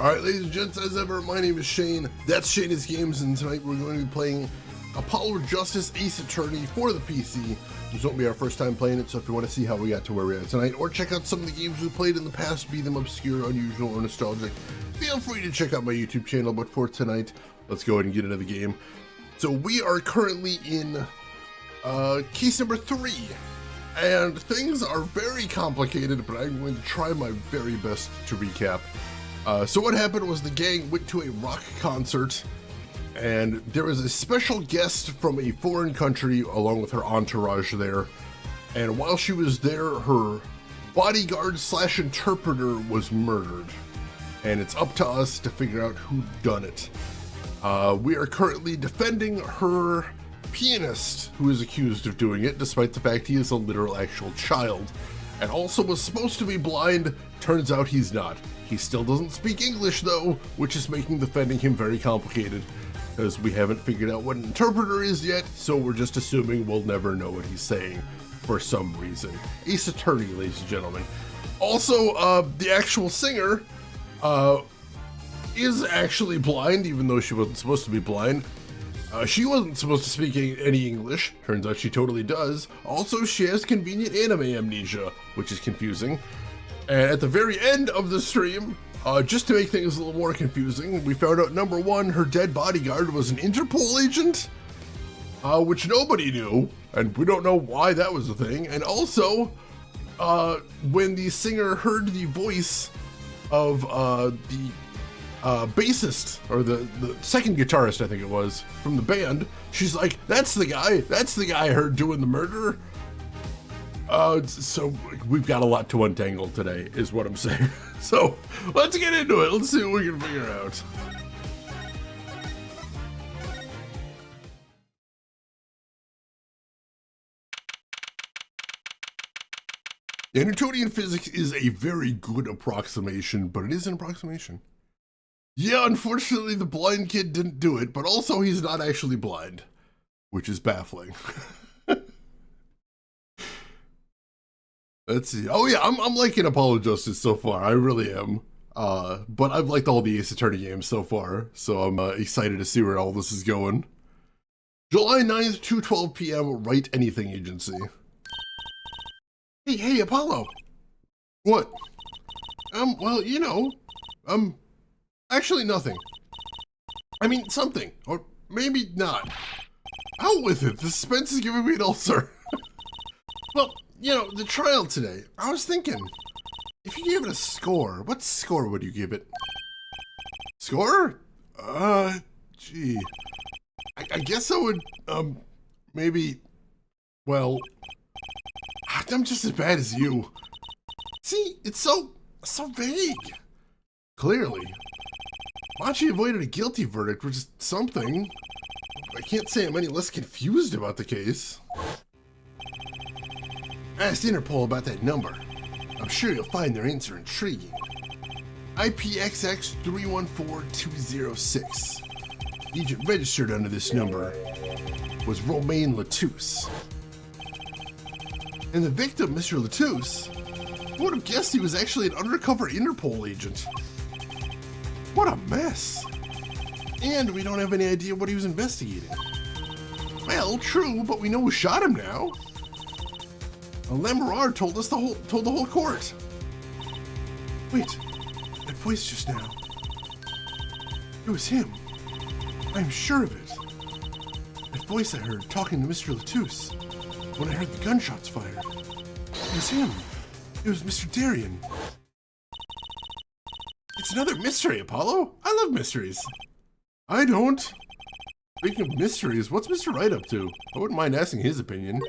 Alright, ladies and gents, as ever, my name is Shane. That's Shane's Games, and tonight we're going to be playing Apollo Justice Ace Attorney for the PC. This won't be our first time playing it, so if you want to see how we got to where we're at tonight, or check out some of the games we played in the past, be them obscure, unusual, or nostalgic, feel free to check out my YouTube channel. But for tonight, let's go ahead and get into the game. So we are currently in case number 3, and things are very complicated, but I'm going to try my very best to recap. So what happened was the gang went to a rock concert, and there was a special guest from a foreign country along with her entourage there, and while she was there, her bodyguard slash interpreter was murdered, and it's up to us to figure out who done it. We are currently defending her pianist, who is accused of doing it, despite the fact he is a literal actual child, and also was supposed to be blind. Turns out he's not. He still doesn't speak English though, which is making defending him very complicated, because we haven't figured out what an interpreter is yet, so we're just assuming we'll never know what he's saying for some reason. Ace Attorney, ladies and gentlemen. Also, the actual singer is actually blind, even though she wasn't supposed to be blind. She wasn't supposed to speak any English. Turns out she totally does. Also, she has convenient anime amnesia, which is confusing. And at the very end of the stream, just to make things a little more confusing, we found out, number one, her dead bodyguard was an Interpol agent, which nobody knew, and we don't know why that was a thing. And also, when the singer heard the voice of the bassist, or the second guitarist, I think it was, from the band, she's like, that's the guy I heard doing the murder. So we've got a lot to untangle today, is what I'm saying. So let's get into it. Let's see what we can figure out. Yeah, Newtonian physics is a very good approximation, but it is an approximation. Yeah, unfortunately the blind kid didn't do it, but also he's not actually blind, which is baffling. Let's see. Oh yeah, I'm liking Apollo Justice so far. I really am. But I've liked all the Ace Attorney games so far, so I'm excited to see where all this is going. July 9th, 2:12 p.m. Write Anything Agency. Hey, Apollo. What? Well, you know, actually nothing. I mean, something, or maybe not. Out with it. The suspense is giving me an ulcer. Well, you know, the trial today, I was thinking, if you gave it a score, what score would you give it? Score? Gee. I guess I would, maybe, well, I'm just as bad as you. See, it's so vague. Clearly. Machi avoided a guilty verdict, which is something. I can't say I'm any less confused about the case. Ask Interpol about that number. I'm sure you'll find their answer intriguing. IPXX 314206. Agent registered under this number was Romain Latouche. And the victim, Mr. Latouche, who would have guessed he was actually an undercover Interpol agent? What a mess. And we don't have any idea what he was investigating. Well, true, but we know who shot him now. Lamourar told us told the whole court. Wait, that voice just now. It was him. I'm sure of it. That voice I heard talking to Mr. Latouche when I heard the gunshots fired. It was him. It was Mr. Darien. It's another mystery, Apollo. I love mysteries. I don't. Speaking of mysteries, what's Mr. Wright up to? I wouldn't mind asking his opinion.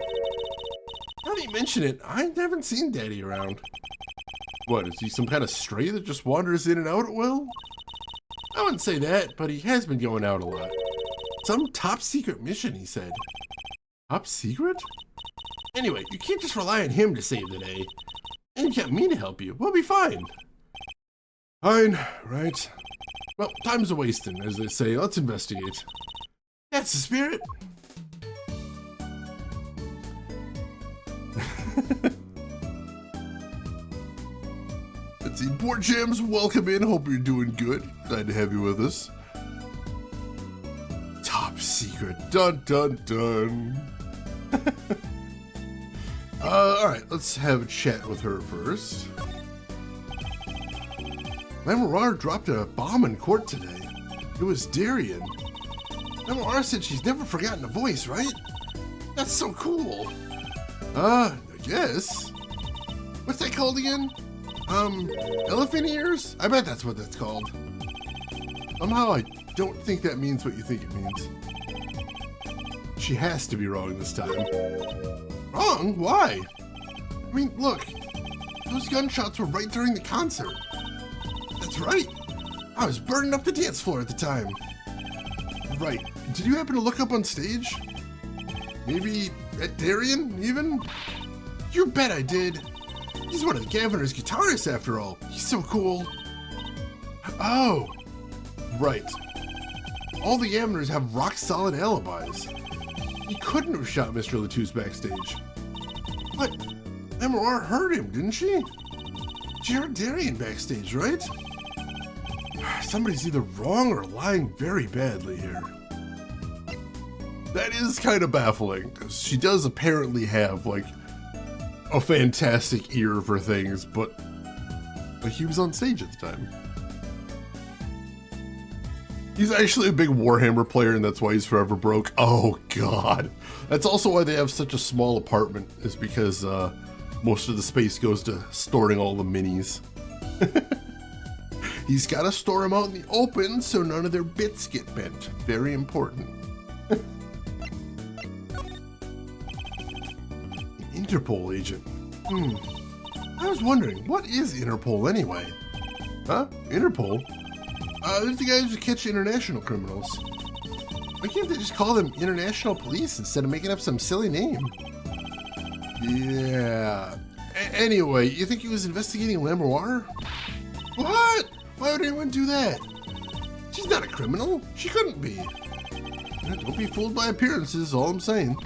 Now that you mention it, I haven't seen Daddy around. What, is he some kind of stray that just wanders in and out at will? I wouldn't say that, but he has been going out a lot. Some top secret mission, he said. Top secret? Anyway, you can't just rely on him to save the day. And you can't me to help you. We'll be fine. Fine, right. Well, time's a-wasting, as they say. Let's investigate. That's the spirit. Let's see. Board Jams, welcome in. Hope you're doing good. Glad to have you with us. Top secret. Dun, dun, dun. Alright, let's have a chat with her first. Lamar dropped a bomb in court today. It was Darian. Lamar said she's never forgotten a voice, right? That's so cool. I guess. What's that called again? Elephant ears? I bet that's what that's called. Somehow I don't think that means what you think it means. She has to be wrong this time. Wrong? Why? I mean, look. Those gunshots were right during the concert. That's right. I was burning up the dance floor at the time. Right. Did you happen to look up on stage? Maybe at Darian, even? You bet I did. He's one of the governor's guitarists, after all. He's so cool. Oh. Right. All the Yamaners have rock-solid alibis. He couldn't have shot Mr. Latouche backstage. But MR heard him, didn't she? She heard Darian backstage, right? Somebody's either wrong or lying very badly here. That is kind of baffling, because she does apparently have, like, a fantastic ear for things, but he was on stage at the time. He's actually a big Warhammer player, and that's why he's forever broke. Oh, God. That's also why they have such a small apartment, is because most of the space goes to storing all the minis. He's got to store them out in the open so none of their bits get bent. Very important. Interpol agent. I was wondering, what is Interpol anyway? Huh? Interpol? They're the guys who catch international criminals. Why can't they just call them international police instead of making up some silly name? Yeah. Anyway, you think he was investigating Lamoire? What? Why would anyone do that? She's not a criminal. She couldn't be. Don't be fooled by appearances, all I'm saying.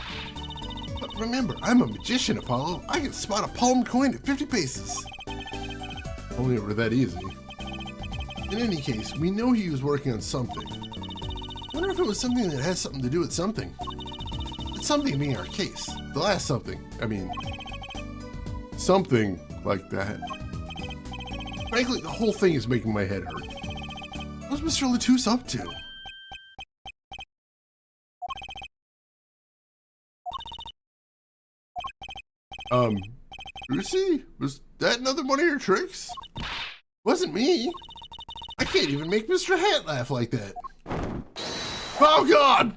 But remember, I'm a magician, Apollo. I can spot a palm coin at 50 paces. Only it were that easy. In any case, we know he was working on something. Wonder if it was something that has something to do with something. It's something being our case. The last something. I mean, something like that. Frankly, the whole thing is making my head hurt. What's Mr. Latouche up to? Lucy? Was that another one of your tricks? Wasn't me. I can't even make Mr. Hat laugh like that. Oh, God!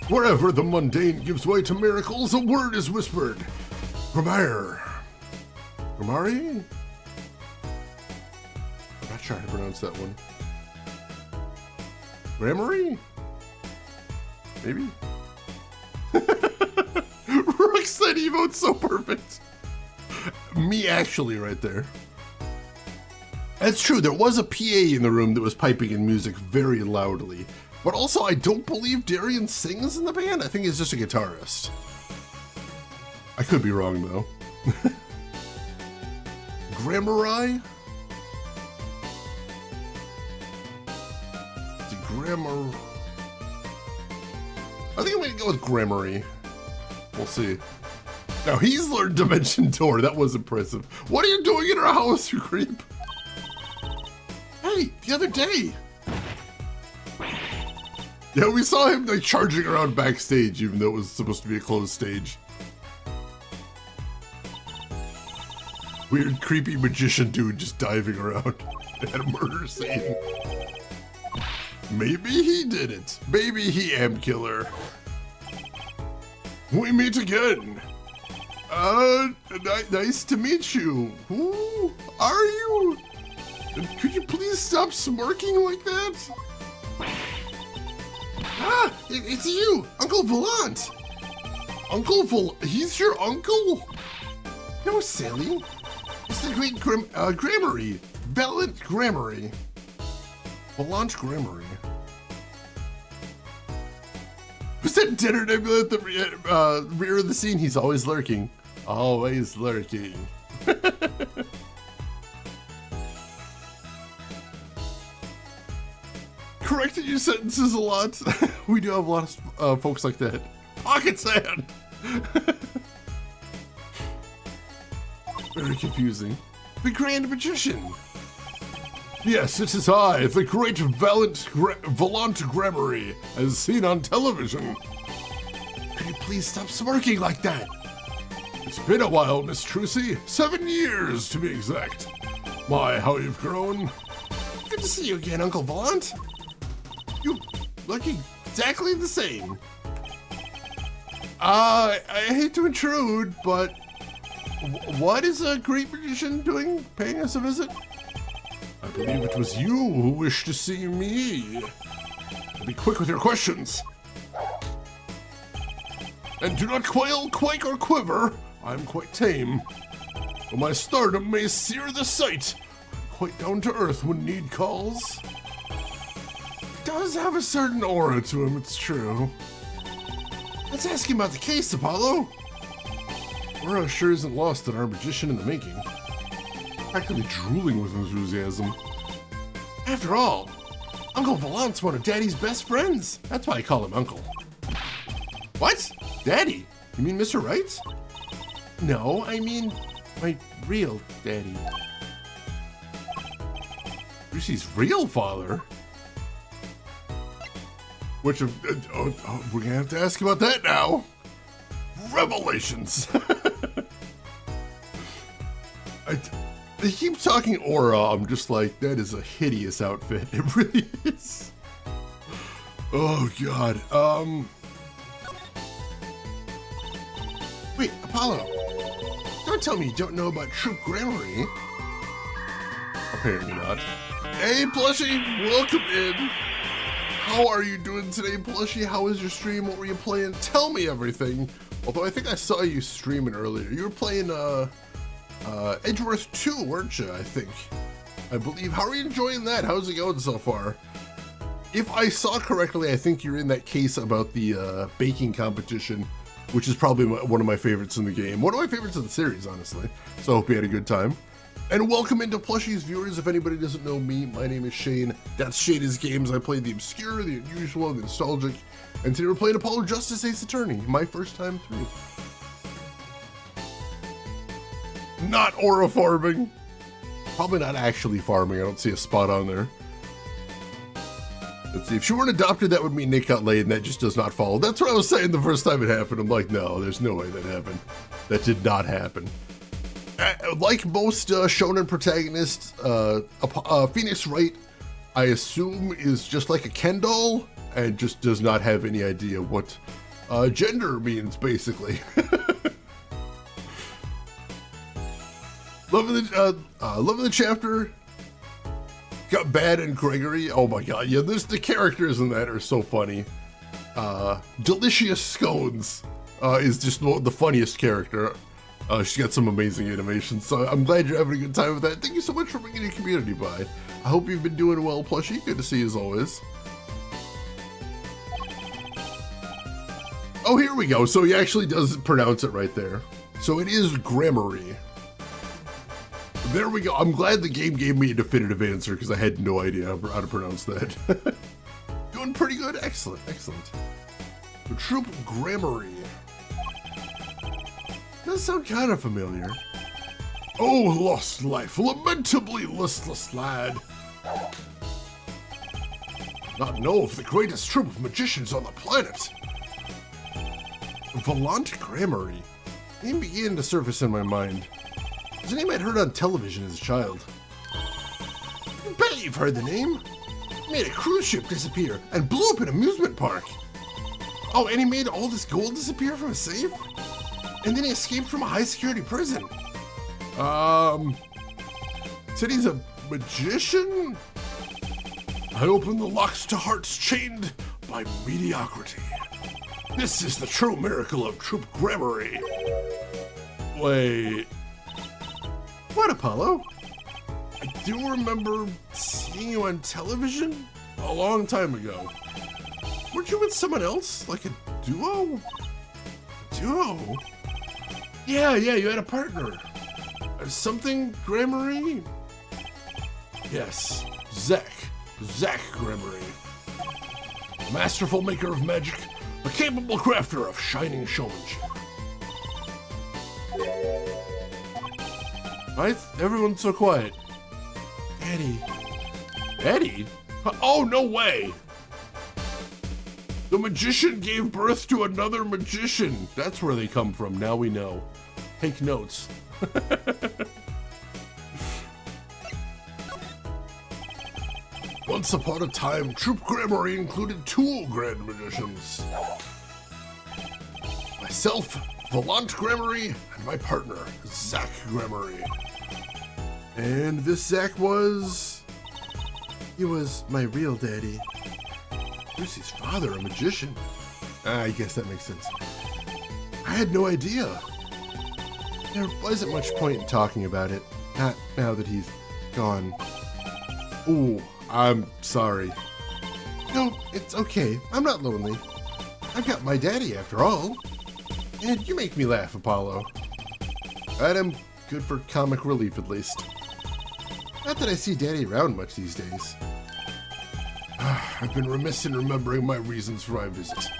Wherever the mundane gives way to miracles, a word is whispered. Grammar. Grammari? I'm not sure how to pronounce that one. Grammary? Maybe? Rook's that emote's so perfect. Me actually right there. That's true, there was a PA in the room that was piping in music very loudly. But also, I don't believe Darian sings in the band. I think he's just a guitarist. I could be wrong, though. Grammari? The grammar... I think I'm going to go with Grammary. We'll see. Now, he's learned Dimension Door. That was impressive. What are you doing in our house, you creep? Hey, the other day. Yeah, we saw him like charging around backstage, even though it was supposed to be a closed stage. Weird, creepy magician dude just diving around at a murder scene. Maybe he did it. Maybe he am killer. We meet again. Nice to meet you. Who are you? Could you please stop smirking like that? Ah, it's you, Uncle Volant. He's your uncle? No, silly. It's the great Grammary. Valiant Grammary. Volant Grammary. Was that dinner nebula at the rear of the scene? He's always lurking. Always lurking. correcting your sentences a lot. We do have a lot of folks like that. Pocket sand! Very confusing. The Grand Magician. Yes, it is I, the great Valant Gremory, as seen on television. Could you please stop smirking like that? It's been a while, Miss Trucy. 7 years, to be exact. My, how you've grown. Good to see you again, Uncle Valant. You look exactly the same. I hate to intrude, but what is a great magician doing, paying us a visit? I believe it was you who wished to see me. Be quick with your questions. And do not quail, quake, or quiver. I'm quite tame. Though my stardom may sear the sight, I'm quite down to earth when need calls. He does have a certain aura to him, it's true. Let's ask him about the case, Apollo. Aura sure isn't lost on our magician in the making. Practically drooling with enthusiasm. After all, Uncle Valant's one of Daddy's best friends. That's why I call him Uncle. What? Daddy? You mean Mr. Wright? No, I mean my real daddy. Lucy's real father? Which of... we're gonna have to ask about that now. Revelations! They keep talking aura, I'm just like, that is a hideous outfit. It really is. Oh, God. Wait, Apollo. Don't tell me you don't know about Troop Gremory. Apparently not. Hey, Plushie, welcome in. How are you doing today, Plushie? How was your stream? What were you playing? Tell me everything. Although I think I saw you streaming earlier. You were playing, Edgeworth 2, weren't you, I think? I believe. How are you enjoying that? How's it going so far? If I saw correctly, I think you're in that case about the baking competition, which is probably one of my favorites in the game. One of my favorites of the series, honestly. So I hope you had a good time. And welcome into Plushie's viewers. If anybody doesn't know me, my name is Shane. That's Shane's Games. I play the obscure, the unusual, the nostalgic. And today we're playing Apollo Justice Ace Attorney, my first time through. Not aura farming. Probably not actually farming. I don't see a spot on there. Let's see. If she weren't adopted, that would mean Nick got laid, and that just does not follow. That's what I was saying the first time it happened. I'm like, no, there's no way that happened. That did not happen. Like most shonen protagonists, Phoenix Wright, I assume, is just like a Ken doll, and just does not have any idea what gender means, basically. Loving the chapter. Got Bad and Gregory. Oh my god, yeah, the characters in that are so funny. Delicious Scones is just the funniest character. She's got some amazing animations, so I'm glad you're having a good time with that. Thank you so much for bringing your community by. I hope you've been doing well, Plushie. Good to see you as always. Oh, here we go. So he actually does pronounce it right there. So it is Gremory. There we go. I'm glad the game gave me a definitive answer because I had no idea how to pronounce that. Doing pretty good. Excellent, excellent. The Troop Gremory. Does sound kind of familiar. Oh, lost life, lamentably listless lad. Not know of the greatest troop of magicians on the planet. Valant Gremory. Name began to surface in my mind. It was a name I'd heard on television as a child. I bet you've heard the name. He made a cruise ship disappear and blew up an amusement park. Oh, and he made all this gold disappear from a safe? And then he escaped from a high-security prison. Said he's a magician? I open the locks to hearts chained by mediocrity. This is the true miracle of Troop Gremory. Wait. What, Apollo? I do remember seeing you on television a long time ago. Weren't you with someone else? Like a duo? A duo? Yeah, you had a partner. Something Gremory? Yes, Zach. Zach Gremory. A masterful maker of magic, a capable crafter of shining showmanship. Why is everyone so quiet? Eddie. Eddie? Oh, no way! The magician gave birth to another magician. That's where they come from, now we know. Take notes. Once upon a time, Troop Gremory included 2 Grand Magicians. Myself, Volant Gremory, and my partner, Zach Gremory. And this Zach was... he was my real daddy. Lucy's father, a magician. I guess that makes sense. I had no idea. There wasn't much point in talking about it. Not now that he's gone. Ooh, I'm sorry. No, it's okay. I'm not lonely. I've got my daddy after all. And you make me laugh, Apollo. I'm good for comic relief at least. Not that I see Daddy around much these days. I've been remiss in remembering my reasons for my visit.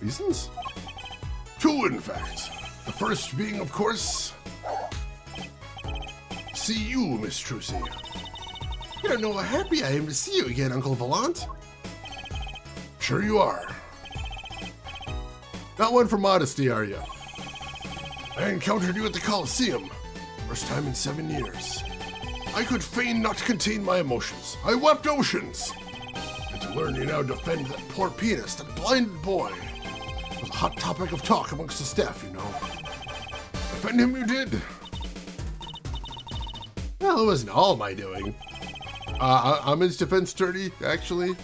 Reasons? 2, in fact. The first being, of course... see you, Miss Trucy. You don't know how happy I am to see you again, Uncle Volant. Sure you are. Not one for modesty, are you? I encountered you at the Coliseum. First time in 7 years. I could feign not contain my emotions. I wept oceans. And to learn you now defend that poor pianist, that blinded boy, was a hot topic of talk amongst the staff, you know. Defend him you did. Well, it wasn't all my doing. I'm his defense attorney, actually.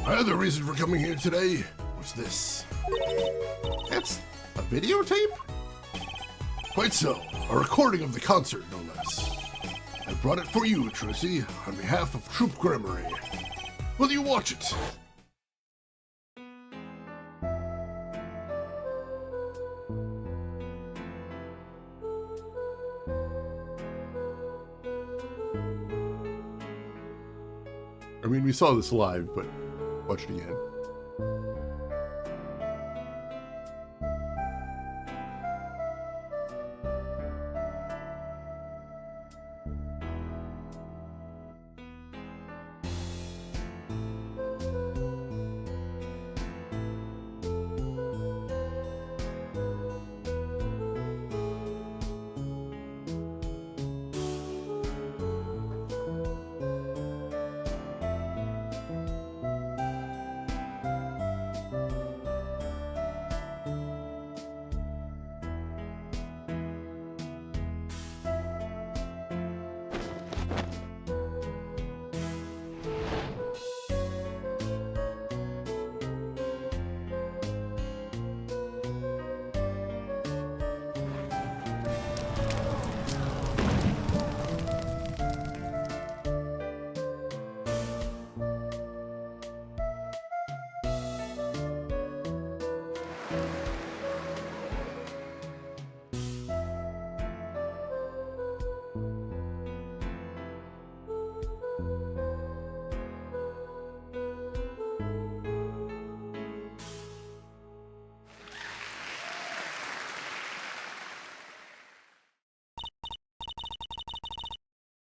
My other reason for coming here today was this. That's a videotape? Quite so. A recording of the concert, no less. I brought it for you, Trucy, on behalf of Troop Gremory. Will you watch it? I mean, we saw this live, but watch it again.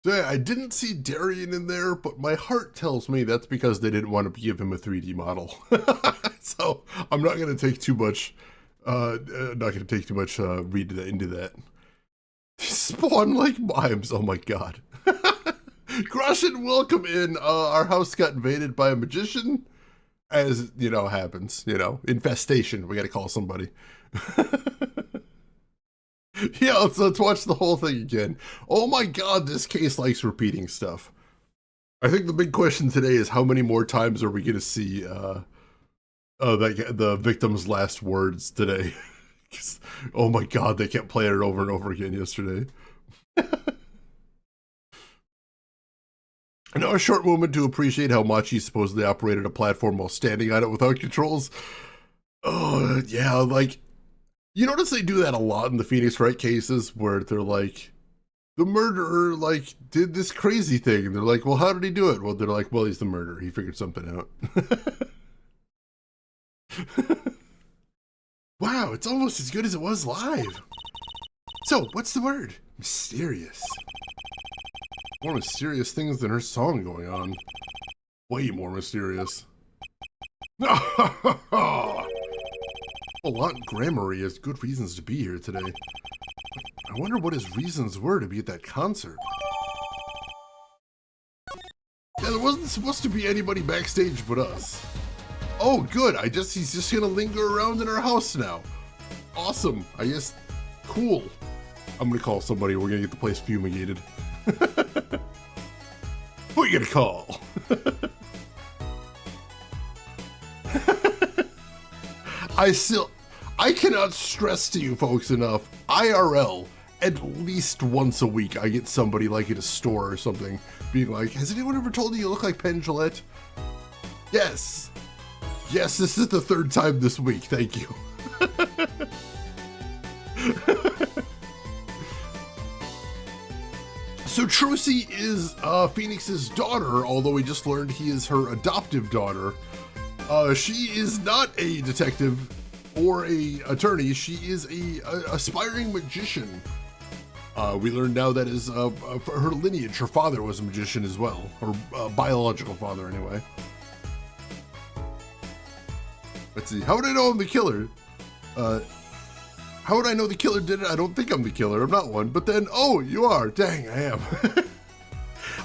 So yeah, I didn't see Darian in there, but my heart tells me that's because they didn't want to give him a 3D model. So I'm not going to take too much, read into that. Spawn like mimes, oh my god. Crush and welcome in. Our house got invaded by a magician, as, you know, happens, you know, infestation. We got to call somebody. Yeah, let's watch the whole thing again. Oh my god, this case likes repeating stuff. I think the big question today is how many more times are we going to see the victim's last words today? Oh my god, they kept playing it over and over again yesterday. Now a short moment to appreciate how much he supposedly operated a platform while standing on it without controls. Oh, yeah, like... You notice they do that a lot in the Phoenix Wright cases where they're like, the murderer, like, did this crazy thing. And they're like, well, how did he do it? Well, they're like, well, he's the murderer. He figured something out. Wow, it's almost as good as it was live. So, what's the word? Mysterious. More mysterious things than her song going on. Way more mysterious. Aunt Grammary has good reasons to be here today. I wonder what his reasons were to be at that concert. Yeah, there wasn't supposed to be anybody backstage but us. Oh, good. He's just gonna linger around in our house now. Awesome. I guess, cool. I'm gonna call somebody. We're gonna get the place fumigated. Who are you gonna call? I cannot stress to you folks enough, IRL, at least once a week, I get somebody like at a store or something being like, has anyone ever told you look like Penn Jillette? Yes. Yes, this is the third time this week, thank you. So Trucy is Phoenix's daughter, although we just learned he is her adoptive daughter. She is not a detective or a attorney. She is a aspiring magician. We learned now that is her lineage. Her father was a magician as well, her biological father anyway. Let's see. How would I know I'm the killer? How would I know the killer did it? I don't think I'm the killer. I'm not one. But then, oh, you are. Dang, I am.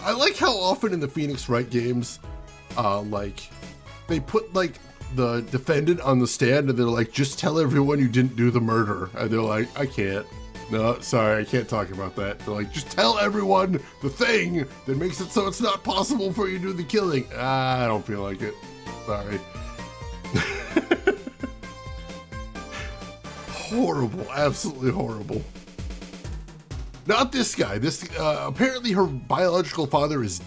I like how often in the Phoenix Wright games, like, they put, like, the defendant on the stand and they're like, just tell everyone you didn't do the murder. And they're like, I can't. No, sorry, I can't talk about that. They're like, just tell everyone the thing that makes it so it's not possible for you to do the killing. I don't feel like it. Sorry. Horrible, absolutely horrible. Not this guy. This apparently her biological father is,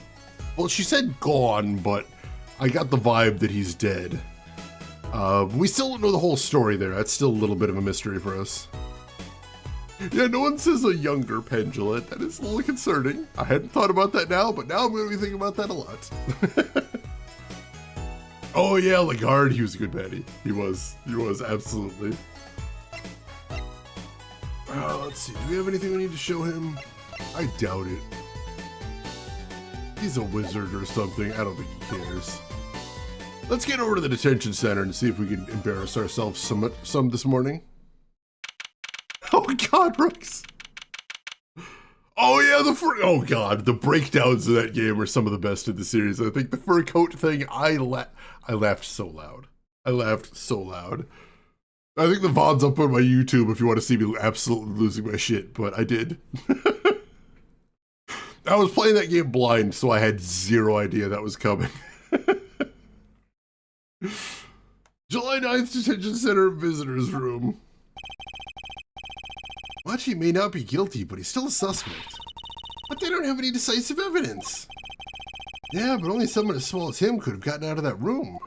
well, she said gone, but I got the vibe that he's dead. We still don't know the whole story there. That's still a little bit of a mystery for us. Yeah, no one says a younger Penn Jillette. That is a little concerning. I hadn't thought about that now, but now I'm going to be thinking about that a lot. Oh yeah, Lagarde, he was a good baddie. He was absolutely. Let's see, do we have anything we need to show him? I doubt it. He's a wizard or something, I don't think he cares. Let's get over to the detention center and see if we can embarrass ourselves some this morning. Oh God, Brooks. Oh yeah, oh God, the breakdowns of that game are some of the best in the series. I think the fur coat thing, I laughed so loud. I laughed so loud. I think the VOD's up on my YouTube if you want to see me absolutely losing my shit, but I did. I was playing that game blind, so I had zero idea that was coming. July 9th, Detention Center Visitors Room. Machi may not be guilty, but he's still a suspect. But they don't have any decisive evidence. Yeah, but only someone as small as him could have gotten out of that room.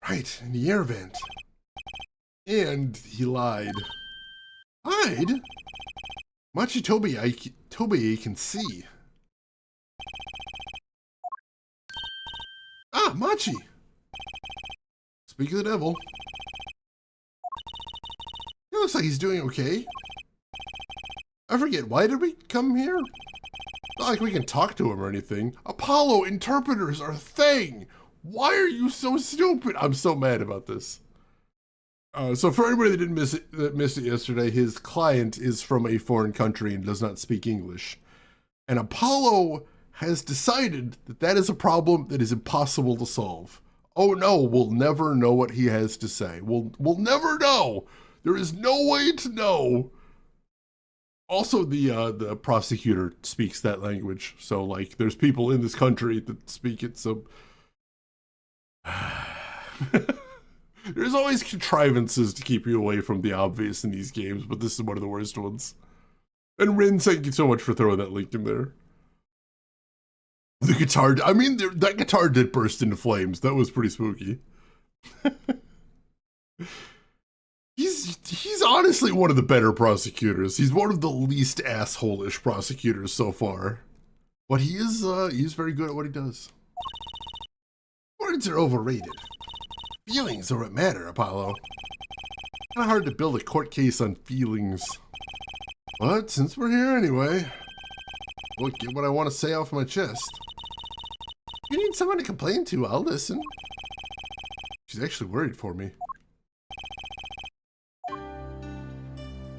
Right, in the air vent. And he lied. Lied? Machi Tobey can see. Ah, Machi! Speak of the devil. He looks like he's doing okay. I forget, why did we come here? Not like we can talk to him or anything. Apollo, interpreters are a thing! Why are you so stupid? I'm so mad about this. So for everybody that missed it yesterday, his client is from a foreign country and does not speak English. And Apollo has decided that that is a problem that is impossible to solve. Oh no, we'll never know what he has to say. We'll never know. There is no way to know. Also, the prosecutor speaks that language. So, like, there's people in this country that speak it, so... There's always contrivances to keep you away from the obvious in these games, but this is one of the worst ones. And Rin, thank you so much for throwing that link in there. The guitar, I mean, that guitar did burst into flames. That was pretty spooky. he's honestly one of the better prosecutors. He's one of the least asshole-ish prosecutors so far. But he's very good at what he does. Words are overrated. Feelings are what matter, Apollo. Kind of hard to build a court case on feelings. But since we're here anyway, we'll get what I want to say off my chest. If you need someone to complain to, I'll listen. She's actually worried for me.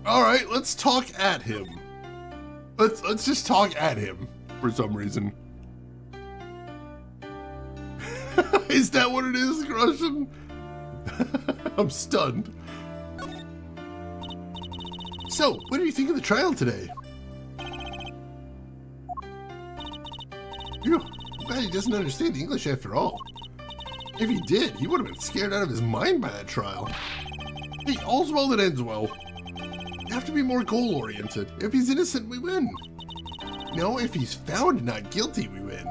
Alright, let's talk at him. Let's just talk at him for some reason. Is that what it is, Russian? I'm stunned. So, what do you think of the trial today? Phew, I'm glad he doesn't understand English after all. If he did, he would have been scared out of his mind by that trial. Hey, all's well that ends well. You have to be more goal-oriented. If he's innocent, we win. No, if he's found not guilty, we win.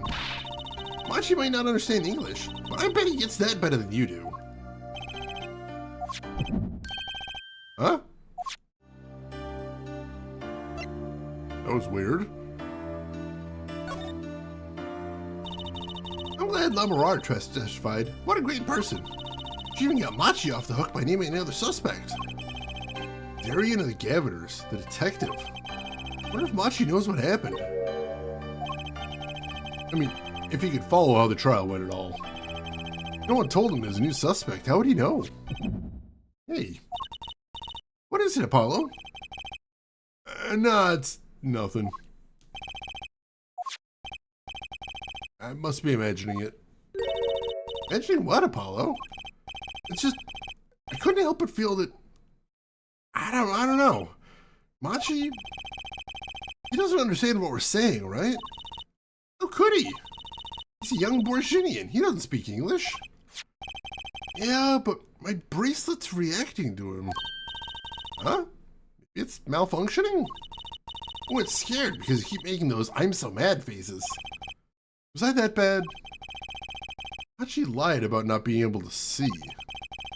Machi might not understand English, but I bet he gets that better than you do. Huh? That was weird. I'm glad Lamarar testified. What a great person. She even got Machi off the hook by naming another suspect. Darian of the Gaviners, the detective. I wonder if Machi knows what happened. I mean, if he could follow how the trial went at all. No one told him there's a new suspect. How would he know? Hey. What is it, Apollo? Nah, it's nothing. I must be imagining it. Imagining what, Apollo? It's just, I couldn't help but feel that, I don't know. Machi, he doesn't understand what we're saying, right? How could he? He's a young Borginian. He doesn't speak English. Yeah, but my bracelet's reacting to him. Huh? It's malfunctioning? Oh, it's scared because you keep making those I'm so mad faces. Was I that bad? I thought she lied about not being able to see.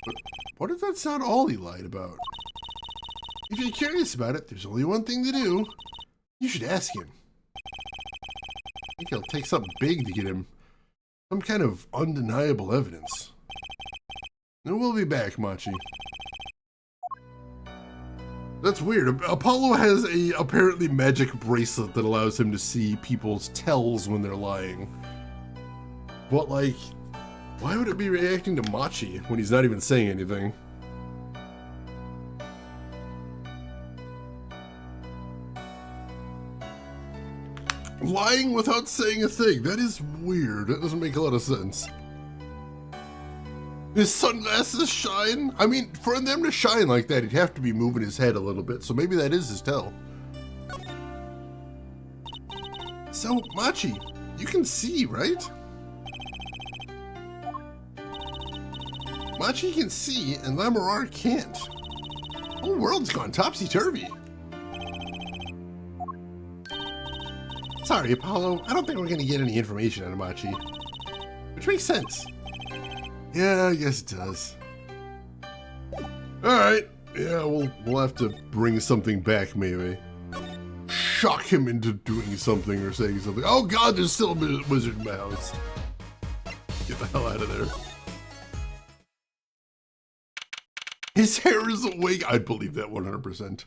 But what if that's not all he lied about? If you're curious about it, there's only one thing to do. You should ask him. I think it'll take something big to get him some kind of undeniable evidence. And we'll be back, Machi. That's weird. Apollo has a apparently magic bracelet that allows him to see people's tells when they're lying. But like, why would it be reacting to Machi when he's not even saying anything? Lying without saying a thing. That is weird. That doesn't make a lot of sense. His sunglasses shine? I mean, for them to shine like that, he'd have to be moving his head a little bit, so maybe that is his tell. So, Machi, you can see, right? Machi can see, and Lamarar can't. The whole world's gone topsy-turvy. Sorry, Apollo. I don't think we're going to get any information out of Machi. Which makes sense. Yeah, I guess it does. Alright. Yeah, we'll have to bring something back, maybe. Shock him into doing something or saying something. Oh god, there's still a wizard in my house. Get the hell out of there. His hair is a wig. I'd believe that 100%.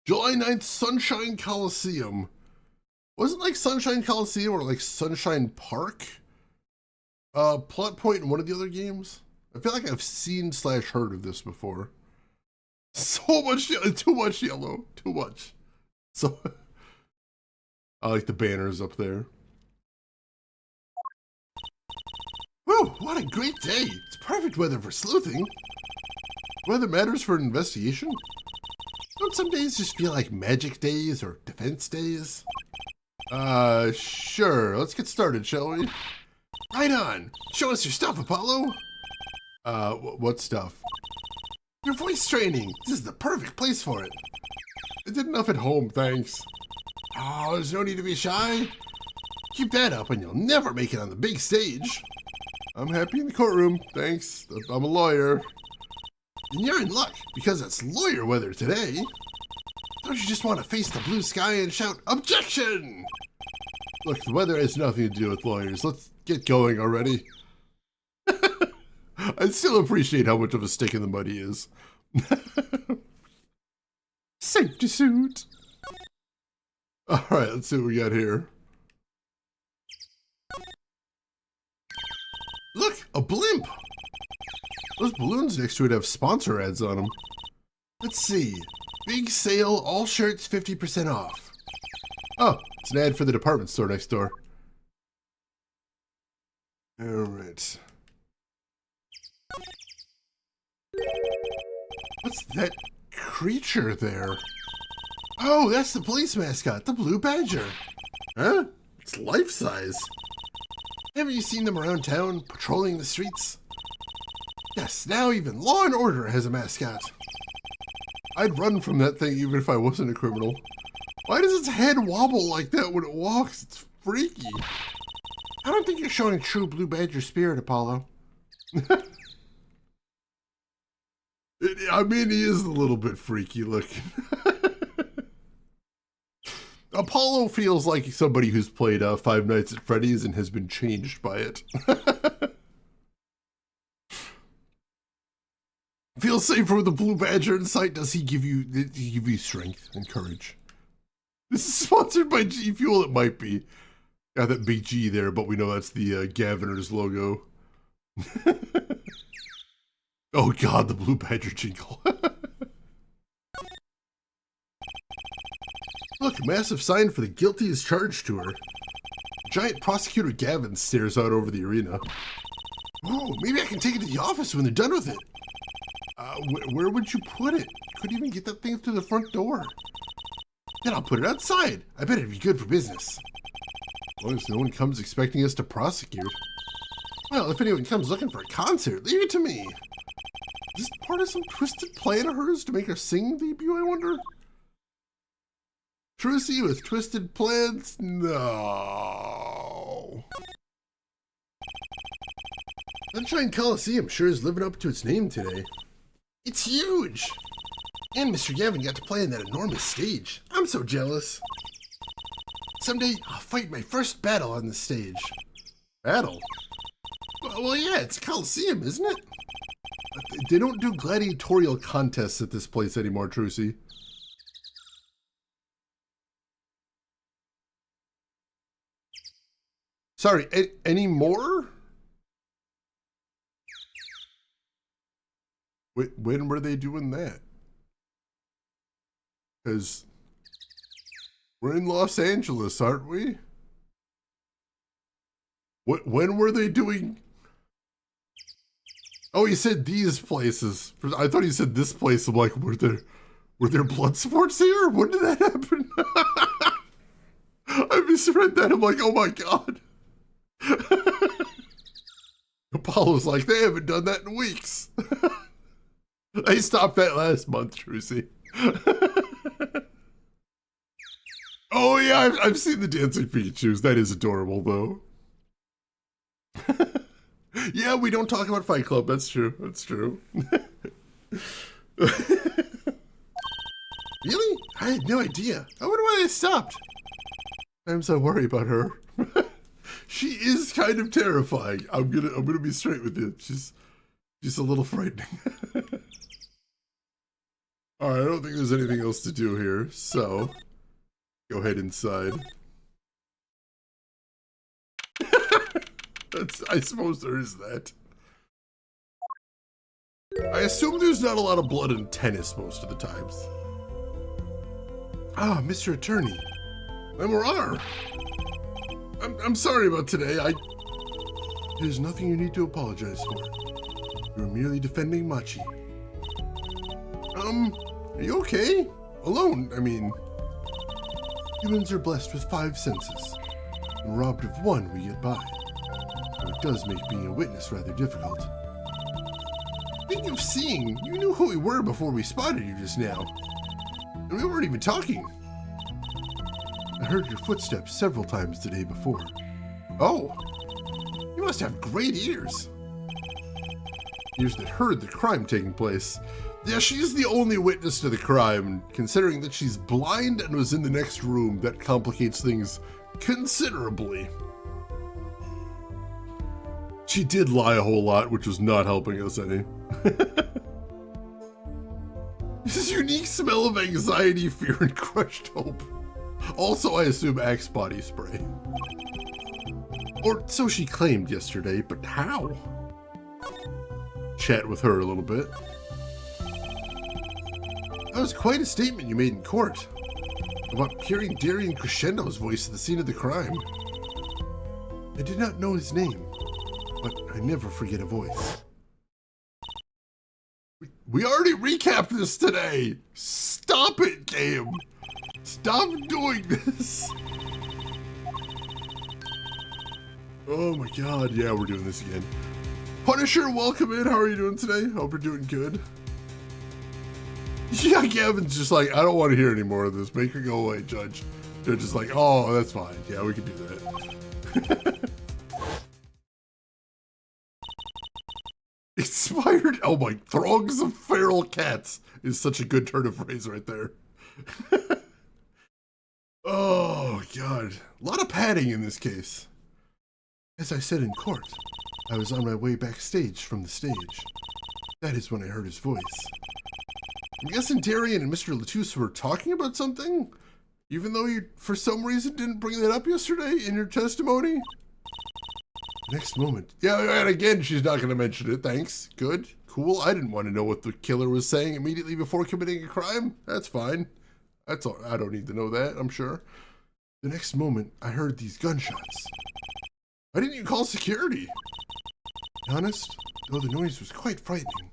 July 9th, Sunshine Coliseum. Wasn't like Sunshine Coliseum or like Sunshine Park? Plot point in one of the other games? I feel like I've seen / heard of this before. So much, too much yellow, too much. So, I like the banners up there. Whoa, what a great day. It's perfect weather for sleuthing. Weather matters for an investigation. Don't some days just feel like magic days or defense days? Sure. Let's get started, shall we? Right on. Show us your stuff, Apollo. What stuff? Your voice training. This is the perfect place for it. I did enough at home, thanks. Oh, there's no need to be shy. Keep that up and you'll never make it on the big stage. I'm happy in the courtroom, thanks. I'm a lawyer. And you're in luck, because it's lawyer weather today. Don't you just want to face the blue sky and shout, "Objection!" Look, the weather has nothing to do with lawyers. Let's get going already. I still appreciate how much of a stick in the mud he is. Safety suit. Alright, let's see what we got here. Look, a blimp! Those balloons next to it have sponsor ads on them. Let's see. Big sale, all shirts 50% off. Oh, it's an ad for the department store next door. Alright. What's that creature there? Oh, that's the police mascot, the blue badger. Huh? It's life-size. Haven't you seen them around town, patrolling the streets? Yes, now even Law and Order has a mascot. I'd run from that thing even if I wasn't a criminal. Why does its head wobble like that when it walks? It's freaky. I don't think you're showing true blue badger spirit, Apollo. I mean, he is a little bit freaky looking. Apollo feels like somebody who's played Five Nights at Freddy's and has been changed by it. Feel safer with the blue badger in sight. Does he give you strength and courage? This is sponsored by G Fuel. It might be. Got that big G there, but we know that's the Gaviner's logo. Oh God, the blue badger jingle. Look, a massive sign for the guilty as charged tour. Giant prosecutor Gavin stares out over the arena. Oh, maybe I can take it to the office when they're done with it. Where would you put it? Couldn't even get that thing through the front door. Then I'll put it outside. I bet it'd be good for business. As long as no one comes expecting us to prosecute. Well, if anyone comes looking for a concert, leave it to me. Is this part of some twisted plan of hers to make her sing debut, I wonder? Trucy with twisted plans? No. Sunshine Coliseum sure is living up to its name today. It's huge! And Mr. Gavin got to play on that enormous stage. I'm so jealous. Someday, I'll fight my first battle on the stage. Battle? Well, yeah, it's Coliseum, isn't it? They don't do gladiatorial contests at this place anymore, Trucy. Sorry, any more? When were they doing that? Because we're in Los Angeles, aren't we? When were they doing? Oh, he said these places. I thought he said this place. I'm like, were there blood sports here? When did that happen? I misread that. I'm like, oh my God. Apollo's like, they haven't done that in weeks. They stopped that last month, Trucy. Oh yeah, I've seen the dancing Pikachus. That is adorable, though. Yeah, we don't talk about Fight Club. That's true. That's true. Really? I had no idea. I wonder why they stopped. Sometimes I worry about her. She is kind of terrifying. I'm gonna be straight with you. She's a little frightening. All right, I don't think there's anything else to do here, so go ahead inside. I suppose there is that. I assume there's not a lot of blood in tennis most of the times. Ah, Mr. Attorney. I'm R. I'm sorry about today. There's nothing you need to apologize for. You're merely defending Machi. Are you okay? Alone, I mean. Humans are blessed with 5 senses, and robbed of one we get by. Though it does make being a witness rather difficult. Speaking of seeing, you knew who we were before we spotted you just now. And we weren't even talking. I heard your footsteps several times the day before. Oh, you must have great ears. Years that heard the crime taking place. Yeah, she's the only witness to the crime. Considering that she's blind and was in the next room, that complicates things considerably. She did lie a whole lot, which was not helping us any. This unique smell of anxiety, fear, and crushed hope. Also, I assume Axe body spray. Or so she claimed yesterday, but how? Chat with her a little bit. That was quite a statement you made in court about hearing Darian Crescendo's voice at the scene of the crime. I did not know his name, but I never forget a voice. We already recapped this today! Stop it, game! Stop doing this! Oh my god, yeah, we're doing this again. Punisher, welcome in. How are you doing today? Hope you're doing good. Yeah, Gavin's just like, I don't want to hear any more of this. Make her go away, Judge. They're just like, oh, that's fine. Yeah, we can do that. Expired, oh my, throngs of feral cats is such a good turn of phrase right there. Oh, God. A lot of padding in this case. As I said in court, I was on my way backstage from the stage. That is when I heard his voice. I'm guessing Darian and Mr. Latouche were talking about something? Even though you, for some reason, didn't bring that up yesterday in your testimony? Next moment. Yeah, and again, she's not going to mention it. Thanks. Good. Cool. I didn't want to know what the killer was saying immediately before committing a crime. That's fine. That's all. I don't need to know that, I'm sure. The next moment, I heard these gunshots. Why didn't you call security? To be honest, though the noise was quite frightening.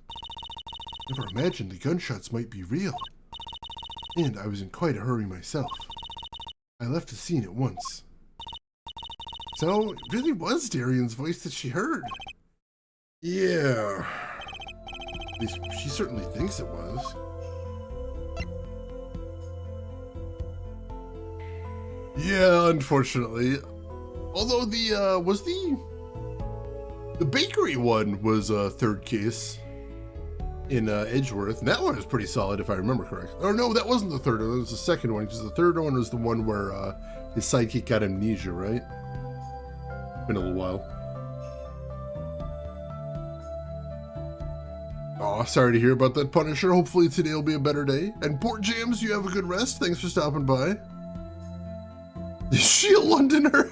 Never imagined the gunshots might be real. And I was in quite a hurry myself. I left the scene at once. So, it really was Darian's voice that she heard. Yeah. At least she certainly thinks it was. Yeah, unfortunately. Although the bakery one was a third case in Edgeworth, and that one was pretty solid if I remember correctly. Oh no, that wasn't the third one, it was the second one, because the third one was the one where his sidekick got amnesia, right? Been a little while. Aw, sorry to hear about that, Punisher. Hopefully today will be a better day. And Port Jams, you have a good rest. Thanks for stopping by. Is she a Londoner?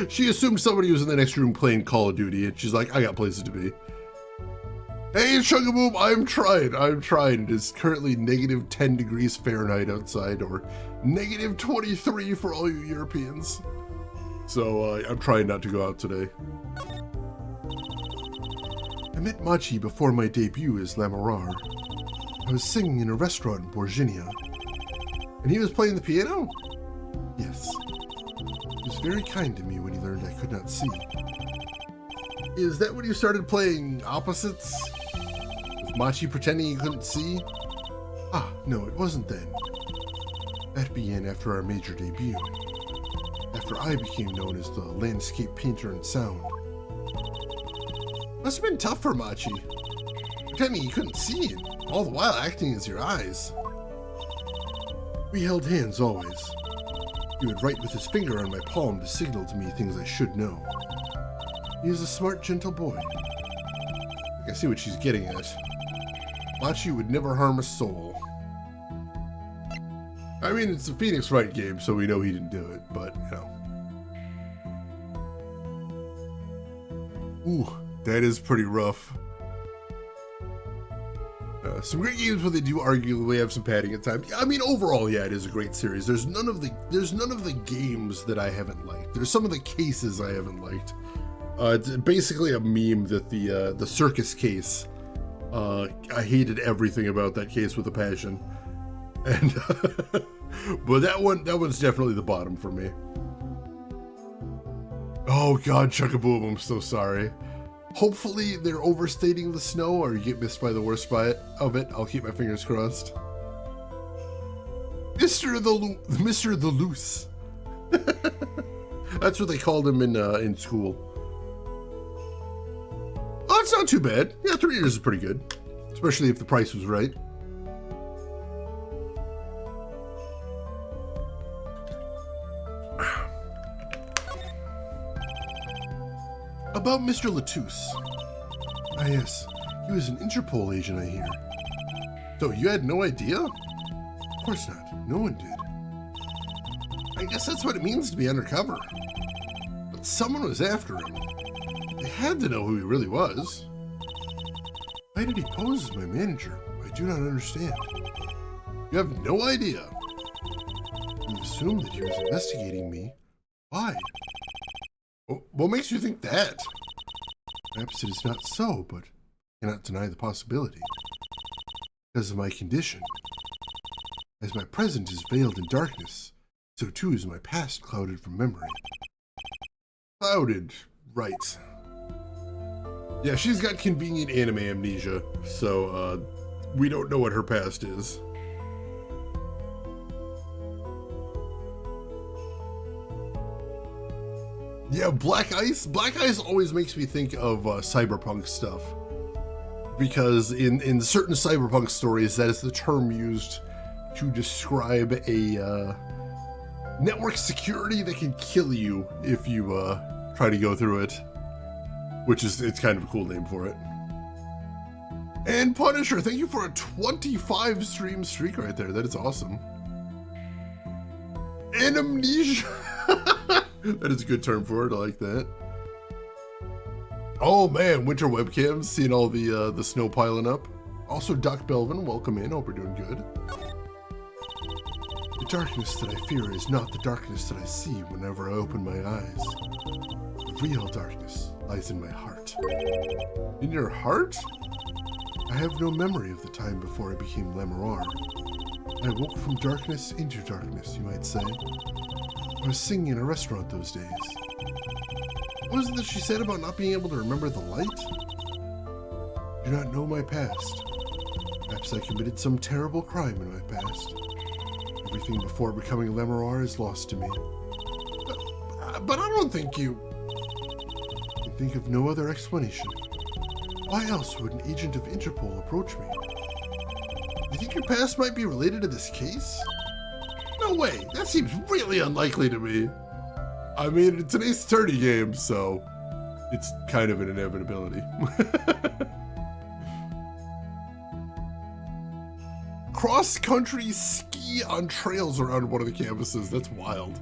She assumed somebody was in the next room playing Call of Duty, and she's like, I got places to be. Hey, Chugaboom, I'm trying. It is currently negative 10 degrees Fahrenheit outside, or negative 23 for all you Europeans. So I'm trying not to go out today. I met Machi before my debut as Lamarar. I was singing in a restaurant in Borginia. And he was playing the piano? Yes. He was very kind to me when he learned I could not see. Is that when you started playing opposites? With Machi pretending he couldn't see? Ah, no, it wasn't then. That began after our major debut. After I became known as the landscape painter in sound. Must have been tough for Machi. Pretending he couldn't see and all the while acting as your eyes. We held hands always. He would write with his finger on my palm to signal to me things I should know. He is a smart, gentle boy. I see what she's getting at. Machi would never harm a soul. I mean, it's a Phoenix Wright game, so we know he didn't do it, but, you know. Ooh, that is pretty rough. Some great games, but they do arguably have some padding at times. I mean, overall, yeah, it is a great series. There's none of the games that I haven't liked. There's some of the cases I haven't liked. It's basically a meme that the circus case. I hated everything about that case with a passion. And but that one's definitely the bottom for me. Oh God, Chuckaboom, I'm so sorry. Hopefully they're overstating the snow or you get missed by the worst of it. I'll keep my fingers crossed. Mr. the Loose. That's what they called him in school. Oh, That's not too bad. Yeah, 3 years is pretty good. Especially if the price was right. About Mr. Latouche. Ah yes, he was an Interpol agent, I hear. So you had no idea? Of course not. No one did. I guess that's what it means to be undercover. But someone was after him. They had to know who he really was. Why did he pose as my manager? I do not understand. You have no idea. You assume that he was investigating me. Why? What makes you think that? Perhaps it is not so, but I cannot deny the possibility. Because of my condition. As my present is veiled in darkness, so too is my past clouded from memory. Clouded, right. Yeah, she's got convenient anime amnesia, so we don't know what her past is. Yeah, Black Ice? Black Ice always makes me think of cyberpunk stuff. Because in certain cyberpunk stories, that is the term used to describe a network security that can kill you if you try to go through it. Which is, it's kind of a cool name for it. And Punisher, thank you for a 25 stream streak right there. That is awesome. And amnesia. That is a good term for it. I like that. Oh man, winter webcams, seeing all the snow piling up. Also, Doc Belvin, welcome in. Hope we're doing good. The darkness that I fear is not the darkness that I see whenever I open my eyes. The real darkness lies in my heart. In your heart? I have no memory of the time before I became Lemuroir. I woke from darkness into darkness, you might say. I was singing in a restaurant those days. What was it that she said about not being able to remember the light? I do not know my past. Perhaps I committed some terrible crime in my past. Everything before becoming Lemuroir is lost to me. But I don't think you... I can think of no other explanation. Why else would an agent of Interpol approach me? You think your past might be related to this case? No way, that seems really unlikely to me. I mean, it's an Ace Attorney game, so it's kind of an inevitability. Cross-country ski on trails around one of the campuses. That's wild.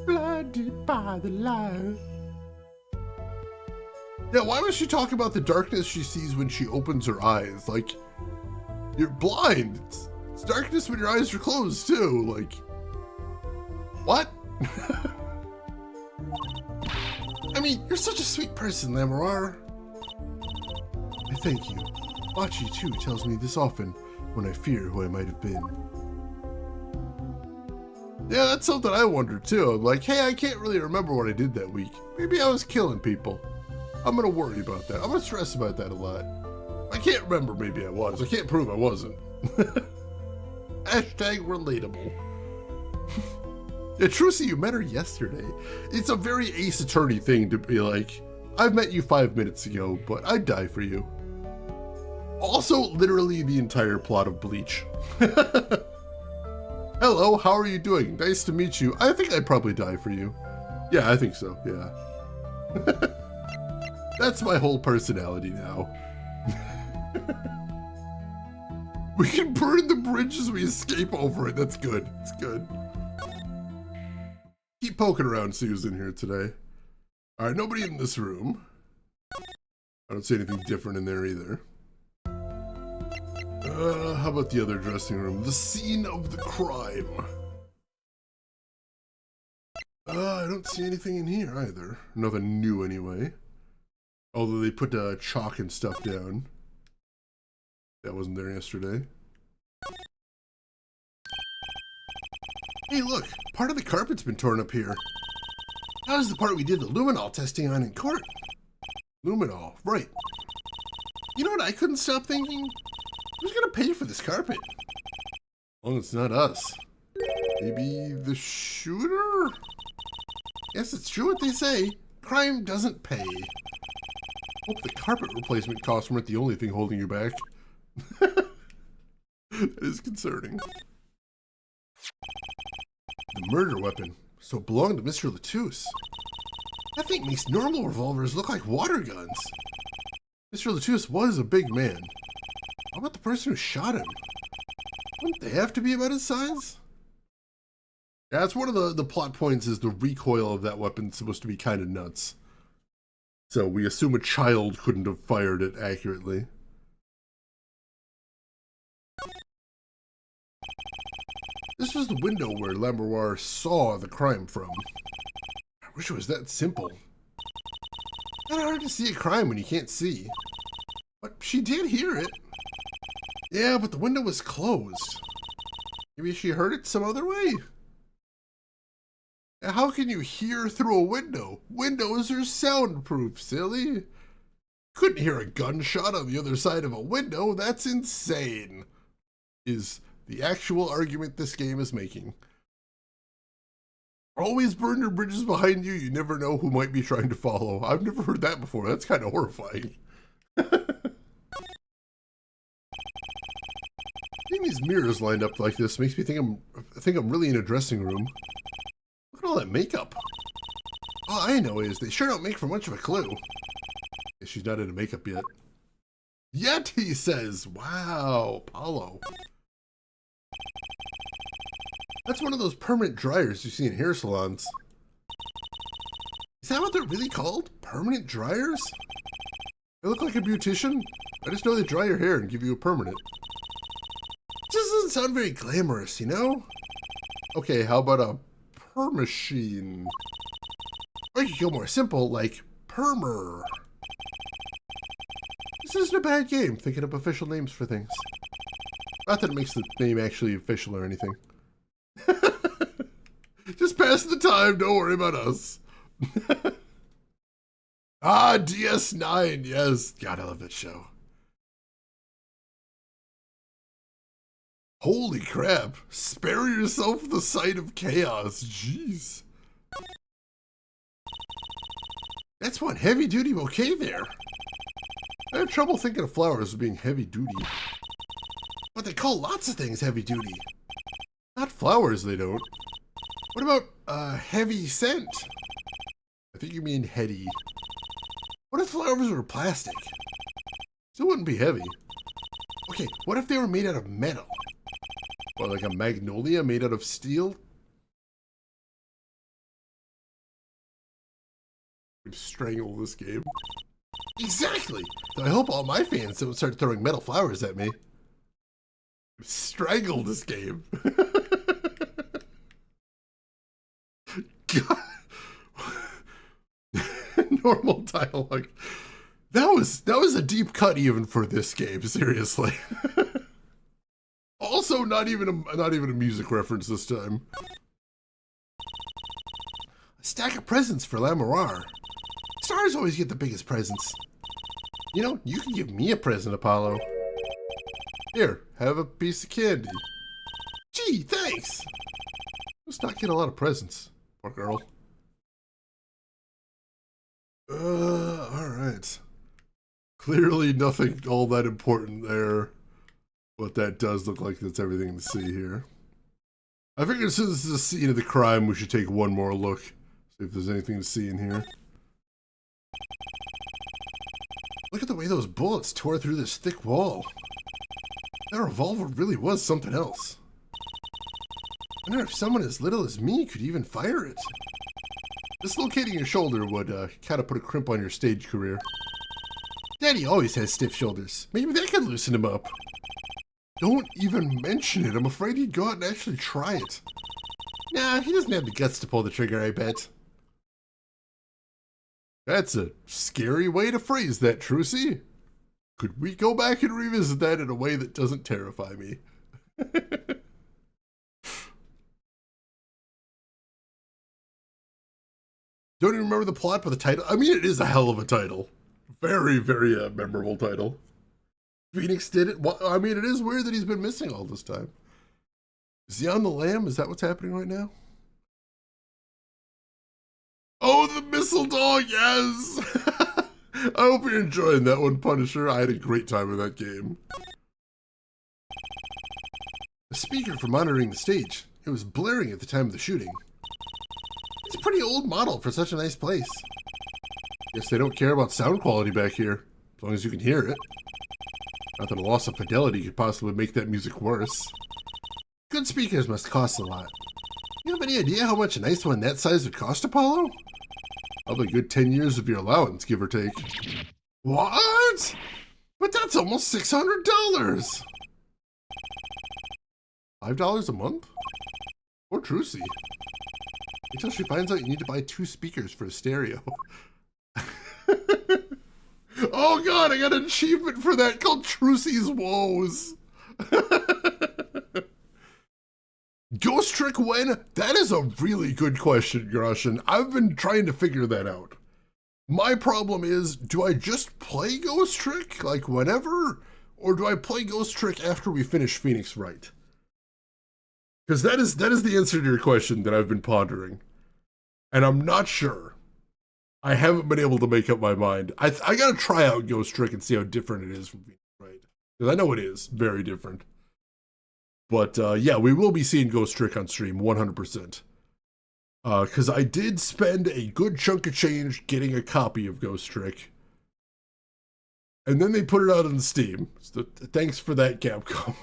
Blinded by the light. Yeah, why would she talk about the darkness she sees when she opens her eyes? Like, you're blind. It's darkness when your eyes are closed, too. Like, what? I mean, you're such a sweet person, Lemuroir. I thank you. Machi, too, tells me this often when I fear who I might have been. Yeah, that's something I wonder, too. I'm like, hey, I can't really remember what I did that week. Maybe I was killing people. I'm gonna worry about that. I'm gonna stress about that a lot. I can't remember, maybe I was. I can't prove I wasn't. Hashtag relatable. Yeah, Trucy, you met her yesterday. It's a very Ace Attorney thing to be like, I've met you 5 minutes ago, but I'd die for you. Also, literally the entire plot of Bleach. Hello, how are you doing? Nice to meet you. I think I'd probably die for you. Yeah, I think so, yeah. That's my whole personality now. We can burn the bridge as we escape over it. That's good. It's good. Keep poking around, see who's in here today. All right, nobody in this room. I don't see anything different in there either. How about the other dressing room? The scene of the crime. I don't see anything in here either. Nothing new anyway. Although they put chalk and stuff down. That wasn't there yesterday. Hey look, part of the carpet's been torn up here. That was the part we did the luminol testing on in court. Luminol, right. You know what I couldn't stop thinking? Who's gonna pay for this carpet? Well, it's not us. Maybe the shooter? Yes, it's true what they say. Crime doesn't pay. Hope the carpet replacement costs weren't the only thing holding you back. That is concerning. The murder weapon. So it belonged to Mr. Latouche. That thing makes normal revolvers look like water guns. Mr. Latouche was a big man. How about the person who shot him? Wouldn't they have to be about his size? Yeah, that's one of the plot points, is the recoil of that weapon supposed to be kind of nuts. So we assume a child couldn't have fired it accurately. This was the window where Lamberoir saw the crime from. I wish it was that simple. It's hard to see a crime when you can't see. But she did hear it. Yeah, but the window was closed. Maybe she heard it some other way? How can you hear through a window? Windows are soundproof, silly. Couldn't hear a gunshot on the other side of a window. That's insane. Is the actual argument this game is making. Always burn your bridges behind you. You never know who might be trying to follow. I've never heard that before. That's kind of horrifying. Seeing these mirrors lined up like this makes me think I'm really in a dressing room. Look at all that makeup. All I know is they sure don't make for much of a clue. Guess she's not into makeup yet. Yet, he says. Wow, Paulo. That's one of those permanent dryers you see in hair salons. Is that what they're really called? Permanent dryers? They look like a beautician? I just know they dry your hair and give you a permanent. This doesn't sound very glamorous, you know? Okay, how about a permachine? Or you could go more simple, like permer. This isn't a bad game, thinking up official names for things. Not that it makes the name actually official or anything. Just pass the time, don't worry about us. Ah, DS9, yes. God, I love that show. Holy crap. Spare yourself the sight of chaos. Jeez. That's one heavy-duty bouquet there. I have trouble thinking of flowers as being heavy-duty. But they call lots of things heavy-duty. Not flowers, they don't. What about heavy scent? I think you mean heady. What if flowers were plastic? Still wouldn't be heavy. Okay, what if they were made out of metal? Or like a magnolia made out of steel? I'd strangle this game. Exactly! So I hope all my fans don't start throwing metal flowers at me. Strangle this game. God. Normal dialogue. That was a deep cut even for this game, seriously. Also, not even a music reference this time. A stack of presents for Lamberoir. Stars always get the biggest presents. You know, you can give me a present, Apollo. Here, have a piece of candy. Gee, thanks. Let's not get a lot of presents, poor girl. Alright. Clearly nothing all that important there. But that does look like that's everything to see here. I figured since this is a scene of the crime, we should take one more look. See if there's anything to see in here. Look at the way those bullets tore through this thick wall. That revolver really was something else. I wonder if someone as little as me could even fire it. Dislocating your shoulder would kind of put a crimp on your stage career. Daddy always has stiff shoulders. Maybe that could loosen him up. Don't even mention it. I'm afraid he'd go out and actually try it. Nah, he doesn't have the guts to pull the trigger, I bet. That's a scary way to phrase that, Trucy. Could we go back and revisit that in a way that doesn't terrify me? Don't even remember the plot, but the title. I mean, it is a hell of a title. Very, very memorable title. Phoenix did it. Well, I mean, it is weird that he's been missing all this time. Is he on the lam? Is that what's happening right now? Oh, the missile dog, yes! I hope you're enjoying that one, Punisher. I had a great time with that game. A speaker for monitoring the stage. It was blaring at the time of the shooting. It's a pretty old model for such a nice place. Guess they don't care about sound quality back here, as long as you can hear it. Not that a loss of fidelity could possibly make that music worse. Good speakers must cost a lot. You have any idea how much a nice one that size would cost, Apollo? Probably a good 10 years of your allowance, give or take. What? But that's almost $600! $5 a month? Poor Trucy. Until she finds out you need to buy 2 speakers for a stereo. Oh god, I got an achievement for that called Trucy's Woes. Ghost Trick when? That is a really good question, Grushin. I've been trying to figure that out. My problem is, do I just play Ghost Trick, like whenever? Or do I play Ghost Trick after we finish Phoenix Wright? Because that is the answer to your question that I've been pondering. And I'm not sure. I haven't been able to make up my mind. I gotta try out Ghost Trick and see how different it is from Phoenix Wright. Because I know it is very different. But yeah, we will be seeing Ghost Trick on stream, 100%. Because I did spend a good chunk of change getting a copy of Ghost Trick. And then they put it out on Steam. So thanks for that, Capcom.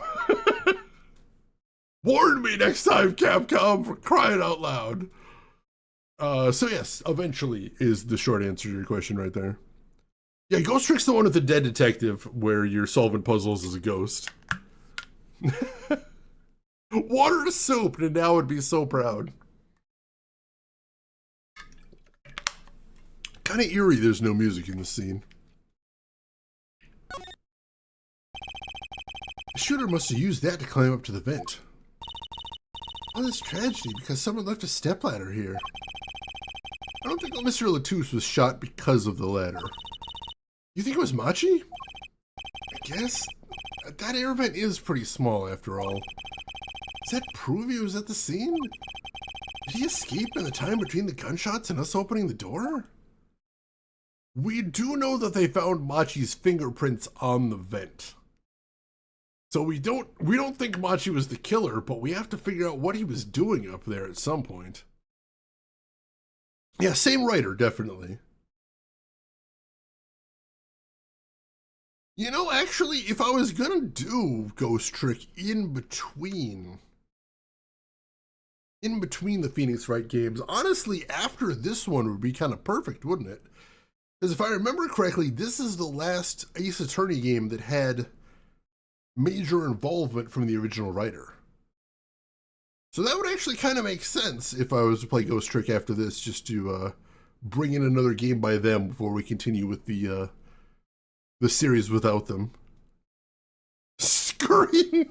Warn me next time, Capcom, for crying out loud. So yes, eventually is the short answer to your question right there. Yeah, Ghost Trick's the one with the dead detective where you're solving puzzles as a ghost. Water is soup, and now would be so proud. Kinda eerie there's no music in this scene. The shooter must have used that to climb up to the vent. All this tragedy because someone left a stepladder here. I don't think Mr. Latouche was shot because of the ladder. You think it was Machi? I guess. That air vent is pretty small after all. Does that prove he was at the scene? Did he escape in the time between the gunshots and us opening the door? We do know that they found Machi's fingerprints on the vent. So we don't think Machi was the killer, but we have to figure out what he was doing up there at some point. Yeah, same writer, definitely. You know, actually, if I was gonna do Ghost Trick in between the Phoenix Wright games, honestly, after this one would be kind of perfect, wouldn't it? Because if I remember correctly, this is the last Ace Attorney game that had major involvement from the original writer. So that would actually kind of make sense if I was to play Ghost Trick after this, just to bring in another game by them before we continue with the series without them. Scurrying!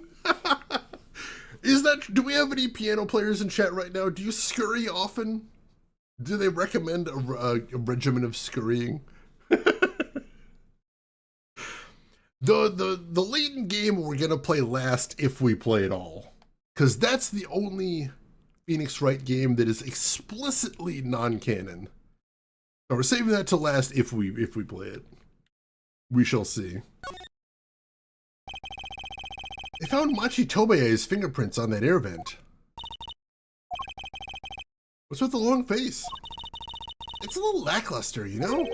Do we have any piano players in chat right now? Do you scurry often? Do they recommend a regimen of scurrying? The latent game we're gonna play last if we play it all. Because that's the only Phoenix Wright game that is explicitly non-canon. So we're saving that to last if we play it. We shall see. They found Machi Tobae's fingerprints on that air vent. What's with the long face? It's a little lackluster, you know?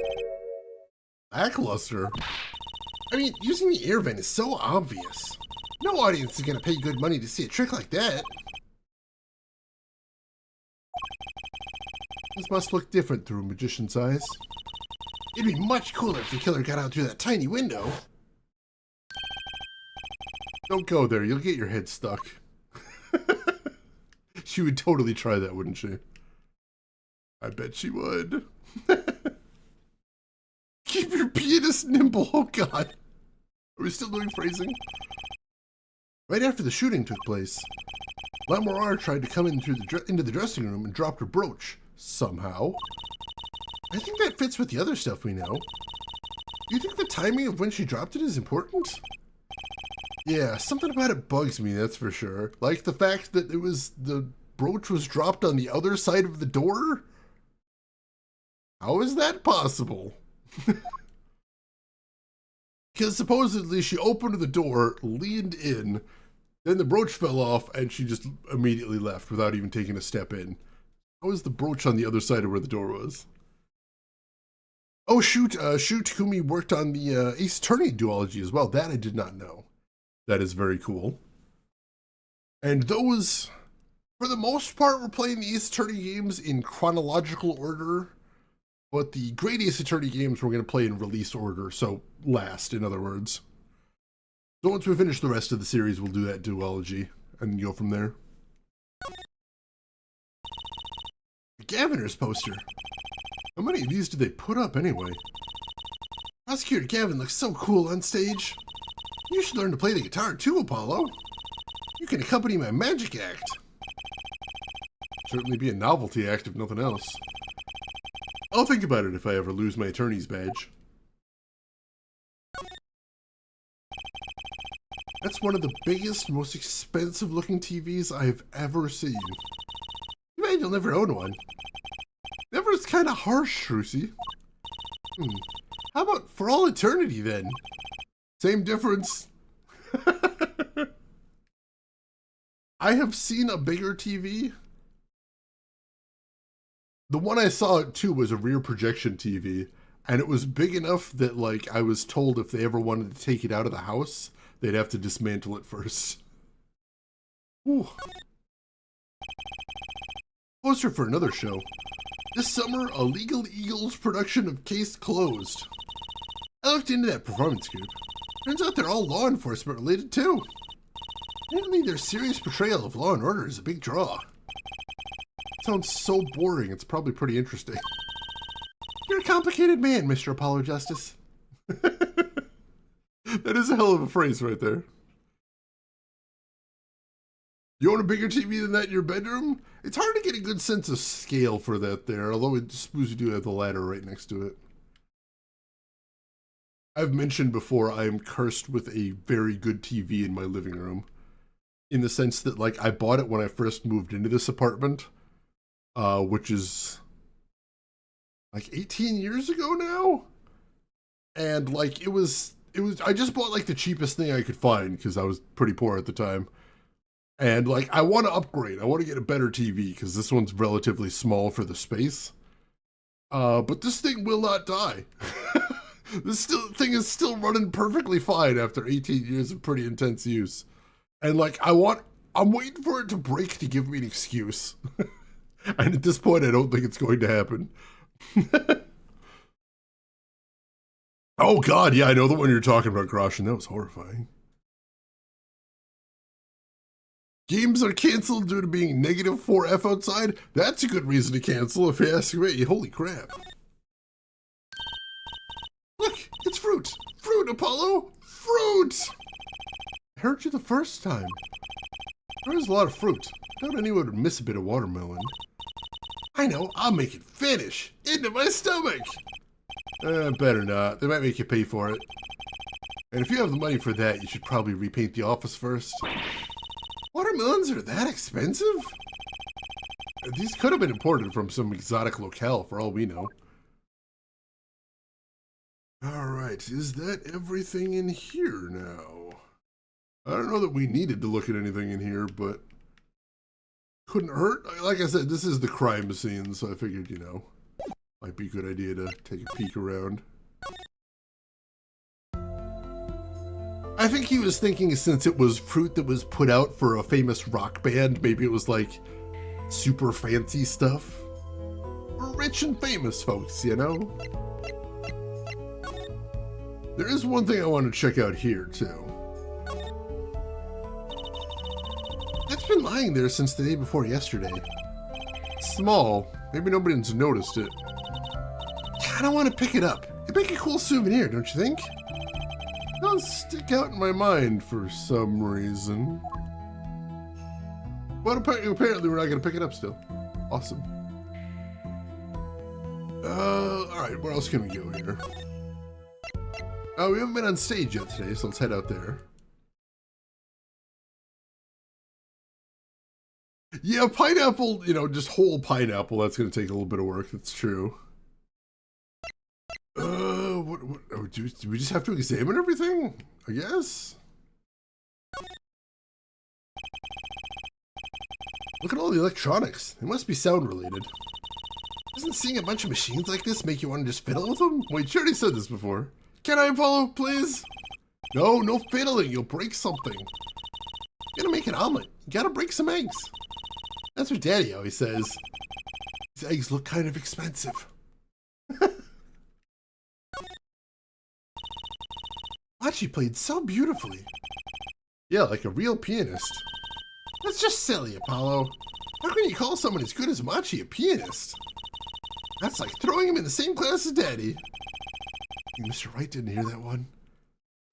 Lackluster? I mean, using the air vent is so obvious. No audience is gonna pay good money to see a trick like that. This must look different through a magician's eyes. It'd be much cooler if the killer got out through that tiny window. Don't go there, you'll get your head stuck. She would totally try that, wouldn't she? I bet she would. Keep your pianist nimble, oh god. Are we still doing phrasing? Right after the shooting took place, Lamoureux tried to come into the dressing room and dropped her brooch, somehow. I think that fits with the other stuff we know. Do you think the timing of when she dropped it is important? Yeah, something about it bugs me, that's for sure. Like the fact that the brooch was dropped on the other side of the door? How is that possible? Because supposedly she opened the door, leaned in, then the brooch fell off, and she just immediately left without even taking a step in. How was the brooch on the other side of where the door was? Oh, shoot, Takumi worked on the Ace Attorney duology as well. That I did not know. That is very cool. And those, for the most part, we're playing the Ace Attorney games in chronological order, but the great Ace Attorney games we're going to play in release order, so last, in other words. So once we finish the rest of the series, we'll do that duology and go from there. The Gaviner's poster. How many of these did they put up anyway? Prosecutor Gavin looks so cool on stage. You should learn to play the guitar too, Apollo. You can accompany my magic act. Certainly be a novelty act if nothing else. I'll think about it if I ever lose my attorney's badge. That's one of the biggest, most expensive looking TVs I've ever seen. You bet you'll never own one. Never is kind of harsh, Trucy. How about for all eternity then? Same difference. I have seen a bigger TV. The one I saw too was a rear projection TV, and it was big enough that like I was told if they ever wanted to take it out of the house, they'd have to dismantle it first. Ooh. Poster for another show. This summer, a Legal Eagles production of Case Closed. I looked into that performance group. Turns out they're all law enforcement related too. Apparently their serious portrayal of law and order is a big draw. Sounds so boring, it's probably pretty interesting. You're a complicated man, Mr. Apollo Justice. That is a hell of a phrase right there. You own a bigger TV than that in your bedroom? It's hard to get a good sense of scale for that there, although I suppose you do have the ladder right next to it. I've mentioned before I am cursed with a very good TV in my living room. In the sense that, like, I bought it when I first moved into this apartment, which is like 18 years ago now? And, like, I just bought, like, the cheapest thing I could find because I was pretty poor at the time. And, like, I want to upgrade. I want to get a better TV because this one's relatively small for the space. But this thing will not die. This thing is still running perfectly fine after 18 years of pretty intense use. And, like, I'm waiting for it to break to give me an excuse. And at this point, I don't think it's going to happen. Oh, God, yeah, I know the one you're talking about, Groshin. That was horrifying. Games are canceled due to being -4F outside? That's a good reason to cancel if you ask me. Holy crap. Look, it's fruit. Fruit, Apollo. Fruit! I heard you the first time. There's a lot of fruit. Doubt anyone would miss a bit of watermelon. I know, I'll make it vanish into my stomach. Better not. They might make you pay for it. And if you have the money for that, you should probably repaint the office first. Watermelons are that expensive? These could have been imported from some exotic locale for all we know. Alright, is that everything in here now? I don't know that we needed to look at anything in here, but couldn't hurt. Like I said, this is the crime scene, so I figured, you know, might be a good idea to take a peek around. I think he was thinking since it was fruit that was put out for a famous rock band, maybe it was like super fancy stuff. We're rich and famous folks, you know? There is one thing I want to check out here, too. It's been lying there since the day before yesterday. It's small. Maybe nobody's noticed it. I don't want to pick it up. It'd make a cool souvenir, don't you think? It does stick out in my mind for some reason. But apparently we're not going to pick it up still. Awesome. Alright, where else can we go here? Oh, we haven't been on stage yet today, so let's head out there. Yeah, pineapple, you know, just whole pineapple, that's going to take a little bit of work, that's true. What do we just have to examine everything? I guess. Look at all the electronics. They must be sound related. Doesn't seeing a bunch of machines like this make you want to just fiddle with them? Wait, you already said this before. Can I, Apollo, please? No, no fiddling. You'll break something. You're gonna make an omelet. You gotta break some eggs. That's what Daddy always says. These eggs look kind of expensive. Machi played so beautifully. Yeah, like a real pianist. That's just silly, Apollo. How can you call someone as good as Machi a pianist? That's like throwing him in the same class as Daddy. Mr. Wright didn't hear that one.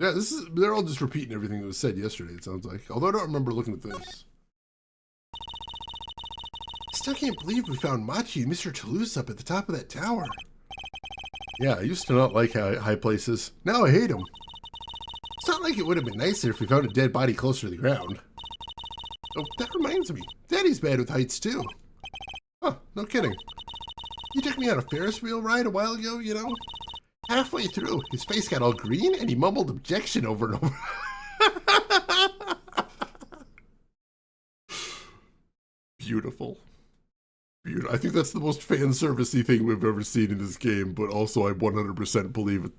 Yeah, they're all just repeating everything that was said yesterday, it sounds like. Although I don't remember looking at this. I still can't believe we found Machi and Mr. Toulouse up at the top of that tower. Yeah, I used to not like high places. Now I hate them. It's not like it would have been nicer if we found a dead body closer to the ground. Oh, that reminds me. Daddy's bad with heights, too. Huh, no kidding. He took me on a Ferris wheel ride a while ago, you know? Halfway through, his face got all green and he mumbled objection over and over. Beautiful. Beautiful. I think that's the most fan service-y thing we've ever seen in this game, but also I 100% believe it.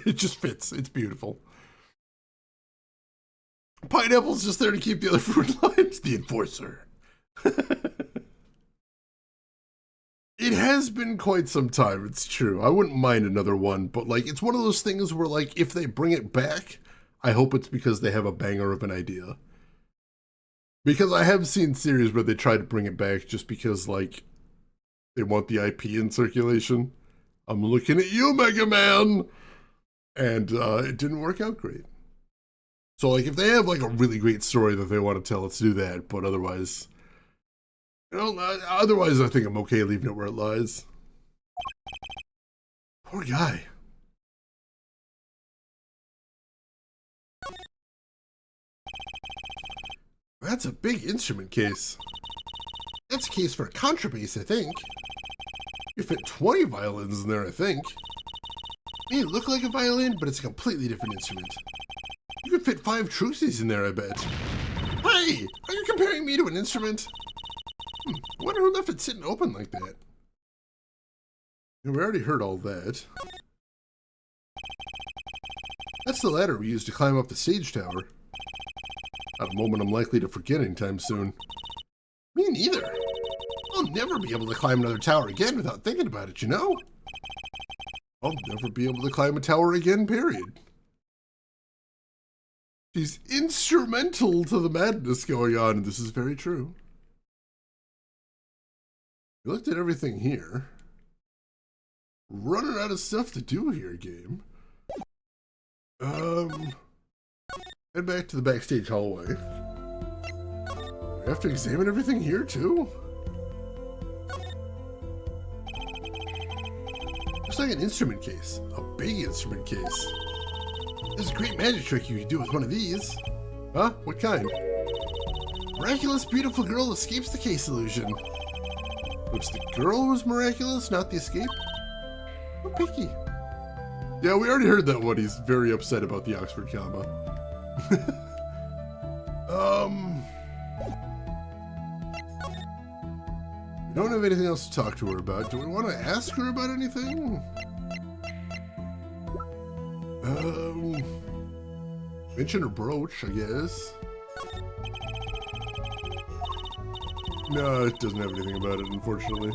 It just fits. It's beautiful. Pineapple's just there to keep the other fruit lines. The enforcer. It has been quite some time, it's true. I wouldn't mind another one, but like it's one of those things where like if they bring it back, I hope it's because they have a banger of an idea. Because I have seen series where they try to bring it back just because like they want the IP in circulation. I'm looking at you, Mega Man! And it didn't work out great. So like if they have like a really great story that they want to tell, let's do that, but otherwise... You know, otherwise I think I'm okay leaving it where it lies. Poor guy. That's a big instrument case. That's a case for a contrabass, I think. You fit 20 violins in there, I think. It may look like a violin, but it's a completely different instrument. You could fit 5 truces in there, I bet. Hey! Are you comparing me to an instrument? I wonder who left it sitting open like that. We already heard all that. That's the ladder we used to climb up the stage tower. Not a moment I'm likely to forget anytime soon. Me neither. I'll never be able to climb another tower again without thinking about it, you know? I'll never be able to climb a tower again, period. She's instrumental to the madness going on, and this is very true. We looked at everything here. Running out of stuff to do here, game. Head back to the backstage hallway. We have to examine everything here, too? Looks like an instrument case. A big instrument case. There's a great magic trick you can do with one of these. Huh? What kind? Miraculous beautiful girl escapes the case illusion. It's the girl who's miraculous, not the escape? Oh, picky. Yeah, we already heard that one. He's very upset about the Oxford comma. We don't have anything else to talk to her about. Do we want to ask her about anything? Mention her brooch, I guess. No, it doesn't have anything about it, unfortunately.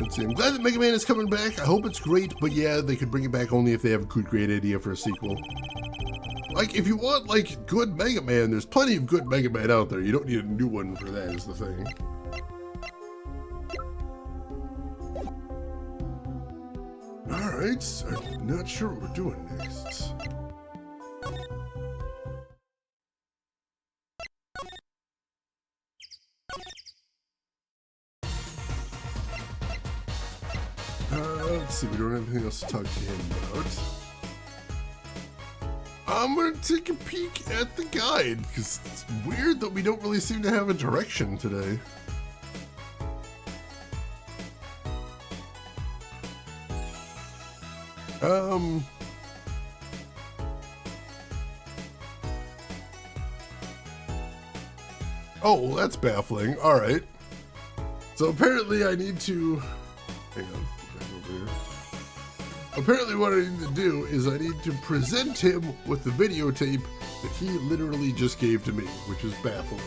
Let's see. I'm glad that Mega Man is coming back. I hope it's great, but yeah, they could bring it back only if they have a good, great idea for a sequel. Like, if you want, like, good Mega Man, there's plenty of good Mega Man out there. You don't need a new one for that, is the thing. Alright, I'm not sure what we're doing next. Let's see, we don't have anything else to talk to him about. I'm gonna take a peek at the guide, because it's weird that we don't really seem to have a direction today. Oh, well, that's baffling. All right. So apparently I need to... Hang on. Get back over here. Apparently what I need to do is I need to present him with the videotape that he literally just gave to me, which is baffling.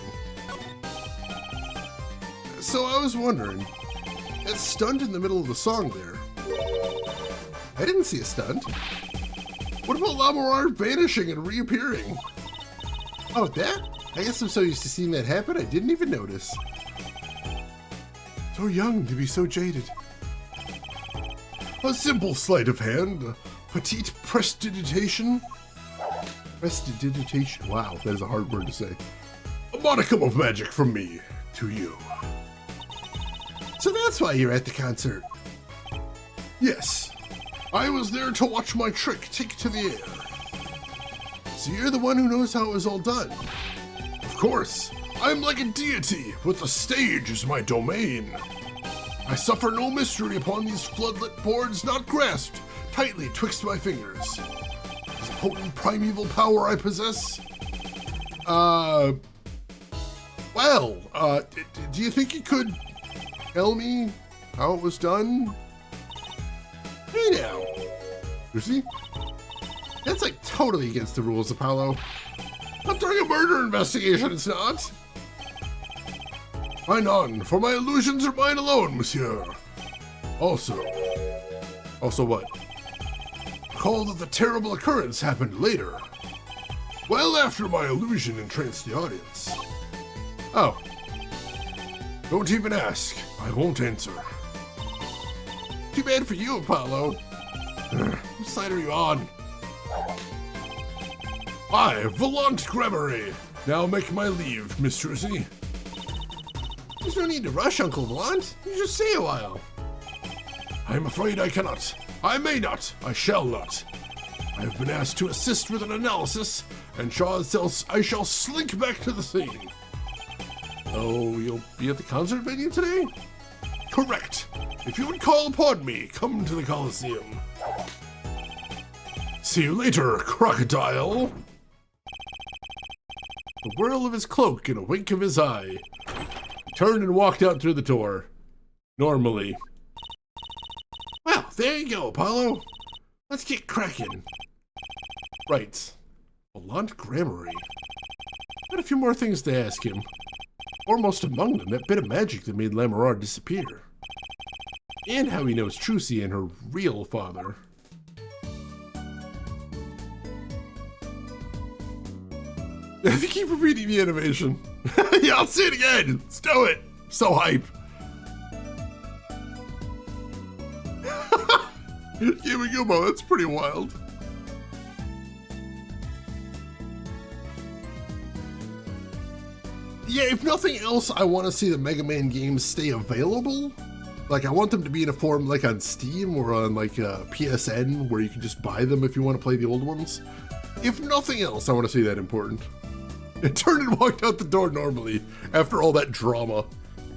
So I was wondering, that stunt in the middle of the song there, I didn't see a stunt. What about Lamorar vanishing and reappearing? Oh, that? I guess I'm so used to seeing that happen, I didn't even notice. So young to be so jaded. A simple sleight of hand, a petite prestidigitation. Prestidigitation, wow, that is a hard word to say. A modicum of magic from me to you. So that's why you're at the concert. Yes, I was there to watch my trick take to the air. So you're the one who knows how it was all done. Of course, I'm like a deity, but the stage is my domain. I suffer no mystery upon these floodlit boards not grasped tightly twixt my fingers. Is a potent primeval power I possess? Do you think you could tell me how it was done? Hey now. You see? That's like totally against the rules, Apollo. Not during a murder investigation, it's not. Why none, for my illusions are mine alone, monsieur. Also what? Recall that the terrible occurrence happened later. Well after my illusion entranced the audience. Oh. Don't even ask. I won't answer. Too bad for you, Apollo. What side are you on? I, Volant Gregory. Now make my leave, Miss Trucy. There's no need to rush, Uncle Volant. You just stay a while. I'm afraid I cannot. I may not. I shall not. I have been asked to assist with an analysis, and I shall slink back to the scene. Oh, you'll be at the concert venue today? Correct. If you would call upon me, come to the Coliseum. See you later, crocodile. A whirl of his cloak and a wink of his eye. He turned and walked out through the door. Normally. Well, there you go, Apollo. Let's get cracking. Right. Volant Gregory. Got a few more things to ask him. Foremost among them, that bit of magic that made Lamorar disappear. And how he knows Trucy and her real father. They keep repeating the animation. Yeah, I'll see it again. Let's do it. So hype. Here we go, Mo. That's pretty wild. Yeah, if nothing else, I want to see the Mega Man games stay available. Like, I want them to be in a form like on Steam or on like PSN, where you can just buy them if you want to play the old ones. If nothing else, I want to see that important. It turned and walked out the door normally after all that drama.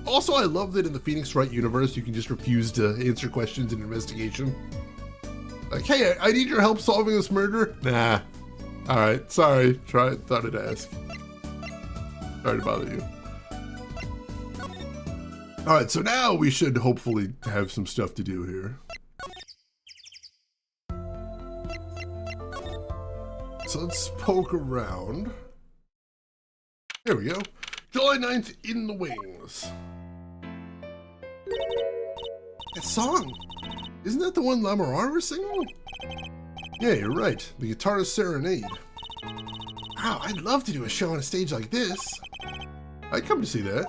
Also, I love that in the Phoenix Wright universe, you can just refuse to answer questions in an investigation. Like, hey, I need your help solving this murder. Nah. All right, sorry. Thought I'd ask. Sorry to bother you. All right, so now we should hopefully have some stuff to do here. So let's poke around. Here we go. July 9th in the wings. That song. Isn't that the one Lamorar was singing? Yeah, you're right. The guitarist Serenade. Wow, I'd love to do a show on a stage like this. I'd come to see that.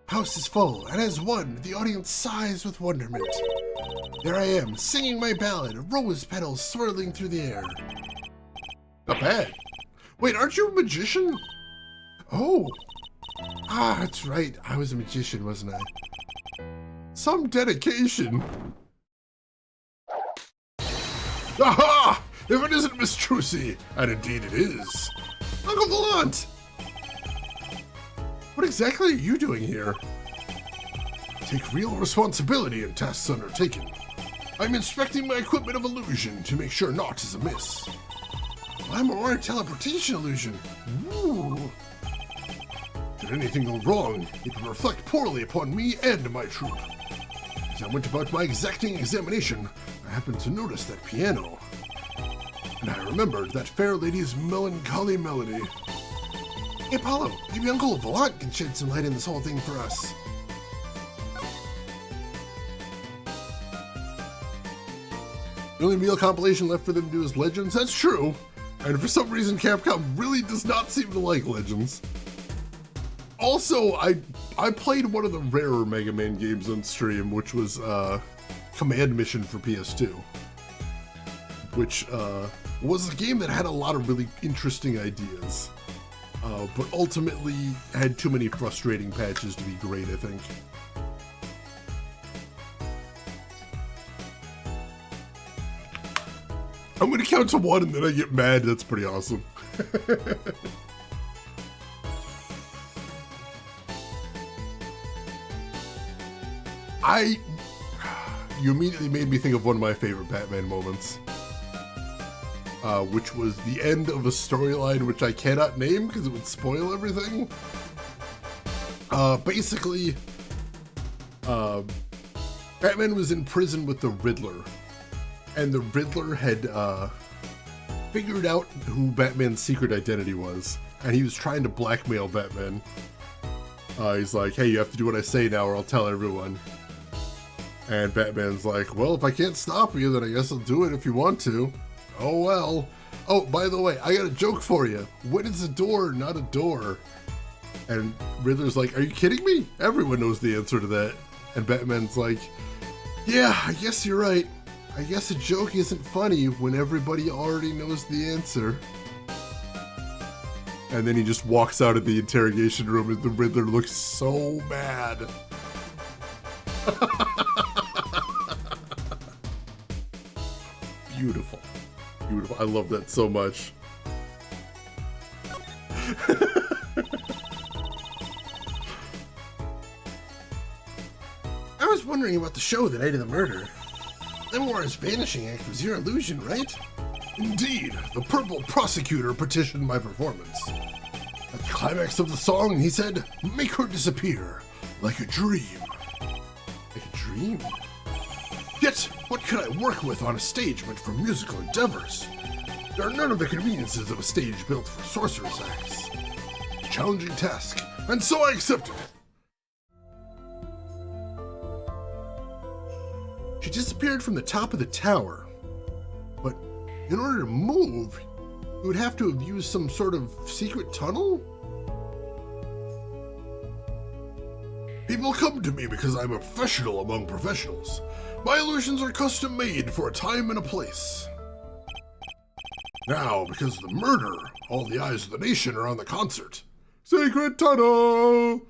House is full, and as one, the audience sighs with wonderment. There I am, singing my ballad, rose petals swirling through the air. Not bad. Wait, aren't you a magician? Oh. Ah, that's right. I was a magician, wasn't I? Some dedication. Aha! If it isn't Miss Trucy, and indeed it is. Uncle Volant! What exactly are you doing here? Take real responsibility in tasks undertaken. I'm inspecting my equipment of illusion to make sure naught is amiss. I'm a rare teleportation illusion. Ooh. Did anything go wrong, it would reflect poorly upon me and my troop. As I went about my exacting examination, I happened to notice that piano. And I remembered that fair lady's melancholy melody. Hey, Apollo, maybe Uncle Volant can shed some light in this whole thing for us. The only real compilation left for them to do is Legends, that's true. And for some reason, Capcom really does not seem to like Legends. Also, I played one of the rarer Mega Man games on stream, which was Command Mission for PS2. Which was a game that had a lot of really interesting ideas. But ultimately had too many frustrating patches to be great, I think. I'm gonna count to 1 and then I get mad. That's pretty awesome. You immediately made me think of one of my favorite Batman moments. Which was the end of a storyline which I cannot name because it would spoil everything. Basically, Batman was in prison with the Riddler. And the Riddler had figured out who Batman's secret identity was, and he was trying to blackmail Batman. He's like, hey, you have to do what I say now or I'll tell everyone. And Batman's like, well, if I can't stop you, then I guess I'll do it if you want to. Oh, well. Oh, by the way, I got a joke for you. When is a door not a door? And Riddler's like, are you kidding me? Everyone knows the answer to that. And Batman's like, yeah, I guess you're right. I guess a joke isn't funny when everybody already knows the answer. And then he just walks out of the interrogation room and the Riddler looks so mad. Beautiful. Beautiful. I love that so much. I was wondering about the show the night of the murder. Memoir's vanishing act was your illusion, right? Indeed, the purple prosecutor petitioned my performance. At the climax of the song, he said, make her disappear, like a dream. Like a dream? Yet, what could I work with on a stage meant for musical endeavors? There are none of the conveniences of a stage built for sorcerer's acts. A challenging task, and so I accepted it. She disappeared from the top of the tower, but in order to move, you would have to have used some sort of secret tunnel? People come to me because I'm a professional among professionals. My illusions are custom made for a time and a place. Now, because of the murder, all the eyes of the nation are on the concert. Secret tunnel!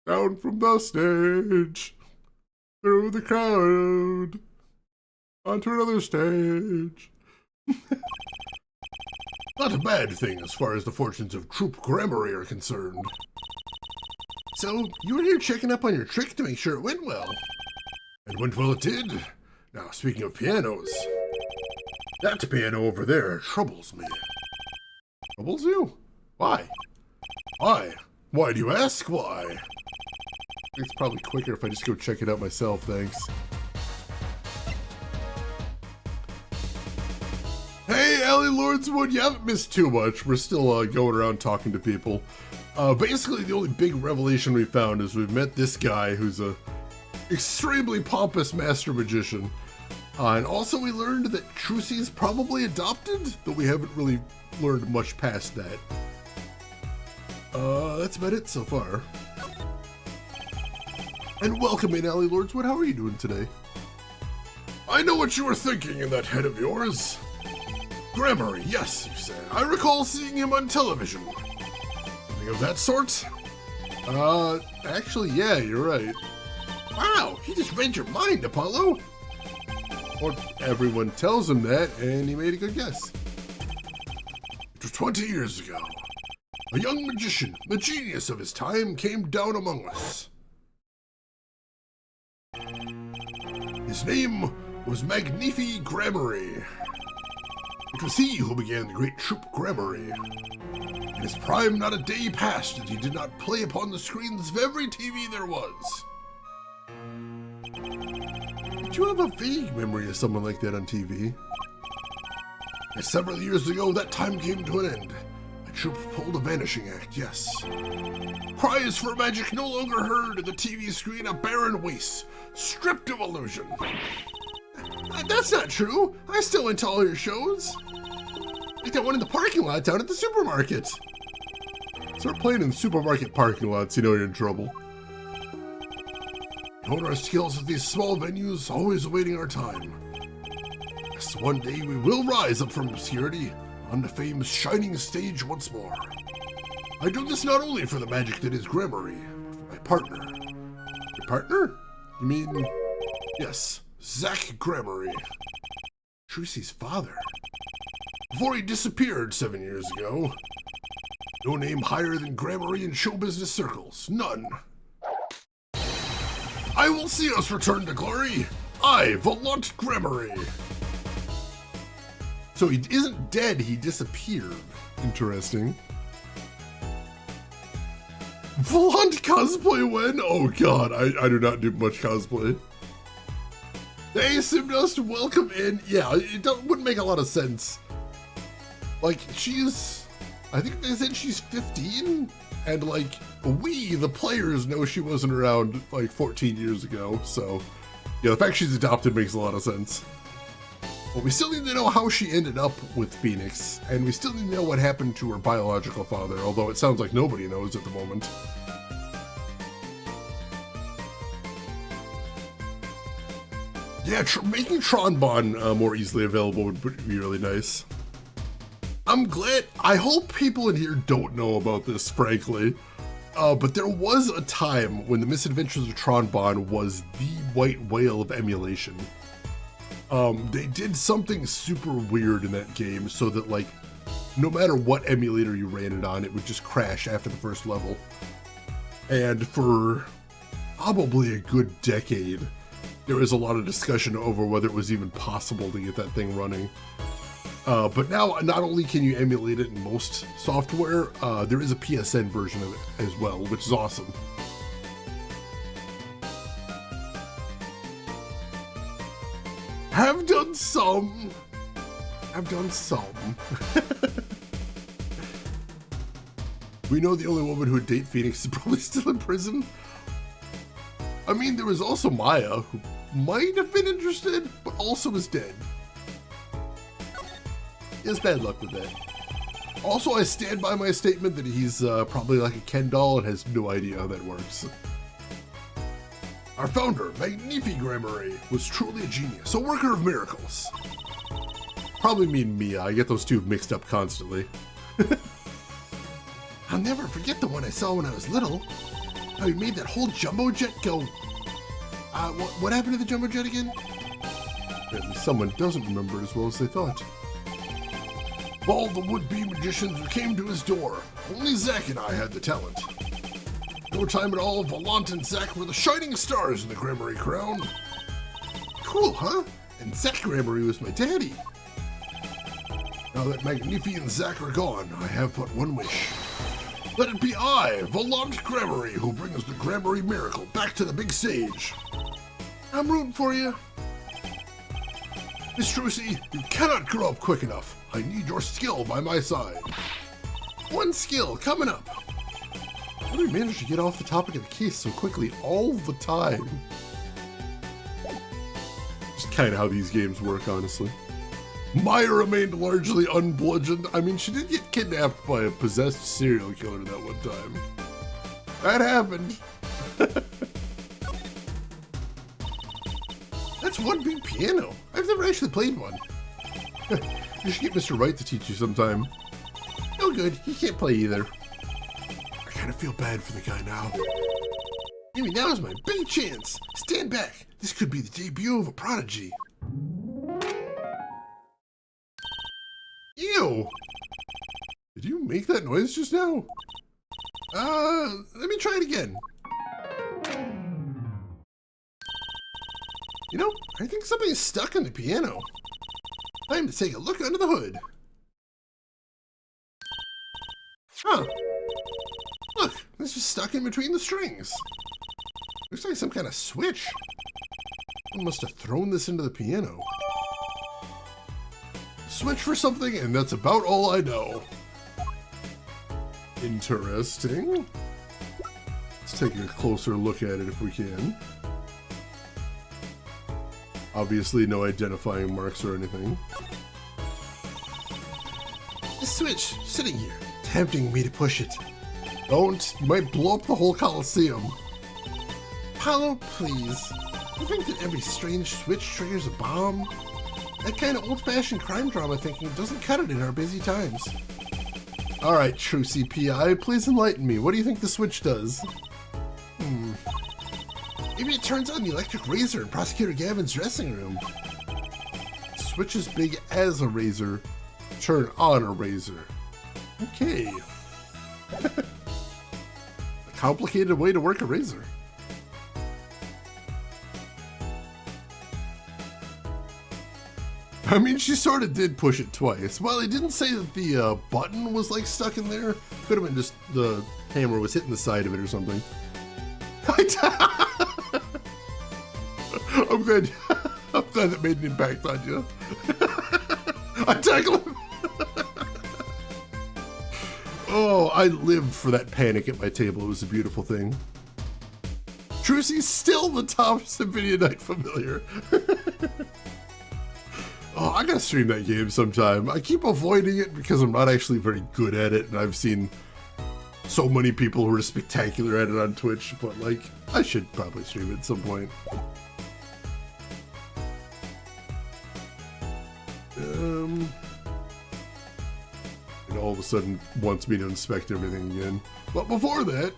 Down from the stage. Through the crowd, onto another stage. Not a bad thing as far as the fortunes of Troop Grammary are concerned. So, you were here checking up on your trick to make sure it went well. It went well, it did. Now, speaking of pianos, that piano over there troubles me. Troubles you? Why? Why? Why do you ask why? It's probably quicker if I just go check it out myself, thanks. Hey, Allie Lordswood, you haven't missed too much. We're still going around talking to people. Basically, the only big revelation we found is we've met this guy who's a extremely pompous master magician. And also we learned that Trucy's probably adopted, though we haven't really learned much past that. That's about it so far. And welcome in, Allie Lordswood. How are you doing today? I know what you were thinking in that head of yours. Grammary, yes, you said. I recall seeing him on television. Something of that sort? Actually, yeah, you're right. Wow, he just read your mind, Apollo. Or everyone tells him that, and he made a good guess. It was 20 years ago. A young magician, the genius of his time, came down among us. His name was Magnifi Grammary. It was he who began the great troupe Grammary. In his prime, not a day passed that he did not play upon the screens of every TV there was. Did you have a vague memory of someone like that on TV? And several years ago, that time came to an end. The troupe pulled a vanishing act, yes. Cries for magic no longer heard, and the TV screen a barren waste, stripped of illusion. That's not true. I still went to all your shows. Like that one in the parking lot down at the supermarket. Start playing in supermarket parking lots, you know you're in trouble. Hone our skills at these small venues, always awaiting our time. Yes, one day we will rise up from obscurity on the fame's shining stage once more. I do this not only for the magic that is Grammary, but for my partner. Your partner? You mean... Yes, Zach Grammary. Tracy's father. Before he disappeared 7 years ago, no name higher than Grammary in show business circles. None. I will see us return to glory. I, Volant Grammary. So he isn't dead, he disappeared. Interesting. Volant cosplay when? Oh god, I do not do much cosplay. Hey, Simdust, welcome in. Yeah, it wouldn't make a lot of sense. Like, I think they said she's 15, and like, we, the players, know she wasn't around like 14 years ago, so yeah, the fact she's adopted makes a lot of sense. But we still need to know how she ended up with Phoenix, and we still need to know what happened to her biological father, although it sounds like nobody knows at the moment. Yeah, making Tronbon more easily available would be really nice. I'm glad, I hope people in here don't know about this, frankly. But there was a time when the Misadventures of Tronbon was the white whale of emulation. They did something super weird in that game so that, like, no matter what emulator you ran it on, it would just crash after the first level. And for probably a good decade, there was a lot of discussion over whether it was even possible to get that thing running. But now, not only can you emulate it in most software, there is a PSN version of it as well, which is awesome. Have done some. We know the only woman who would date Phoenix is probably still in prison. I mean, there was also Maya, who might have been interested, but also is dead. He has bad luck with that. Also, I stand by my statement that he's probably like a Ken doll and has no idea how that works. Our founder, Magnifi Grammary, was truly a genius, a worker of miracles. Probably mean Mia, I get those two mixed up constantly. I'll never forget the one I saw when I was little. How he made that whole jumbo jet go... what happened to the jumbo jet again? At least someone doesn't remember it as well as they thought. Of all the would-be magicians who came to his door, only Zach and I had the talent. No time at all, Volant and Zach were the shining stars in the Grammary crown. Cool, huh? And Zach Grammary was my daddy. Now that Magnifi and Zach are gone, I have but one wish. Let it be I, Volant Grammary, who brings the Grammary miracle back to the big stage. I'm rooting for you. Miss Trucy, you cannot grow up quick enough. I need your skill by my side. One skill coming up. How do we manage to get off the topic of the case so quickly all the time? Just kind of how these games work, honestly. Maya remained largely unbludgeoned. I mean, she did get kidnapped by a possessed serial killer that one time. That happened. That's one big piano. I've never actually played one. You should get Mr. Wright to teach you sometime. No good, he can't play either. I kind of feel bad for the guy now. Maybe now is my big chance. Stand back. This could be the debut of a prodigy. Ew! Did you make that noise just now? Let me try it again. You know, I think something's stuck in the piano. Time to take a look under the hood. Huh. Look, this is stuck in between the strings. Looks like some kind of switch. Someone must have thrown this into the piano. Switch for something, and that's about all I know. Interesting. Let's take a closer look at it if we can. Obviously, no identifying marks or anything. The switch, sitting here, tempting me to push it. Don't, you might blow up the whole Coliseum. Apollo, please. You think that every strange switch triggers a bomb? That kind of old-fashioned crime drama thinking doesn't cut it in our busy times. Alright, true CPI, please enlighten me. What do you think the switch does? Maybe it turns on the electric razor in Prosecutor Gavin's dressing room. Switch as big as a razor. Turn on a razor. Okay. A complicated way to work a razor. I mean, she sort of did push it twice. While he didn't say that the button was like stuck in there, could have been just the hammer was hitting the side of it or something. I'm glad. I'm glad that made an impact on you. I tackled him. Oh, I lived for that panic at my table. It was a beautiful thing. Trucy's still the top Symphony Night familiar. Oh, I gotta stream that game sometime. I keep avoiding it because I'm not actually very good at it, and I've seen so many people who are spectacular at it on Twitch, but like, I should probably stream it at some point. And all of a sudden wants me to inspect everything again. But before that,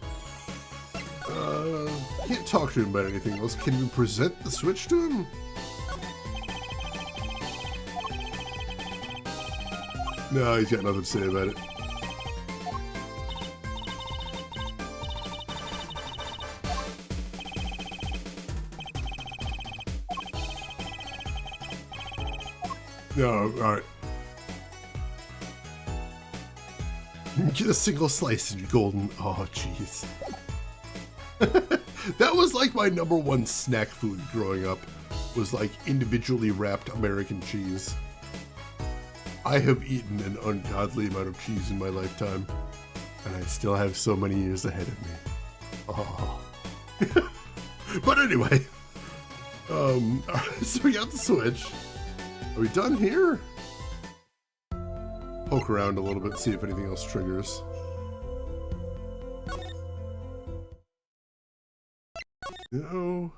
can't talk to him about anything else. Can you present the switch to him? No, he's got nothing to say about it. No, alright. Get a single slice and you're golden. Oh, jeez. That was like my #1 snack food growing up, was like individually wrapped American cheese. I have eaten an ungodly amount of cheese in my lifetime, and I still have so many years ahead of me. Oh. But anyway, so we got the switch. Are we done here? Poke around a little bit, see if anything else triggers. No.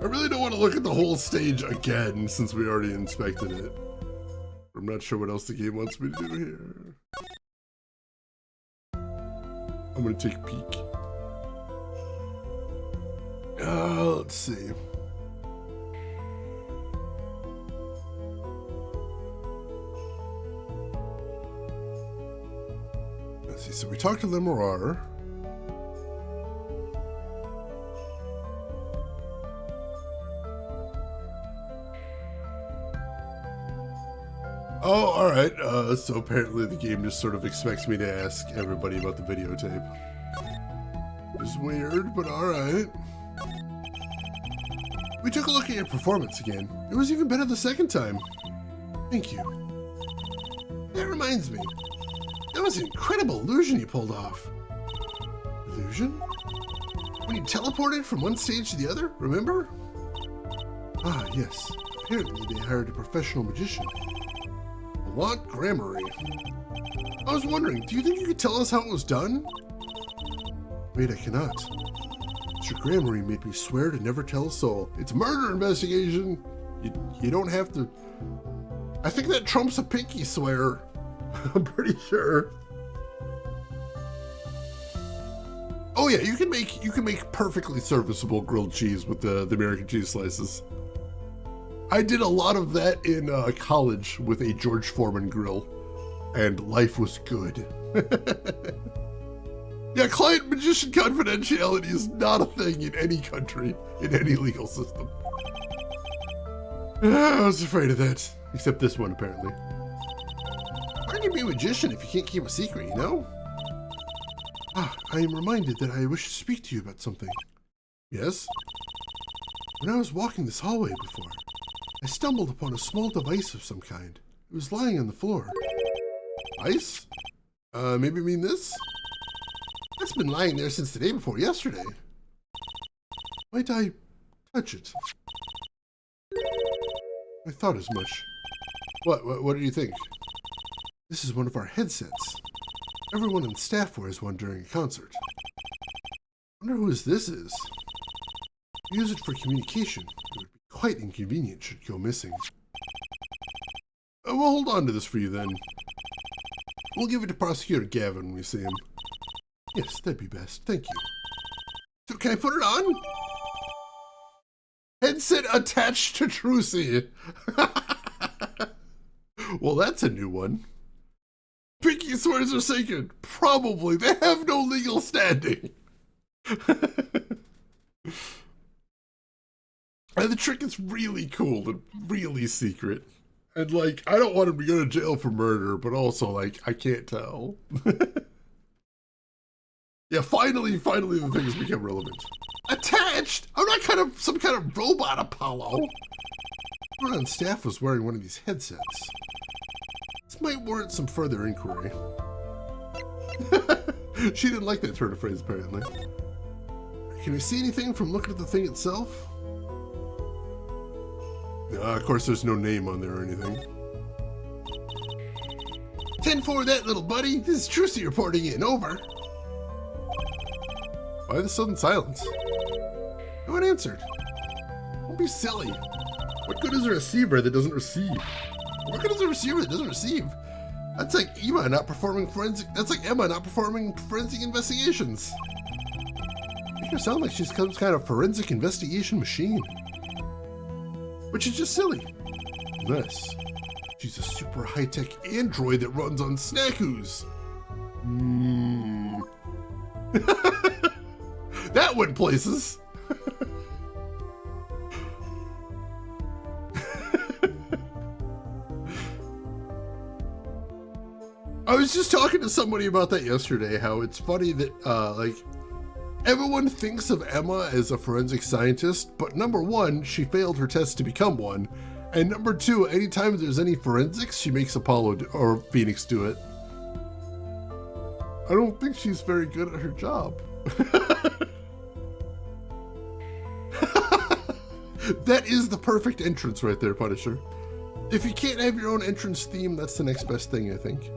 I really don't want to look at the whole stage again since we already inspected it. I'm not sure what else the game wants me to do here. I'm gonna take a peek. Let's see. Let's see, so we talked to Lemurar. Oh, alright, so apparently the game just sort of expects me to ask everybody about the videotape. It's weird, but alright. We took a look at your performance again. It was even better the second time. Thank you. That reminds me. That was an incredible illusion you pulled off. Illusion? When you teleported from one stage to the other, remember? Ah, yes. Apparently they hired a professional magician. What Grammary? I was wondering, do you think you could tell us how it was done? Wait, I cannot. Mr. Grammary made me swear to never tell a soul. It's a murder investigation. You don't have to. I think that trumps a pinky swear. I'm pretty sure. Oh yeah, you can make perfectly serviceable grilled cheese with the American cheese slices. I did a lot of that in college with a George Foreman grill, and life was good. Yeah, client magician confidentiality is not a thing in any country, in any legal system. I was afraid of that. Except this one, apparently. Why can you be a magician if you can't keep a secret, you know? Ah, I am reminded that I wish to speak to you about something. Yes? When I was walking this hallway before, I stumbled upon a small device of some kind. It was lying on the floor. Ice? Maybe you mean this? It's been lying there since the day before yesterday. Might I touch it? I thought as much. What do you think? This is one of our headsets. Everyone on staff wears one during a concert. I wonder whose this is. We use it for communication. It would be quite inconvenient should it go missing. We'll hold on to this for you then. We'll give it to Prosecutor Gavin when we see him. Yes, that'd be best. Thank you. So can I put it on? Headset attached to Trucy. Well, that's a new one. Pinky swears are sacred. Probably. They have no legal standing. And the trick is really cool and really secret. And, like, I don't want him to go to jail for murder, but also, like, I can't tell. Yeah, finally the things become relevant. Attached? I'm not some kind of robot, Apollo. Everyone on staff was wearing one of these headsets. This might warrant some further inquiry. She didn't like that turn of phrase, apparently. Can you see anything from looking at the thing itself? Of course, there's no name on there or anything. 10-4 that, little buddy. This is Trucy reporting in. Over. Why the sudden silence? No one answered. Don't be silly. What good is a receiver that doesn't receive? What good is a receiver that doesn't receive? That's like Emma not performing forensic. That's like Emma not performing forensic investigations. Make her sound like she's some kind of forensic investigation machine. Which is just silly. Unless she's a super high-tech android that runs on Snackoos. That went places. I was just talking to somebody about that yesterday, how it's funny that, like, everyone thinks of Emma as a forensic scientist, but number one, she failed her test to become one, and number two, anytime there's any forensics, she makes Apollo or Phoenix do it. I don't think she's very good at her job. That is the perfect entrance right there, Punisher. If you can't have your own entrance theme, that's the next best thing, I think.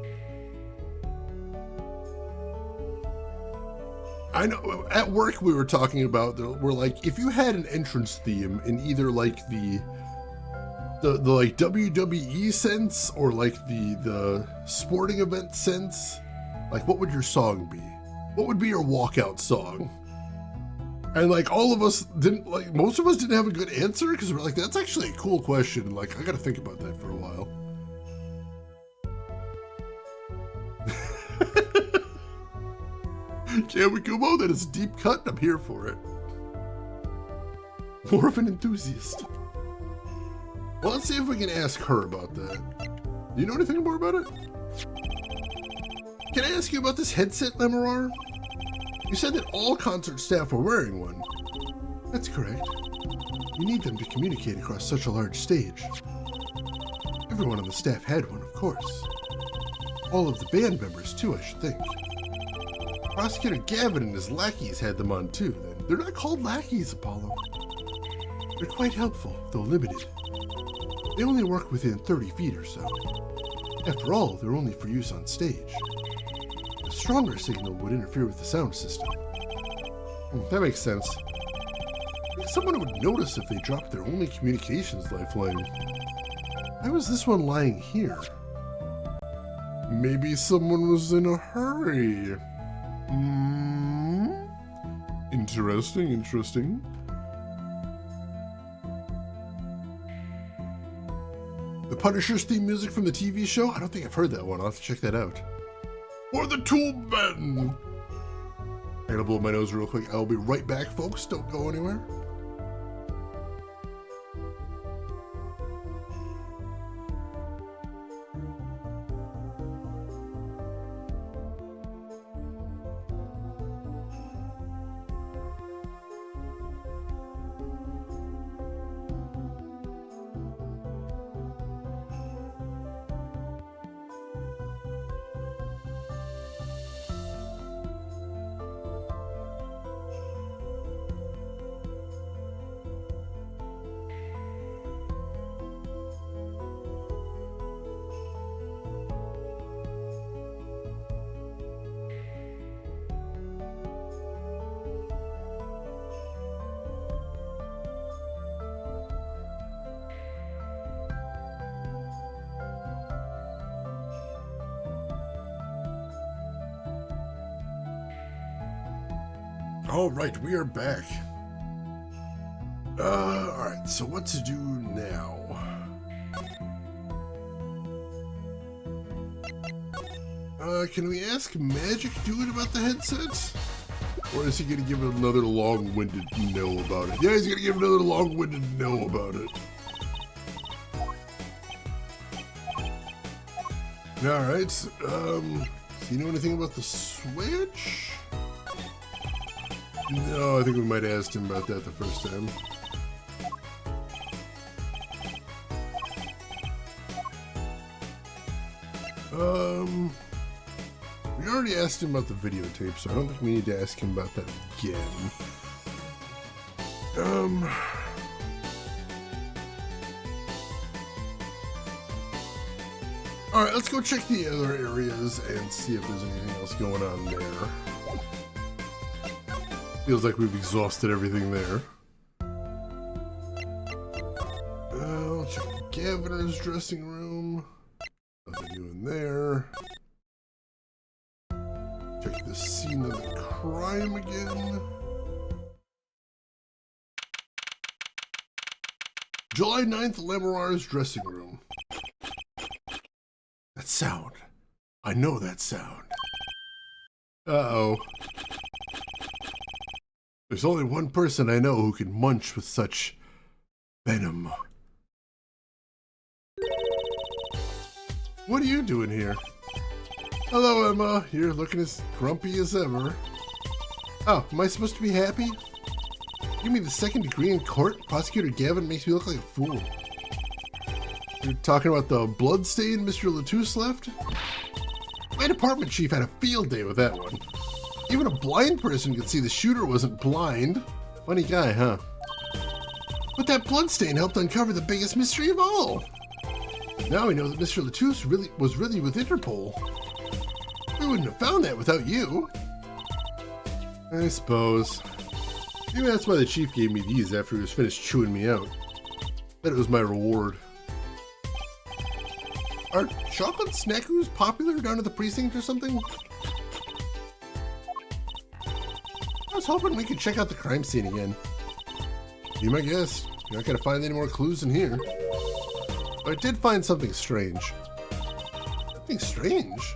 I know, at work we were talking about, we're like, if you had an entrance theme in either like the like WWE sense or like the sporting event sense, like what would your song be? What would be your walkout song? And like all of us didn't, like most of us didn't have a good answer because we're like, that's actually a cool question. Like I gotta think about that for a while. Kamikumo, that is a deep cut and I'm here for it. More of an enthusiast. Well, let's see if we can ask her about that. Do you know anything more about it? Can I ask you about this headset, Lemurar? You said that all concert staff were wearing one. That's correct. You need them to communicate across such a large stage. Everyone on the staff had one, of course. All of the band members, too, I should think. Prosecutor Gavin and his lackeys had them on, too. They're not called lackeys, Apollo. They're quite helpful, though limited. They only work within 30 feet or so. After all, they're only for use on stage. A stronger signal would interfere with the sound system. That makes sense. I think someone would notice if they dropped their only communications lifeline. Why was this one lying here? Maybe someone was in a hurry. Interesting. The Punisher's theme music from the TV show? I don't think I've heard that one. I'll have to check that out. Or the Tomb Men! I gotta blow my nose real quick. I'll be right back, folks. Don't go anywhere. All right, we are back. All right, so what to do now? Can we ask Magic Dude about the headset? Or is he gonna give it another long-winded no about it? Yeah, he's gonna give another long-winded no about it. All right, does he know anything about the Switch? No, I think we might have asked him about that the first time. We already asked him about the videotape, so I don't think we need to ask him about that again. Alright, let's go check the other areas and see if there's anything else going on there. Feels like we've exhausted everything there. I'll check the Governor's dressing room. Nothing doing there. Check the scene of the crime again. July 9th, Lamorar's dressing room. That sound. I know that sound. Uh-oh. There's only one person I know who can munch with such venom. What are you doing here? Hello, Emma. You're looking as grumpy as ever. Oh, am I supposed to be happy? Give me the second degree in court? Prosecutor Gavin makes me look like a fool. You're talking about the blood stain Mr. Latouche left? My department chief had a field day with that one. Even a blind person could see the shooter wasn't blind. Funny guy, huh? But that bloodstain helped uncover the biggest mystery of all. Now we know that Mr. Latouche was really with Interpol. We wouldn't have found that without you. I suppose. Maybe that's why the chief gave me these after he was finished chewing me out. That it was my reward. Are chocolate snackoos popular down at the precinct or something? I was hoping we could check out the crime scene again. Be my guest. You're not gonna find any more clues in here. But I did find something strange. Something strange?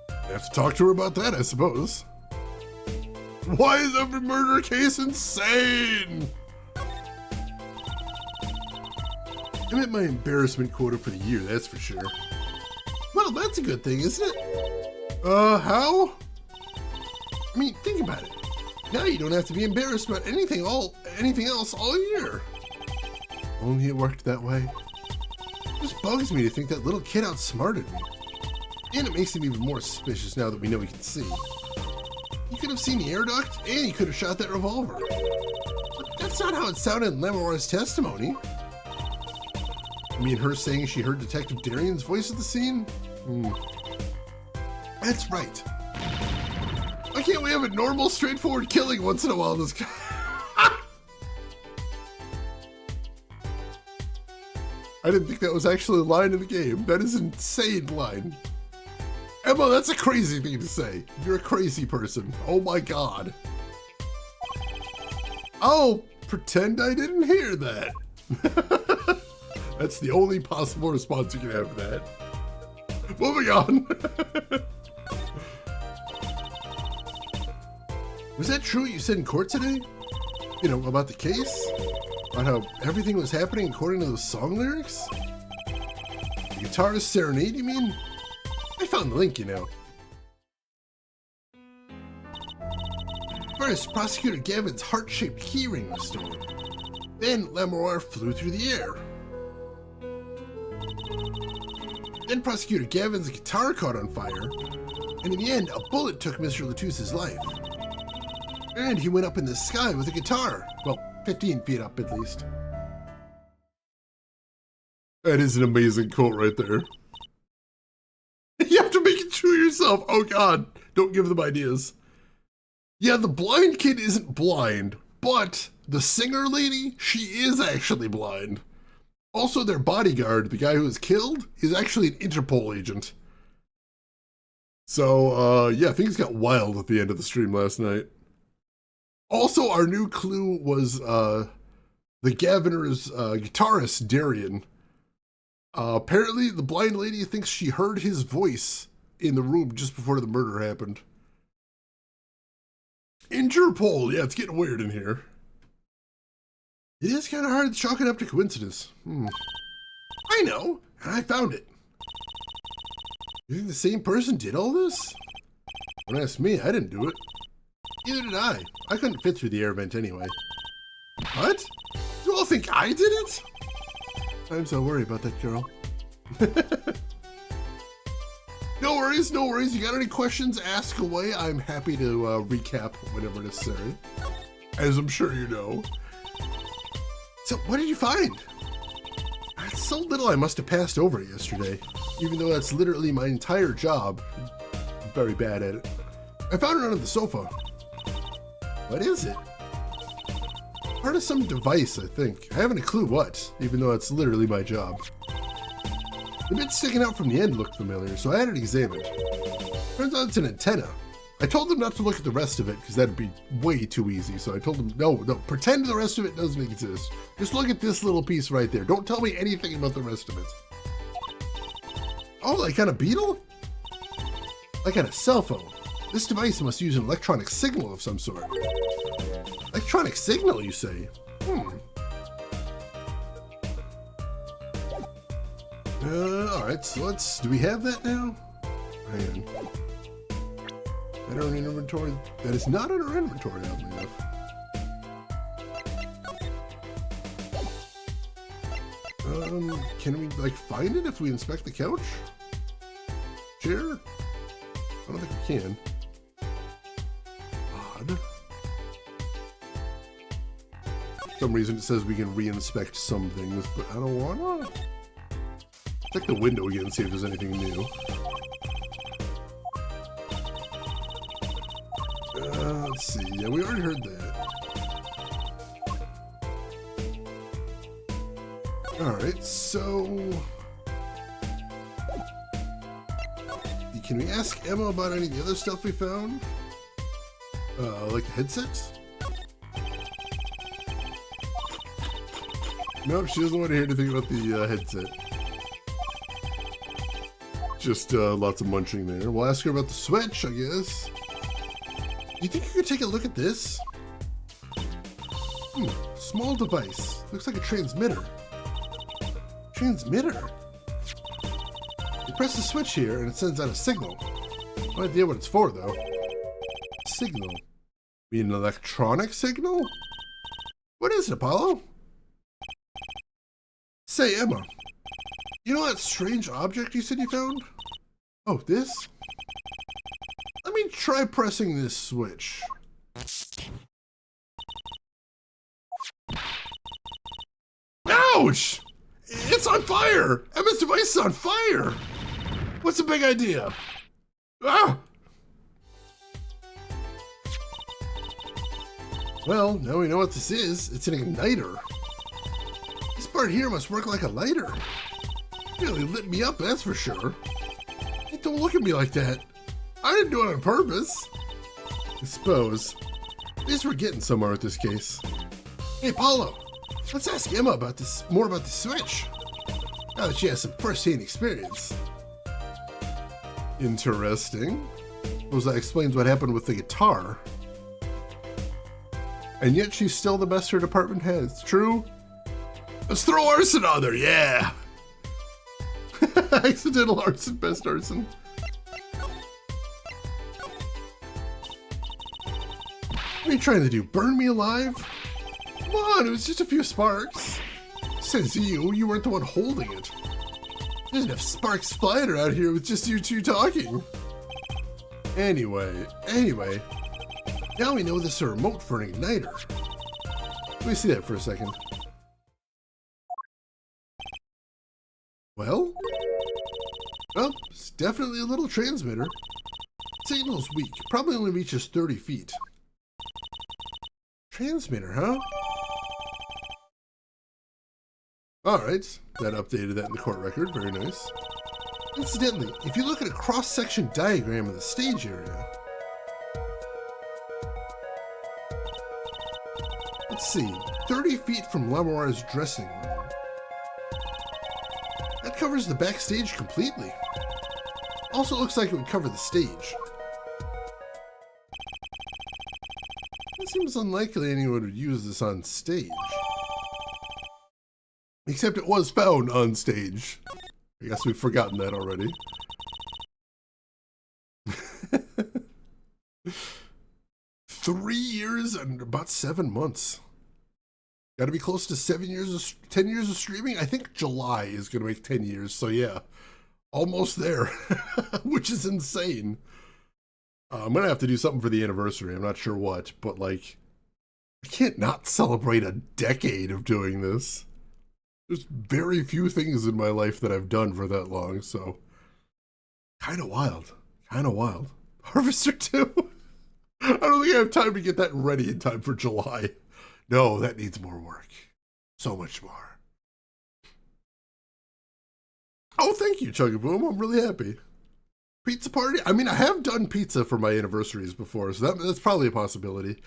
I have to talk to her about that, I suppose. Why is every murder case insane? I met my embarrassment quota for the year, that's for sure. Well, that's a good thing, isn't it? How? I mean, think about it. Now you don't have to be embarrassed about anything else all year. Only it worked that way. It just bugs me to think that little kid outsmarted me. And it makes him even more suspicious now that we know he can see. He could have seen the air duct, and he could have shot that revolver. But that's not how it sounded in Lamorar's testimony. I mean, her saying she heard Detective Darian's voice at the scene? That's right. Why can't we have a normal, straightforward killing once in a while in this guy? I didn't think that was actually a line in the game. That is an insane line. Emma, that's a crazy thing to say. You're a crazy person. Oh my god. Oh, pretend I didn't hear that. That's the only possible response you can have to that. Moving on. Was that true what you said in court today? You know, about the case? About how everything was happening according to those song lyrics? The guitarist Serenade, you mean? I found the link, you know. First, Prosecutor Gavin's heart-shaped keyring was stolen. Then, Lamoire flew through the air. Then Prosecutor Gavin's guitar caught on fire, and in the end, a bullet took Mr. Latusse's life. And he went up in the sky with a guitar. Well, 15 feet up at least. That is an amazing quote right there. You have to make it true yourself. Oh God, don't give them ideas. Yeah, the blind kid isn't blind, but the singer lady, she is actually blind. Also, their bodyguard, the guy who was killed, is actually an Interpol agent. So, yeah, things got wild at the end of the stream last night. Also, our new clue was the Gaviner's guitarist, Darian. Apparently, the blind lady thinks she heard his voice in the room just before the murder happened. Interpol, yeah, it's getting weird in here. It is kind of hard to chalk it up to coincidence. I know, and I found it. You think the same person did all this? Don't ask me, I didn't do it. Neither did I. I couldn't fit through the air vent anyway. What? You all think I did it? I'm so worried about that girl. No worries, no worries. You got any questions, ask away. I'm happy to recap whenever necessary, as I'm sure you know. So, what did you find? That's so little I must have passed over it yesterday, even though that's literally my entire job. I'm very bad at it. I found it under the sofa. What is it? Part of some device, I think. I haven't a clue what, even though it's literally my job. The bit sticking out from the end looked familiar, so I had it examined. Turns out it's an antenna. I told them not to look at the rest of it, because that'd be way too easy, so I told them, no, pretend the rest of it doesn't exist. Just look at this little piece right there. Don't tell me anything about the rest of it. Oh, like on a beetle? Like on a cell phone. This device must use an electronic signal of some sort. Electronic signal, you say? Alright, so do we have that now? Hang on. That are in inventory? That is not in our inventory, oddly enough. Can we, like, find it if we inspect the couch? Chair? I don't think we can. Odd. For some reason it says we can re-inspect some things, but I don't wanna. Check the window again and see if there's anything new. Let's see. Yeah, we already heard that. Alright, so... Can we ask Emma about any of the other stuff we found? Like the headsets? Nope, she doesn't want to hear anything about the headset. Just lots of munching there. We'll ask her about the Switch, I guess. Do you think you could take a look at this? Small device. Looks like a transmitter. Transmitter? You press the switch here and it sends out a signal. No idea what it's for, though. Signal. Mean an electronic signal? What is it, Apollo? Say, Emma. You know that strange object you said you found? Oh, this? Let me try pressing this switch. Ouch! It's on fire! Emma's device is on fire! What's the big idea? Ah! Well, now we know what this is. It's an igniter. This part here must work like a lighter. Really lit me up, that's for sure. Hey, don't look at me like that. I didn't do it on purpose. I suppose. At least we're getting somewhere with this case. Hey, Paulo, let's ask Emma about this, more about the Switch. Now that she has some first-hand experience. Interesting. Suppose that explains what happened with the guitar. And yet she's still the best her department has. True? Let's throw arson on there, yeah! Accidental arson, best arson. What are you trying to do? Burn me alive? Come on, it was just a few sparks. Says you weren't the one holding it. There's enough sparks flying around here with just you two talking. Anyway. Now we know this is a remote for an igniter. Let me see that for a second. Well, it's definitely a little transmitter. Signal's weak. Probably only reaches 30 feet. Transmitter, huh? Alright, that updated that in the court record. Very nice. Incidentally, if you look at a cross-section diagram of the stage area, let's see, 30 feet from Lamoire's dressing room. That covers the backstage completely. Also looks like it would cover the stage. It seems unlikely anyone would use this on stage. Except it was found on stage. I guess we've forgotten that already. 3 years and about 7 months. Got to be close to 10 years of streaming. I think July is going to make 10 years. So yeah, almost there, which is insane. I'm going to have to do something for the anniversary. I'm not sure what, but like, I can't not celebrate a decade of doing this. There's very few things in my life that I've done for that long, so kind of wild. Harvester 2? I don't think I have time to get that ready in time for July. No, that needs more work. So much more. Oh, thank you, Chugaboom. I'm really happy. Pizza party? I mean, I have done pizza for my anniversaries before, so that's probably a possibility.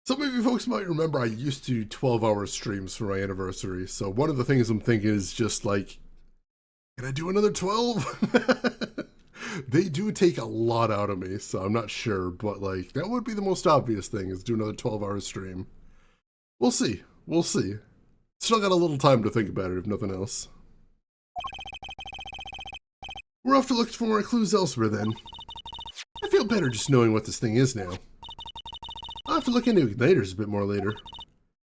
Some of you folks might remember I used to do 12-hour streams for my anniversary, so one of the things I'm thinking is just like, can I do another 12? They do take a lot out of me, so I'm not sure, but like, that would be the most obvious thing, is do another 12-hour stream. We'll see. Still got a little time to think about it, if nothing else. We're off to look for more clues elsewhere then. I feel better just knowing what this thing is now. I'll have to look into igniters a bit more later.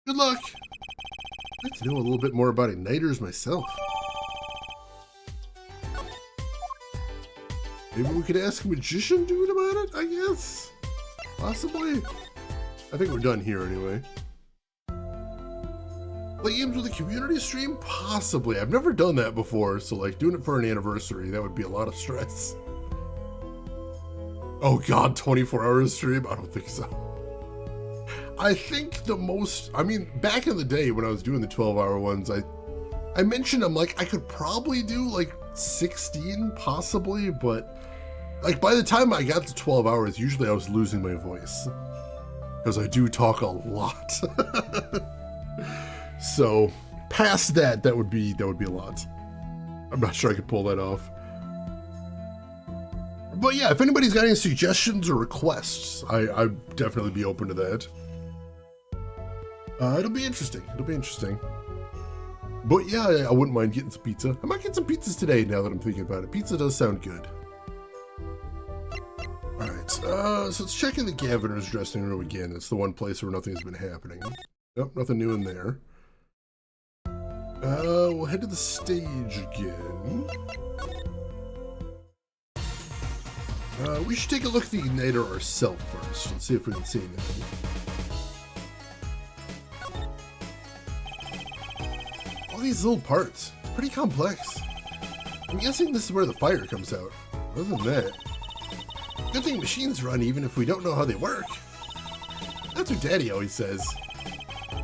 Good luck! I'd like to know a little bit more about igniters myself. Maybe we could ask a magician dude about it, I guess? Possibly. I think we're done here anyway. Play games with a community stream? Possibly. I've never done that before, so like doing it for an anniversary, that would be a lot of stress. Oh god, 24-hour stream? I don't think so. I think the most, I mean, back in the day when I was doing the 12-hour ones, I mentioned I'm like, I could probably do like 16 possibly, but like by the time I got to 12 hours, usually I was losing my voice. Because I do talk a lot. So past that, that would be a lot. I'm not sure I could pull that off. But yeah, if anybody's got any suggestions or requests, I'd definitely be open to that. It'll be interesting. But yeah, I wouldn't mind getting some pizza. I might get some pizzas today now that I'm thinking about it. Pizza does sound good. Alright, so let's check in the Governor's dressing room again. It's the one place where nothing's been happening. Nope, nothing new in there. We'll head to the stage again. We should take a look at the igniter ourselves first and see if we can see anything. All these little parts. It's pretty complex. I'm guessing this is where the fire comes out. Other than that, good thing machines run even if we don't know how they work. That's what Daddy always says.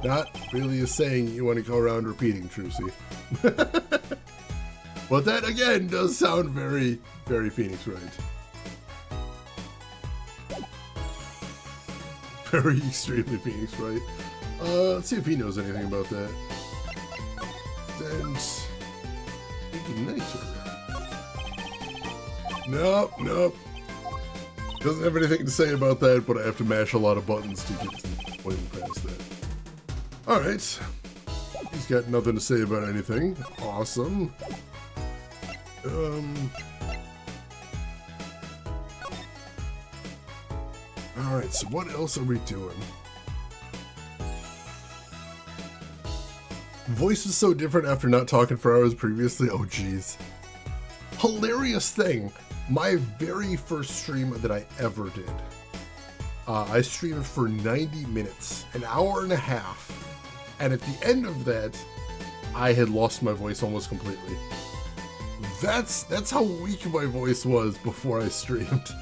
Not really a saying you want to go around repeating, Trucy. But that, again, does sound very, very Phoenix Wright. Very extremely Phoenix Wright. Let's see if he knows anything about that. And igniter. Nope. Doesn't have anything to say about that, but I have to mash a lot of buttons to get to. Went past that. Alright. He's got nothing to say about anything. Awesome. Alright, so what else are we doing? Voice was so different after not talking for hours previously. Oh, geez. Hilarious thing. My very first stream that I ever did. I streamed for 90 minutes, an hour and a half. And at the end of that, I had lost my voice almost completely. That's how weak my voice was before I streamed.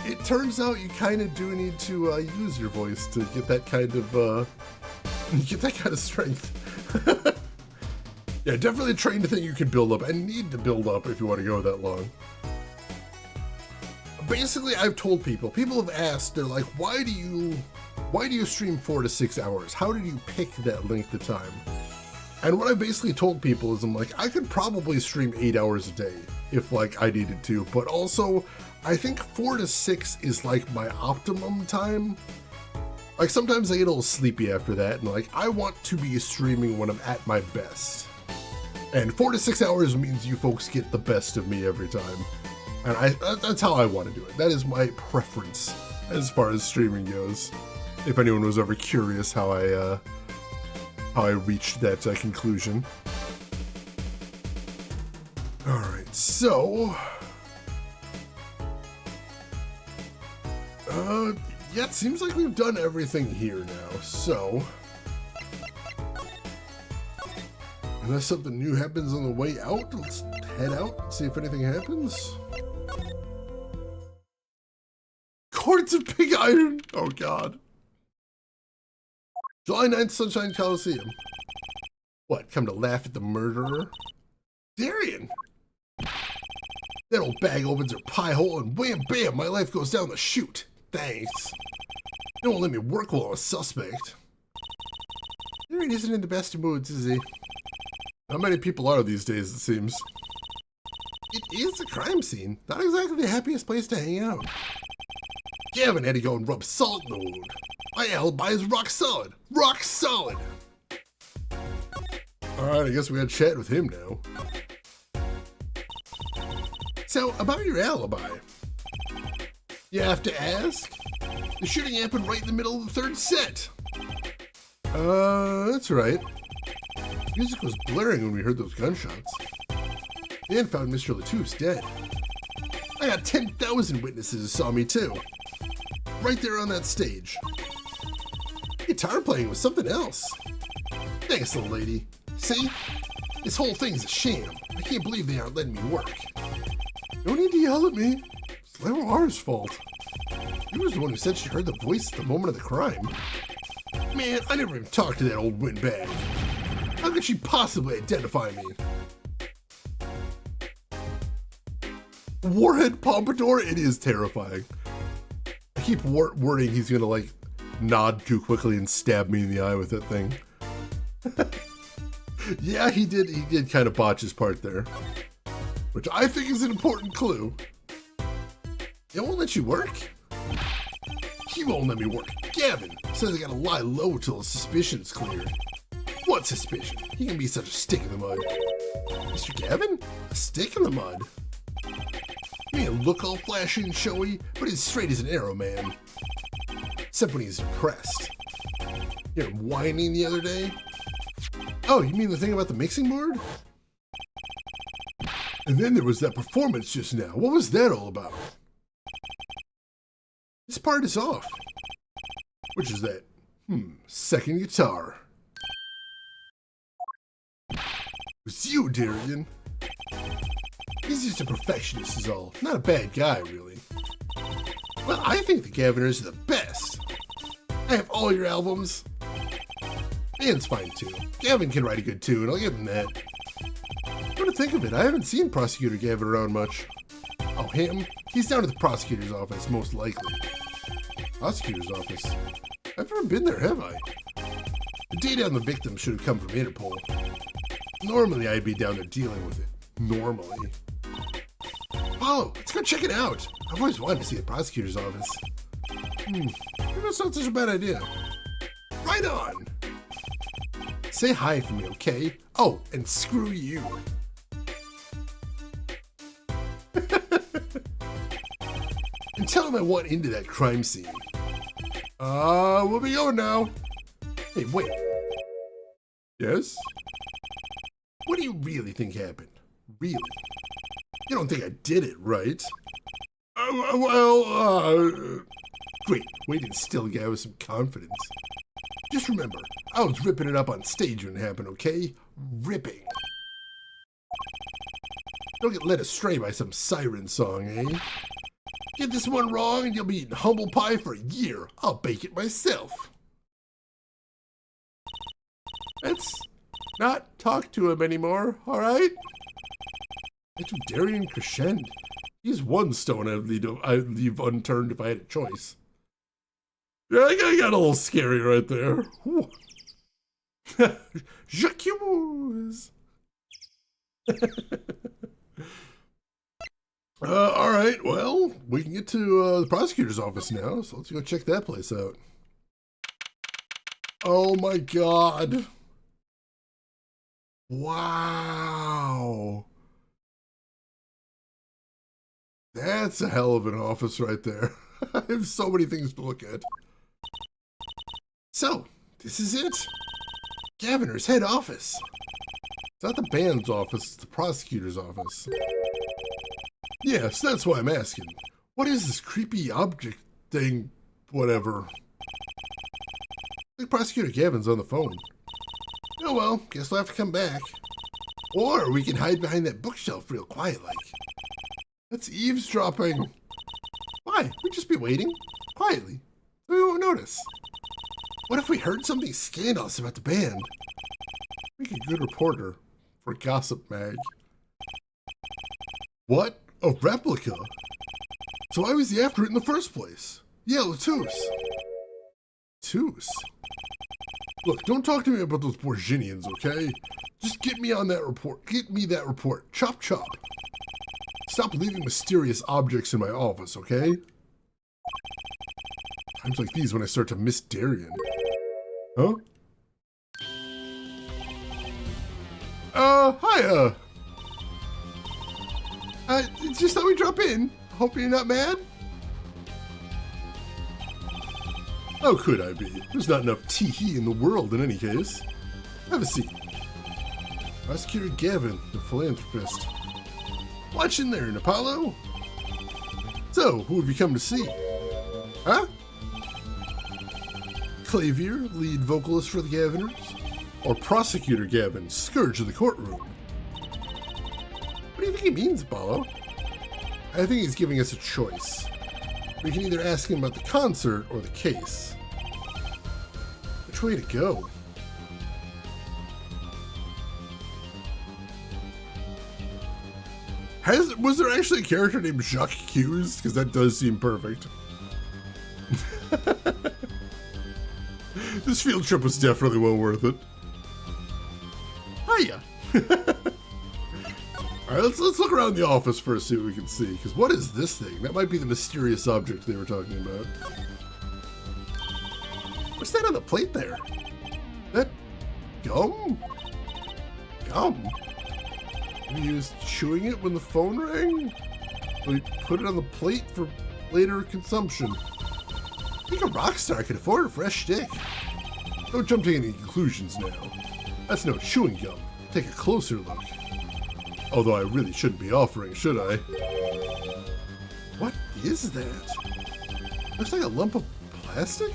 It turns out you kind of do need to use your voice to get that kind of strength. Yeah, definitely a trained thing you can build up and need to build up if you want to go that long. Basically, I've told people have asked, they're like, why do you stream 4 to 6 hours? How did you pick that length of time? And what I basically told people is, I'm like, I could probably stream 8 hours a day if like I needed to, but also I think 4 to 6 is like my optimum time. Like sometimes I get a little sleepy after that, and like I want to be streaming when I'm at my best. And 4 to 6 hours means you folks get the best of me every time. And that's how I want to do it. That is my preference as far as streaming goes. If anyone was ever curious how I reached that conclusion. Alright, so... yeah, it seems like we've done everything here now, so... Unless something new happens on the way out, let's head out and see if anything happens. Courts of Pig Iron! Oh god. July 9th, Sunshine Coliseum. What, come to laugh at the murderer? Darian! That old bag opens her pie hole and wham bam, my life goes down the chute. Thanks. They won't let me work while I'm a suspect. Darian isn't in the best of moods, is he? Not many people are these days, it seems. It is a crime scene. Not exactly the happiest place to hang out. Gavin had to go and rub salt in the wound. My alibi is rock solid. Rock solid! Alright, I guess we gotta chat with him now. So, about your alibi. You have to ask? The shooting happened right in the middle of the third set. That's right. Music was blaring when we heard those gunshots. Dan found Mr. Latouche dead. I got 10,000 witnesses who saw me too. Right there on that stage. Guitar playing was something else. Thanks, little lady. See? This whole thing's a sham. I can't believe they aren't letting me work. No need to yell at me. It's Leroy's fault. He was the one who said she heard the voice at the moment of the crime. Man, I never even talked to that old windbag. How could she possibly identify me? Warhead Pompadour? It is terrifying. I keep worrying he's gonna like nod too quickly and stab me in the eye with that thing. Yeah, he did kind of botch his part there. Which I think is an important clue. They won't let you work? He won't let me work. Gavin says I gotta lie low till his suspicion's cleared. What suspicion? He can be such a stick in the mud. Mr. Gavin? A stick in the mud? He may look all flashy and showy, but he's straight as an arrow, man. Except when he's depressed. You heard him whining the other day? Oh, you mean the thing about the mixing board? And then there was that performance just now. What was that all about? This part is off. Which is that? Second guitar. It was you, Darian. He's just a perfectionist is all. Not a bad guy, really. Well, I think the Gaviners are the best. I have all your albums. Dan's fine too. Gavin can write a good tune, I'll give him that. Come to think of it, I haven't seen Prosecutor Gavin around much. Oh, him? He's down at the prosecutor's office, most likely. Prosecutor's office? I've never been there, have I? The data on the victim should have come from Interpol. Normally, I'd be down there dealing with it. Normally. Oh, let's go check it out. I've always wanted to see the prosecutor's office. Maybe that's not such a bad idea. Right on. Say hi for me, okay? Oh, and screw you. And tell him I want into that crime scene. We'll be going now. Hey, wait. Yes? What do you really think happened? Really? You don't think I did it, right? Great. Way to instill a guy with some confidence. Just remember, I was ripping it up on stage when it happened, okay? Ripping. Don't get led astray by some siren song, eh? Get this one wrong and you'll be eating humble pie for a year. I'll bake it myself. Let's not talk to him anymore, alright? It's Darian Crescend. He's one stone I'd leave unturned if I had a choice. Yeah, I got a little scary right there. J'accuse. All right, well, we can get to the prosecutor's office now, so let's go check that place out. Oh my god. Wow. That's a hell of an office right there. I have so many things to look at. So, this is it. Governor's head office. It's not the band's office, it's the prosecutor's office. Yes, that's why I'm asking. What is this creepy object thing, whatever? I think Prosecutor Gavin's on the phone. Oh well, guess we'll have to come back. Or we can hide behind that bookshelf real quiet-like. That's eavesdropping. Why? We'd just be waiting, quietly. We won't notice. What if we heard something scandalous about the band? Make a good reporter for Gossip Mag. What? A replica? So why was he after it in the first place? Yeah, Latouche. Latouche? Look, don't talk to me about those Borginians, okay? Just get me on that report. Get me that report. Chop chop. Stop leaving mysterious objects in my office, okay? Times like these when I start to miss Darian. Huh? Hi, just thought we'd drop in. Hope you're not mad? How could I be? There's not enough tee-hee in the world in any case. Have a seat. Prosecutor Gavin, the philanthropist. Watch in there, Apollo. So, who have you come to see? Huh? Clavier, lead vocalist for the Gaviners? Or Prosecutor Gavin, scourge of the courtroom? What do you think he means, Apollo? I think he's giving us a choice. We can either ask him about the concert or the case. Which way to go? Was there actually a character named Jacques Hughes? Because that does seem perfect. This field trip was definitely well worth it. Hiya! Alright, let's look around the office first, see what we can see. Because what is this thing? That might be the mysterious object they were talking about. What's that on the plate there? That gum? Gum? We was chewing it when the phone rang? We put it on the plate for later consumption. I think a rock star could afford a fresh stick. Don't jump to any conclusions now. That's no chewing gum. Take a closer look. Although I really shouldn't be offering, should I? What is that? Looks like a lump of plastic?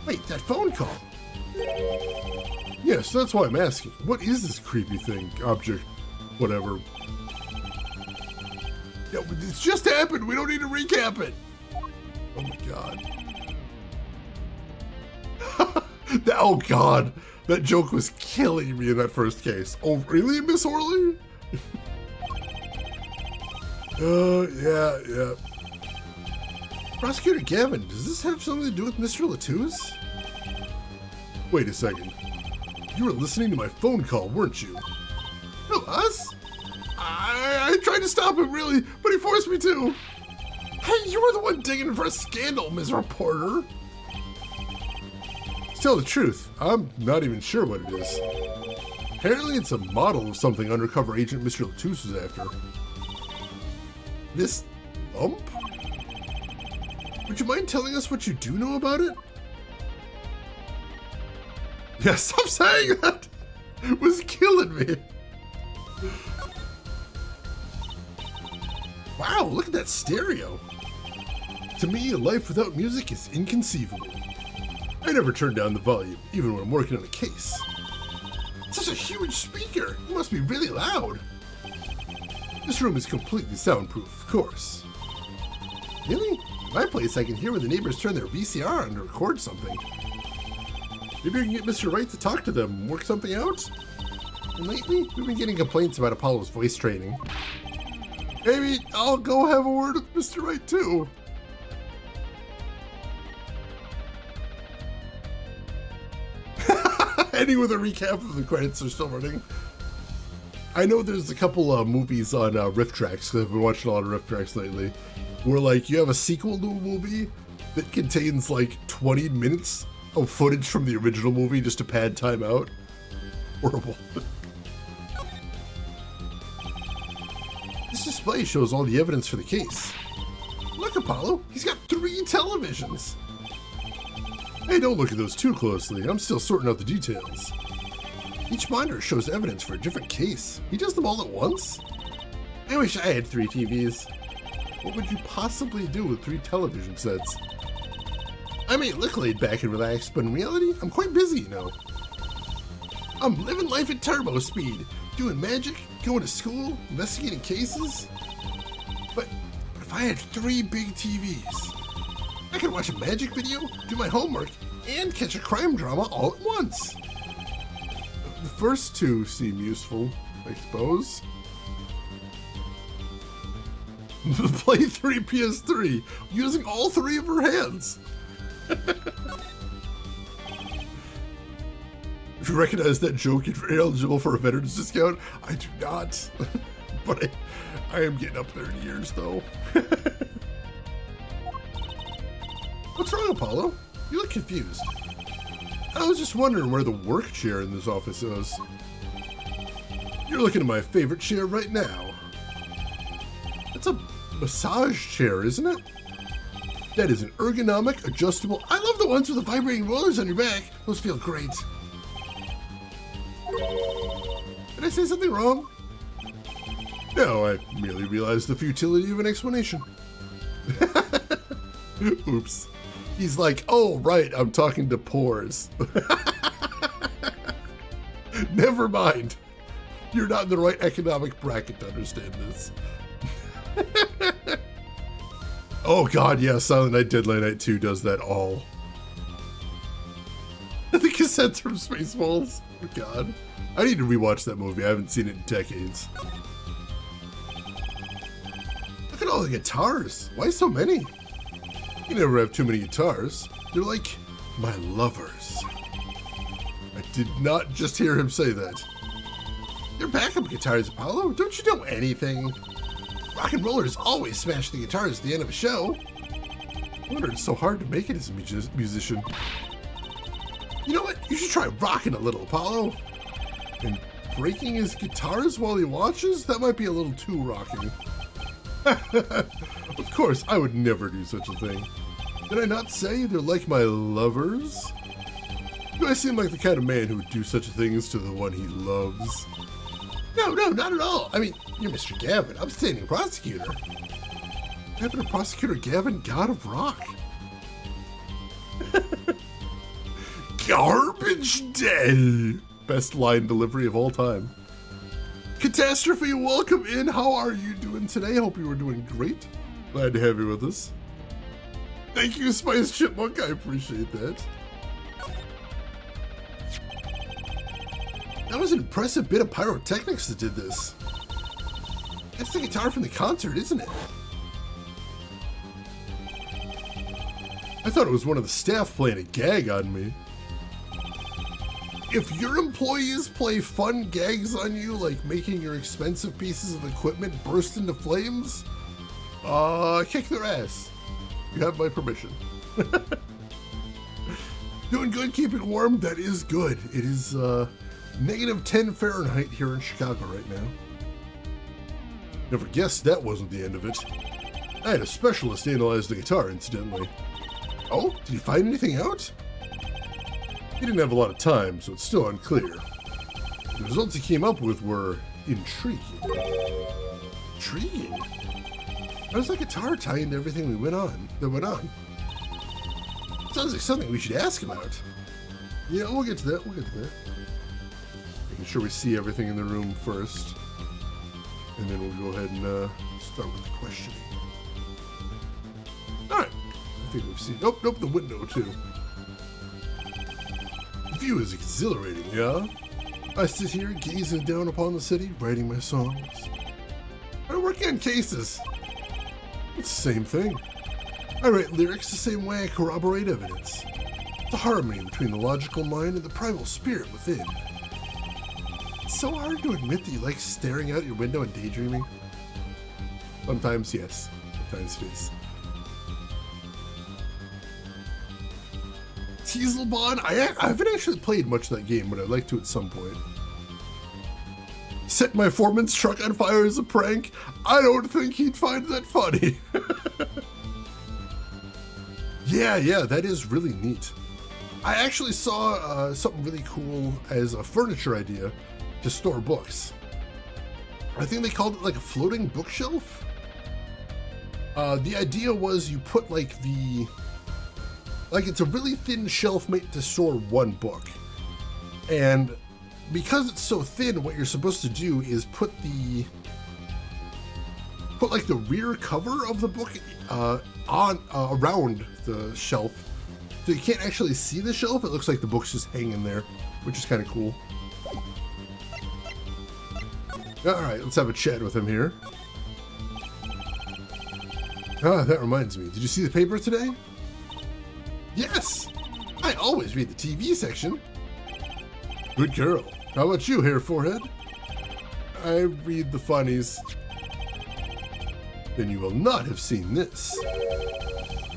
Wait, that phone call. Yes, that's why I'm asking. What is this creepy thing, object, whatever? Yeah, it's just happened. We don't need to recap it. Oh my god. Oh god. That joke was killing me in that first case. Oh, really, Miss Orley? Yeah. Prosecutor Gavin, does this have something to do with Mr. Latouche? Wait a second. You were listening to my phone call, weren't you? No, us? I tried to stop him, really, but he forced me to. Hey, you were the one digging for a scandal, Ms. Reporter. To tell the truth, I'm not even sure what it is. Apparently it's a model of something undercover agent Mr. Latouche was after. This lump? Would you mind telling us what you do know about it? Yeah, stop saying that! It was killing me. Wow, look at that stereo. To me, a life without music is inconceivable. I never turn down the volume, even when I'm working on a case. It's such a huge speaker. It must be really loud. This room is completely soundproof, of course. Really? In my place, I can hear when the neighbors turn their VCR on to record something. Maybe we can get Mr. Wright to talk to them and work something out? And lately, we've been getting complaints about Apollo's voice training. Maybe I'll go have a word with Mr. Wright too. Ending with a recap of the credits are still running. I know there's a couple movies on riff tracks, because I've been watching a lot of riff tracks lately, where like you have a sequel to a movie that contains like 20 minutes of footage from the original movie just to pad time out. Horrible. This display shows all the evidence for the case. Look, Apollo, he's got 3 televisions. Hey, don't look at those too closely. I'm still sorting out the details. Each monitor shows evidence for a different case. He does them all at once? I wish I had 3 TVs. What would you possibly do with 3 television sets? I may look laid back and relaxed, but in reality, I'm quite busy, you know. I'm living life at turbo speed, doing magic, going to school, investigating cases. But if I had 3 big TVs, I could watch a magic video, do my homework, and catch a crime drama all at once. The first 2 seem useful, I suppose. Play 3 PS3 using all 3 of her hands. If you recognize that joke, if you're eligible for a veteran's discount, I do not. But I am getting up there in years, though. What's wrong, Apollo? You look confused. I was just wondering where the work chair in this office is. You're looking at my favorite chair right now. That's a massage chair, isn't it? That is an ergonomic, adjustable... I love the ones with the vibrating rollers on your back. Those feel great. Did I say something wrong? No, I merely realized the futility of an explanation. Oops. He's like, oh, right, I'm talking to pores. Never mind. You're not in the right economic bracket to understand this. Oh god, yeah, Silent Night, Deadly Night 2 does that all. The cassettes from Spaceballs. Oh god. I need to rewatch that movie. I haven't seen it in decades. Look at all the guitars. Why so many? You never have too many guitars. They're like my lovers. I did not just hear him say that. They're backup guitars, Apollo. Don't you know anything? Rock and rollers always smash the guitars at the end of a show. I wonder it's so hard to make it as a musician. You know what? You should try rocking a little, Apollo. And breaking his guitars while he watches? That might be a little too rocking. Of course, I would never do such a thing. Did I not say they're like my lovers? Do I seem like the kind of man who would do such things to the one he loves? No, not at all. I mean, you're Mr. Gavin, upstanding prosecutor. Gavin, Prosecutor Gavin, God of Rock. Garbage Day! Best line delivery of all time. Catastrophe, welcome in. How are you doing today? Hope you are doing great. Glad to have you with us. Thank you, Spice Chipmunk. I appreciate that. That was an impressive bit of pyrotechnics that did this. That's the guitar from the concert, isn't it? I thought it was one of the staff playing a gag on me. If your employees play fun gags on you, like making your expensive pieces of equipment burst into flames, Kick their ass. You have my permission. Doing good, keeping warm. That is good. It is negative 10 Fahrenheit here in Chicago right now. Never guessed that wasn't the end of it. I had a specialist analyze the guitar, incidentally. Oh, did he find anything out? He didn't have a lot of time, so it's still unclear. The results he came up with were intriguing. Intriguing? How does that guitar tie into everything that went on? Sounds like something we should ask about. Yeah, we'll get to that. Making sure we see everything in the room first. And then we'll go ahead and start with the questioning. Alright. I think we've seen... Nope, the window, too. The view is exhilarating, yeah? I sit here gazing down upon the city, writing my songs. I'm working on cases. It's the same thing. I write lyrics the same way I corroborate evidence. The harmony between the logical mind and the primal spirit within. It's so hard to admit that you like staring out your window and daydreaming. Sometimes, yes. Sometimes it is. Teaselbond? I haven't actually played much of that game, but I'd like to at some point. Set my foreman's truck on fire as a prank? I don't think he'd find that funny. Yeah, that is really neat. I actually saw something really cool as a furniture idea to store books. I think they called it like a floating bookshelf. The idea was you put it's a really thin shelf made to store one book. And because it's so thin, what you're supposed to do is put the rear cover of the book around the shelf, so you can't actually see the shelf. It looks like the book's just hanging there, which is kind of cool. All right, let's have a chat with him here. That reminds me. Did you see the paper today? Yes, I always read the TV section. Good girl. How about you, hair forehead? I read the funnies. Then you will not have seen this.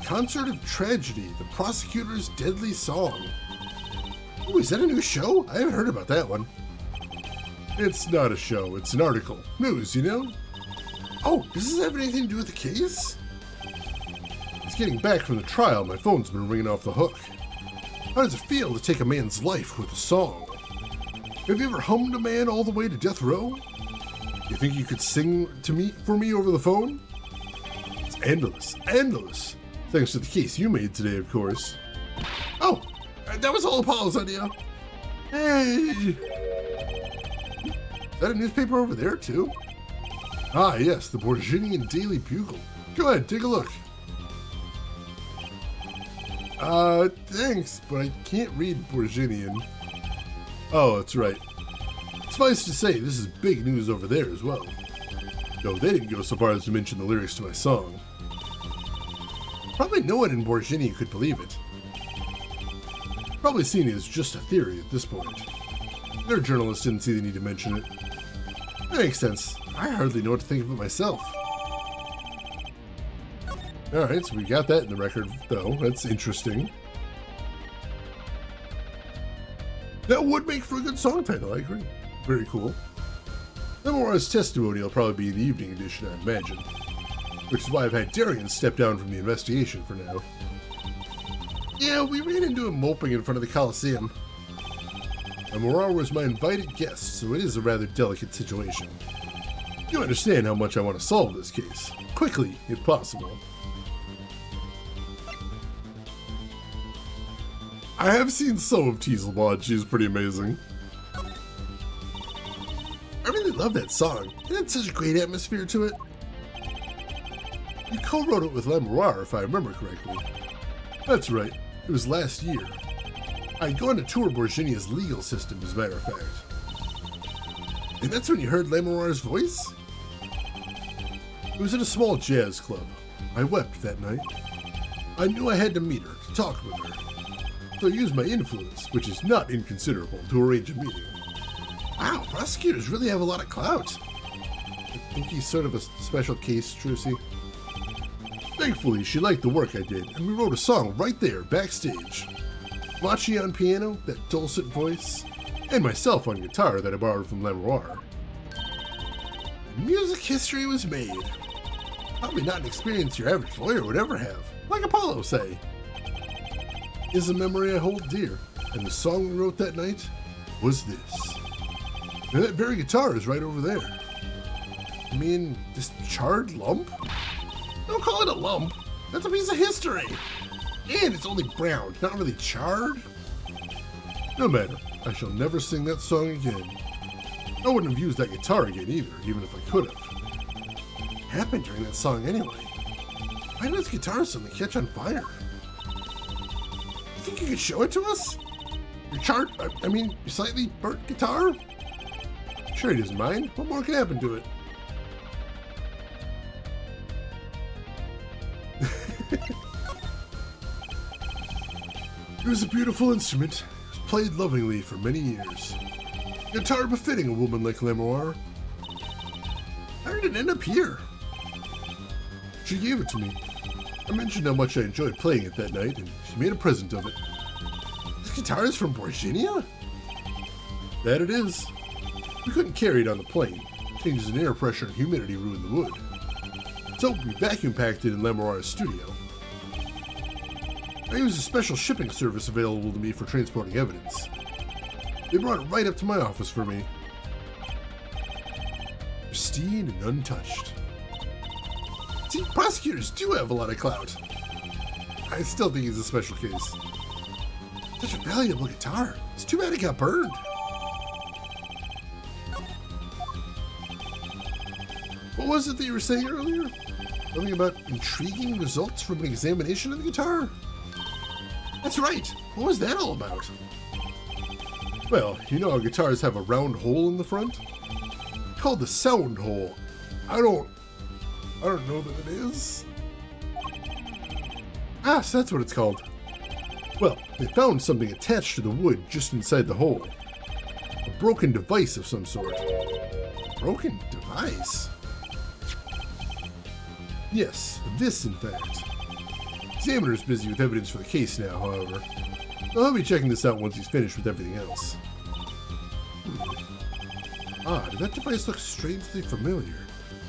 Concert of Tragedy, the prosecutor's deadly song. Oh, is that a new show? I haven't heard about that one. It's not a show, it's an article. News, you know? Oh, does this have anything to do with the case? It's getting back from the trial. My phone's been ringing off the hook. How does it feel to take a man's life with a song? Have you ever hummed a man all the way to death row? You think you could sing for me over the phone? It's endless. Thanks to the case you made today, of course. Oh, that was all Apollo's idea. Hey! Is that a newspaper over there, too? Ah, yes, the Borginian Daily Bugle. Go ahead, take a look. Thanks, but I can't read Borginian. Oh, that's right. Suffice to say, this is big news over there as well. No, they didn't go so far as to mention the lyrics to my song. Probably no one in Borgini could believe it. Probably seen it as just a theory at this point. Their journalists didn't see the need to mention it. That makes sense. I hardly know what to think of it myself. Alright, so we got that in the record, though. That's interesting. That would make for a good song title, I agree. Very cool. Memoir's testimony will probably be in the evening edition, I imagine. Which is why I've had Darian step down from the investigation for now. Yeah, we ran into him moping in front of the Coliseum. Memoir was my invited guest, so it is a rather delicate situation. You understand how much I want to solve this case. Quickly, if possible. I have seen some of Teaselbond. She's pretty amazing. I really love that song. It had such a great atmosphere to it. You co-wrote it with Lemoir, if I remember correctly. That's right. It was last year. I'd gone to tour Borginia's legal system, as a matter of fact. And that's when you heard Lemoir's voice? It was at a small jazz club. I wept that night. I knew I had to meet her, to talk with her. So I used my influence, which is not inconsiderable, to arrange a meeting. Wow, prosecutors really have a lot of clout. I think he's sort of a special case, Trucy. Thankfully, she liked the work I did, and we wrote a song right there, backstage. Machi on piano, that dulcet voice, and myself on guitar that I borrowed from Lemoir. Music history was made. Probably not an experience your average lawyer would ever have, like Apollo say. Is a memory I hold dear, and the song we wrote that night was this. And that very guitar is right over there. I mean, this charred lump? Don't call it a lump. That's a piece of history. And it's only brown, not really charred. No matter, I shall never sing that song again. I wouldn't have used that guitar again either, even if I could have. What happened during that song anyway? Why did this guitar suddenly catch on fire? You think you could show it to us? Your charred, your slightly burnt guitar? Sure he doesn't mind. What more can happen to it? It was a beautiful instrument. It was played lovingly for many years. Guitar befitting a woman like Lemoir. How did it end up here? She gave it to me. I mentioned how much I enjoyed playing it that night, and she made a present of it. This guitar is from Virginia? That it is. We couldn't carry it on the plane. Changes in air pressure and humidity ruined the wood. So we vacuum packed it in Lemoir's studio. I used a special shipping service available to me for transporting evidence. They brought it right up to my office for me. Pristine and untouched. See, prosecutors do have a lot of clout. I still think it's a special case. Such a valuable guitar. It's too bad it got burned. What was it that you were saying earlier? Something about intriguing results from an examination of the guitar? That's right. What was that all about? Well, you know how guitars have a round hole in the front? Called the sound hole. I don't know that it is. Ah, so that's what it's called. Well, they found something attached to the wood just inside the hole. A broken device of some sort. Broken device? Yes, this in fact. Examiner's busy with evidence for the case now, however. I'll be checking this out once he's finished with everything else. Odd, that device looks strangely familiar.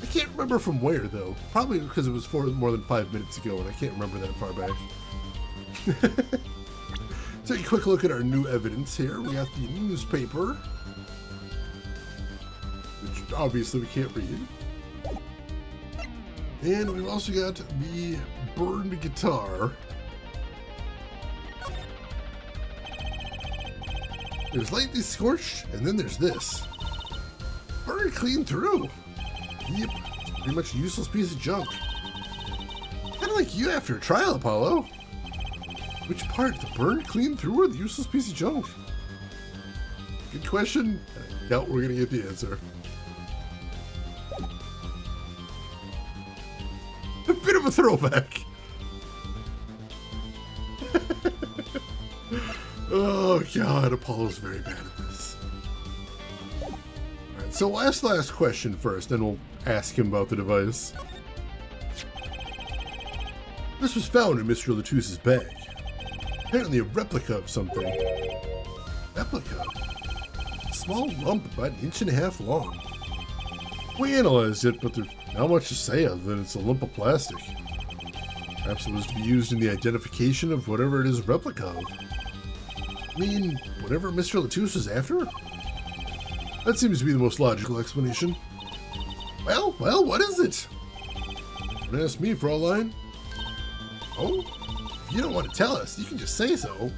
I can't remember from where, though. Probably because it was more than 5 minutes ago, and I can't remember that far back. Take a quick look at our new evidence here. We got the newspaper, which obviously we can't read. And we've also got the burned guitar. There's lightly scorched, and then there's this. Burned clean through. Yep, it's pretty much a useless piece of junk. Kind of like you after a trial, Apollo. Which part, the burned clean through or the useless piece of junk? Good question. I doubt we're gonna get the answer. A bit of a throwback. Oh god, Apollo's very bad at this. Alright, so last question first, then we'll ask him about the device. This was found in Mr. Latouse's bag. Apparently a replica of something. Replica? A small lump about 1.5 inches long. We analyzed it, but there's not much to say other than it's a lump of plastic. Perhaps it was to be used in the identification of whatever it is a replica of. I mean, whatever Mr. Latouse was after? That seems to be the most logical explanation. Well, what is it? Don't ask me for all I know. Oh? If you don't want to tell us, you can just say so.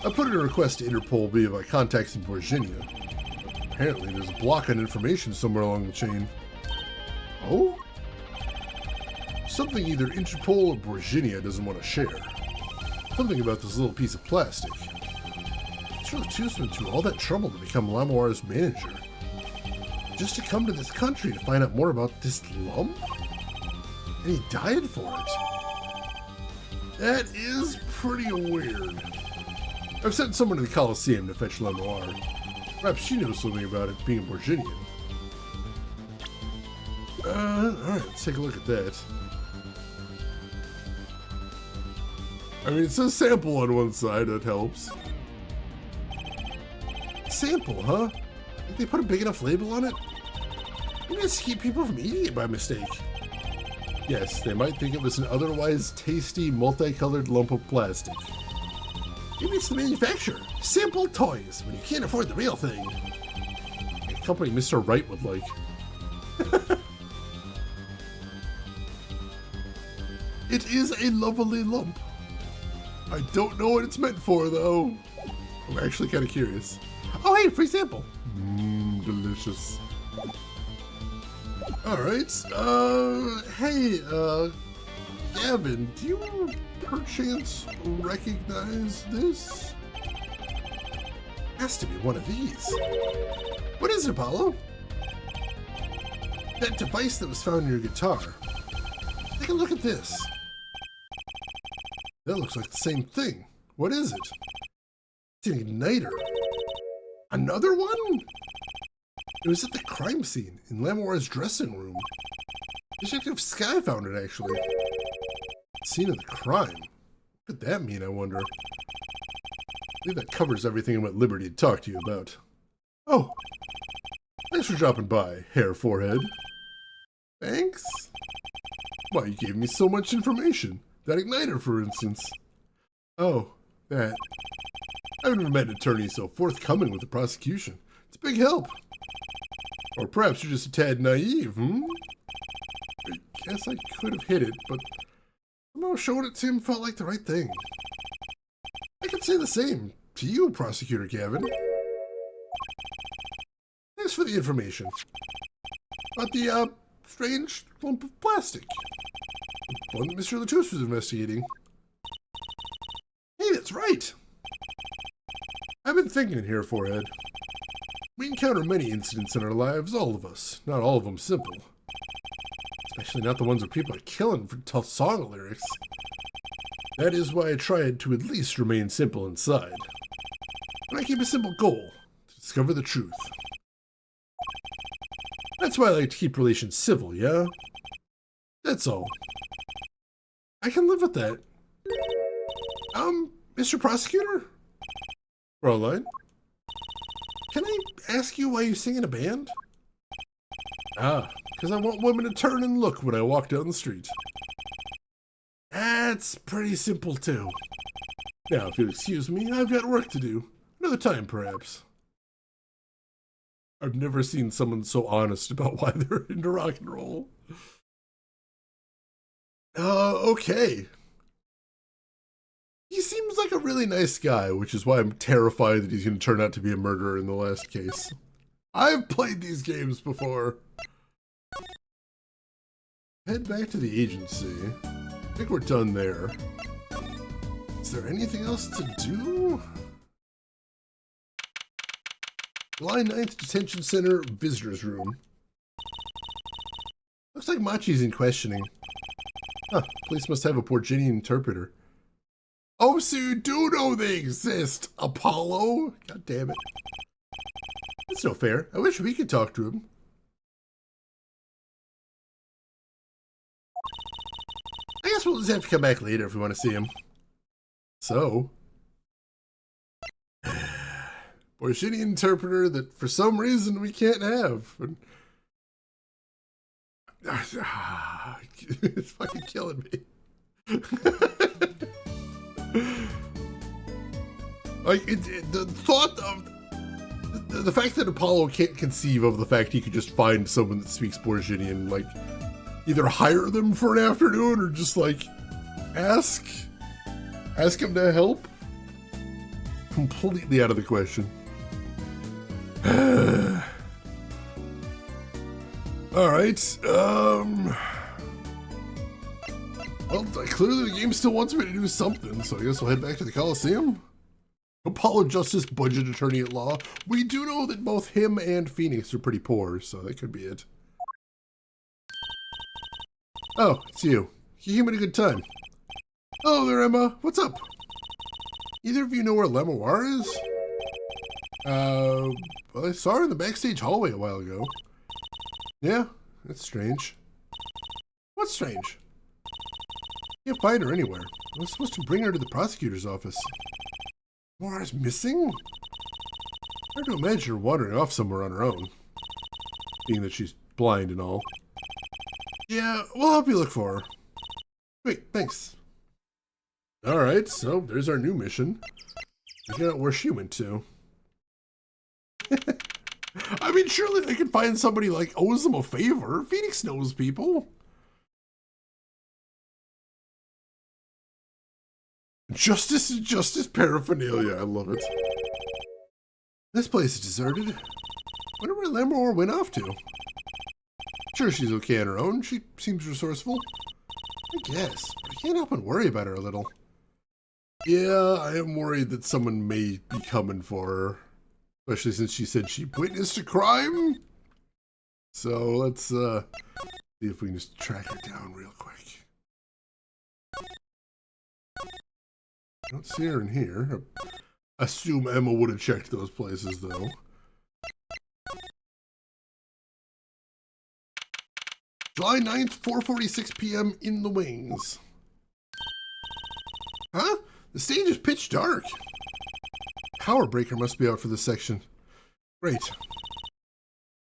I put in a request to Interpol via my contacts in Virginia. Apparently, there's a block on information somewhere along the chain. Oh? Something either Interpol or Virginia doesn't want to share. Something about this little piece of plastic. Mr. Latouche went through all that trouble to become Lemoir's manager. Just to come to this country to find out more about this lump? And he died for it. That is pretty weird. I've sent someone to the Coliseum to fetch Lemoir. Perhaps she knows something about it being Virginian. Alright, let's take a look at that. I mean, it says sample on one side, that helps. Sample, huh? Think they put a big enough label on it? Maybe it's to keep people from eating it by mistake. Yes, they might think it was an otherwise tasty, multicolored lump of plastic. Maybe it's the manufacturer. Sample toys, when you can't afford the real thing. A company Mr. Wright would like. It is a lovely lump. I don't know what it's meant for, though. I'm actually kind of curious. Oh, hey, free sample. Delicious. Alright, hey, Gavin, do you perchance recognize this? Has to be one of these. What is it, Apollo? That device that was found in your guitar. Take a look at this. That looks like the same thing. What is it? It's an igniter. Another one? It was at the crime scene in Lamoire's dressing room. Detective Sky found it, actually. Scene of the crime. What could that mean, I wonder? I believe that covers everything I'm at liberty to talk to you about. Oh, thanks for dropping by, Hair Forehead. Thanks? Why, you gave me so much information. That igniter, for instance. Oh, that. I haven't even met an attorney so forthcoming with the prosecution. It's a big help. Or perhaps you're just a tad naive, I guess I could have hit it, but somehow showing it to him felt like the right thing. I could say the same to you, Prosecutor Gavin. Thanks for the information. About the, strange lump of plastic. The one that Mr. Latouche was investigating. Hey, that's right! I've been thinking here, Forehead. We encounter many incidents in our lives, all of us. Not all of them simple. Especially not the ones where people are killing for tough song lyrics. That is why I tried to at least remain simple inside. And I keep a simple goal, to discover the truth. That's why I like to keep relations civil, yeah? That's all. I can live with that. Mr. Prosecutor? Fraulein? Can I ask you why you sing in a band? Ah, because I want women to turn and look when I walk down the street. That's pretty simple, too. Now, if you'll excuse me, I've got work to do. Another time, perhaps. I've never seen someone so honest about why they're into rock and roll. Okay. He seems like a really nice guy, which is why I'm terrified that he's going to turn out to be a murderer in the last case. I've played these games before. Head back to the agency. I think we're done there. Is there anything else to do? July 9th Detention Center Visitors Room. Looks like Machi's in questioning. Huh, police must have a Porginian interpreter. Oh, so you do know they exist, Apollo? God damn it. That's no fair. I wish we could talk to him. I guess we'll just have to come back later if we want to see him. So. Porginian interpreter that for some reason we can't have. It's fucking killing me. Like, the thought of the fact that Apollo can't conceive of the fact he could just find someone that speaks Porginian, like, either hire them for an afternoon or just, like, ask him to help. Completely out of the question. Alright, well, clearly the game still wants me to do something, so I guess we'll head back to the Coliseum. Apollo Justice, budget attorney at law. We do know that both him and Phoenix are pretty poor, so that could be it. Oh, it's you. You came at a good time. Hello there, Emma. What's up? Either of you know where Lamoire is? Well, I saw her in the backstage hallway a while ago. Yeah, that's strange. What's strange? Can't find her anywhere. I was supposed to bring her to the prosecutor's office. Laura's missing? Hard to imagine her wandering off somewhere on her own. Being that she's blind and all. Yeah, we'll help you look for her. Wait, thanks. Alright, so there's our new mission. Figure out where she went to. I mean, surely they can find somebody like owes them a favor. Phoenix knows people. Justice and justice paraphernalia. I love it. This place is deserted. Wonder where Lammermoor went off to. Sure, she's okay on her own. She seems resourceful. I guess, but I can't help but worry about her a little. Yeah, I am worried that someone may be coming for her. Especially since she said she witnessed a crime. So let's see if we can just track her down real quick. I don't see her in here. I assume Emma would have checked those places though. July 9th, 4:46 p.m. in the wings. Huh? The stage is pitch dark. Power breaker must be out for this section. Great.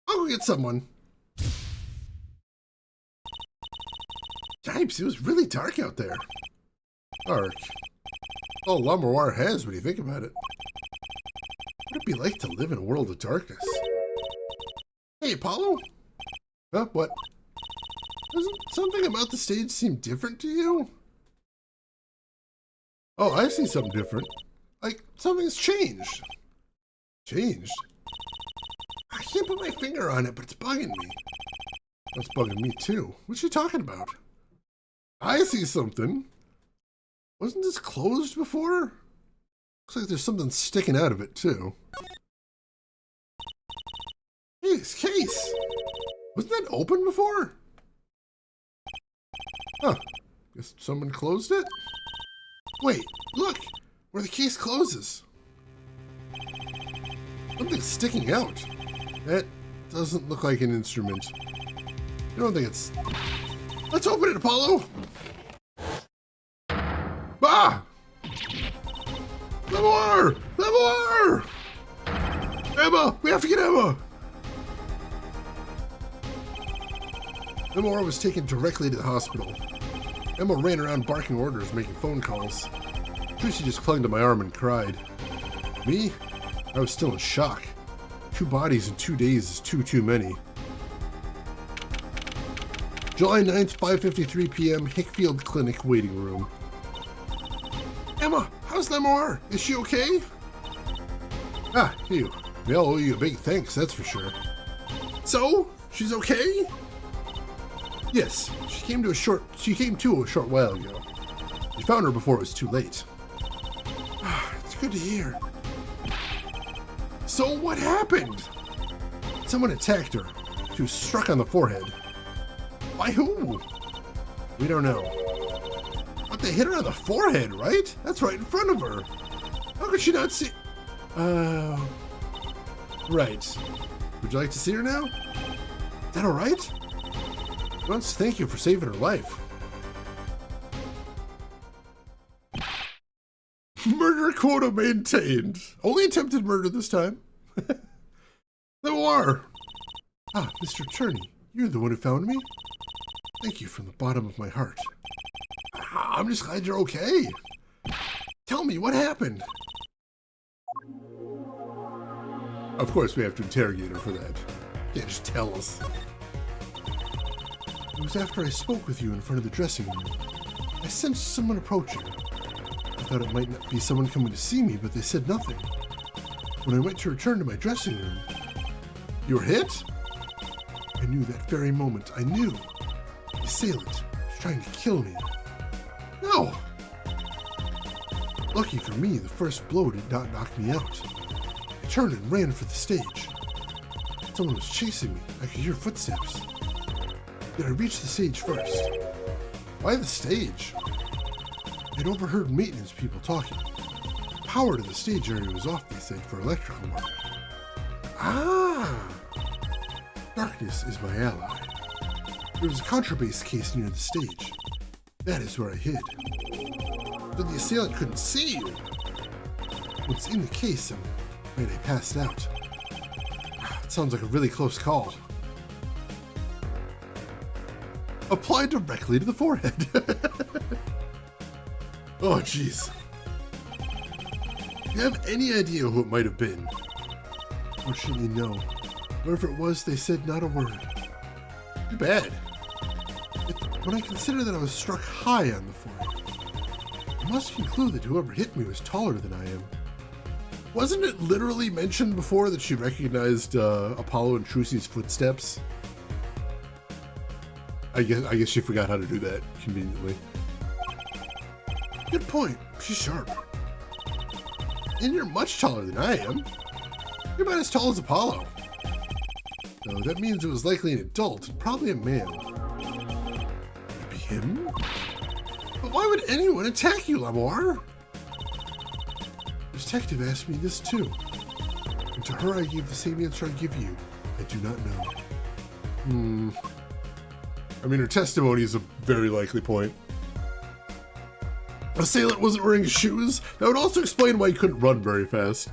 I'll go get someone. Yipes, it was really dark out there. Dark. Oh, Lammermoor has when you think about it. What would it be like to live in a world of darkness? Hey, Apollo? Huh? What? Doesn't something about the stage seem different to you? Oh, I see something different. Like, something's changed. Changed? I can't put my finger on it, but it's bugging me. That's bugging me too. What's she talking about? I see something. Wasn't this closed before? Looks like there's something sticking out of it too. Hey, this case. Wasn't that open before? Huh. Guess someone closed it? Wait, look! Where the case closes. Something's sticking out. That doesn't look like an instrument. I don't think it's... Let's open it, Apollo! Ah! Lammermoor! Lammermoor! Emma! We have to get Emma! Lammermoor was taken directly to the hospital. Emma ran around barking orders, making phone calls. Tracy just clung to my arm and cried. Me? I was still in shock. 2 bodies in 2 days is too many. July 9th, 5:53 p.m., Hickfield Clinic waiting room. Emma, how's Lammermoor? Is she okay? Ah, you. They all owe you a big thanks, that's for sure. So? She's okay? Yes, she came to a short while ago. We found her before it was too late. It's good to hear. So what happened? Someone attacked her. She was struck on the forehead. By who? We don't know. But they hit her on the forehead, right? That's right in front of her. How could she not see? Right. Would you like to see her now? Is that all right? I want to thank you for saving her life. Murder quota maintained. Only attempted murder this time. Lammermoor. Ah, Mr. Turney, you're the one who found me? Thank you from the bottom of my heart. I'm just glad you're okay. Tell me, what happened? Of course, we have to interrogate her for that. Can't just tell us. It was after I spoke with you in front of the dressing room. I sensed someone approaching. I thought it might not be someone coming to see me, but they said nothing. When I went to return to my dressing room... You were hit? I knew that very moment. I knew. The assailant was trying to kill me. No! Lucky for me, the first blow did not knock me out. I turned and ran for the stage. Someone was chasing me. I could hear footsteps. Yet I reached the stage first. Why the stage? I'd overheard maintenance people talking. Power to the stage area was off, they said, for electrical work. Ah! Darkness is my ally. There was a contrabass case near the stage. That is where I hid. So the assailant couldn't see you. What's in the case? I'm afraid I passed out. It sounds like a really close call. Apply directly to the forehead. Oh, jeez. Do you have any idea who it might have been? Fortunately, no. Whoever it was, they said not a word. Too bad. When I consider that I was struck high on the forehead, I must conclude that whoever hit me was taller than I am. Wasn't it literally mentioned before that she recognized Apollo and Trucy's footsteps? I guess she forgot how to do that conveniently. Good point. She's sharp. And you're much taller than I am. You're about as tall as Apollo. So that means it was likely an adult and probably a man. Maybe him? But why would anyone attack you, Lamar? The detective asked me this too. And to her I gave the same answer I give you. I do not know. I mean, her testimony is a very likely point. Assailant wasn't wearing shoes. That would also explain why he couldn't run very fast.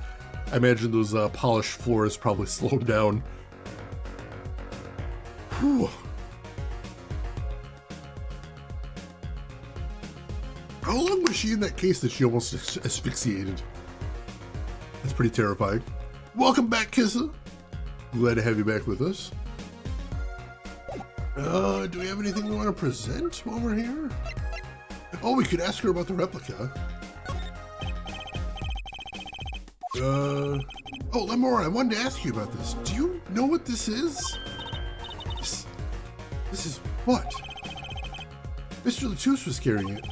I imagine those polished floors probably slowed down. Whew. How long was she in that case that she almost asphyxiated? That's pretty terrifying. Welcome back, Kissa. Glad to have you back with us. Do we have anything we want to present while we're here? Oh, we could ask her about the replica. Oh, Lemora, I wanted to ask you about this. Do you know what this is? This is what? Mr. Latouche was carrying it.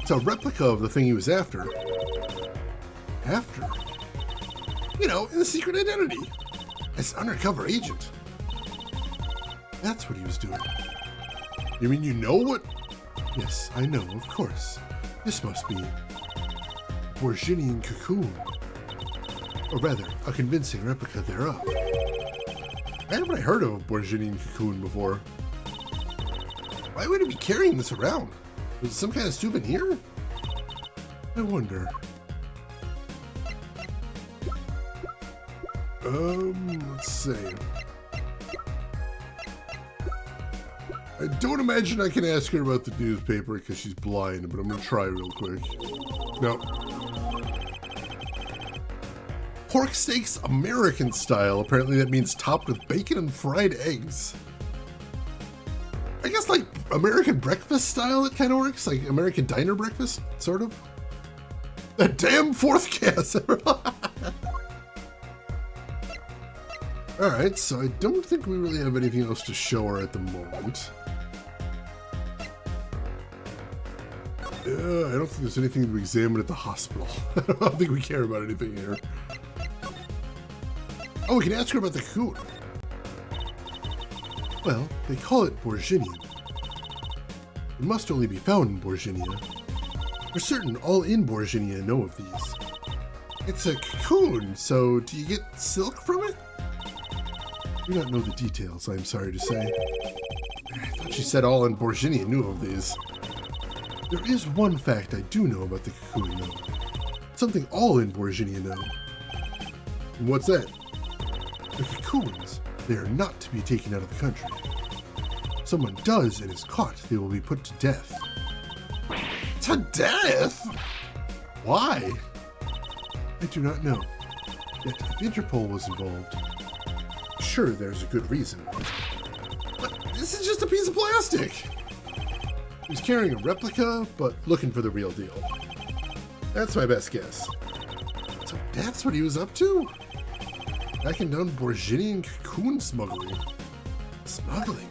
It's a replica of the thing he was after. After? You know, in the Secret Identity. As an undercover agent. That's what he was doing. You mean you know what? Yes, I know, of course. This must be Borginian cocoon. Or rather, a convincing replica thereof. I haven't heard of a Borginian cocoon before. Why would he be carrying this around? Was it some kind of souvenir? I wonder. Let's see. I don't imagine I can ask her about the newspaper because she's blind, but I'm going to try real quick. No. Pork steaks American style. Apparently that means topped with bacon and fried eggs. I guess like American breakfast style it kind of works. Like American diner breakfast, sort of. That damn fourth gas. Alright, so I don't think we really have anything else to show her at the moment. I don't think there's anything to examine at the hospital. I don't think we care about anything here. Oh, we can ask her about the cocoon. Well, they call it Borginian. It must only be found in Borginia. For certain, all in Borginia know of these. It's a cocoon, so do you get silk from it? I do not know the details, I'm sorry to say. I thought you said all in Borginia knew of these. There is one fact I do know about the cocoon, though. Something all in Borginia know. And what's that? The cocoons, they are not to be taken out of the country. If someone does and is caught, they will be put to death. To death? Why? I do not know. Yet if Interpol was involved, sure there's a good reason. But this is just a piece of plastic! He's carrying a replica, but looking for the real deal. That's my best guess. So that's what he was up to? Backing down Borginian cocoon smuggling. Smuggling?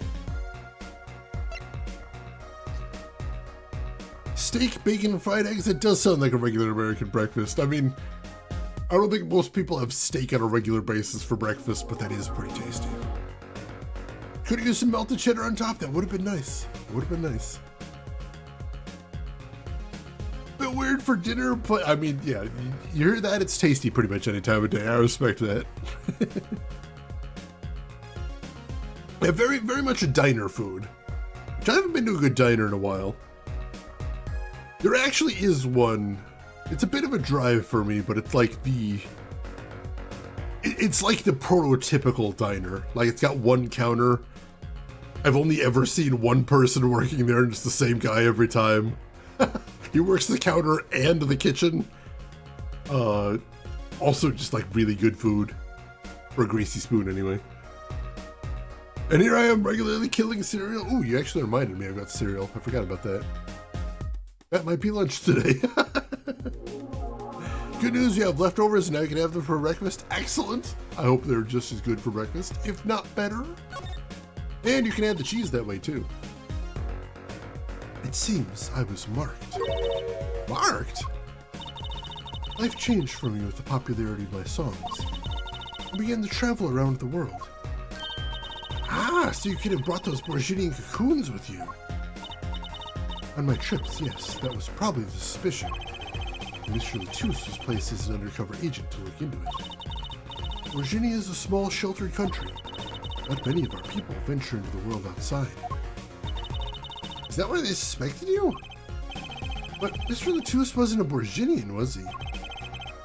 Steak, bacon, and fried eggs, it does sound like a regular American breakfast. I mean, I don't think most people have steak on a regular basis for breakfast, but that is pretty tasty. Could have used some melted cheddar on top. That would have been nice. It would have been nice. Bit weird for dinner, but I mean, yeah, you hear that? It's tasty pretty much any time of day. I respect that. Yeah, very, very much a diner food. Which I haven't been to a good diner in a while. There actually is one. It's a bit of a drive for me, but it's like it's like the prototypical diner. Like, it's got one counter. I've only ever seen one person working there, and it's the same guy every time. He works the counter and the kitchen. Also just like really good food. For a greasy spoon anyway. And here I am regularly killing cereal. Ooh, you actually reminded me I've got cereal. I forgot about that. That might be lunch today. Good news, you have leftovers and now you can have them for breakfast. Excellent. I hope they're just as good for breakfast, if not better. And you can add the cheese that way too. It seems I was marked. Marked? Life changed for me with the popularity of my songs. I began to travel around the world. Ah, so you could have brought those Borginian cocoons with you. On my trips, yes, that was probably the suspicion. Mr. Latus was placed as an undercover agent to look into it. Borginia is a small, sheltered country. Not many of our people venture into the world outside. Is that why they suspected you? But Mr. Latus wasn't a Borginian, was he?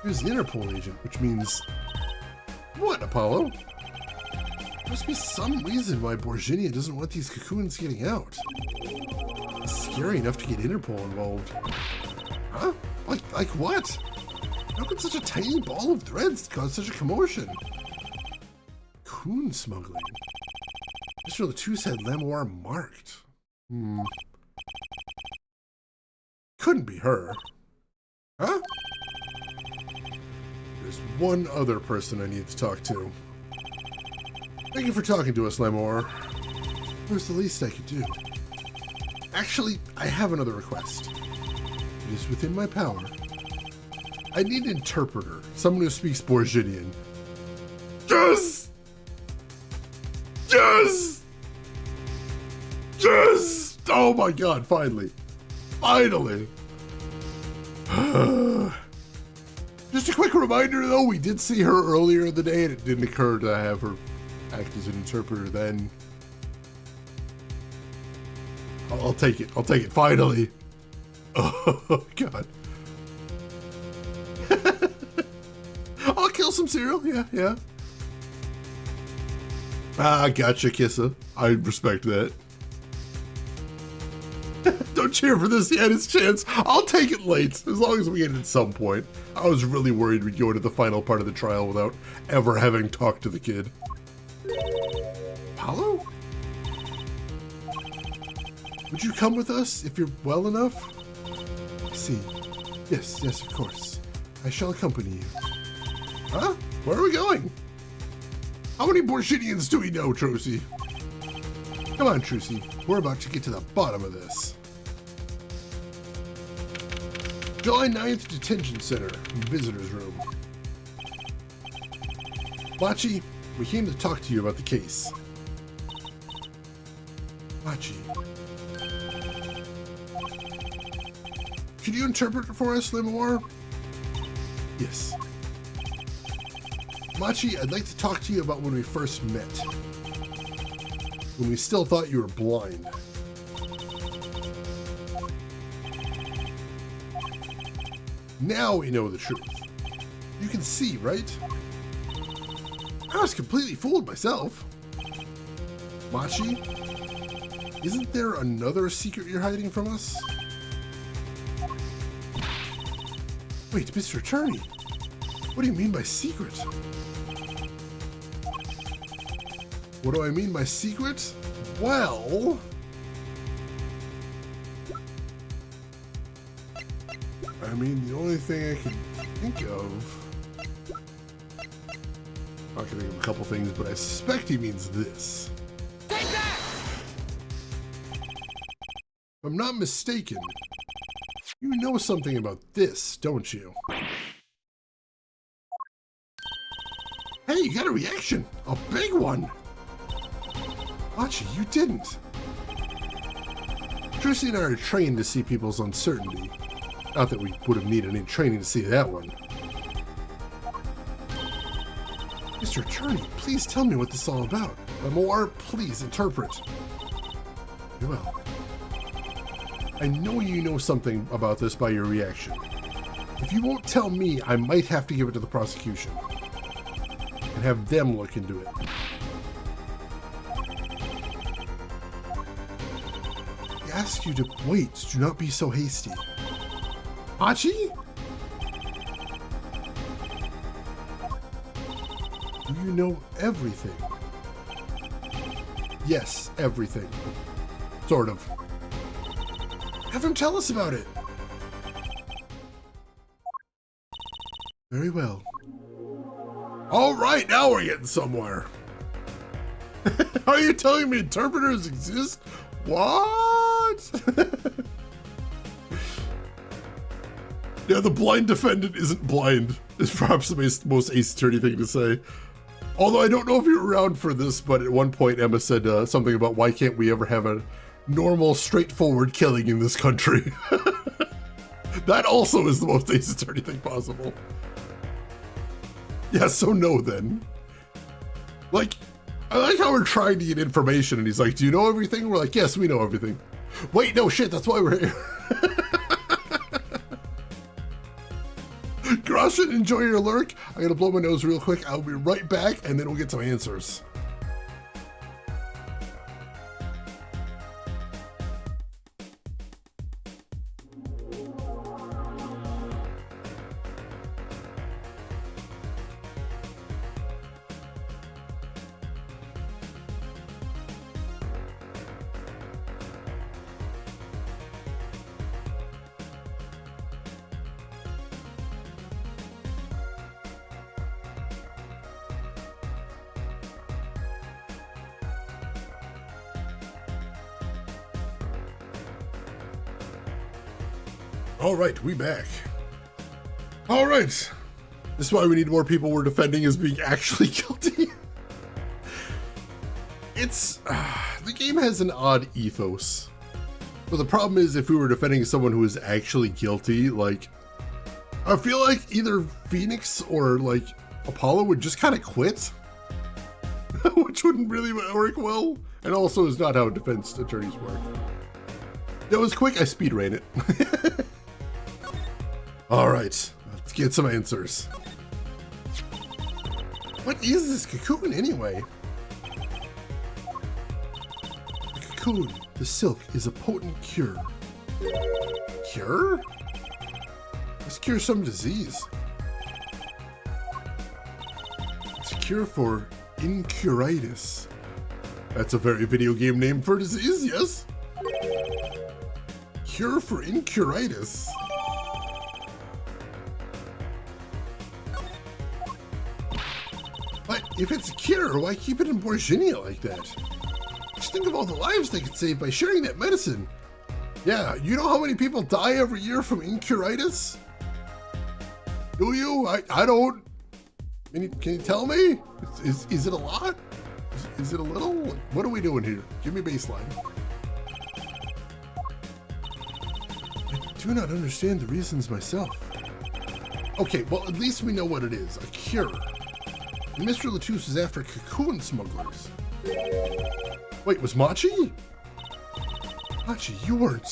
He was the Interpol agent, which means... What, Apollo? There must be some reason why Borginia doesn't want these cocoons getting out. It's scary enough to get Interpol involved. Huh? Like what? How could such a tiny ball of threads cause such a commotion? Cocoon smuggling. Mr. Latus had Lamoir marked. Couldn't be her. Huh? There's one other person I need to talk to. Thank you for talking to us, Lamoir. It was the least I could do. Actually, I have another request. It is within my power. I need an interpreter, someone who speaks Borginian. Yes! Yes! Yes! Oh my god, finally. Finally! Just a quick reminder though, we did see her earlier in the day and it didn't occur to have her act as an interpreter then. I'll take it, finally. Oh god. I'll kill some cereal, yeah. Ah, gotcha, Kissa. I respect that. Don't cheer for this yet, it's chance. I'll take it late, as long as we get it at some point. I was really worried we'd go into the final part of the trial without ever having talked to the kid. Apollo? Would you come with us if you're well enough? I see. Yes, of course. I shall accompany you. Huh? Where are we going? How many Borginians do we know, Trucy? Come on, Trucy. We're about to get to the bottom of this. July 9th, Detention Center, Visitor's Room. Machi, we came to talk to you about the case. Machi. Could you interpret it for us, Lamoir? Yes. Machi, I'd like to talk to you about when we first met. When we still thought you were blind. Now we know the truth. You can see, right? I was completely fooled myself. Machi, isn't there another secret you're hiding from us? Wait, Mr. Attorney, what do you mean by secret? What do I mean by secret? Well... I mean, the only thing I can think of... I can think of a couple things, but I suspect he means this. Take that! If I'm not mistaken, you know something about this, don't you? Hey, you got a reaction! A big one! Machi, you didn't. Tracy and I are trained to see people's uncertainty. Not that we would have needed any training to see that one. Mr. Attorney, please tell me what this is all about. Lamoir, please interpret. Very well. I know you know something about this by your reaction. If you won't tell me, I might have to give it to the prosecution and have them look into it. I ask you to wait. Do not be so hasty. Hachi? Do you know everything? Yes, everything. Sort of. Have him tell us about it. Very well. All right, now we're getting somewhere. Are you telling me interpreters exist? What? Yeah, the blind defendant isn't blind is perhaps the most Ace Attorney thing to say. Although I don't know if you're around for this, but at one point Emma said something about why can't we ever have a normal, straightforward killing in this country? That also is the most Ace Attorney thing possible. Yeah, so no then. Like, I like how we're trying to get information and he's like, do you know everything? We're like, yes, we know everything. Wait, no shit, that's why we're here. Groshin, enjoy your lurk. I gotta blow my nose real quick. I'll be right back and then we'll get some answers. All right, we back. All right. This is why we need more people we're defending as being actually guilty. It's, the game has an odd ethos. But the problem is if we were defending someone who is actually guilty, like, I feel like either Phoenix or like Apollo would just kind of quit. Which wouldn't really work well. And also is not how defense attorneys work. That was quick, I speed ran it. All right, let's get some answers. What is this cocoon anyway? The cocoon, the silk, is a potent cure. Cure? Let's cure some disease. It's a cure for incuritis. That's a very video game name for disease, yes? Cure for incuritis. But if it's a cure, why keep it in Virginia like that? Just think of all the lives they could save by sharing that medicine. Yeah, you know how many people die every year from incuritis? Do you? I don't. Can you tell me? Is it a lot? Is it a little? What are we doing here? Give me baseline. I do not understand the reasons myself. Okay, well, at least we know what it is. A cure. And Mr. Latouche is after cocoon smugglers. Wait, was Machi? Machi, you weren't.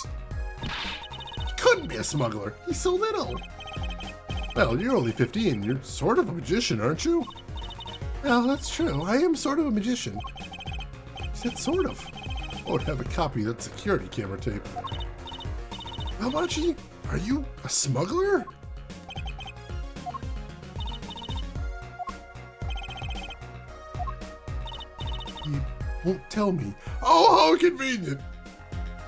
He couldn't be a smuggler. He's so little. Well, you're only 15. You're sort of a magician, aren't you? Well, that's true. I am sort of a magician. He said sort of. I would have a copy of that security camera tape. Well, Machi, are you a smuggler? He won't tell me. Oh, how convenient.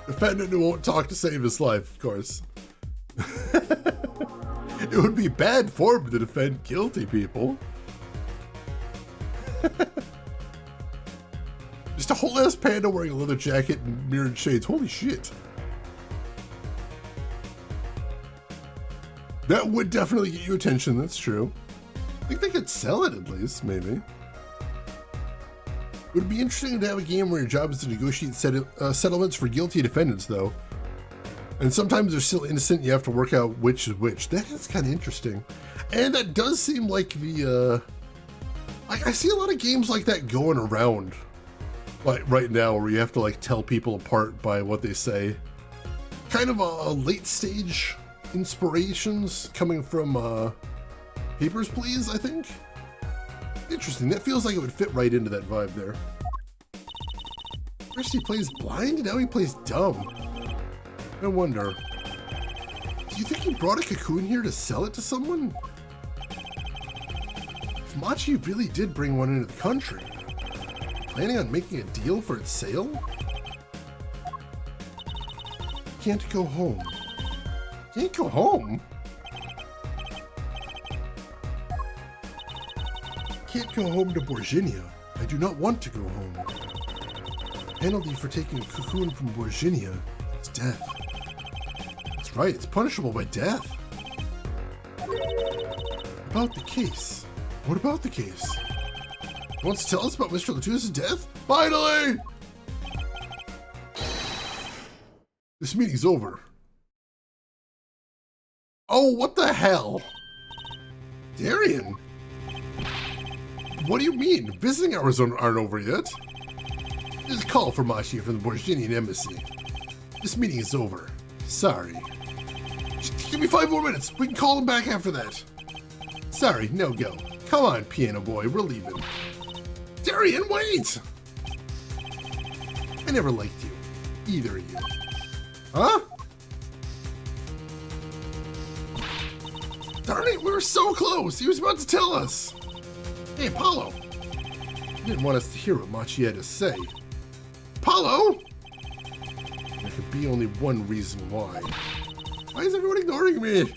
Defendant who won't talk to save his life, of course. It would be bad form to defend guilty people. Just a whole ass panda wearing a leather jacket and mirrored shades. Holy shit. That would definitely get you attention, that's true. I think they could sell it at least, maybe. It would be interesting to have a game where your job is to negotiate settlements for guilty defendants, though. And sometimes they're still innocent, you have to work out which is which. That is kind of interesting. And that does seem like the, like I see a lot of games like that going around, like right now, where you have to like tell people apart by what they say. kind of a late stage inspirations coming from Papers, Please, I think. Interesting, that feels like it would fit right into that vibe there. First he plays blind, now he plays dumb. I wonder, do you think he brought a cocoon here to sell it to someone? If Machi really did bring one into the country, planning on making a deal for its sale? Can't go home. Can't go home? Can't go home to Borginia. I do not want to go home. Penalty for taking a cocoon from Borginia is death. That's right, it's punishable by death. About the case. What about the case? You want to tell us about Mr. Latusa's death? Finally! This meeting's over. Oh, what the hell? Darian? What do you mean? Visiting hours aren't over yet. There's a call for Machi from the Borginian embassy. This meeting is over. Sorry. Just give me 5 more minutes. We can call him back after that. Sorry, no go. Come on, piano boy, we're leaving. Darian, wait! I never liked you. Either of you. Huh? Darn it, we were so close! He was about to tell us! Hey, Apollo! You didn't want us to hear what Machi had to say. Apollo! There could be only one reason why. Why is everyone ignoring me?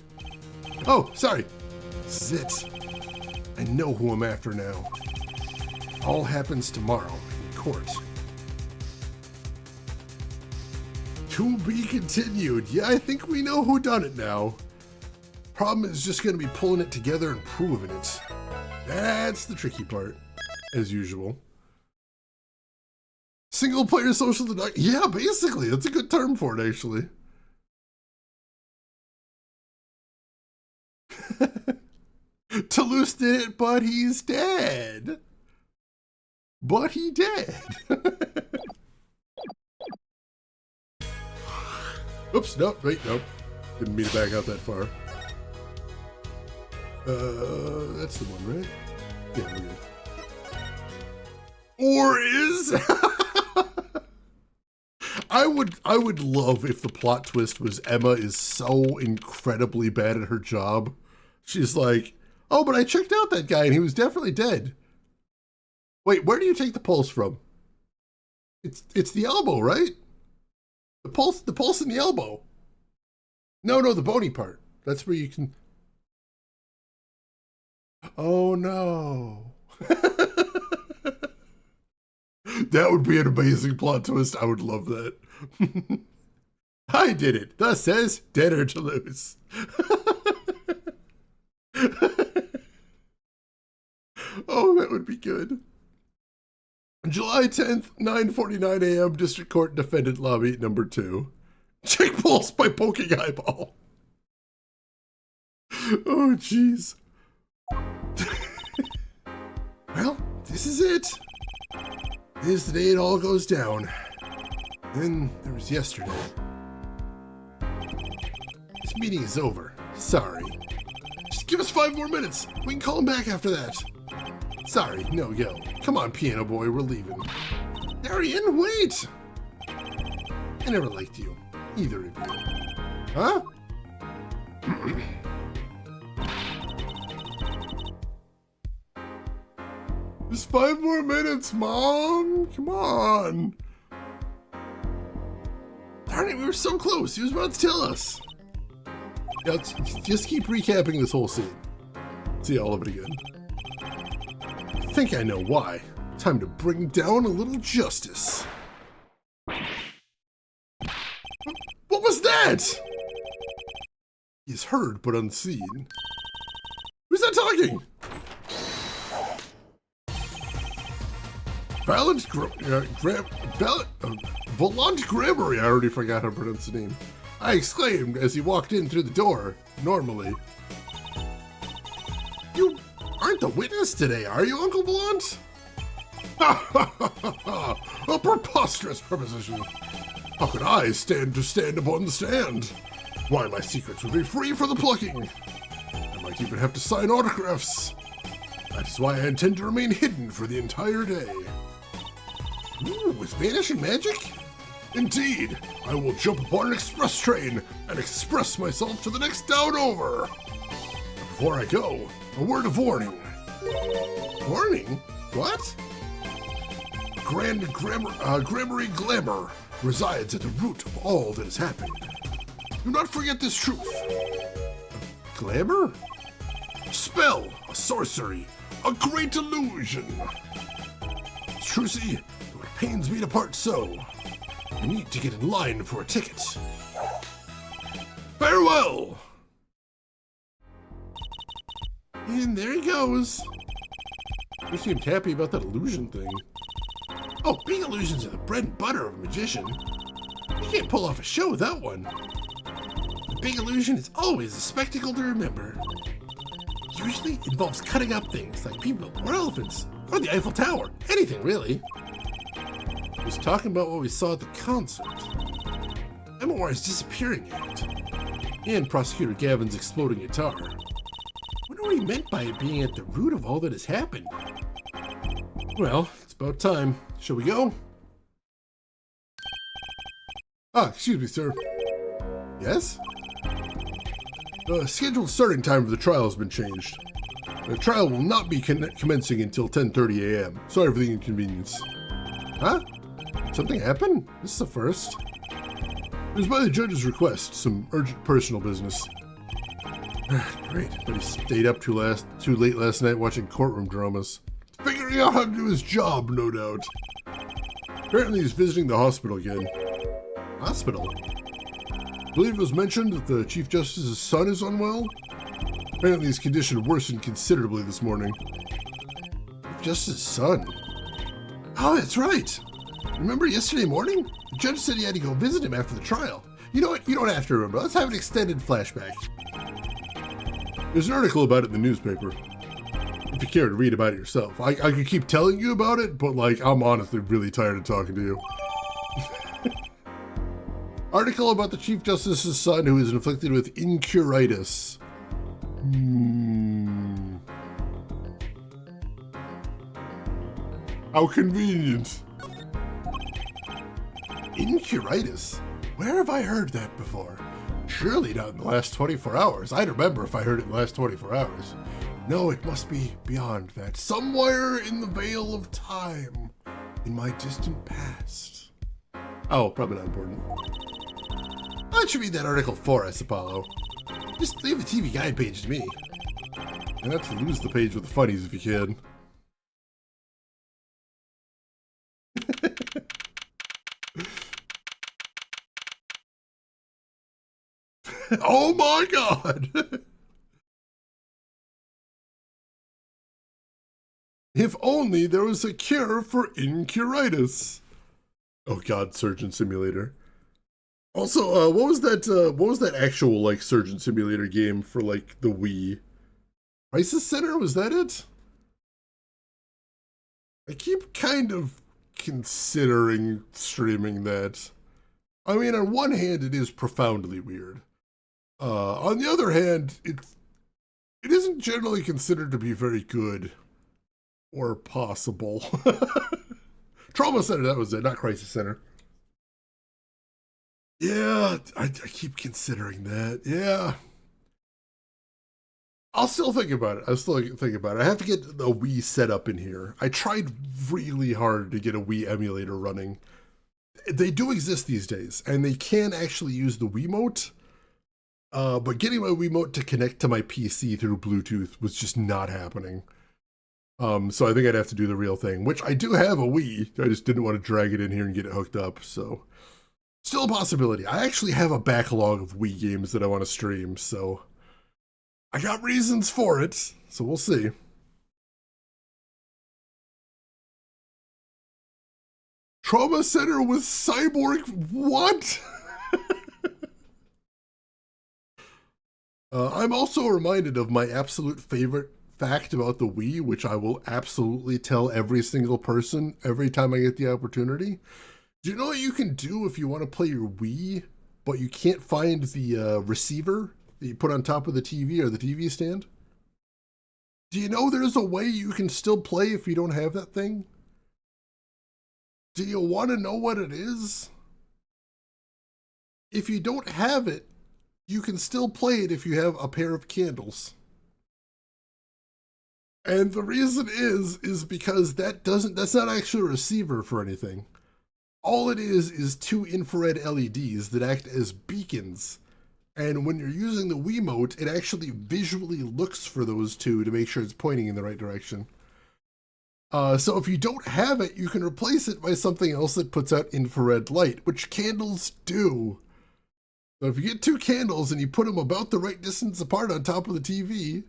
Oh, sorry. Zit. I know who I'm after now. All happens tomorrow in court. To be continued. Yeah, I think we know who done it now. Problem is just going to be pulling it together and proving it. That's the tricky part, as usual. Single player social deduction. Yeah, basically. That's a good term for it, actually. Toulouse did it, but he's dead. But he dead. Oops, nope, wait, nope. Didn't mean to back out that far. That's the one, right? Yeah, we're good. Or is... I would love if the plot twist was Emma is so incredibly bad at her job. She's like, oh, but I checked out that guy and he was definitely dead. Wait, where do you take the pulse from? It's the elbow, right? The pulse in the elbow. No, the bony part. That's where you can... Oh no. That would be an amazing plot twist. I would love that. I did it. Thus says dead or Toulouse. Oh, that would be good. July 10th, 9:49 a.m. District Court Defendant Lobby number 2. Check pulse by poking eyeball. Oh, jeez. Well, this is it. This is the day it all goes down. Then there was yesterday. This meeting is over. Sorry. Just give us 5 more minutes. We can call him back after that. Sorry, no go. Come on, piano boy, we're leaving. Darian, wait! I never liked you. Either of you. Huh? Just 5 more minutes, Mom! Come on! Darn it, we were so close. He was about to tell us. Yeah, let's just keep recapping this whole scene. See all of it again. I think I know why. Time to bring down a little justice. What was that? He is heard but unseen. Who's that talking? Volant Gregory, I already forgot how to pronounce the name. I exclaimed as he walked in through the door, normally. You aren't the witness today, are you, Uncle Volant? Ha ha ha ha! A preposterous proposition. How could I stand upon the stand? Why, my secrets would be free for the plucking. I might even have to sign autographs. That is why I intend to remain hidden for the entire day. Ooh, with vanishing magic? Indeed, I will jump upon an express train and express myself to the next town over. Before I go, a word of warning. Warning? What? Grammary glamour resides at the root of all that has happened. Do not forget this truth. Glamour? Spell, a sorcery, a great illusion. Trucy, though it pains me to part so, I need to get in line for a ticket. Farewell! And there he goes. He seemed happy about that illusion thing. Oh, big illusions are the bread and butter of a magician. You can't pull off a show without one. The big illusion is always a spectacle to remember. Usually it involves cutting up things like people or elephants or the Eiffel Tower. Anything, really. I was talking about what we saw at the concert. Memoir's disappearing act. And Prosecutor Gavin's exploding guitar. Wonder what he meant by it being at the root of all that has happened. Well, it's about time. Shall we go? Ah, excuse me, sir. Yes? The scheduled starting time for the trial has been changed. The trial will not be commencing until 10:30 a.m. Sorry for the inconvenience. Huh? Did something happen? This is the first. It was by the judge's request, some urgent personal business. Great, but he stayed up too late last night watching courtroom dramas. Figuring out how to do his job, no doubt. Apparently he's visiting the hospital again. Hospital? I believe it was mentioned that the Chief Justice's son is unwell. Apparently his condition worsened considerably this morning. Chief Justice's son? Oh, that's right. Remember yesterday morning? The judge said he had to go visit him after the trial. You know what? You don't have to remember. Let's have an extended flashback. There's an article about it in the newspaper. If you care to read about it yourself. I could keep telling you about it, but like, I'm honestly really tired of talking to you. Article about the Chief Justice's son who is inflicted with incuritis. How convenient. Incuritis? Where have I heard that before? Surely not in the last 24 hours. I'd remember if I heard it in the last 24 hours. No, it must be beyond that. Somewhere in the veil of time. In my distant past. Oh, probably not important. Why don't you read that article for us, Apollo? Just leave the TV guide page to me. And have to lose the page with the funnies if you can. Oh my God! If only there was a cure for incuritis. Oh God, Surgeon Simulator. Also, what was that actual like Surgeon Simulator game for like the Wii? Crisis Center, was that it? I keep kind of considering streaming that. I mean, on one hand, it is profoundly weird. On the other hand, it isn't generally considered to be very good or possible. Trauma Center, that was it, not Crisis Center. Yeah, I keep considering that. Yeah. I'll still think about it. I have to get a Wii set up in here. I tried really hard to get a Wii emulator running. They do exist these days, and they can actually use the Wiimote. But getting my Wiimote to connect to my PC through Bluetooth was just not happening. So I think I'd have to do the real thing, which I do have a Wii. I just didn't want to drag it in here and get it hooked up, so. Still a possibility. I actually have a backlog of Wii games that I want to stream, so. I got reasons for it, so we'll see. Trauma Center with Cyborg, what? I'm also reminded of my absolute favorite fact about the Wii, which I will absolutely tell every single person every time I get the opportunity, Do you know what you can do if you want to play your Wii, but you can't find the receiver that you put on top of the TV or the TV stand? Do you know there's a way you can still play if you don't have that thing? Do you want to know what it is? If you don't have it, you can still play it if you have a pair of candles. And the reason is because that's not actually a receiver for anything. All it is two infrared LEDs that act as beacons. And when you're using the Wiimote, it actually visually looks for those two to make sure it's pointing in the right direction. So if you don't have it, you can replace it by something else that puts out infrared light, which candles do. So if you get two candles and you put them about the right distance apart on top of the TV,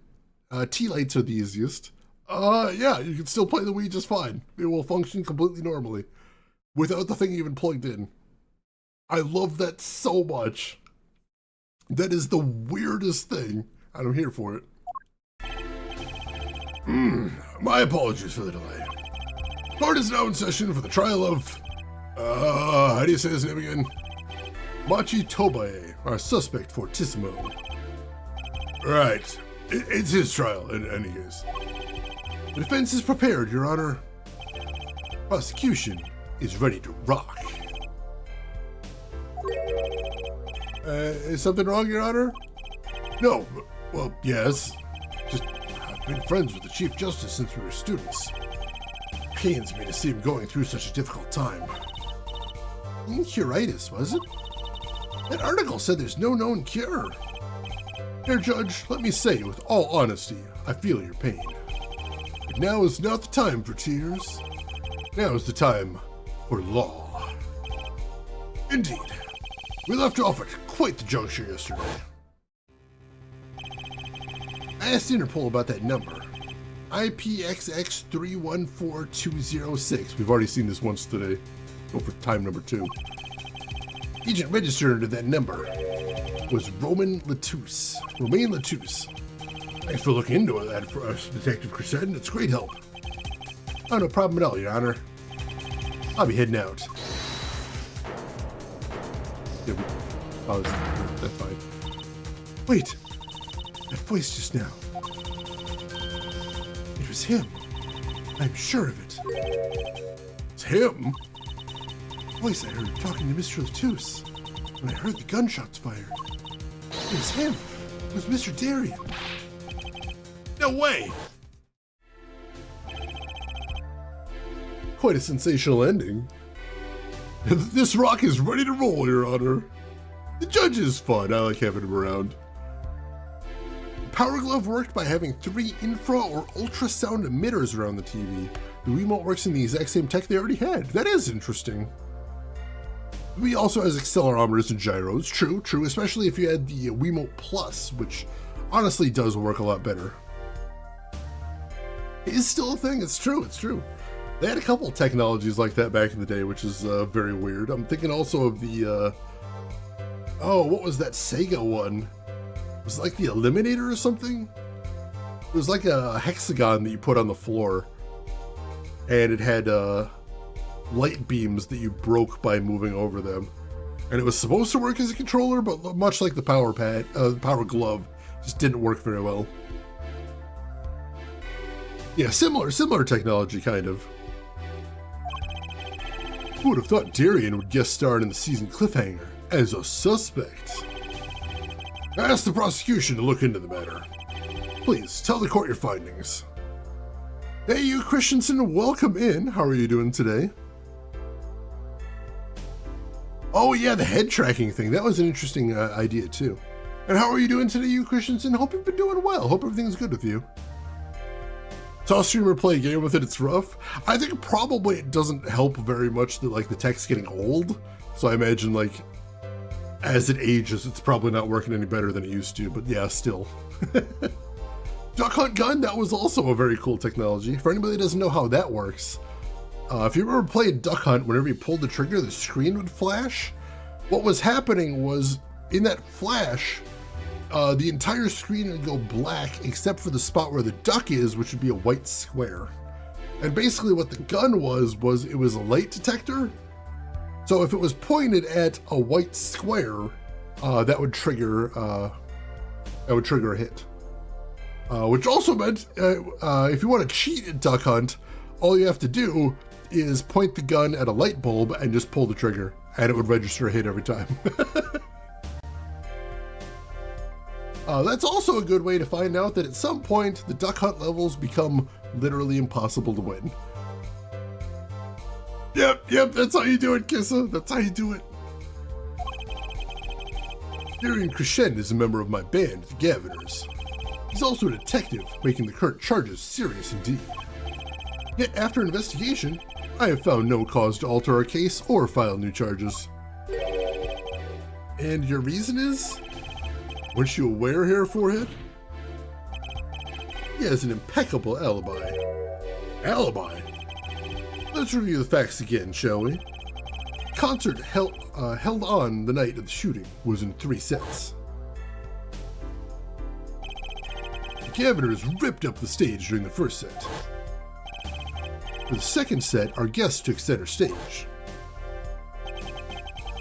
tea lights are the easiest. Yeah, you can still play the Wii just fine. It will function completely normally without the thing even plugged in. I love that so much. That is the weirdest thing, and I'm here for it. My apologies for the delay. Court is now in session for the trial of, how do you say his name again? Machi Tobae, our suspect fortissimo. Right, it's his trial in any case. The defense is prepared, Your Honor. Prosecution is ready to rock. Is something wrong, Your Honor? No, well, yes. Just, I've been friends with the Chief Justice since we were students. It pains me to see him going through such a difficult time. Incuritis, was it? That article said there's no known cure. Dear Judge, let me say with all honesty, I feel your pain. But now is not the time for tears. Now is the time for law. Indeed. We left off at quite the juncture yesterday. I asked Interpol about that number. IPXX314206. We've already seen this once today. Go for time number 2. Agent registered under that number was Romain Latouche. Thanks for looking into that for us, Detective Crescent. It's great help. Oh, no problem at all, Your Honor. I'll be heading out. Oh, that's fine. Wait! That voice just now. It was him. I'm sure of it. It's him? The voice I heard talking to Mr. Latouche when I heard the gunshots fired. It was him. It was Mr. Darien. No way! Quite a sensational ending. This rock is ready to roll, Your Honor. The judge is fun. I like having him around. The Power Glove worked by having 3 infra or ultrasound emitters around the TV. The Wiimote works in the exact same tech they already had. That is interesting. The Wii also has accelerometers and gyros. True, especially if you had the Wiimote Plus, which honestly does work a lot better. It is still a thing. It's true. They had a couple technologies like that back in the day, which is very weird. I'm thinking also of the, what was that Sega one? It was like the Eliminator or something? It was like a hexagon that you put on the floor. And it had light beams that you broke by moving over them. And it was supposed to work as a controller, but much like the Power Glove, just didn't work very well. Yeah, similar technology, kind of. Who would have thought Darien would guest star in the season cliffhanger as a suspect? I asked the prosecution to look into the matter. Please, tell the court your findings. Hey, you Christensen, welcome in. How are you doing today? Oh yeah, the head tracking thing. That was an interesting idea too. And how are you doing today, you Christensen? Hope you've been doing well. Hope everything's good with you. Saw a streamer play a game with it, it's rough. I think probably it doesn't help very much that like the tech's getting old. So I imagine like as it ages, it's probably not working any better than it used to, but yeah, still. Duck Hunt Gun, that was also a very cool technology. For anybody that doesn't know how that works, if you remember playing Duck Hunt, whenever you pulled the trigger, the screen would flash. What was happening was in that flash, the entire screen would go black except for the spot where the duck is, which would be a white square. And basically what the gun was it was a light detector. So if it was pointed at a white square, that would trigger a hit. Which also meant if you want to cheat at Duck Hunt, all you have to do is point the gun at a light bulb and just pull the trigger, and it would register a hit every time. That's also a good way to find out that at some point the Duck Hunt levels become literally impossible to win. Yep, that's how you do it, Kissa. That's how you do it. Darian Crescend is a member of my band, the Gaviners. He's also a detective, making the current charges serious indeed. Yet after investigation, I have found no cause to alter our case or file new charges. And your reason is? Weren't you aware, Hair Forehead? He has an impeccable alibi. Alibi? Let's review the facts again, shall we? Concert held on the night of the shooting was in 3 sets. The Gaviners ripped up the stage during the first set. For the second set, our guests took center stage.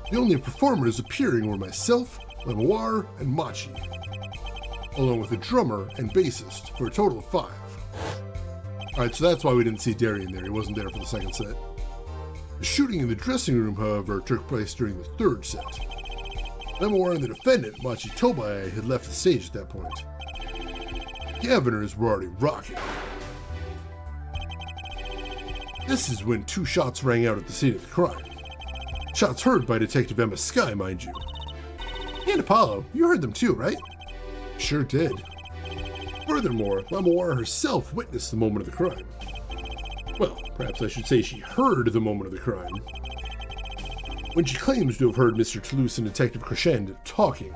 The only performers appearing were myself, Lemoir, and Machi, along with a drummer and bassist for a total of 5. Alright, so that's why we didn't see Darian there. He wasn't there for the second set. The shooting in the dressing room, however, took place during the third set. Lemoir and the defendant, Machi Tobai, had left the stage at that point. Gaviners were already rocking. This is when 2 shots rang out at the scene of the crime. Shots heard by Detective Emma Skye, mind you. And Apollo, you heard them too, right? Sure did. Furthermore, Lemoir herself witnessed the moment of the crime. Well, perhaps I should say she heard the moment of the crime, when she claims to have heard Mr. Toulouse and Detective Crescend talking.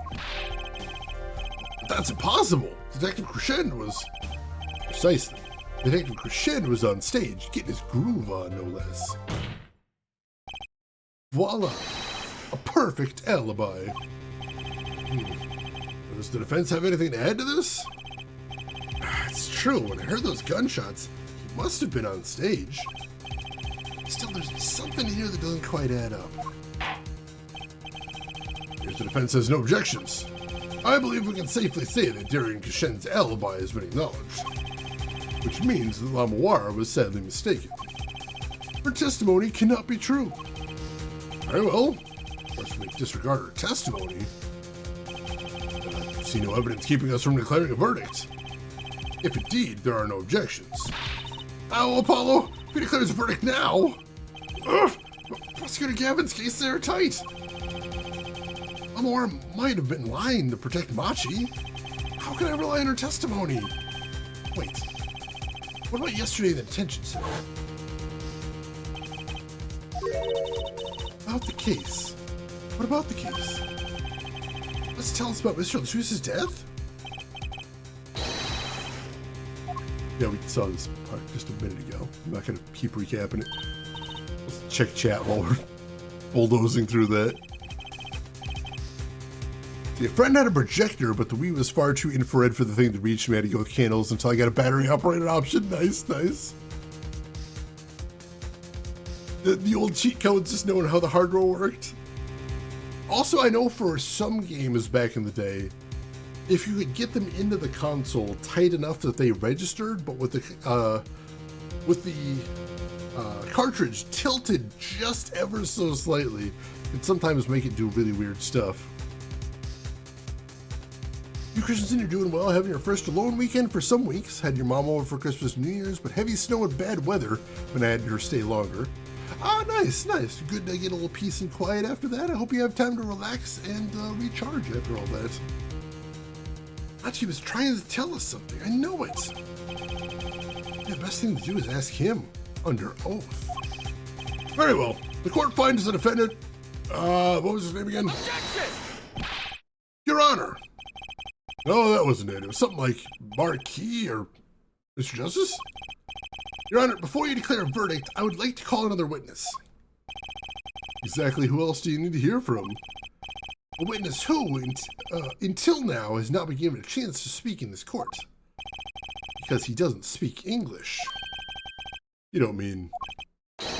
But that's impossible! Detective Crescend was... Precisely. Detective Crescend was on stage, getting his groove on, no less. Voila! A perfect alibi. Does the defense have anything to add to this? It's true, when I heard those gunshots, he must have been on stage. Still, there's something here that doesn't quite add up. Here's the defense has no objections. I believe we can safely say that Darian Crescend's alibi has been acknowledged, which means that Lemoir was sadly mistaken. Her testimony cannot be true. Very well. Of course, we disregard her testimony. I see no evidence keeping us from declaring a verdict. If indeed there are no objections. Oh, Apollo, if he declares a verdict now. Ugh, Prosecutor Gavin's case is airtight. Lemoir might have been lying to protect Machi. How can I rely on her testimony? Wait, what about yesterday in the detention center? About the case. What about the case? Let's tell us about Mr. Toulouse's death? Yeah, we saw this part just a minute ago. I'm not going to keep recapping it. Let's check chat while we're bulldozing through that. See, a friend had a projector, but the Wii was far too infrared for the thing to reach me. I had to go with candles until I got a battery-operated option. Nice, nice. The old cheat codes, just knowing how the hardware worked. Also, I know for some games back in the day, if you could get them into the console tight enough that they registered, but with the cartridge tilted just ever so slightly, it sometimes make it do really weird stuff. You Christensen, you're doing well, having your first alone weekend for some weeks. Had your mom over for Christmas and New Year's, but heavy snow and bad weather when I had her stay longer. Ah, nice, nice. Good to get a little peace and quiet after that. I hope you have time to relax and recharge after all that. Machi was trying to tell us something. I know it. The best thing to do is ask him under oath. Very well. The court finds the defendant. What was his name again? Objection! Your Honor. No, that wasn't it. It was something like Marquis or Mr. Justice. Your Honor, before you declare a verdict, I would like to call another witness. Exactly who else do you need to hear from? A witness who, until now, has not been given a chance to speak in this court. Because he doesn't speak English. You don't mean...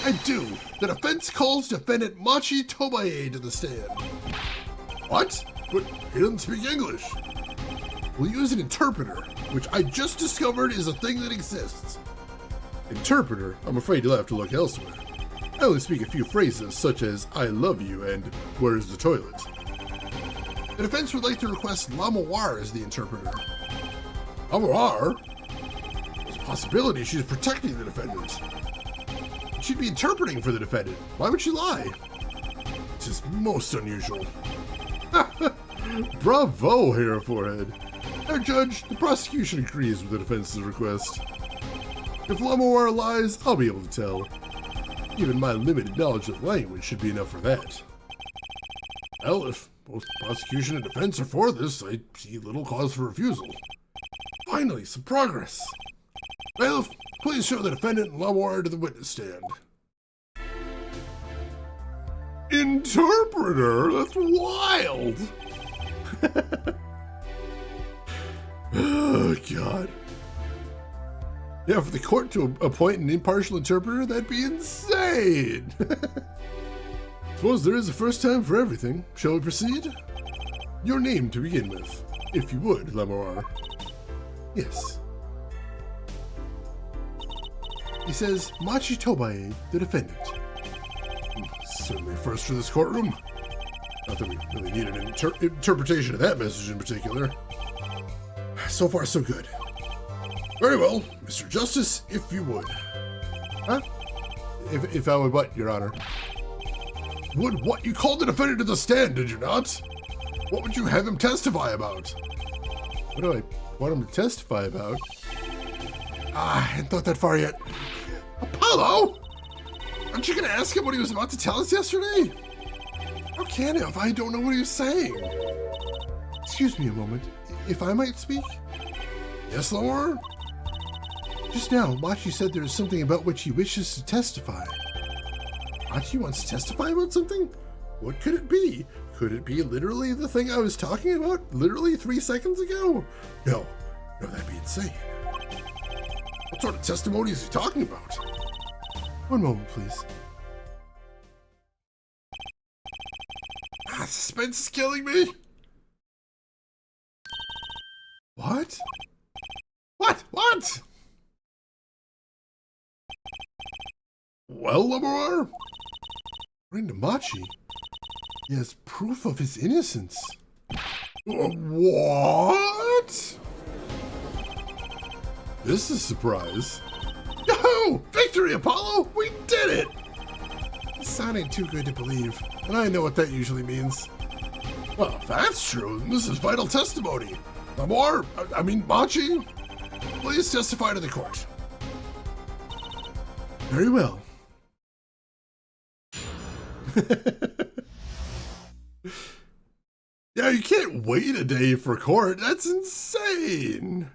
I do. The defense calls defendant Machi Tobaye to the stand. What? But he doesn't speak English. We'll use an interpreter, which I just discovered is a thing that exists. Interpreter? I'm afraid you'll have to look elsewhere. I only speak a few phrases such as I love you and where's the toilet. The defense would like to request Lamawar as the interpreter. Lamawar? There's a possibility she's protecting the defendant. She'd be interpreting for the defendant. Why would she lie? It's just most unusual. Bravo, hair forehead. Our judge, the prosecution agrees with the defense's request. If Lamawar lies, I'll be able to tell. Even my limited knowledge of language should be enough for that. Well, if both prosecution and defense are for this, I see little cause for refusal. Finally, some progress. Bailiff, please show the defendant and Lamawar to the witness stand. Interpreter? That's wild! Oh, God. Yeah, for the court to appoint an impartial interpreter, that'd be insane! Suppose there is a first time for everything. Shall we proceed? Your name to begin with, if you would, Lamawar. Yes. He says, Machi Tobaye, the defendant. Certainly first for this courtroom. Not that we really need an interpretation of that message in particular. So far, so good. Very well, Mr. Justice, if you would. Huh? If I would what, Your Honor? Would what? You called the defendant to the stand, did you not? What would you have him testify about? What do I want him to testify about? I hadn't thought that far yet. Apollo! Aren't you going to ask him what he was about to tell us yesterday? How can I if I don't know what he was saying? Excuse me a moment. If I might speak? Yes, Lamawar? Just now, Machi said there is something about which he wishes to testify. Machi wants to testify about something? What could it be? Could it be literally the thing I was talking about literally 3 seconds ago? No, that'd be insane. What sort of testimony is he talking about? One moment, please. Suspense is killing me. What? What? Well, Lamawar? According to Machi, he has proof of his innocence. What? This is a surprise. Yo! Victory, Apollo! We did it! This sounding too good to believe, and I know what that usually means. Well, if that's true, then this is vital testimony. Machi, please testify to the court. Very well. Yeah, you can't wait a day for court. That's insane.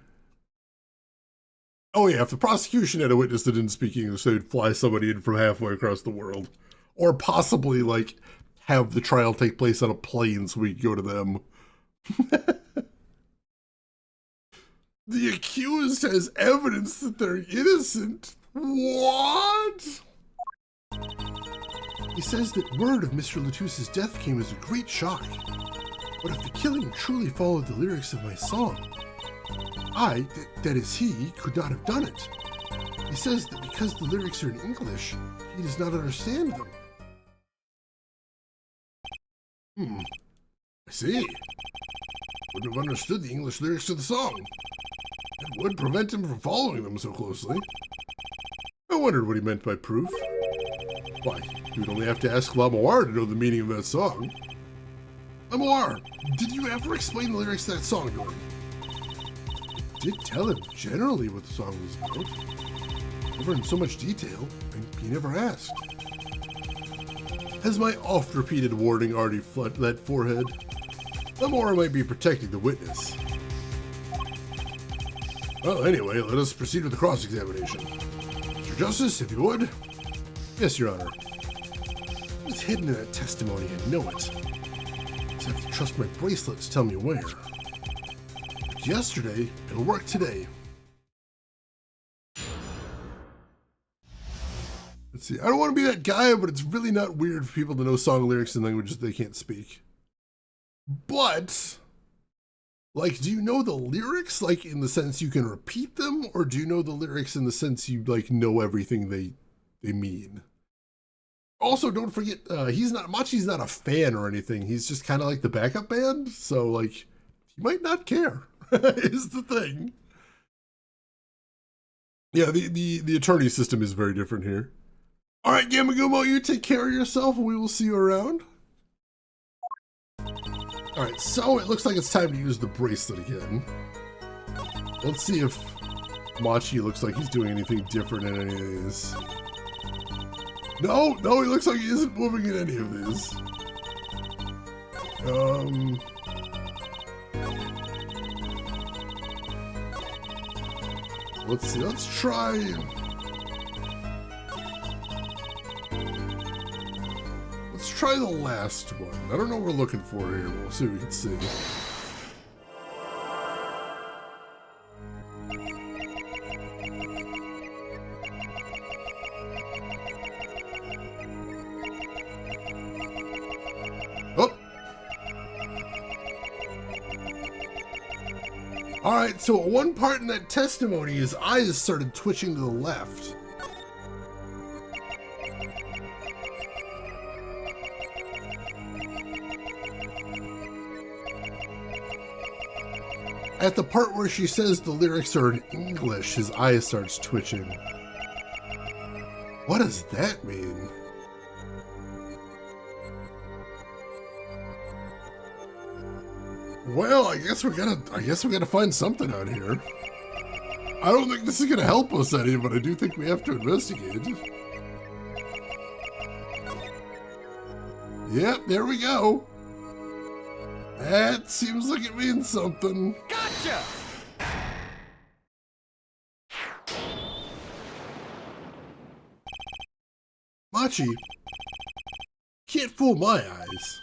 Oh yeah, if the prosecution had a witness that didn't speak English, they would fly somebody in from halfway across the world. Or possibly, like, have the trial take place on a plane so we could go to them. The accused has evidence that they're innocent. What? He says that word of Mr. Latus's death came as a great shock. But if the killing truly followed the lyrics of my song, I, that is he, could not have done it. He says that because the lyrics are in English, he does not understand them. I see. Wouldn't have understood the English lyrics to the song. It would prevent him from following them so closely. I wondered what he meant by proof. Why, you would only have to ask Lamawar to know the meaning of that song. Lamawar, did you ever explain the lyrics to that song to him? I did tell him generally what the song was about. Never in so much detail, and he never asked. Has my oft-repeated warning already flooded that forehead? Lamawar might be protecting the witness. Well, anyway, let us proceed with the cross-examination. Mr. Justice, if you would. Yes, Your Honor. It's hidden in that testimony, I know it. I have to trust my bracelets tell me where. But yesterday, it'll work today. Let's see. I don't want to be that guy, but it's really not weird for people to know song lyrics in languages they can't speak. But, like, do you know the lyrics, like, in the sense you can repeat them? Or do you know the lyrics in the sense you, like, know everything they mean? Also, don't forget, Machi's not a fan or anything. He's just kind of like the backup band. So, like, he might not care, is the thing. Yeah, the attorney system is very different here. All right, Gamagumo, you take care of yourself, and we will see you around. All right, so it looks like it's time to use the bracelet again. Let's see if Machi looks like he's doing anything different in any of these. No, he looks like he isn't moving in any of these. Let's see, let's try... Let's try the last one. I don't know what we're looking for here. We'll see what we can see. Oh! Alright, so at one part in that testimony, his eyes started twitching to the left. At the part where she says the lyrics are in English, his eye starts twitching. What does that mean? Well, I guess we gotta find something out here. I don't think this is gonna help us any, but I do think we have to investigate. Yep, there we go. That seems like it means something. Gotcha! Machi, can't fool my eyes.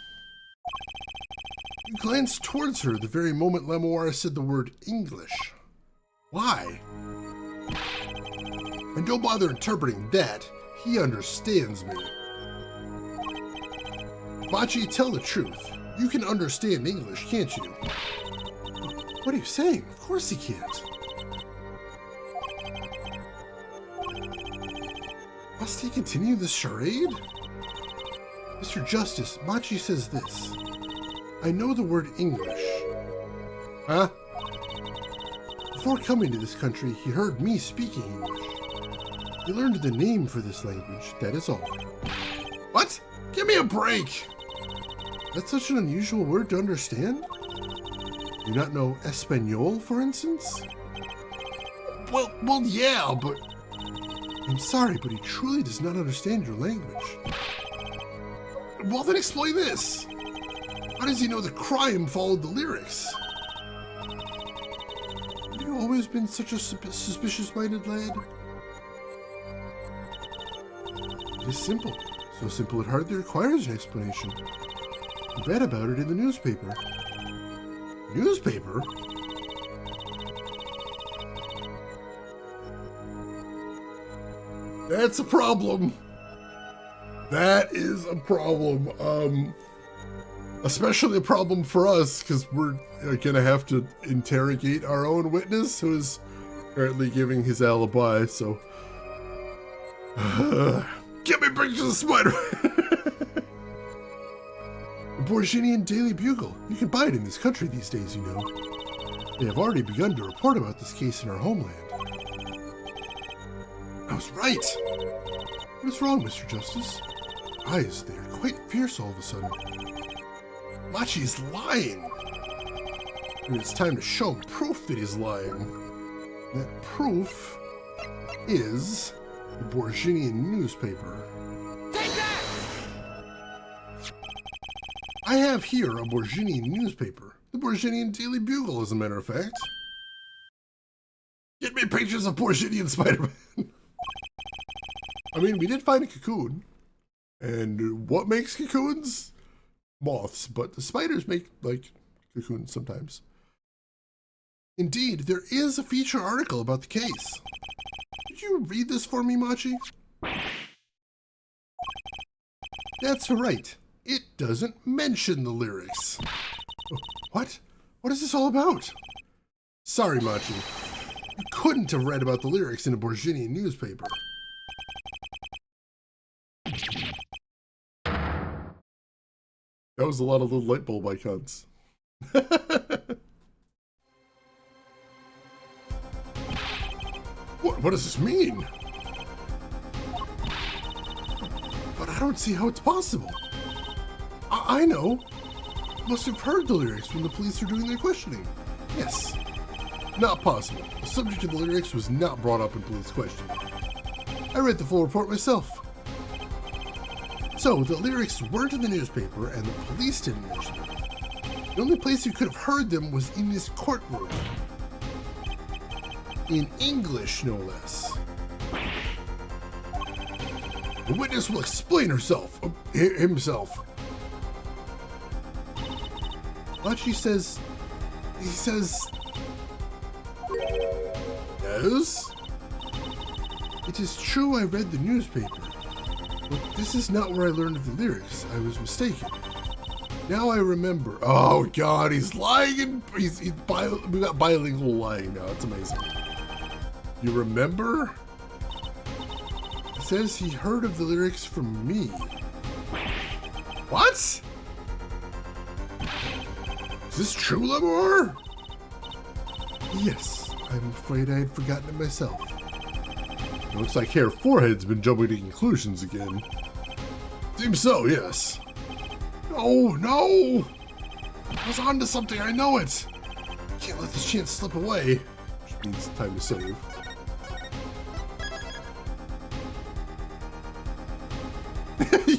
You glanced towards her the very moment Lemoir said the word English. Why? And don't bother interpreting that. He understands me. Machi, tell the truth. You can understand English, can't you? What are you saying? Of course he can't. Must he continue this charade? Mr. Justice, Machi says this. I know the word English. Huh? Before coming to this country, he heard me speaking English. He learned the name for this language, that is all. What? Give me a break! That's such an unusual word to understand? You not know Espanol, for instance? Well, yeah, but... I'm sorry, but he truly does not understand your language. Well, then explain this. How does he know the crime followed the lyrics? Have you always been such a suspicious-minded lad? It is simple. So simple it hardly requires an explanation. I read about it in the newspaper. Newspaper? That's a problem. That is a problem. Especially a problem for us, because we're gonna have to interrogate our own witness, who is currently giving his alibi, so... Get me pictures of Spider-Man! The Borginian Daily Bugle. You can buy it in this country these days, you know. They have already begun to report about this case in our homeland. I was right! What's wrong, Mr. Justice? Eyes, they are quite fierce all of a sudden. Machi's lying! And it's time to show him proof that he's lying. That proof is the Borginian newspaper. Take that! I have here a Borginian newspaper. The Borginian Daily Bugle, as a matter of fact. Get me pictures of Borginian Spider-Man. I mean, we did find a cocoon. And what makes cocoons? Moths, but the spiders make, like, cocoons sometimes. Indeed, there is a feature article about the case. Could you read this for me, Machi? That's right. It doesn't mention the lyrics. What? What is this all about? Sorry, Machi. You couldn't have read about the lyrics in a Borginian newspaper. That was a lot of little light bulb icons. What does this mean? But I don't see how it's possible. I know. Must have heard the lyrics when the police were doing their questioning. Yes. Not possible. The subject of the lyrics was not brought up in police questioning. I read the full report myself. So, the lyrics weren't in the newspaper and the police didn't mention them. The only place you could have heard them was in this courtroom. In English, no less. The witness will explain himself. Machi says, yes? It is true I read the newspaper, but this is not where I learned of the lyrics. I was mistaken. Now I remember. Oh God, he's lying. We got bilingual lying now. It's amazing. You remember? It says he heard of the lyrics from me. What? Is this true, Lemore? Yes, I'm afraid I had forgotten it myself. It looks like Hair Forehead's been jumping to conclusions again. Seems so, yes. No! I was on to something, I know it! Can't let this chance slip away. Which means time to save.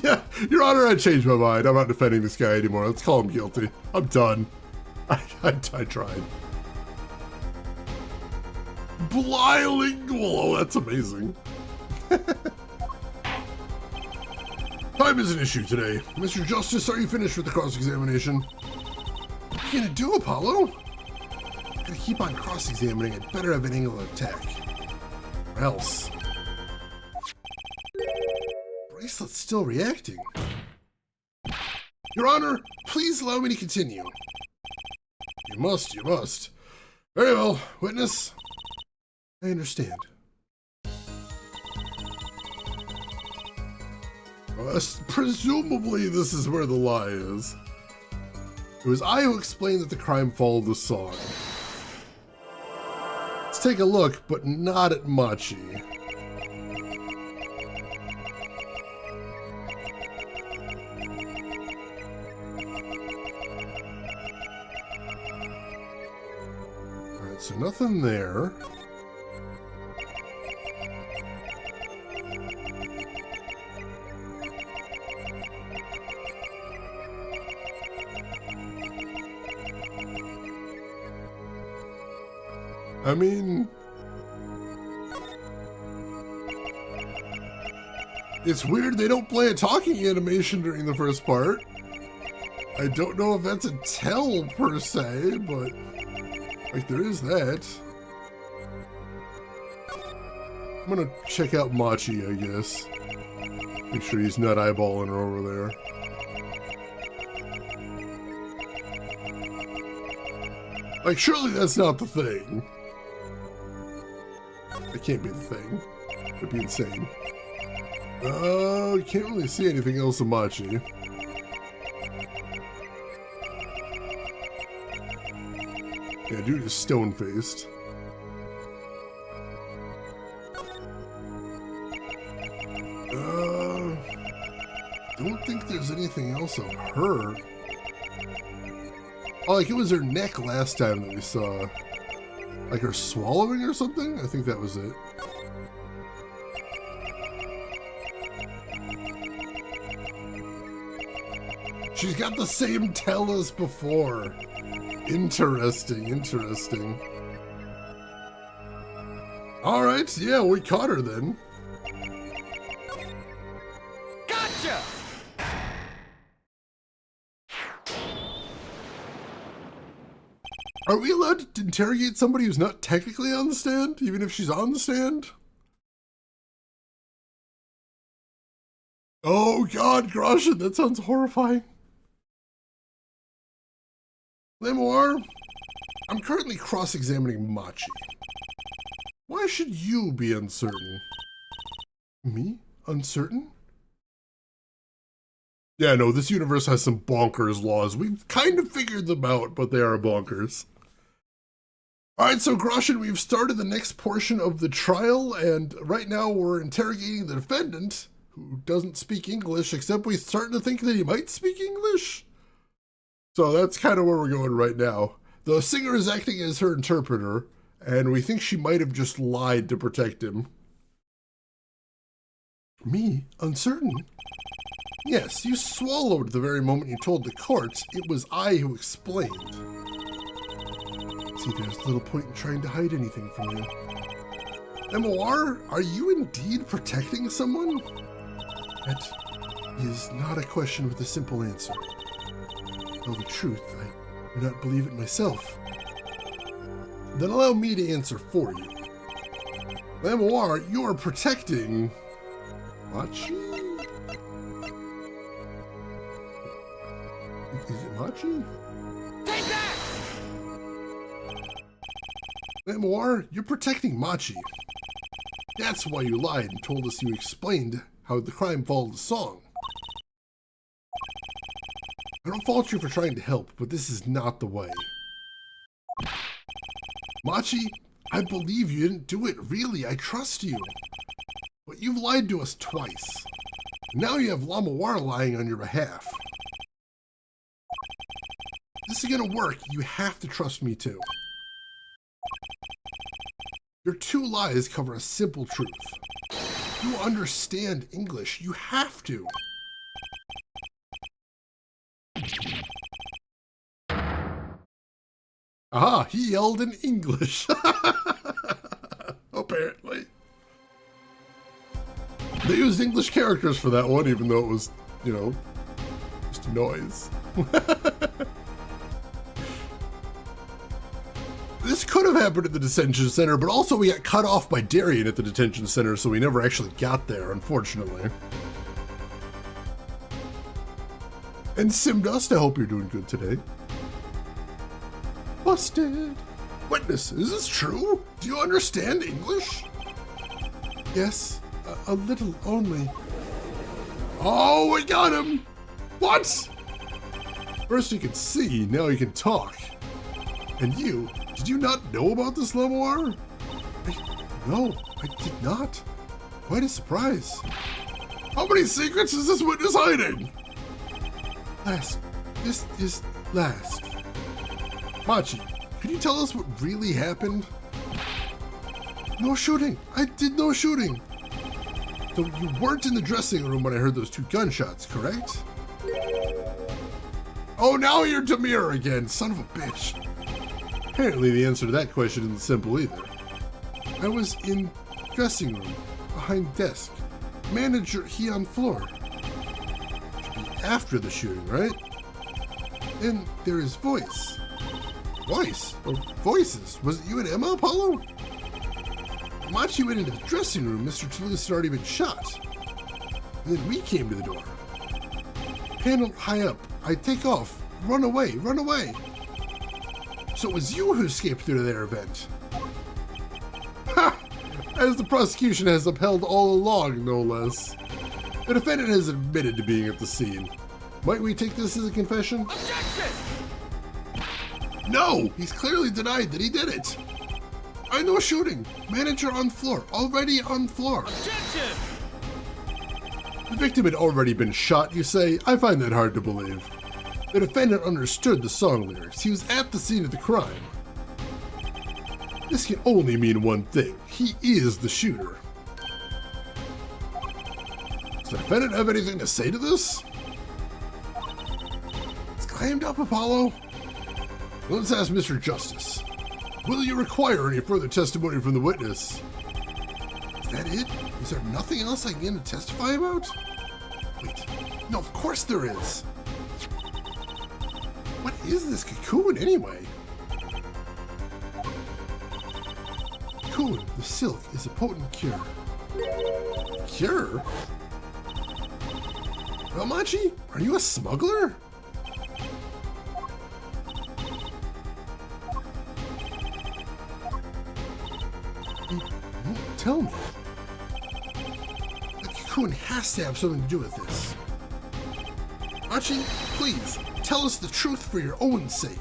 Yeah, Your Honor, I changed my mind. I'm not defending this guy anymore. Let's call him guilty. I'm done. I tried. Bilingual. Oh, that's amazing. Time is an issue today. Mr. Justice, are you finished with the cross-examination? What are you gonna do, Apollo? I'm gonna keep on cross-examining. I'd better have an angle of attack. Or else. Bracelet's still reacting. Your Honor, please allow me to continue. You must. Very well, witness. I understand. Presumably this is where the lie is. It was I who explained that the crime followed the song. Let's take a look, but not at Machi. Alright, so nothing there. I mean, it's weird they don't play a talking animation during the first part. I don't know if that's a tell per se, but like there is that. I'm gonna check out Machi, I guess. Make sure he's not eyeballing her over there. Like, surely that's not the thing. It can't be the thing. It'd be insane. You can't really see anything else of Machi. Yeah, dude is stone-faced. Don't think there's anything else of her. Oh, like it was her neck last time that we saw. Like her swallowing or something? I think that was it. She's got the same tell as before. Interesting. Alright, yeah, we caught her then. Gotcha! Are we allowed to interrogate somebody who's not technically on the stand, even if she's on the stand? Oh God, Groshin, that sounds horrifying. Lemoir, I'm currently cross-examining Machi. Why should you be uncertain? Me? Uncertain? Yeah, no, this universe has some bonkers laws. We've kind of figured them out, but they are bonkers. Alright, so Groshin, we've started the next portion of the trial, and right now we're interrogating the defendant, who doesn't speak English, except we're starting to think that he might speak English. So that's kind of where we're going right now. The singer is acting as her interpreter, and we think she might have just lied to protect him. Me? Uncertain? Yes, you swallowed the very moment you told the courts it was I who explained. See, there's little point in trying to hide anything from you. MOR, are you indeed protecting someone? That is not a question with a simple answer. To tell the truth, I do not believe it myself. Then allow me to answer for you. MOR, you are protecting... Machi? Is it Machi? Take that! Memoir, you're protecting Machi. That's why you lied and told us you explained how the crime followed the song. I don't fault you for trying to help, but this is not the way. Machi, I believe you didn't do it. Really, I trust you. But you've lied to us twice. Now you have Lamawar lying on your behalf. This is gonna work. You have to trust me too. Your two lies cover a simple truth. You understand English. You have to. Aha, he yelled in English. Apparently. They used English characters for that one, even though it was, you know, just noise. This could have happened at the detention center, but also we got cut off by Darian at the detention center, so we never actually got there, unfortunately. And Simdust, I hope you're doing good today. Busted! Witness, is this true? Do you understand English? Yes, a little only. Oh, we got him! What? First he could see, now he can talk. And you, did you not know about this, Lemoir? No, I did not. Quite a surprise. How many secrets is this witness hiding? Last. This is last. Machi, could you tell us what really happened? No shooting. I did no shooting. So you weren't in the dressing room when I heard those two gunshots, correct? Oh, now you're Demir again, son of a bitch. Apparently the answer to that question isn't simple either. I was in dressing room, behind desk. Manager, he on floor. Should be after the shooting, right? Then there is voice. Voice? Or voices? Was it you and Emma, Apollo? Machi went into the dressing room. Mr. Toulouse had already been shot. And then we came to the door. Panel high up. I take off. Run away. Run away. So it was you who escaped through their event. Ha! As the prosecution has upheld all along, no less. The defendant has admitted to being at the scene. Might we take this as a confession? Objection! No! He's clearly denied that he did it. I know shooting. Manager on floor. Already on floor. Objection! The victim had already been shot, you say? I find that hard to believe. The defendant understood the song lyrics. He was at the scene of the crime. This can only mean one thing. He is the shooter. Does the defendant have anything to say to this? It's claimed up, Apollo. Let's ask Mr. Justice. Will you require any further testimony from the witness? Is that it? Is there nothing else I can get to testify about? Wait, no, of course there is. What is this cocoon anyway? Cocoon, the silk, is a potent cure. Cure? Well, Machi, are you a smuggler? You won't tell me. The cocoon has to have something to do with this. Machi, please, tell us the truth for your own sake.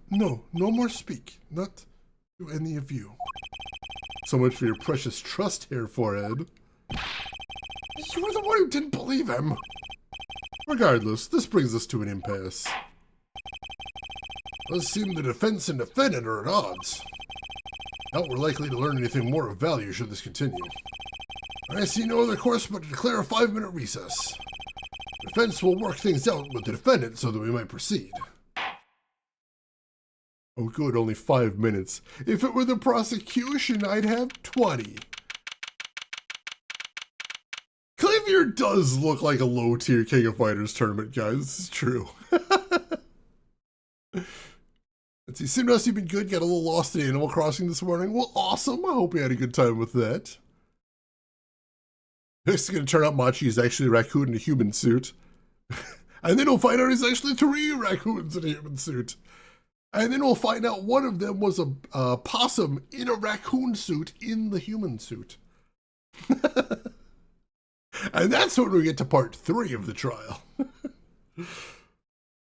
No more speak. Not to any of you. So much for your precious trust here, Forehead. You were the one who didn't believe him. Regardless, this brings us to an impasse. It does seem the defense and defendant are at odds. Doubt we're likely to learn anything more of value should this continue. I see no other course but to declare a 5-minute recess. The defense will work things out with the defendant so that we might proceed. Oh good, only 5 minutes. If it were the prosecution, I'd have 20. Clavier does look like a low-tier King of Fighters tournament, guys. This is true. Let's see, Simnos, you've been good. Got a little lost in Animal Crossing this morning. Well, awesome. I hope you had a good time with that. This is going to turn out Machi is actually a raccoon in a human suit. And then we'll find out he's actually 3 raccoons in a human suit. And then we'll find out one of them was a possum in a raccoon suit in the human suit. And that's when we get to part 3 of the trial.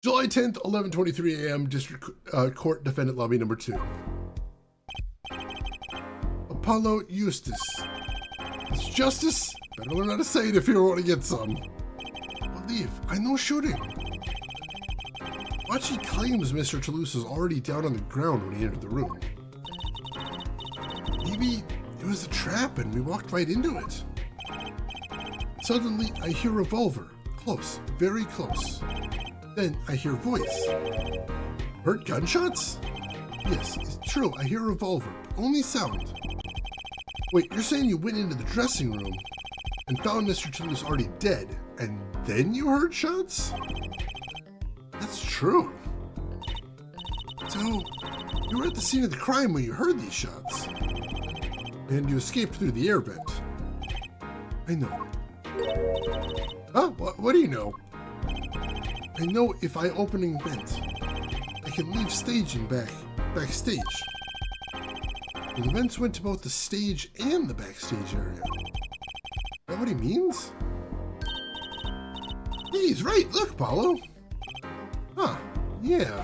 July 10th, 11:23 a.m., District Court Defendant Lobby number 2. Apollo Eustace. It's justice. Better learn how to say it if you want to get some. Believe, I know shooting. Machi claims Mr. Toulouse was already down on the ground when he entered the room. Maybe it was a trap and we walked right into it. Suddenly, I hear revolver. Close, very close. Then I hear voice. Heard gunshots? Yes, it's true, I hear revolver. Only sound. Wait, you're saying you went into the dressing room and found Mr. Toulouse already dead, and then you heard shots? That's true. So, you were at the scene of the crime when you heard these shots. And you escaped through the air vent. I know. Huh? What do you know? I know if I open a vent, I can leave staging backstage. The vents went to both the stage and the backstage area. Is that what he means? Hey, he's right. Look, Paulo. Huh. Yeah.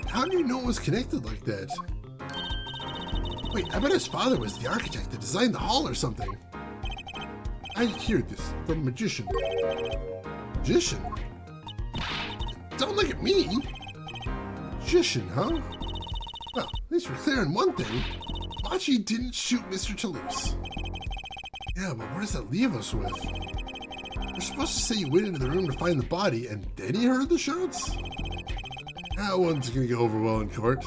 How do you know it was connected like that? Wait, I bet his father was the architect that designed the hall or something. I hear this from a magician. Magician? Don't look at me. Magician, huh? Well, at least we're clear on one thing. Machi didn't shoot Mr. Toulouse. Yeah, but what does that leave us with? We're supposed to say you went into the room to find the body and then he heard the shots? That one's gonna go over well in court.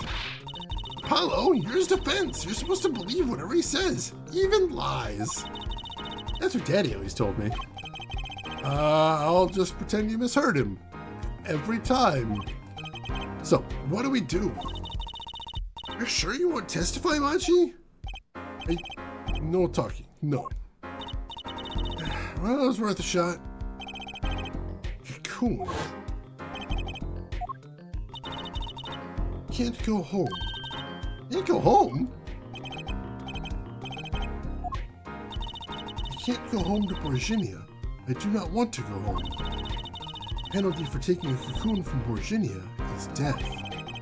Apollo, you're his defense. You're supposed to believe whatever he says, even lies. That's what Daddy always told me. I'll just pretend you misheard him. Every time. So, what do we do? You're sure you won't testify, Machi? Hey, no talking. No. Well, it was worth a shot. Cocoon. Can't go home. Can't go home? I can't go home to Borginia. I do not want to go home. Penalty for taking a cocoon from Borginia is death.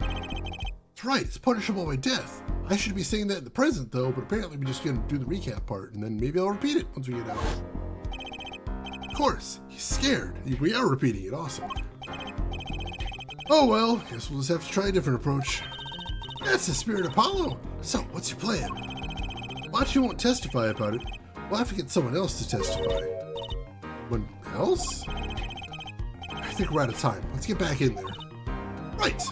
That's right, it's punishable by death. I should be saying that in the present though, but apparently we're just gonna do the recap part and then maybe I'll repeat it once we get out. Of course, he's scared. We are repeating it, awesome. Oh well, guess we'll just have to try a different approach. That's the spirit of Apollo. So, what's your plan? Machi won't testify about it. We'll have to get someone else to testify. Someone else? I think we're out of time. Let's get back in there. Right.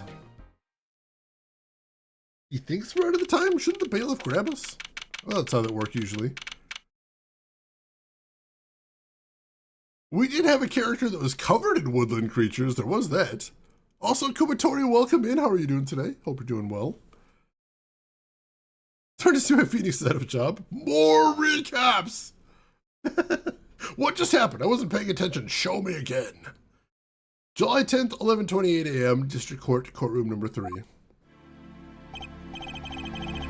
He thinks we're out of the time? Shouldn't the bailiff grab us? Well, that's how that works usually. We did have a character that was covered in woodland creatures. There was that. Also, Kumatori, welcome in. How are you doing today? Hope you're doing well. Turn to see if Phoenix is out of a job. More recaps! What just happened? I wasn't paying attention. Show me again. July 10th, 11:28 a.m., District Court, Courtroom Number 3.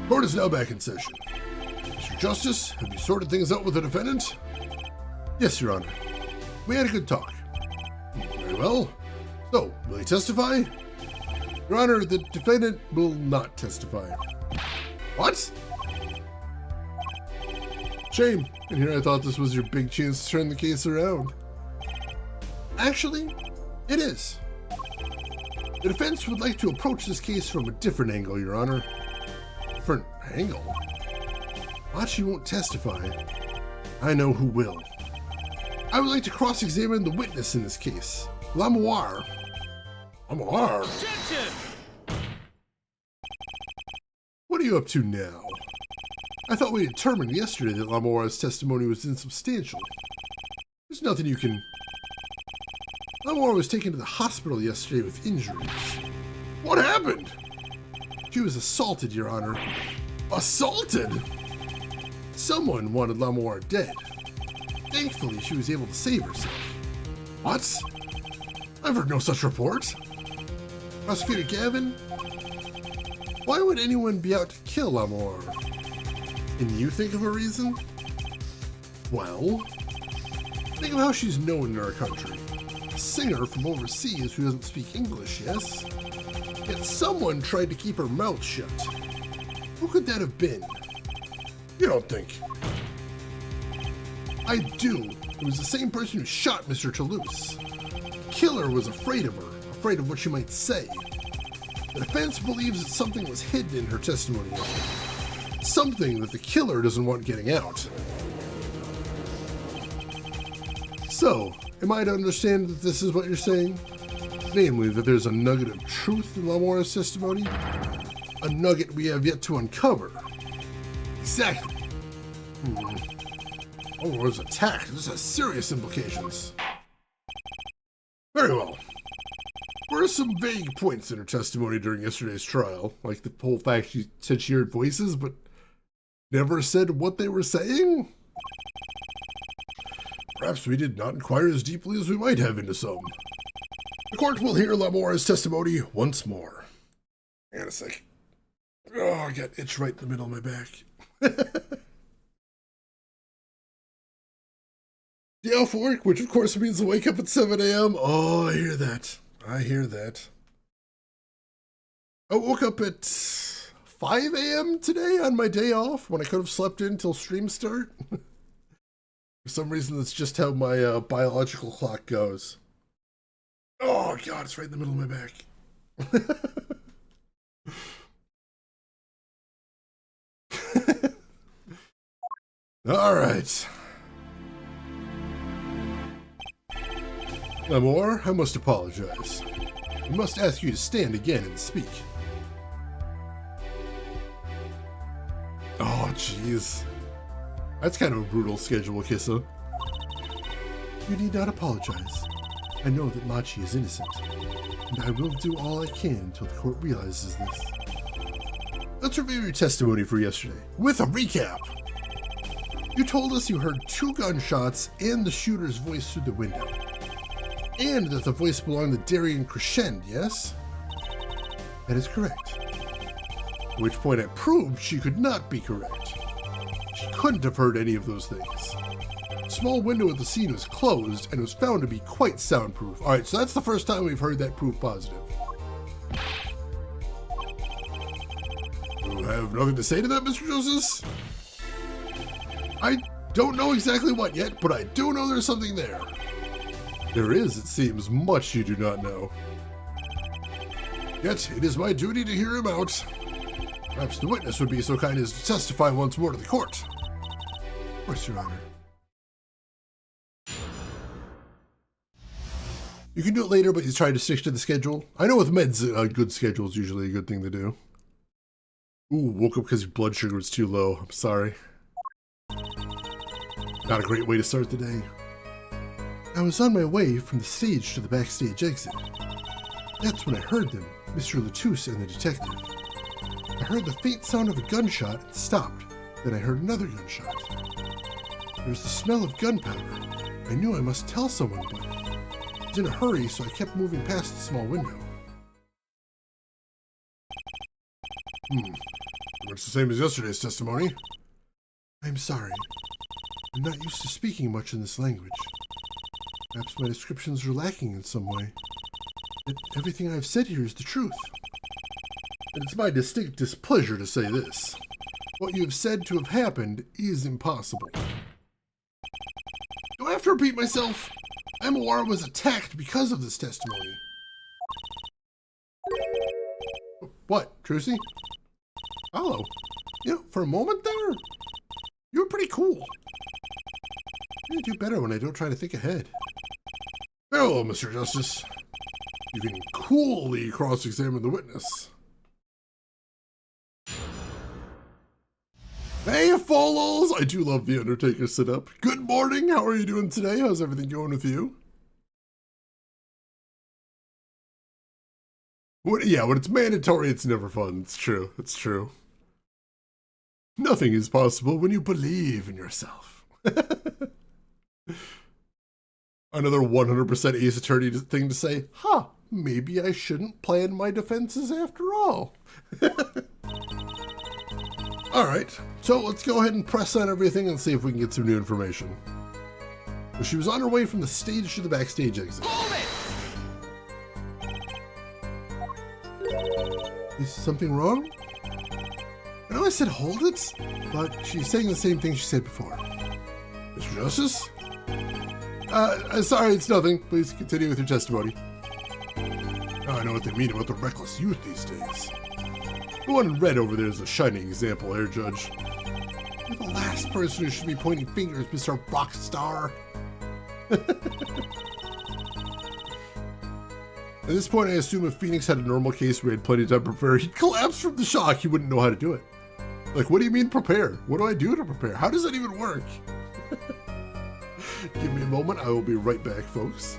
Court is now back in session. Mr. Justice, have you sorted things out with the defendant? Yes, Your Honor. We had a good talk. Very well. So, will he testify? Your Honor, the defendant will not testify. What? Shame. And here I thought this was your big chance to turn the case around. Actually, it is. The defense would like to approach this case from a different angle, Your Honor. Different angle? Machi won't testify. I know who will. I would like to cross-examine the witness in this case, Lamoire. Lamoire? Objection! What are you up to now? I thought we determined yesterday that Lamoire's testimony was insubstantial. There's nothing you can... Lamoire was taken to the hospital yesterday with injuries. What happened? She was assaulted, Your Honor. Assaulted? Someone wanted Lamoire dead. Thankfully, she was able to save herself. What? I've heard no such report. Prosecutor Gavin? Why would anyone be out to kill Lamoire? Can you think of a reason? Well, think of how she's known in our country. A singer from overseas who doesn't speak English, yes? Yet someone tried to keep her mouth shut. Who could that have been? You don't think? I do. It was the same person who shot Mr. Toulouse. The killer was afraid of her, afraid of what she might say. The defense believes that something was hidden in her testimony. Something that the killer doesn't want getting out. So, am I to understand that this is what you're saying? Namely, that there's a nugget of truth in Lamoire's testimony? A nugget we have yet to uncover. Exactly. Lamoire was attacked. This has serious implications. Very well. There were some vague points in her testimony during yesterday's trial, like the whole fact she said she heard voices, but never said what they were saying? Perhaps we did not inquire as deeply as we might have into some. The court will hear Lamoire's testimony once more. Hang on a sec. Oh, I got itch right in the middle of my back. Day off work, which of course means to wake up at 7 a.m. Oh, I hear that. I hear that. I woke up at 5 a.m. today on my day off when I could have slept in till stream start. For some reason, that's just how my biological clock goes. Oh, God, it's right in the middle of my back. All right. Lamoire, I must apologize. I must ask you to stand again and speak. Oh, jeez. That's kind of a brutal schedule, Kissa. You need not apologize. I know that Machi is innocent, and I will do all I can until the court realizes this. Let's review your testimony for yesterday, with a recap. You told us you heard 2 gunshots and the shooter's voice through the window. And that the voice belonged to Darian Crescend, yes? That is correct. At which point I proved she could not be correct. She couldn't have heard any of those things. The small window at the scene was closed and was found to be quite soundproof. Alright, so that's the first time we've heard that proof positive. You have nothing to say to that, Mr. Joseph? I don't know exactly what yet, but I do know there's something there. There is, it seems, much you do not know. Yet, it is my duty to hear him out. Perhaps the witness would be so kind as to testify once more to the court. Of course, Your Honor. You can do it later, but he's trying to stick to the schedule. I know with meds, a good schedule is usually a good thing to do. Ooh, woke up because your blood sugar was too low. I'm sorry. Not a great way to start the day. I was on my way from the stage to the backstage exit. That's when I heard them, Mr. Latouche and the detective. I heard the faint sound of a gunshot and stopped. Then I heard another gunshot. There's the smell of gunpowder. I knew I must tell someone, but I was in a hurry, so I kept moving past the small window. It's the same as yesterday's testimony. I'm sorry. I'm not used to speaking much in this language. Perhaps my descriptions are lacking in some way. Yet everything I've said here is the truth. And it's my distinct displeasure to say this. What you have said to have happened is impossible. Do I have to repeat myself? Amawara was attacked because of this testimony. What, Trucy? Hello. You know, for a moment there, you were pretty cool. I do better when I don't try to think ahead. Hello, Mr. Justice. You can coolly cross-examine the witness. Hey, Folos! I do love the Undertaker sit-up. Good morning, how are you doing today? How's everything going with you? When it's mandatory, it's never fun. It's true, it's true. Nothing is possible when you believe in yourself. Another 100% Ace Attorney thing to say, maybe I shouldn't plan my defenses after all. Alright, so let's go ahead and press on everything and see if we can get some new information. Well, she was on her way from the stage to the backstage exit. Hold it! Is something wrong? I know I said hold it, but she's saying the same thing she said before. Mr. Justice? Sorry, it's nothing. Please continue with your testimony. I know what they mean about the reckless youth these days. The one in red over there is a shining example, Air Judge. You're the last person who should be pointing fingers, Mr. Rockstar. At this point, I assume if Phoenix had a normal case where he had plenty of time to prepare, he'd collapse from the shock. He wouldn't know how to do it. Like, what do you mean prepare? What do I do to prepare? How does that even work? Give me a moment. I will be right back, folks.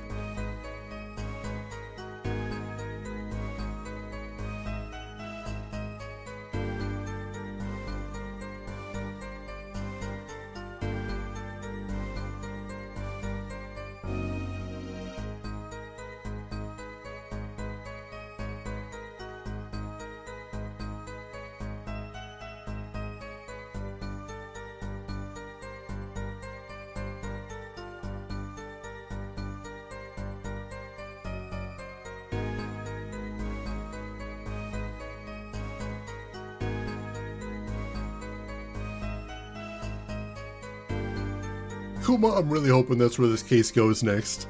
Kuma, I'm really hoping that's where this case goes next.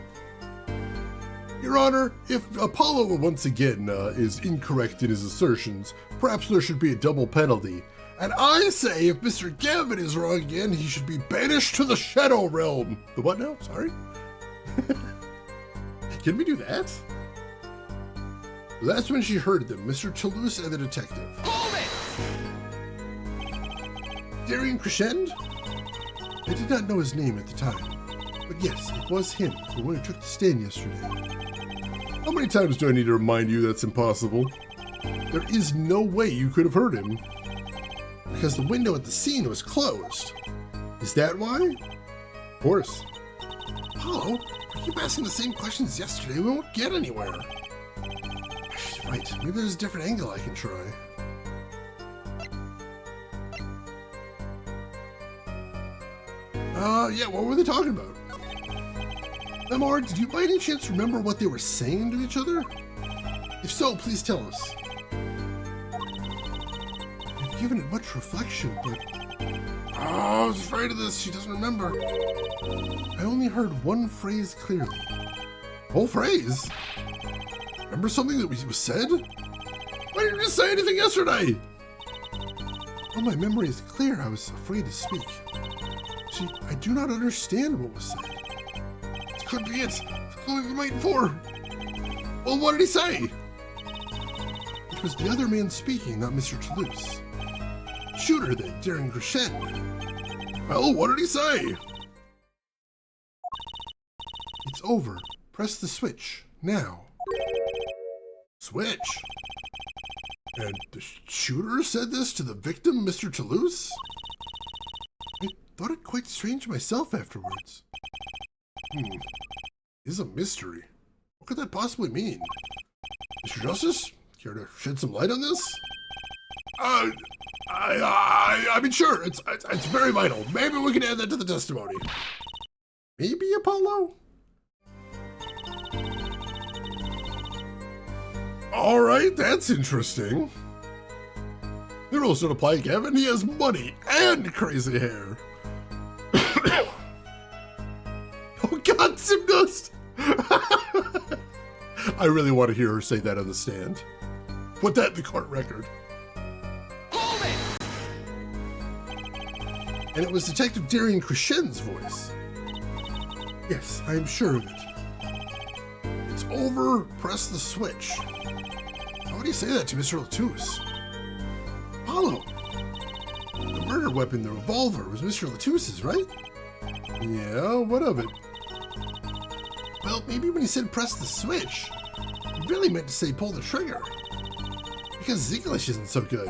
Your Honor, if Apollo once again is incorrect in his assertions, perhaps there should be a double penalty. And I say if Mr. Gavin is wrong again, he should be banished to the Shadow Realm. The what now? Sorry? Can we do that? That's when she heard them, Mr. Toulouse and the detective. Hold it! Darian Crescend? I did not know his name at the time, but yes, it was him, the one who took the stand yesterday. How many times do I need to remind you that's impossible? There is no way you could have heard him, because the window at the scene was closed. Is that why? Of course. Apollo, we keep asking the same questions yesterday, we won't get anywhere. Right, maybe there's a different angle I can try. Yeah, what were they talking about? Lamar, did you by any chance remember what they were saying to each other? If so, please tell us. I've given it much reflection, but... Oh, I was afraid of this. She doesn't remember. I only heard one phrase clearly. Whole phrase? Remember something that was said? Why didn't you say anything yesterday? Oh, my memory is clear. I was afraid to speak. See, I do not understand what was said. This could be it. That's what we've been waiting for. Well, what did he say? It was the other man speaking, not Mr. Toulouse. Shooter then, Darren Crescent. Well, what did he say? It's over. Press the switch. Now. Switch? And the shooter said this to the victim, Mr. Toulouse? thought it quite strange myself afterwards. Is a mystery. What could that possibly mean? Mr. Justice, care to shed some light on this? I mean, sure, it's very vital. Maybe we can add that to the testimony. Maybe, Apollo? All right, that's interesting. The rules don't apply, Kevin. He has money and crazy hair. Oh, God, Sim Dust! I really want to hear her say that on the stand. Put that in the court record. Hold it! And it was Detective Darian Crescen's voice. Yes, I am sure of it. It's over. Press the switch. How would he say that to Mr. Latouche? Apollo! The murder weapon, the revolver, was Mr. Latouche's, right? Yeah, what of it? Well, maybe when he said press the switch, he really meant to say pull the trigger. Because English isn't so good.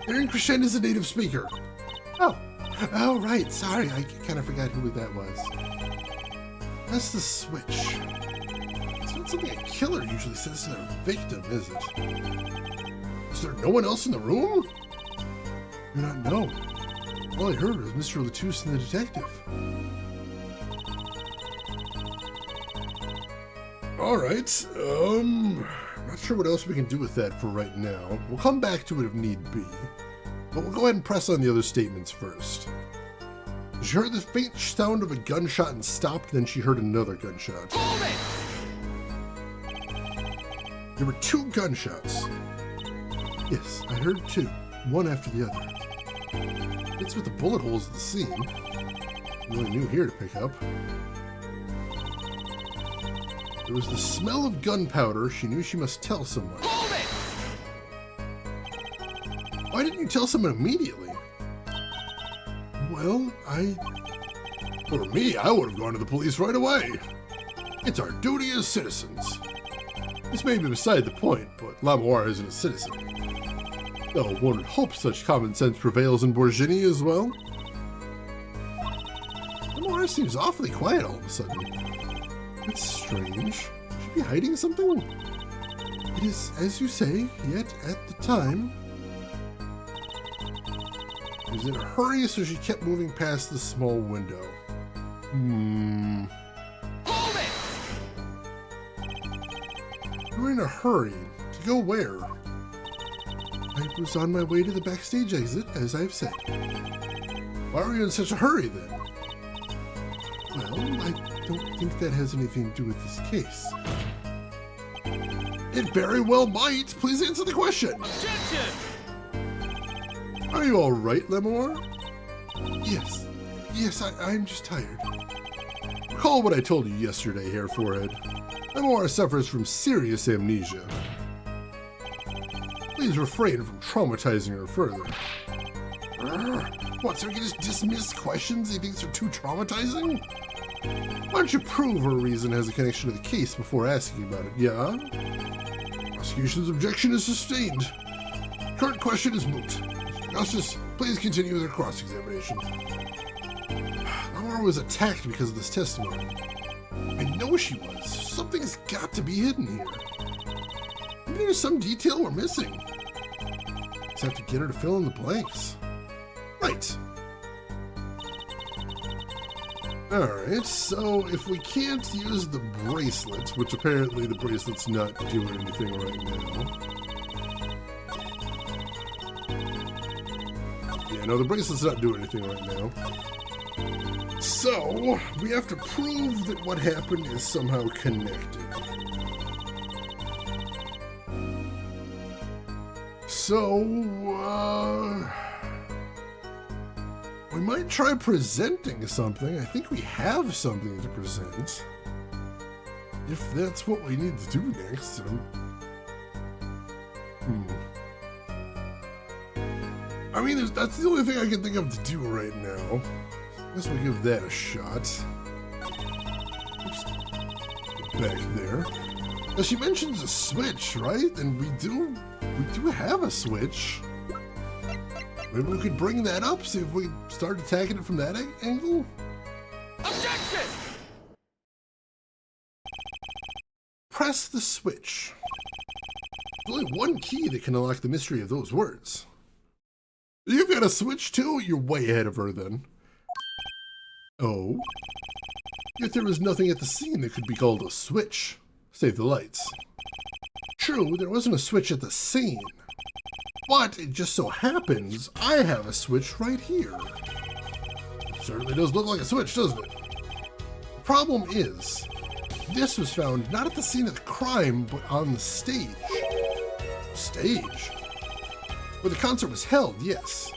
Darian Crescen is a native speaker. Oh, right. Sorry, I kind of forgot who that was. Press the switch. It's not something a killer usually says to their victim, is it? Is there no one else in the room? I do not know. All I heard was Mr. Latouche and the detective. All right. Not sure what else we can do with that for right now. We'll come back to it if need be. But we'll go ahead and press on the other statements first. She heard the faint sound of a gunshot and stopped, then she heard another gunshot. Hold it! There were 2 gunshots. Yes, I heard 2, one after the other. It's with the bullet holes at the scene. Really new here to pick up. There was the smell of gunpowder. She knew she must tell someone. Hold it! Why didn't you tell someone immediately? Well, for me, I would have gone to the police right away. It's our duty as citizens. This may be beside the point, but Lamoire isn't a citizen. Though one would hope such common sense prevails in Bourgogne as well. Lamoire seems awfully quiet all of a sudden. It's strange. Should she be hiding something? It is, as you say, yet at the time. She was in a hurry, so she kept moving past the small window. Hold it! You were in a hurry. To go where? I was on my way to the backstage exit, as I've said. Why were you in such a hurry, then? Well, I don't think that has anything to do with this case. It very well might. Please answer the question. Objection! Are you all right, Lamoire? Yes. Yes, I'm just tired. Recall what I told you yesterday, Hair Forehead. Lamoire suffers from serious amnesia. Please refrain from traumatizing her further. What, so we can just dismiss questions he thinks are too traumatizing? Why don't you prove her reason has a connection to the case before asking about it, yeah? Prosecution's objection is sustained. Current question is moot. Justice, please continue with your cross-examination. Lamoire was attacked because of this testimony. I know she was. Something's got to be hidden here. Maybe there's some detail we're missing. Just have to get her to fill in the blanks. Right. Alright, so if we can't use the bracelets, which apparently the bracelet's not doing anything right now. Yeah, no, the bracelet's not doing anything right now. So, we have to prove that what happened is somehow connected. So, we might try presenting something. I think we have something to present. If that's what we need to do next. I mean, that's the only thing I can think of to do right now. I guess we'll give that a shot. Oops. Get back there. Now, she mentions a switch, right? And we do have a switch. Maybe we could bring that up, see if we start attacking it from that angle? Objection! Press the switch. There's only one key that can unlock the mystery of those words. You've got a switch too? You're way ahead of her then. Oh. Yet there was nothing at the scene that could be called a switch. Save the lights. True, there wasn't a switch at the scene. But it just so happens I have a switch right here. It certainly does look like a switch, doesn't it? The problem is, this was found not at the scene of the crime, but on the stage. Stage? Where the concert was held, yes.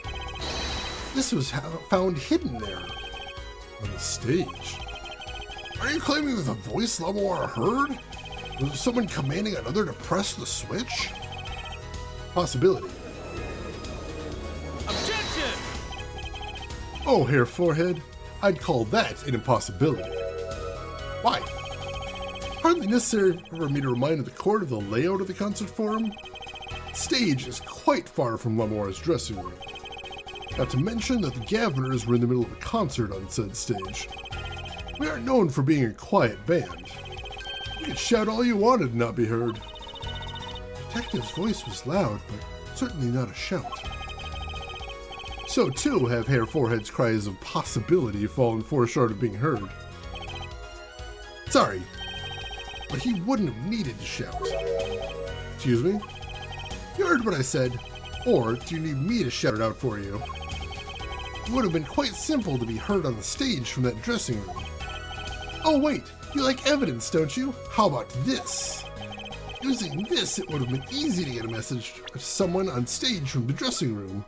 This was found hidden there. On the stage. Are you claiming that the voice Lamar heard? Was it someone commanding another to press the switch? Possibility. Objection! Oh, Hair Forehead, I'd call that an impossibility. Why? Hardly necessary for me to remind the court of the layout of the concert forum. The stage is quite far from Lamora's dressing room. Not to mention that the Gaviners were in the middle of a concert on said stage. We aren't known for being a quiet band. You could shout all you wanted and not be heard. The detective's voice was loud, but certainly not a shout. So too have Hair Forehead's cries of possibility fallen far short of being heard. Sorry, but he wouldn't have needed to shout. Excuse me? You heard what I said, or do you need me to shout it out for you? It would have been quite simple to be heard on the stage from that dressing room. Oh wait, you like evidence, don't you? How about this? Using this, it would have been easy to get a message to someone on stage from the dressing room.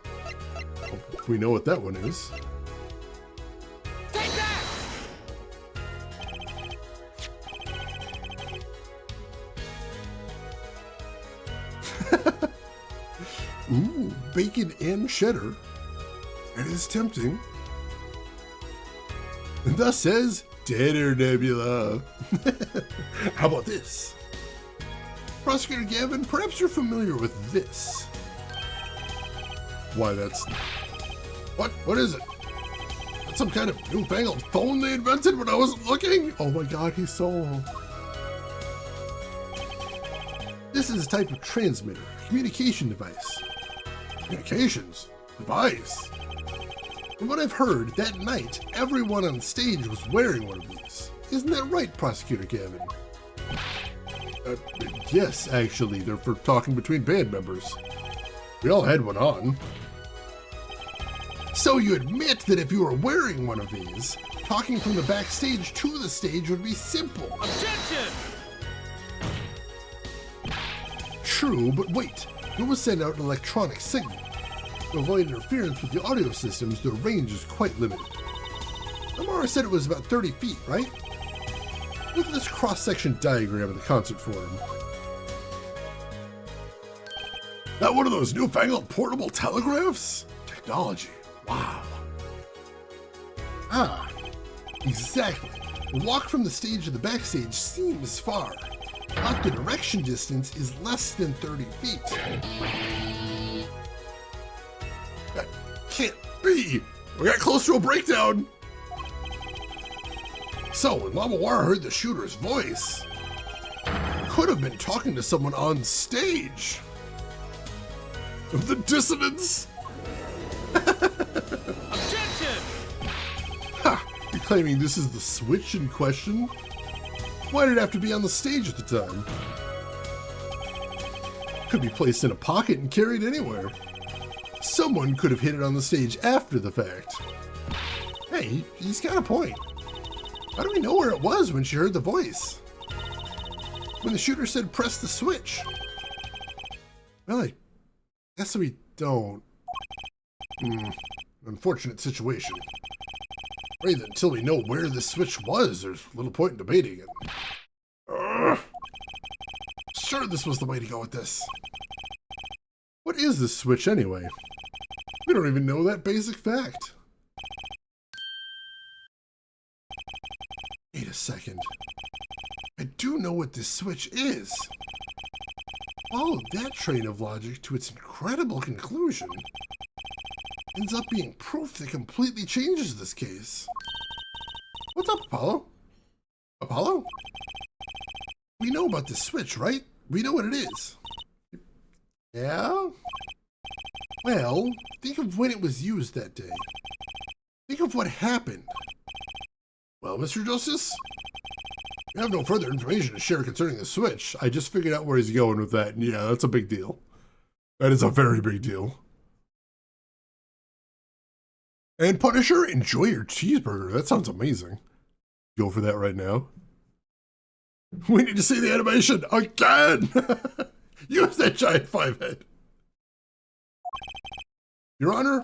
Well, we know what that one is. Take that! Ooh, bacon and cheddar. It is tempting. And thus says Dinner Nebula. How about this? Prosecutor Gavin, perhaps you're familiar with this. Why, that's... What is it? That's some kind of newfangled phone they invented when I wasn't looking? Oh my god, he's so old. This is a type of transmitter, a communication device. Communications? Device? From what I've heard, that night, everyone on stage was wearing one of these. Isn't that right, Prosecutor Gavin? Yes, actually, they're for talking between band members. We all had one on. So you admit that if you were wearing one of these, talking from the backstage to the stage would be simple. Objection! True, but wait. You will send out an electronic signal. To avoid interference with the audio systems, the range is quite limited. Amara said it was about 30 feet, right? Look at this cross-section diagram of the concert forum. That one of those newfangled portable telegraphs? Technology. Wow. Ah, exactly. The walk from the stage to the backstage seems far. But the direction distance is less than 30 feet. That can't be! We got close to a breakdown! So, when Lamawara heard the shooter's voice, could have been talking to someone on stage. The dissonance! Objection! Ha! You're claiming this is the switch in question? Why did it have to be on the stage at the time? Could be placed in a pocket and carried anywhere. Someone could have hit it on the stage after the fact. Hey, he's got a point. How do we know where it was when she heard the voice? When the shooter said press the switch? Well, I guess we don't. Unfortunate situation. Right, until we know where the switch was, there's little point in debating it. Sure, this was the way to go with this. What is this switch anyway? We don't even know that basic fact. Wait a second. I do know what this switch is. Follow that train of logic to its incredible conclusion. ends up being proof that completely changes this case. What's up, Apollo? Apollo? We know about this switch, right? We know what it is. Yeah? Well, think of when it was used that day. Think of what happened. Well, Mr. Justice, we have no further information to share concerning the switch. I just figured out where he's going with that, and yeah, that's a big deal. That is a very big deal. And Punisher, enjoy your cheeseburger. That sounds amazing. Go for that right now. We need to see the animation again! Use that giant 5-head. Your Honor?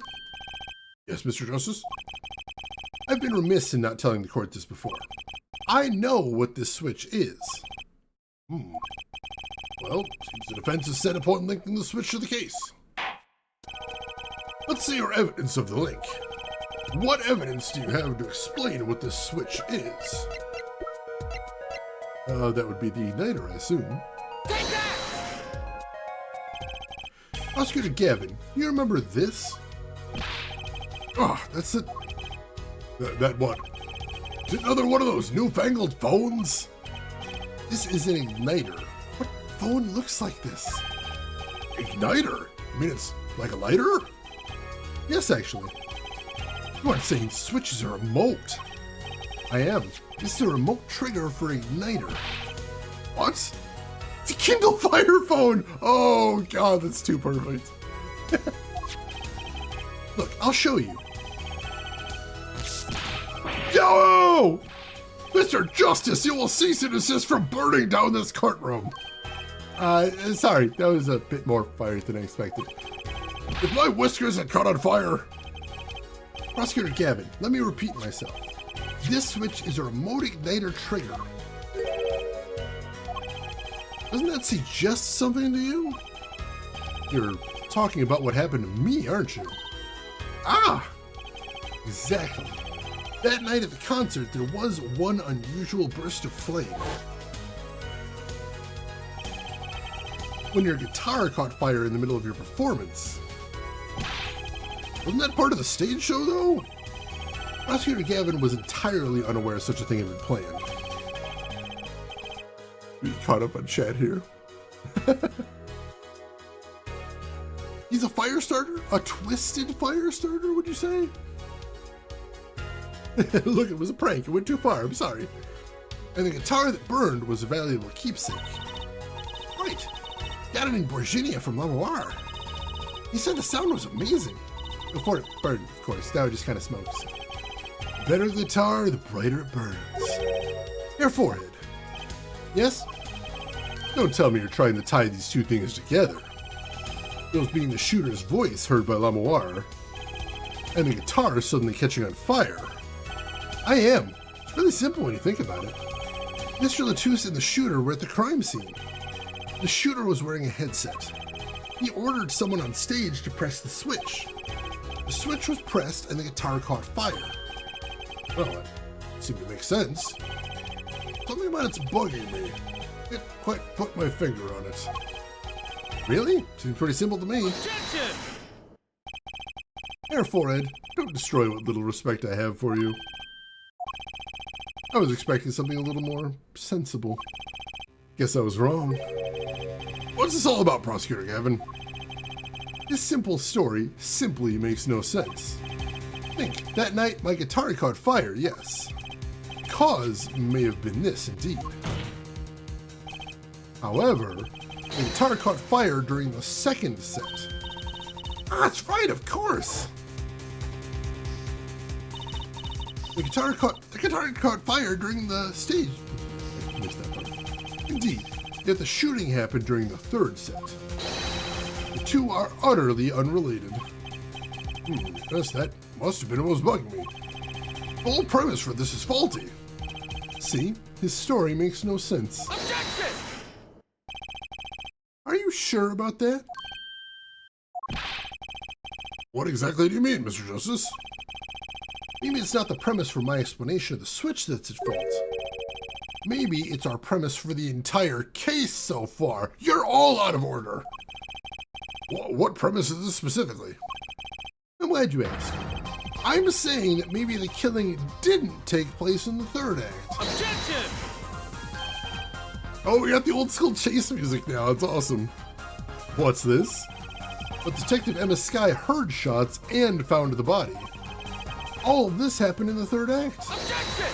Yes, Mr. Justice? I've been remiss in not telling the court this before. I know what this switch is. Well, seems the defense is set upon linking the switch to the case. Let's see your evidence of the link. What evidence do you have to explain what this switch is? That would be the igniter, I assume. Take that! Prosecutor Gavin, you remember this? Oh, that's it. That what? Is it another one of those newfangled phones? This is an igniter. What phone looks like this? Igniter? I mean, it's like a lighter? Yes, actually. You aren't saying switches are remote. I am. This is a remote trigger for igniter. What? It's a Kindle Fire phone! Oh god, that's too perfect. Look, I'll show you. Yo! Mr. Justice, you will cease and desist from burning down this courtroom. Sorry, that was a bit more fire than I expected. If my whiskers had caught on fire. Prosecutor Gavin, let me repeat myself. This switch is a remote igniter trigger. Doesn't that suggest something to you? You're talking about what happened to me, aren't you? Ah! Exactly. That night at the concert, there was one unusual burst of flame. When your guitar caught fire in the middle of your performance. Wasn't that part of the stage show, though? Prosecutor Gavin was entirely unaware such a thing had been planned. We caught up on chat here. He's a fire starter? A twisted fire starter, would you say? Look, it was a prank. It went too far. I'm sorry. And the guitar that burned was a valuable keepsake. Right. Got it in Virginia from Lamoire. He said the sound was amazing. Before it burned, of course. Now it just kind of smokes. The better the guitar, the brighter it burns. Your forehead. Yes? Don't tell me you're trying to tie these two things together. Those being the shooter's voice heard by Lamoire, and the guitar suddenly catching on fire. I am. It's really simple when you think about it. Mr. Latouche and the shooter were at the crime scene. The shooter was wearing a headset. He ordered someone on stage to press the switch. The switch was pressed and the guitar caught fire. Well, that seemed to make sense. Something about it's bugging me. Can't quite put my finger on it. Really? Seems pretty simple to me. Objection! Here, forehead, don't destroy what little respect I have for you. I was expecting something a little more sensible. Guess I was wrong. What's this all about, Prosecutor Gavin? This simple story simply makes no sense. Think, that night my guitar caught fire, yes. Cause may have been this, indeed. However, the guitar caught fire during the second set. Ah, that's right, of course! The guitar caught fire during the stage. I missed that part. Indeed, yet the shooting happened during the third set. The two are utterly unrelated. Yes, that must have been what was bugging me. The whole premise for this is faulty. See, his story makes no sense. Objection! Are you sure about that? What exactly do you mean, Mr. Justice? Maybe it's not the premise for my explanation of the switch that's at fault. Maybe it's our premise for the entire case so far. You're all out of order. What premise is this specifically? And glad you asked. I'm saying that maybe the killing didn't take place in the third act. Objection! Oh, we got the old school chase music now. It's awesome. What's this? But Detective Emma Skye heard shots and found the body. All of this happened in the third act. Objection!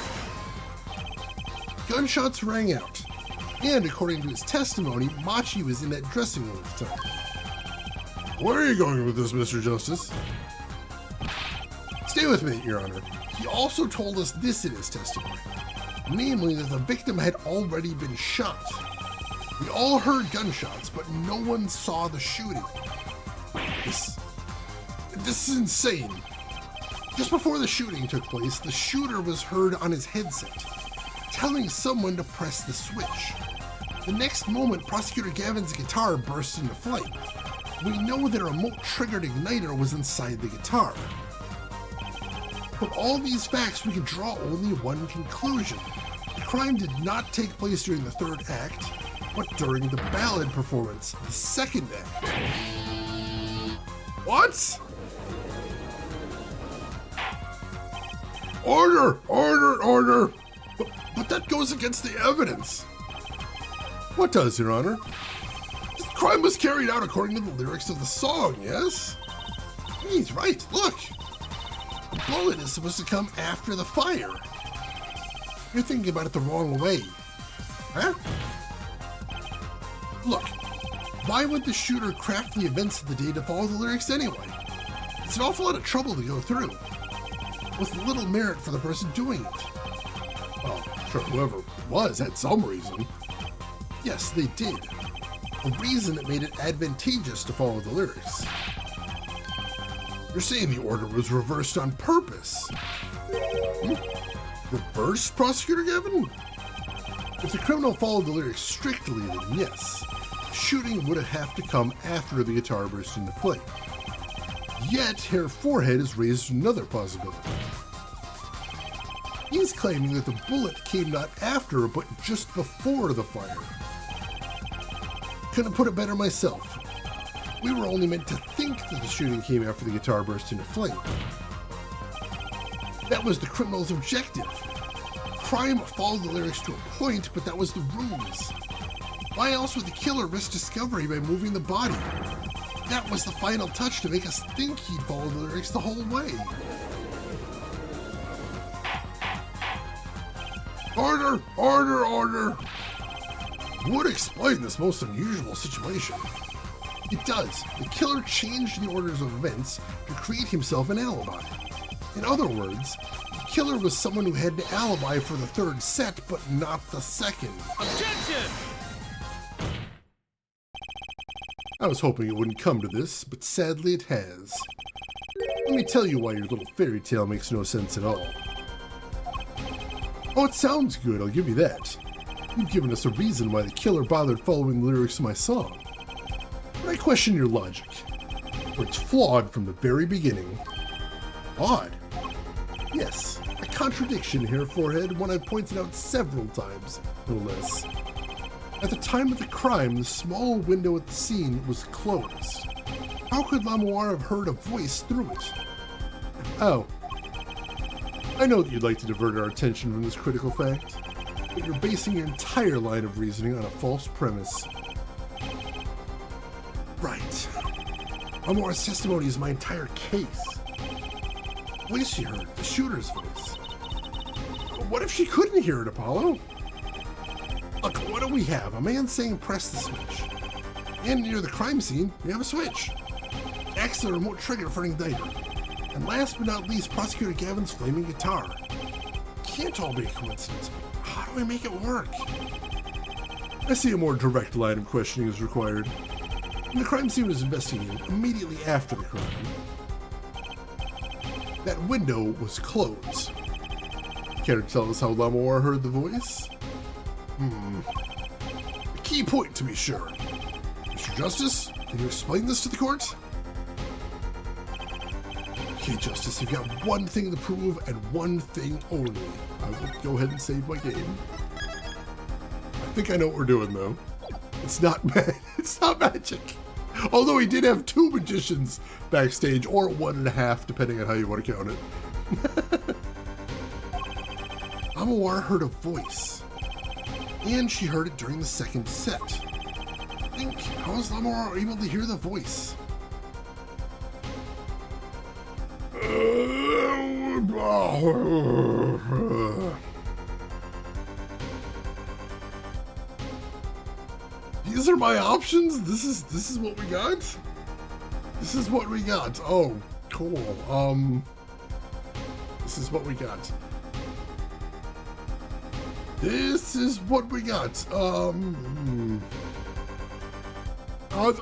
Gunshots rang out. And according to his testimony, Machi was in that dressing room at the time. Where are you going with this, Mr. Justice? Stay with me, Your Honor. He also told us this in his testimony. Namely, that the victim had already been shot. We all heard gunshots, but no one saw the shooting. This is insane. Just before the shooting took place, the shooter was heard on his headset, telling someone to press the switch. The next moment, Prosecutor Gavin's guitar burst into flame. We know that a remote-triggered igniter was inside the guitar. From all these facts, we can draw only one conclusion. The crime did not take place during the third act, but during the ballad performance, the second act. What? Order! Order! Order! But that goes against the evidence. What does, Your Honor? The crime was carried out according to the lyrics of the song, yes? He's right, look. The bullet is supposed to come after the fire. You're thinking about it the wrong way. Huh? Look, why would the shooter craft the events of the day to follow the lyrics anyway? It's an awful lot of trouble to go through, with little merit for the person doing it. Well, sure, whoever it was had some reason. Yes, they did. A reason that made it advantageous to follow the lyrics. You're saying the order was reversed on purpose? Reversed, Prosecutor Gavin? If the criminal followed the lyrics strictly, then yes. Shooting would have to come after the guitar burst into flame. Yet, her forehead has raised another possibility. He's claiming that the bullet came not after, but just before the fire. Couldn't put it better myself. We were only meant to think that the shooting came after the guitar burst into flame. That was the criminal's objective. Crime followed the lyrics to a point, but that was the ruse. Why else would the killer risk discovery by moving the body? That was the final touch to make us think he'd followed the lyrics the whole way. Order! Order! Order! Would explain this most unusual situation. It does. The killer changed the orders of events to create himself an alibi. In other words, the killer was someone who had an alibi for the third set, but not the second. Objection! I was hoping it wouldn't come to this, but sadly it has. Let me tell you why your little fairy tale makes no sense at all. Oh, it sounds good, I'll give you that. You've given us a reason why the killer bothered following the lyrics of my song. But I question your logic, for it's flawed from the very beginning. Odd. Yes, a contradiction here, Forehead, one I've pointed out several times, no less. At the time of the crime, the small window at the scene was closed. How could Lamoire have heard a voice through it? Oh. I know that you'd like to divert our attention from this critical fact, but you're basing your entire line of reasoning on a false premise. Right. Lamoure's testimony is my entire case. The voice she heard, the shooter's voice. What if she couldn't hear it, Apollo? Look, what do we have? A man saying press the switch. And near the crime scene, we have a switch. Acts the remote trigger for an igniter. And last but not least, Prosecutor Gavin's flaming guitar. Can't all be a coincidence, but how do we make it work? I see a more direct line of questioning is required. And the crime scene was investigated immediately after the crime. That window was closed. Care to tell us how Lamoire heard the voice? A key point to be sure. Mr. Justice, can you explain this to the court? Okay, Justice, you've got one thing to prove and one thing only. I will go ahead and save my game. I think I know what we're doing, though. It's not magic. Although he did have 2 magicians backstage, or 1.5, depending on how you want to count it. Amawar heard a voice, and she heard it during the second set. Think, how was Amawar able to hear the voice? These are my options? This is what we got? This is what we got. Oh, cool. This is what we got. This is what we got.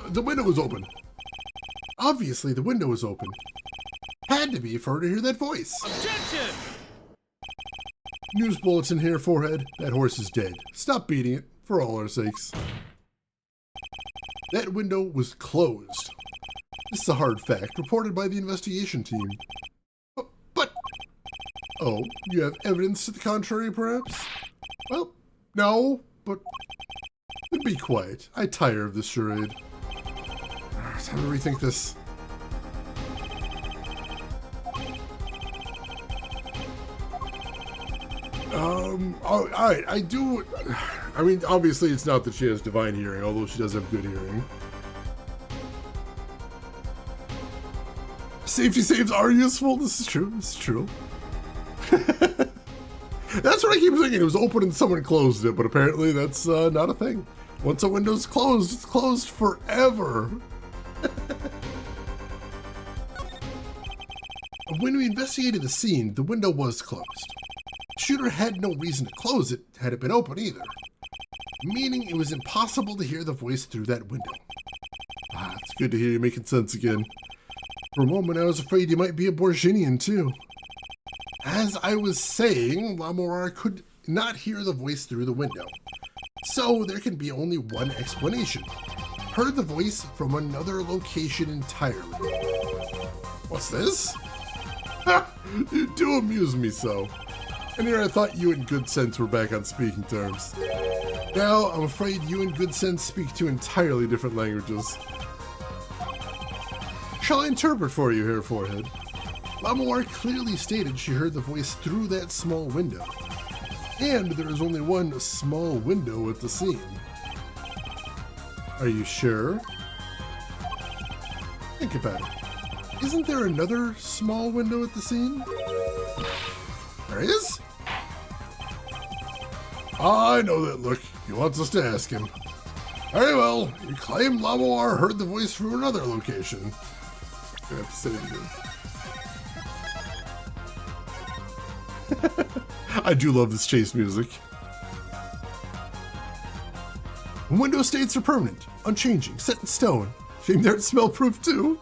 The window was open. Obviously, the window was open. Had to be for her to hear that voice. Objection! News bulletin here, forehead. That horse is dead. Stop beating it, for all our sakes. That window was closed. This is a hard fact, reported by the investigation team. But... Oh, you have evidence to the contrary, perhaps? Well, no, but... Be quiet. I tire of this charade. Time to rethink this. Alright, I do... I mean, obviously it's not that she has divine hearing, although she does have good hearing. Safety saves are useful. This is true. This is true. That's what I keep thinking. It was open and someone closed it, but apparently that's not a thing. Once a window's closed, it's closed forever. When we investigated the scene, the window was closed. The shooter had no reason to close it had it been open either, meaning it was impossible to hear the voice through that window. It's good to hear you making sense again. For a moment, I was afraid you might be a Borginian too. As I was saying, Lamorar could not hear the voice through the window. So there can be only one explanation. Heard the voice from another location entirely. What's this? Ha! You do amuse me so. And here I thought you and Good Sense were back on speaking terms. Now, I'm afraid you and Good Sense speak two entirely different languages. Shall I interpret for you here, forehead? Lamoir clearly stated she heard the voice through that small window. And there is only one small window at the scene. Are you sure? Think about it. Isn't there another small window at the scene? There is? I know that look. He wants us to ask him. Very well. You claim Lamoir heard the voice from another location. I have to say it again. I do love this chase music. Window states are permanent, unchanging, set in stone. Shame they're smell proof too.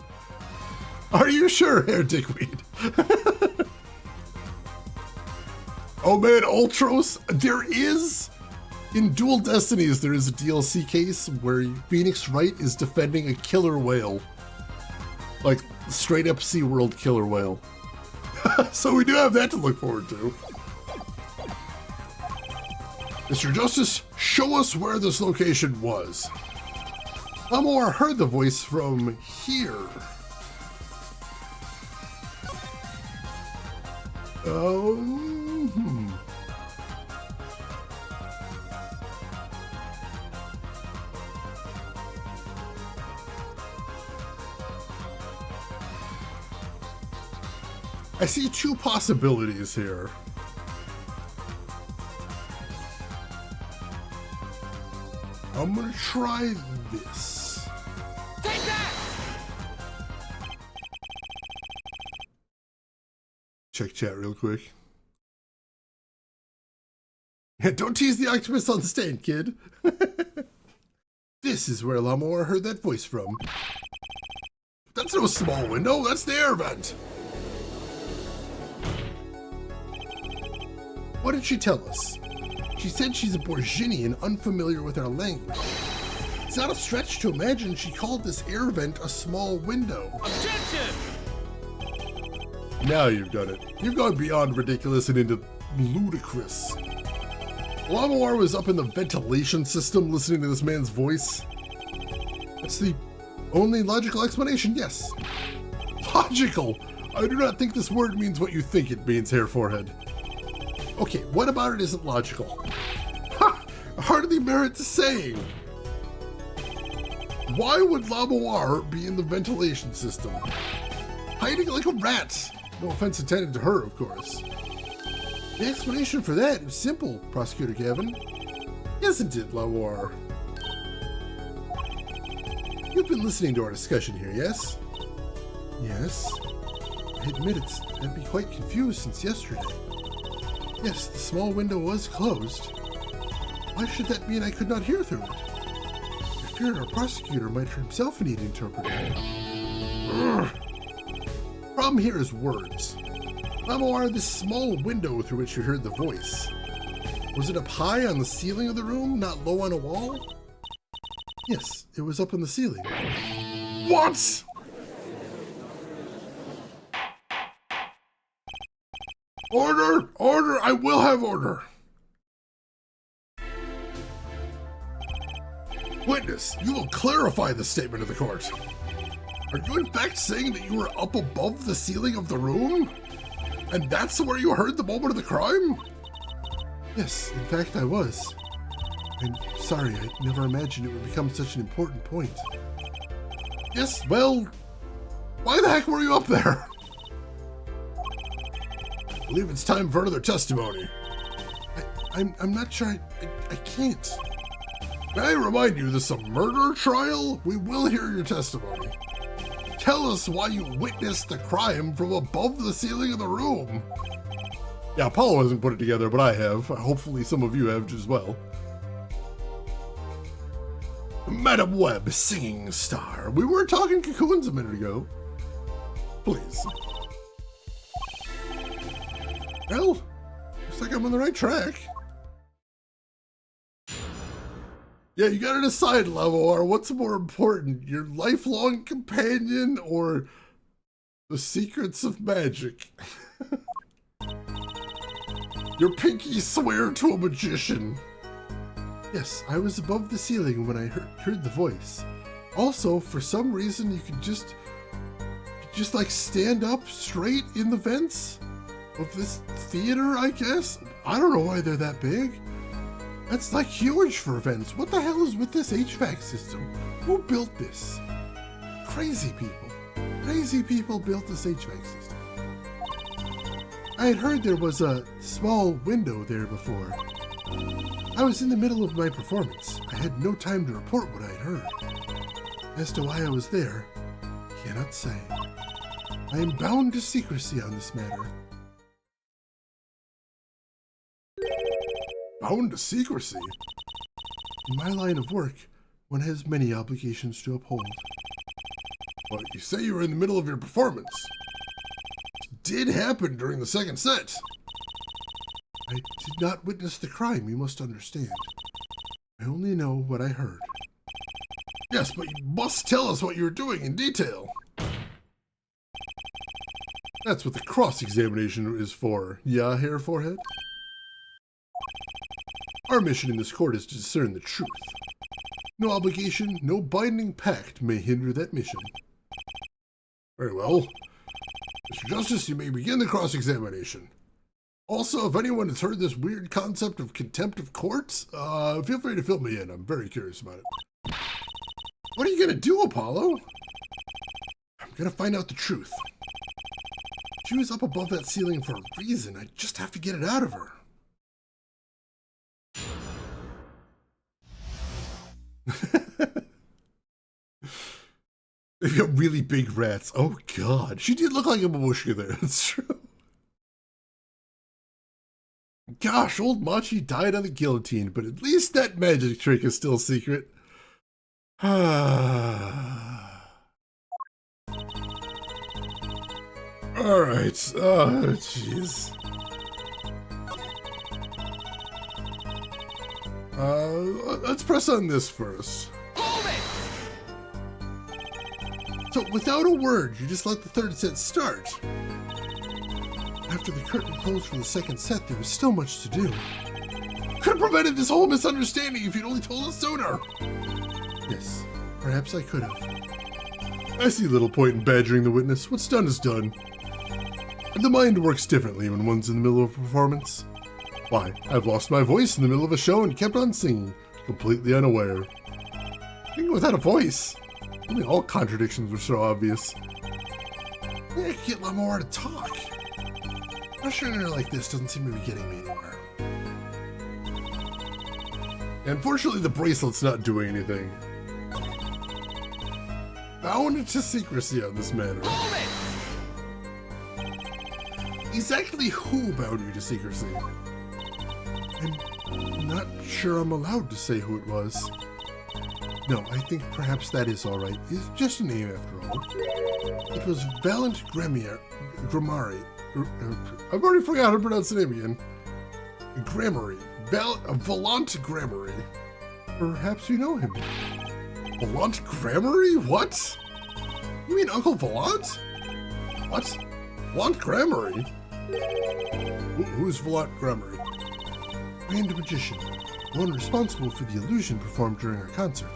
Are you sure, Herr Dickweed? Oh man, Ultros, there is... In Dual Destinies, there is a DLC case where Phoenix Wright is defending a killer whale. Like, straight up SeaWorld killer whale. So we do have that to look forward to. Mr. Justice, show us where this location was. Lamoir heard the voice from here. I see two possibilities here. I'm gonna try this. Take that! Check chat real quick. Yeah, don't tease the octopus on the stand, kid. This is where Lamoir heard that voice from. That's no small window, that's the air vent. What did she tell us? She said she's a Borginian unfamiliar with our language. It's not a stretch to imagine she called this air vent a small window. Objection! Now you've done it. You've gone beyond ridiculous and into ludicrous. Lamoir was up in the ventilation system listening to this man's voice. That's the Only logical explanation, yes. Logical? I do not think this word means what you think it means, Hair Forehead. Okay, what about it isn't logical? Ha! Hardly merits saying. Why would Lamoir be in the ventilation system? Hiding like a rat. No offense intended to her, of course. The explanation for that is simple, Prosecutor Gavin. Isn't it, Lamoir? You've been listening to our discussion here, yes? Yes. I admit I'd be quite confused since yesterday. Yes, the small window was closed. Why should that mean I could not hear through it? I feared our prosecutor might himself need interpreting. Problem here is words. Lamoir, this small window through which you heard the voice. Was it up high on the ceiling of the room, not low on a wall? Yes, it was up on the ceiling. What? Order! Order! I will have order! Witness, you will clarify the statement of the court. Are you in fact saying that you were up above the ceiling of the room? And that's where you heard the moment of the crime? Yes, in fact I was. I'm sorry, I never imagined it would become such an important point. Yes, well, why the heck were you up there? I believe it's time for another testimony. I'm not sure I can't. May I remind you, this is a murder trial? We will hear your testimony. Tell us why you witnessed the crime from above the ceiling of the room. Yeah, Apollo hasn't put it together, but I have. Hopefully some of you have as well. Madam Webb, singing star. We were talking cocoons a minute ago. Please. Well, looks like I'm on the right track. Yeah, you gotta decide, Lamoir, what's more important, your lifelong companion or the secrets of magic? Your pinky swear to a magician. Yes, I was above the ceiling when I heard the voice. Also, for some reason, you could just like stand up straight in the vents of this theater, I guess? I don't know why they're that big. That's like huge for vents. What the hell is with this HVAC system? Who built this? Crazy people. Crazy people built this HVAC system. I had heard there was a small window there before. I was in the middle of my performance. I had no time to report what I had heard. As to why I was there, I cannot say. I am bound to secrecy on this matter. Bound to secrecy? In my line of work, one has many obligations to uphold. Well, you say you were in the middle of your performance. It did happen during the second set. I did not witness the crime, you must understand. I only know what I heard. Yes, but you must tell us what you were doing in detail. That's what the cross-examination is for. Yeah, Hair Forehead? Our mission in this court is to discern the truth. No obligation, no binding pact may hinder that mission. Very well. Mr. Justice, you may begin the cross-examination. Also, if anyone has heard this weird concept of contempt of courts, feel free to fill me in. I'm very curious about it. What are you going to do, Apollo? I'm going to find out the truth. She was up above that ceiling for a reason. I just have to get it out of her. They've got really big rats. Oh, God. She did look like a babushka there. That's true. Gosh, old Machi died on the guillotine, but at least that magic trick is still secret. Alright. Oh, jeez. Let's press on this first. Hold it! So, without a word, you just let the third set start. After the curtain closed for the second set, there was still much to do. Could have prevented this whole misunderstanding if you'd only told us sooner. Yes, perhaps I could have. I see little point in badgering the witness. What's done is done. And the mind works differently when one's in the middle of a performance. Why, I've lost my voice in the middle of a show and kept on singing, completely unaware. Singing without a voice? I mean, all contradictions were so obvious. I think I could get Lamore to talk. Pressuring her like this doesn't seem to be getting me anywhere. Unfortunately, the bracelet's not doing anything. Bound to secrecy on this matter. Exactly who bound you to secrecy? I'm not sure I'm allowed to say who it was. No, I think perhaps that is all right. It's just a name after all. It was Valant Grammari. I've already forgot how to pronounce the name again. Grammari. Valant Grammari. Perhaps you know him. Valant Grammari? What? You mean Uncle Valant? What? Valant Grammari? Who's Valant Grammari? Grand magician. One responsible for the illusion performed during our concert.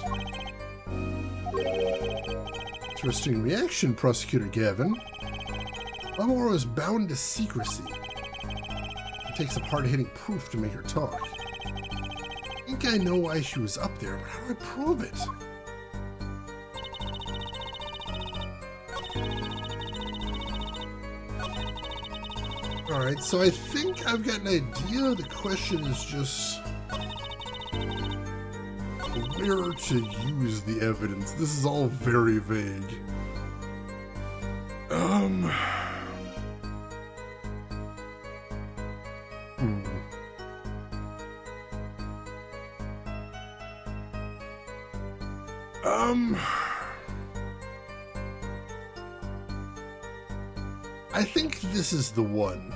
Interesting reaction, Prosecutor Gavin. Lamore was bound to secrecy. It takes some hard-hitting proof to make her talk. I think I know why she was up there, but how do I prove it? Alright, so I think I've got an idea. The question is just where to use the evidence. This is all very vague. I think this is the one.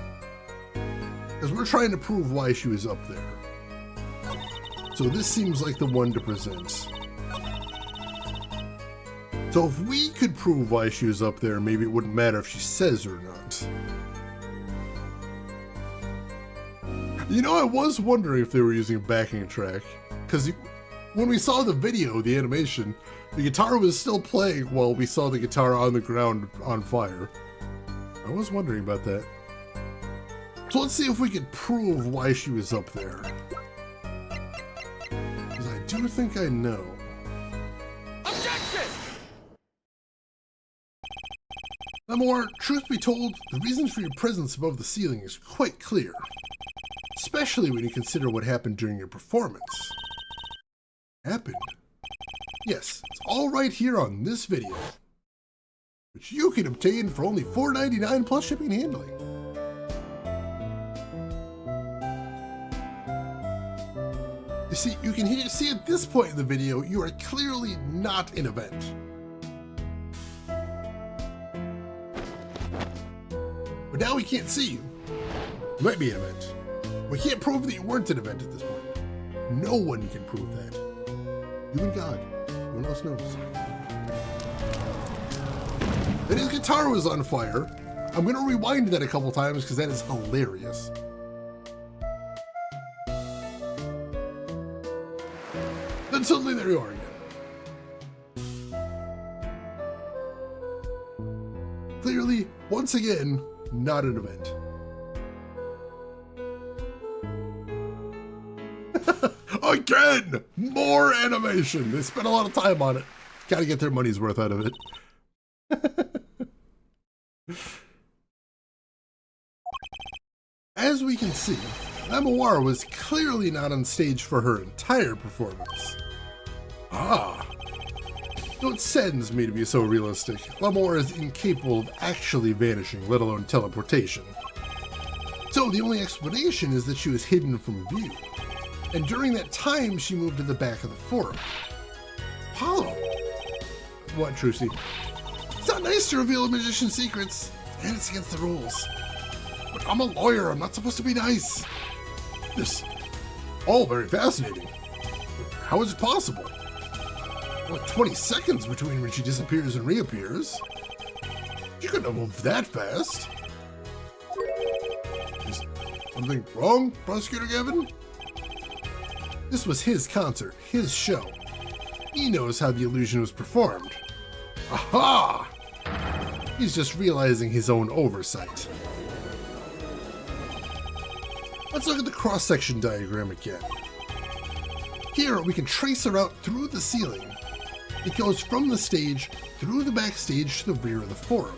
Because we're trying to prove why she was up there. So this seems like the one to present. So if we could prove why she was up there, maybe it wouldn't matter if she says or not. You know, I was wondering if they were using a backing track. Because when we saw the video, the animation, the guitar was still playing while we saw the guitar on the ground on fire. I was wondering about that. So let's see if we could prove why she was up there. Because I do think I know. Objection! Lamore, truth be told, the reason for your presence above the ceiling is quite clear. Especially when you consider what happened during your performance. Happened? Yes, it's all right here on this video. Which you can obtain for only $4.99 plus shipping and handling. You see, you can see at this point in the video, you are clearly not an event. But now we can't see you. You might be an event. We can't prove that you weren't an event at this point. No one can prove that. You and God. No one else knows. And his guitar was on fire. I'm going to rewind that a couple times because that is hilarious. Then suddenly there you are again. Clearly, once again, not an event. Again! More animation! They spent a lot of time on it. Gotta get their money's worth out of it. As we can see, Lamore was clearly not on stage for her entire performance. Ah. Though it saddens me to be so realistic, Lamore is incapable of actually vanishing, let alone teleportation. So the only explanation is that she was hidden from view. And during that time, she moved to the back of the forum. Apollo! What, Trucy? It's not nice to reveal a magician's secrets, and it's against the rules. But I'm a lawyer, I'm not supposed to be nice. This, all very fascinating. How is it possible? What, 20 seconds between when she disappears and reappears? She couldn't have moved that fast. Is something wrong, Prosecutor Gavin? This was his concert, his show. He knows how the illusion was performed. Aha! He's just realizing his own oversight. Let's look at the cross-section diagram again. Here, we can trace a route through the ceiling. It goes from the stage, through the backstage to the rear of the forum.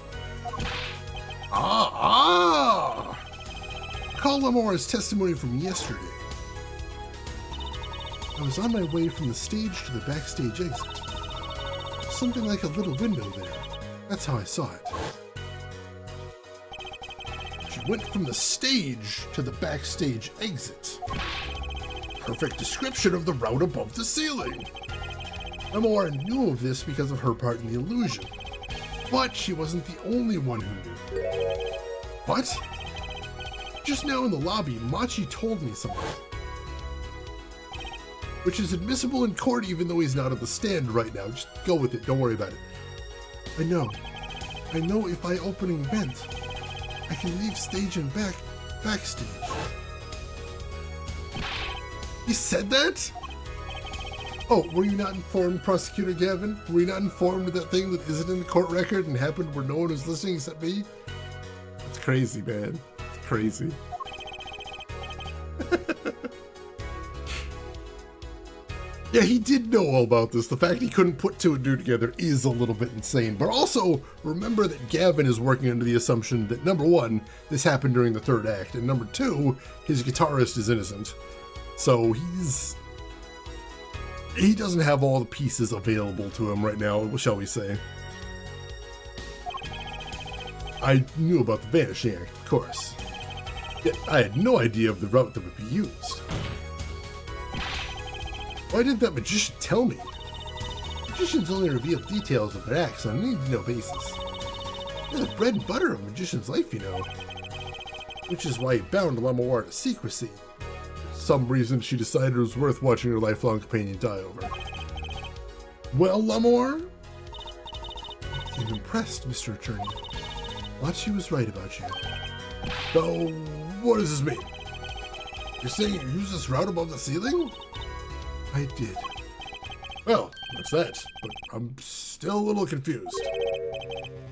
Recall Lamora's testimony from yesterday. I was on my way from the stage to the backstage exit. Something like a little window there. That's how I saw it. She went from the stage to the backstage exit. Perfect description of the route above the ceiling. Lamora knew of this because of her part in the illusion. But she wasn't the only one who knew. What? Just now in the lobby, Machi told me something. Which is admissible in court even though he's not on the stand right now. Just go with it, don't worry about it. I know if I open an event, I can leave stage and backstage. He said that? Oh, were you not informed, Prosecutor Gavin? Were you not informed of that thing that isn't in the court record and happened where no one was listening except me? It's crazy, man. It's crazy. Yeah, he did know all about this. The fact he couldn't put two and two together is a little bit insane. But also, remember that Gavin is working under the assumption that, number one, this happened during the third act, and number two, his guitarist is innocent. So he doesn't have all the pieces available to him right now, shall we say. I knew about the Vanishing Act, of course. Yet I had no idea of the route that would be used. Why didn't that magician tell me? Magicians only reveal details of their acts on a need-to-know basis. They're the bread and butter of a magician's life, you know. Which is why he bound Lamora to secrecy. For some reason, she decided it was worth watching her lifelong companion die over. Well, Lamora? I'm impressed, Mr. Attorney. Machi was right about you. So, what does this mean? You're saying you used this route above the ceiling? I did. Well, that's that, but I'm still a little confused.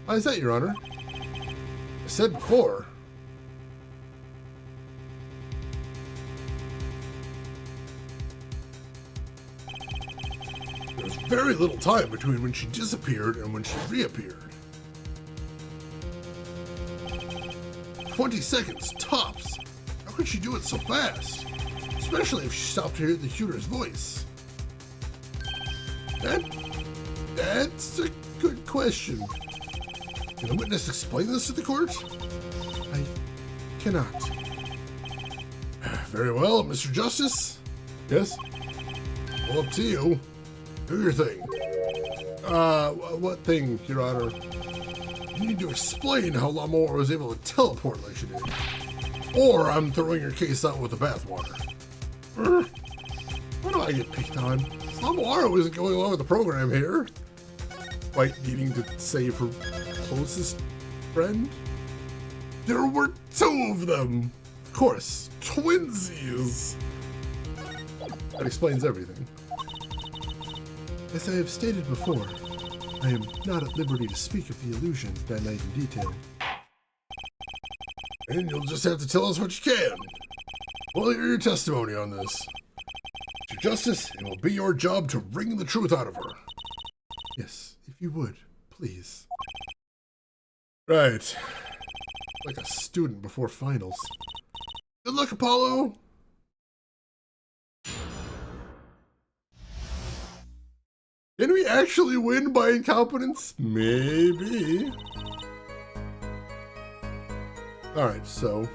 Why is that, Your Honor? I said before. There was very little time between when she disappeared and when she reappeared. 20 seconds, tops. How could she do it so fast? Especially if she stopped to hear the shooter's voice. That's a good question. Can the witness explain this to the court? I cannot. Very well, Mr. Justice. Yes? Well, up to you. Do your thing. What thing, Your Honor? You need to explain how Lamora was able to teleport like she did. Or I'm throwing your case out with the bathwater. Why do I get picked on? Lamora isn't going along with the program here. Like needing to save her closest friend? There were two of them! Of course, twinsies! That explains everything. As I have stated before, I am not at liberty to speak of the illusion that night in detail. And you'll just have to tell us what you can. We'll hear your testimony on this. Mr. Justice, it will be your job to wring the truth out of her. Yes, if you would, please. Right. Like a student before finals. Good luck, Apollo! Can we actually win by incompetence? Maybe. Alright, so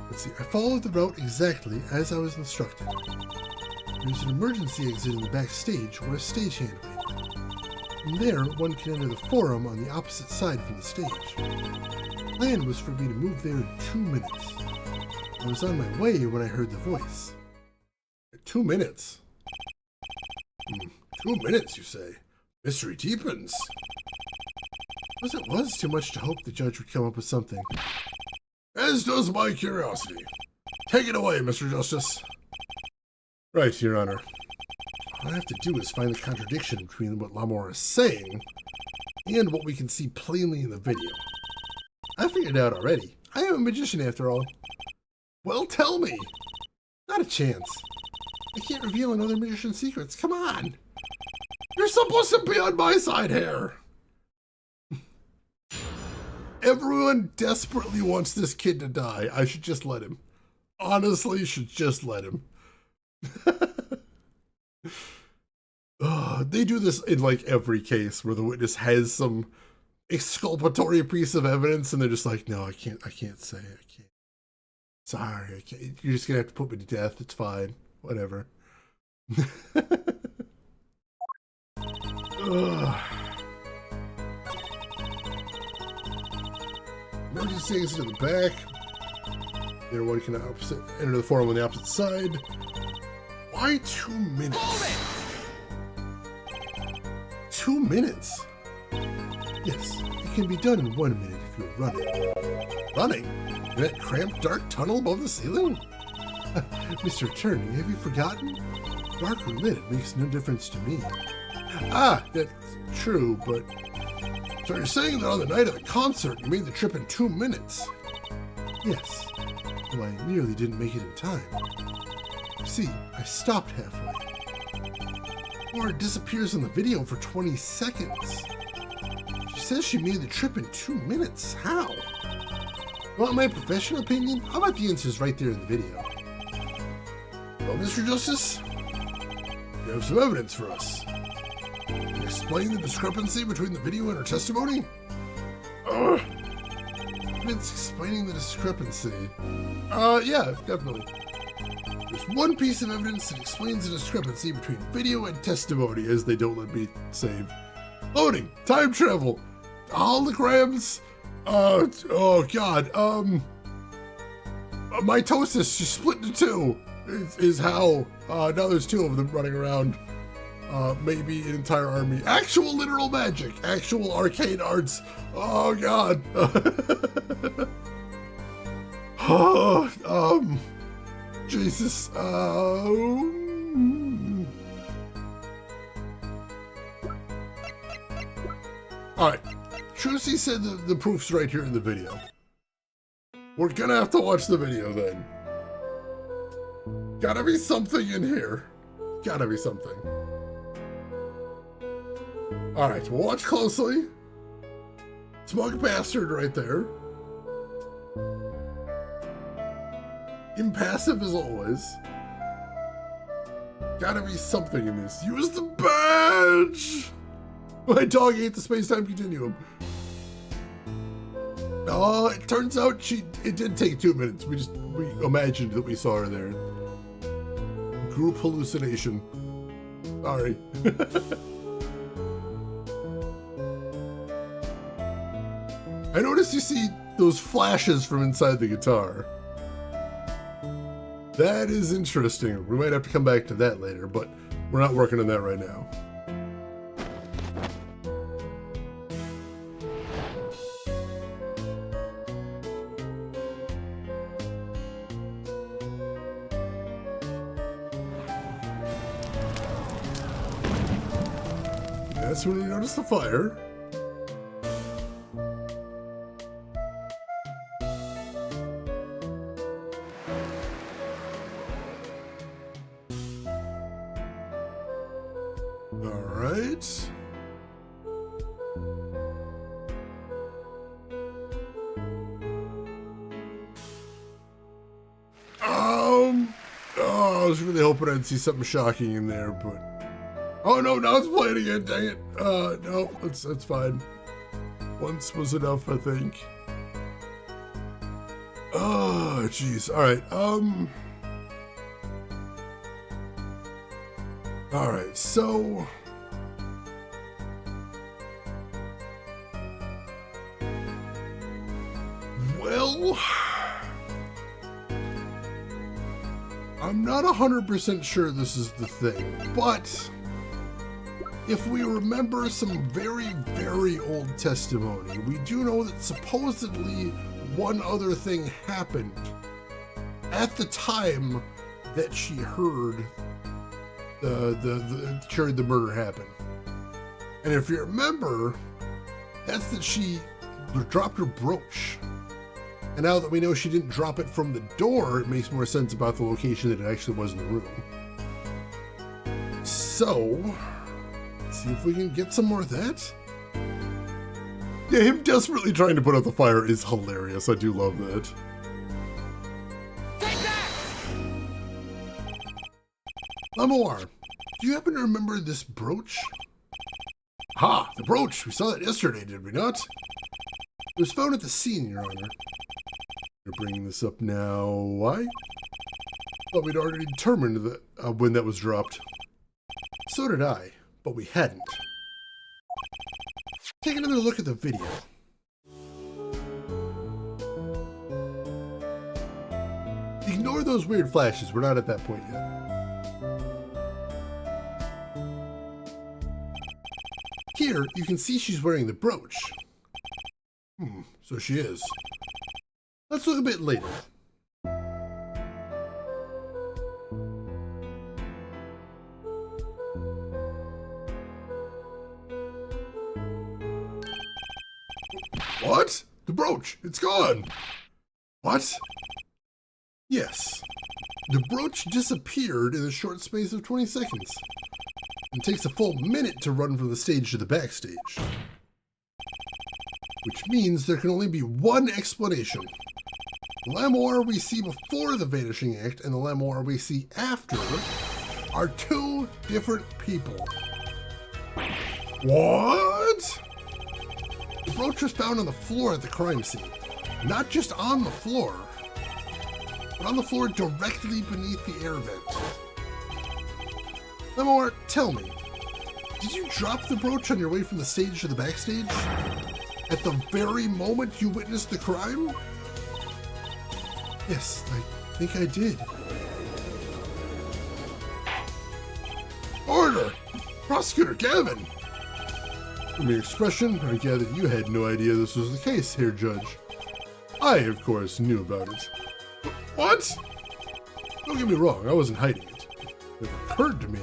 let's see. I followed the route exactly as I was instructed. There's an emergency exit in the backstage where a stagehand waited. From there, one can enter the forum on the opposite side from the stage. The plan was for me to move there in 2 minutes. I was on my way when I heard the voice. 2 minutes? 2 minutes, you say? Mystery deepens. As it was too much to hope the judge would come up with something. As does my curiosity. Take it away, Mr. Justice. Right, Your Honor. All I have to do is find the contradiction between what Lamora is saying and what we can see plainly in the video. I figured it out already. I am a magician after all. Well, tell me. Not a chance. I can't reveal another magician's secrets. Come on. You're supposed to be on my side here. Everyone desperately wants this kid to die. I should just let him. Honestly, should just let him. They do this in like every case where the witness has some exculpatory piece of evidence and they're just like, no, I can't say it. I can't. Sorry, I can't. You're just gonna have to put me to death. It's fine. Whatever. Emergency exit to the back. Everyone can enter the forum on the opposite side. Why 2 minutes? 2 minutes? Yes, it can be done in 1 minute if you're running. Running? In that cramped, dark tunnel above the ceiling? Mr. Attorney, have you forgotten? Dark or lit, it makes no difference to me. Ah, that's true, but... So you're saying that on the night of the concert, you made the trip in 2 minutes? Yes. Well, I nearly didn't make it in time. See, I stopped halfway. Laura disappears in the video for 20 seconds. She says she made the trip in 2 minutes. How? Want my professional opinion? How about the answers right there in the video? Well, Mr. Justice, you have some evidence for us. Can you explain the discrepancy between the video and her testimony? It's explaining the discrepancy. Yeah, definitely. There's one piece of evidence that explains the discrepancy between video and testimony, as they don't let me save. Loading, time travel, holograms, oh god, mitosis, she split into two, is how, now there's two of them running around, maybe an entire army. Actual literal magic, actual arcane arts, oh god. Jesus, Alright, Trucy said the proof's right here in the video. We're gonna have to watch the video then. Gotta be something in here. Gotta be something. Alright, we'll watch closely. Smug bastard right there. Impassive as always. Gotta be something in this. Use the badge! My dog ate the space-time continuum. Oh, it turns out it did take 2 minutes. We imagined that we saw her there. Group hallucination. Sorry. I noticed you see those flashes from inside the guitar. That is interesting. We might have to come back to that later, but we're not working on that right now. That's when we notice the fire. Alright. Oh, I was really hoping I'd see something shocking in there, but... Oh no, now it's playing again, dang it. No, that's fine. Once was enough, I think. Oh, jeez. Alright, Alright, so... Well... I'm not 100% sure this is the thing, but... If we remember some very, very old testimony, we do know that supposedly one other thing happened at the time that she heard the murder happen. And if you remember, That's that she dropped her brooch. And now that we know she didn't drop it from the door, it makes more sense about the location that it actually was in the room. So, let's see if we can get some more of that. Yeah, him desperately trying to put out the fire is hilarious. I do love that. Take that! Lamoir, do you happen to remember this brooch? Ha! The brooch! We saw that yesterday, did we not? It was found at the scene, Your Honor. You're bringing this up now. Why? Thought we'd already determined that, when that was dropped. So did I, but we hadn't. Take another look at the video. Ignore those weird flashes. We're not at that point yet. Here, you can see she's wearing the brooch. So she is. Let's look a bit later. What? The brooch, it's gone. What? Yes. The brooch disappeared in a short space of 20 seconds. It takes a full minute to run from the stage to the backstage. Which means there can only be one explanation. The Lamoir we see before the Vanishing Act and the Lamoir we see after are two different people. What? The brooch was found on the floor at the crime scene. Not just on the floor, but on the floor directly beneath the air vent. Lamoir, tell me, did you drop the brooch on your way from the stage to the backstage? At the very moment you witnessed the crime? Yes, I think I did. Order! Prosecutor Gavin! From your expression, I gather you had no idea this was the case here, Judge. I, of course, knew about it. What? Don't get me wrong, I wasn't hiding it. It occurred to me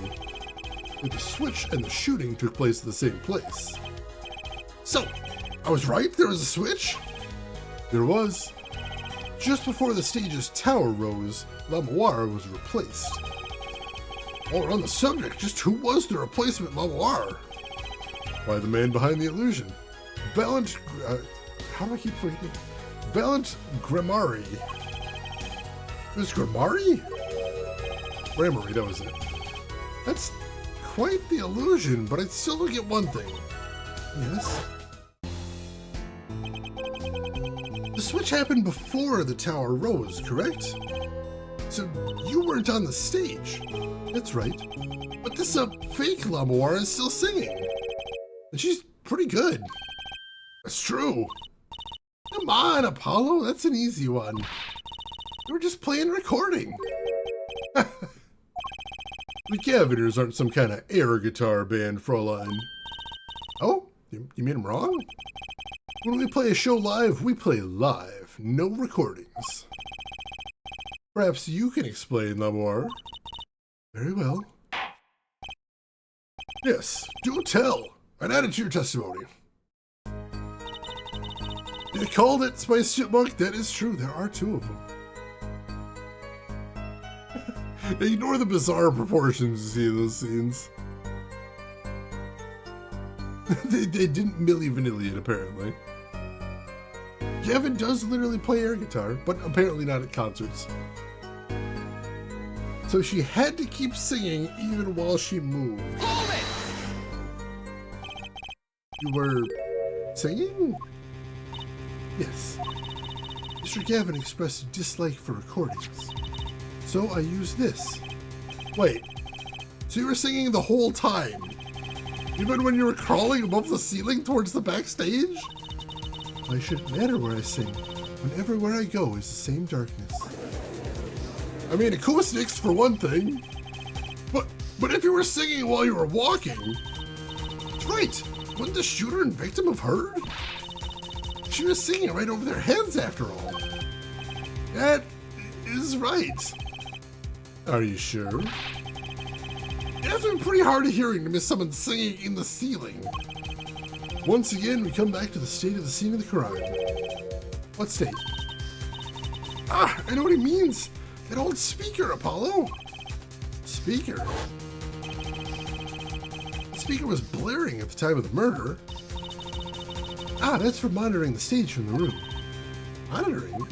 that the switch and the shooting took place at the same place. So, I was right? There was a switch? There was. Just before the stage's tower rose, Lamoir was replaced. While we're on the subject, just who was the replacement Lamoir? Why, the man behind the illusion. Valant... how do I keep forgetting? Valant Grimari. It was Grimari? Grimari, that was it. That's quite the illusion, but I still don't get one thing. Yes? The switch happened before the tower rose, correct? So you weren't on the stage. That's right. But this fake Lamoir is still singing. And she's pretty good. That's true. Come on, Apollo, that's an easy one. We were just playing recording. The Gaviners aren't some kind of air guitar band, Fräulein. Oh, you made them wrong? When we play a show live, we play live, no recordings. Perhaps you can explain, Lamoir. Very well. Yes, do tell. I'd add it to your testimony. You called it, Spice Chipmunk. That is true. There are two of them. Ignore the bizarre proportions you see in those scenes. they didn't Milli Vanilli it, apparently. Gavin does literally play air guitar, but apparently not at concerts. So she had to keep singing even while she moved. Hold it! You were singing? Yes. Mr. Gavin expressed a dislike for recordings. So I used this. Wait, so you were singing the whole time? Even when you were crawling above the ceiling towards the backstage? Why should it matter where I sing, when everywhere I go is the same darkness? I mean, acoustics for one thing. But if you were singing while you were walking, that's right. Wouldn't the shooter and victim have heard? She was singing right over their heads after all. That is right. Are you sure? It has been pretty hard of hearing to miss someone singing in the ceiling. Once again, we come back to the state of the scene of the crime. What state? Ah, I know what he means. That old speaker, Apollo. Speaker? The speaker was blaring at the time of the murder. Ah, that's for monitoring the stage from the room. Monitoring?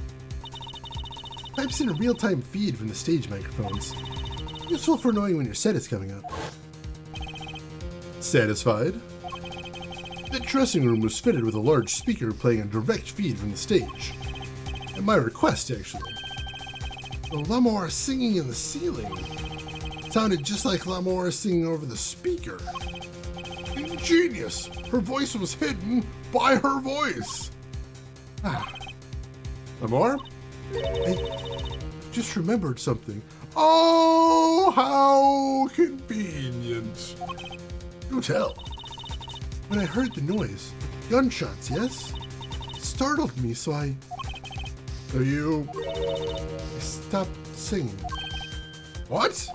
Pipes in a real-time feed from the stage microphones. Useful for knowing when your set is coming up. Satisfied? The dressing room was fitted with a large speaker playing a direct feed from the stage. At my request, actually. The Lamar singing in the ceiling sounded just like Lamar singing over the speaker. Ingenious! Her voice was hidden by her voice! Ah. Lamar? I just remembered something. Oh, how convenient. Do tell. When I heard the noise, gunshots, yes? It startled me, so I stopped singing. What?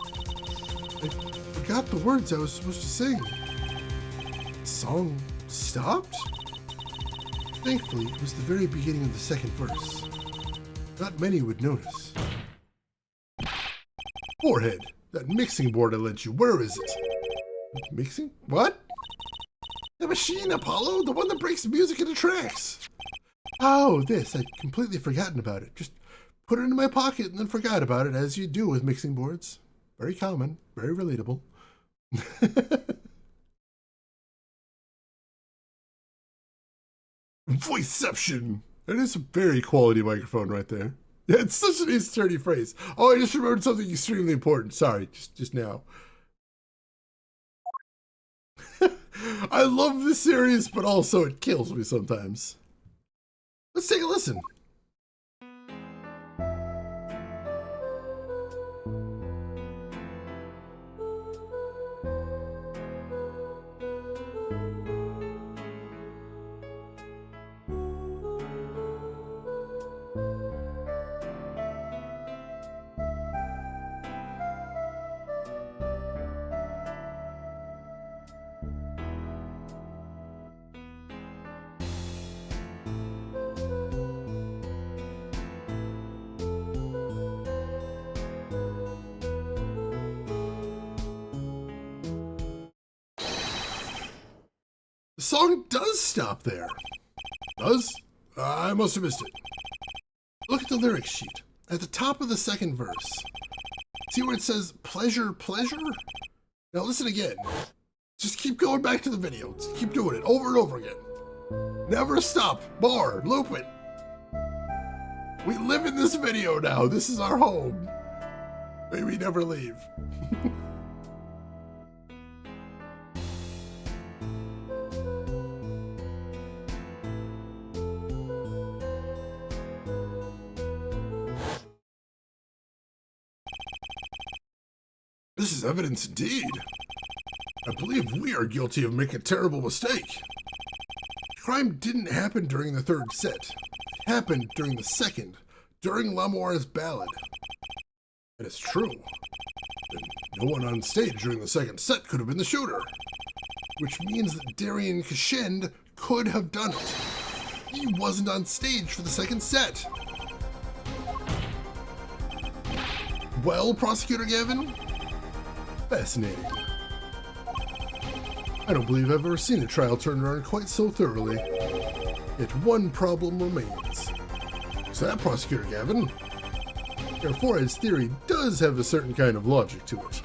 I forgot the words I was supposed to sing. The song stopped? Thankfully, it was the very beginning of the second verse. Not many would notice. Forehead, that mixing board I lent you, where is it? Mixing? What? The machine, Apollo, the one that breaks the music into tracks. Oh, this, I'd completely forgotten about it. Just put it in my pocket and then forgot about it, as you do with mixing boards. Very common, very relatable. Voiceception. That is a very quality microphone right there. Yeah, it's such an sturdy phrase. Oh, I just remembered something extremely important. Sorry, just now. I love this series, but also it kills me sometimes. Let's take a listen. The song does stop there. Does? I must have missed it. Look at the lyrics sheet. At the top of the second verse. See where it says, pleasure, pleasure? Now listen again. Just keep going back to the video. Just keep doing it over and over again. Never stop. Bar. Loop it. We live in this video now. This is our home. May we never leave. This is evidence indeed. I believe we are guilty of making a terrible mistake. The crime didn't happen during the third set. It happened during the second, during Lamoire's ballad. And it's true. And no one on stage during the second set could have been the shooter. Which means that Darian Cashend could have done it. He wasn't on stage for the second set. Well, Prosecutor Gavin? Fascinating. I don't believe I've ever seen a trial turned around quite so thoroughly. Yet one problem remains. Is that, Prosecutor Gavin? Your forehead's theory does have a certain kind of logic to it.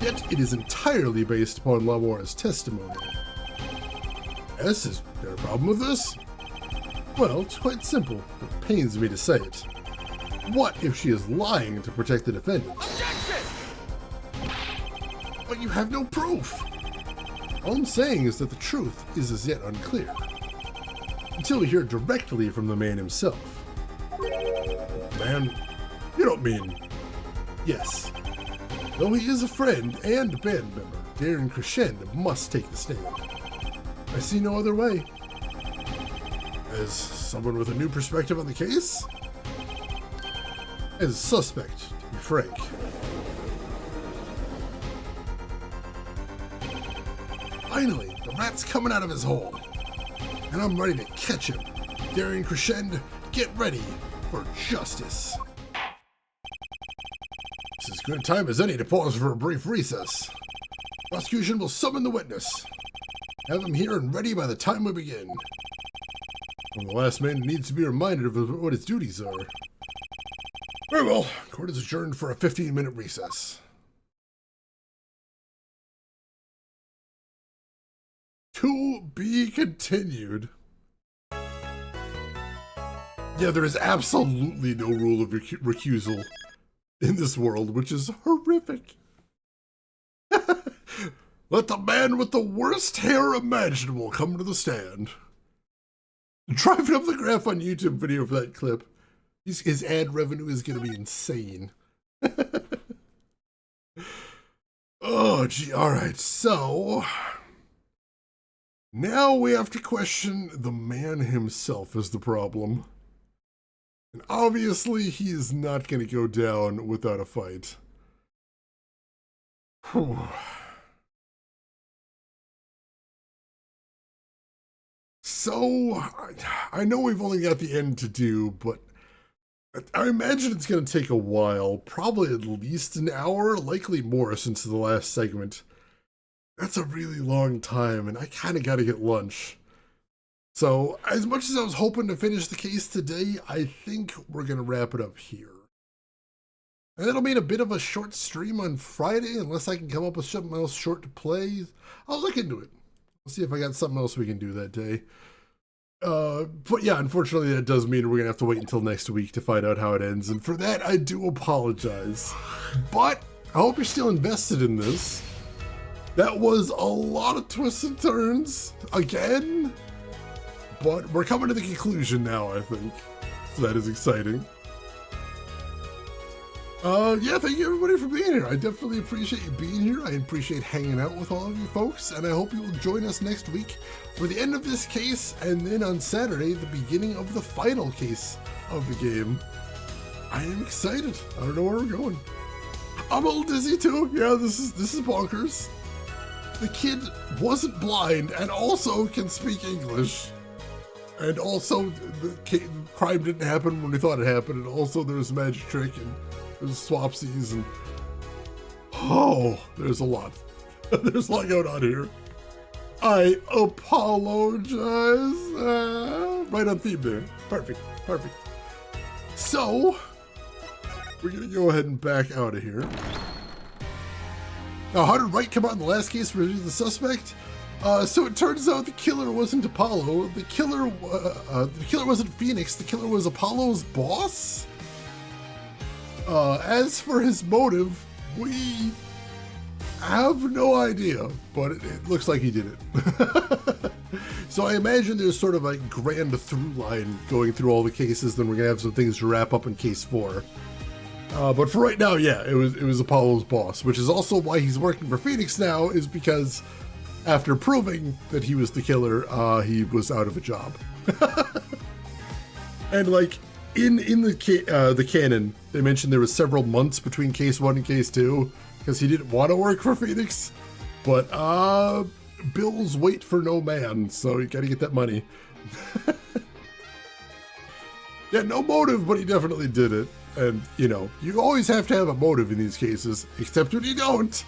Yet it is entirely based upon Lamoire's testimony. Yes, is there a problem with this? Well, it's quite simple. It pains me to say it. What if she is lying to protect the defendant? But you have no proof. All I'm saying is that the truth is as yet unclear. Until we hear directly from the man himself. Man? You don't mean... Yes. Though he is a friend and band member, Darian Cashend must take the stand. I see no other way. As someone with a new perspective on the case? As a suspect, to be frank. Finally, the rat's coming out of his hole. And I'm ready to catch him. Daring Crescend, get ready for justice. This is as good a time as any to pause for a brief recess. Prosecution will summon the witness. Have him here and ready by the time we begin. And the last man needs to be reminded of what his duties are. Very well, court is adjourned for a 15-minute recess. To be continued. Yeah, there is absolutely no rule of recusal in this world, which is horrific. Let the man with the worst hair imaginable come to the stand. Driving up the graph on YouTube video for that clip. His ad revenue is going to be insane. Oh, gee. All right. So now we have to question the man himself as the problem. And obviously, he is not going to go down without a fight. Whew. So, I know we've only got the end to do, but I imagine it's going to take a while, probably at least an hour, likely more since the last segment. That's a really long time, and I kind of got to get lunch. So, as much as I was hoping to finish the case today, I think we're going to wrap it up here. And that'll mean a bit of a short stream on Friday, unless I can come up with something else short to play. I'll look into it. We'll see if I got something else we can do that day. But yeah, unfortunately that does mean we're going to have to wait until next week to find out how it ends. And for that, I do apologize. But I hope you're still invested in this. That was a lot of twists and turns, again. But we're coming to the conclusion now, I think. So that is exciting. Yeah, thank you everybody for being here. I definitely appreciate you being here. I appreciate hanging out with all of you folks, and I hope you will join us next week for the end of this case, and then on Saturday, the beginning of the final case of the game. I am excited. I don't know where we're going. I'm a little dizzy too. Yeah, this is bonkers. The kid wasn't blind and also can speak English. And also, the crime didn't happen when we thought it happened, and also there's a magic trick, and there's swapsies, and oh, there's a lot. There's a lot going on here. I apologize. Right on theme there. Perfect, perfect. So, we're gonna go ahead and back out of here. Now, how did Wright come out in the last case where he was the suspect? So it turns out the killer wasn't Apollo. The killer wasn't Phoenix. The killer was Apollo's boss. As for his motive, we have no idea, but it looks like he did it. So I imagine there's sort of a grand through line going through all the cases. Then we're gonna have some things to wrap up in case 4. But for right now, yeah, it was Apollo's boss, which is also why he's working for Phoenix now, is because after proving that he was the killer, he was out of a job. And like in the canon, they mentioned there was several months between case 1 and case 2 because he didn't want to work for Phoenix. But bills wait for no man, so you got to get that money. Yeah, no motive, but he definitely did it. And, you know, you always have to have a motive in these cases, except when you don't.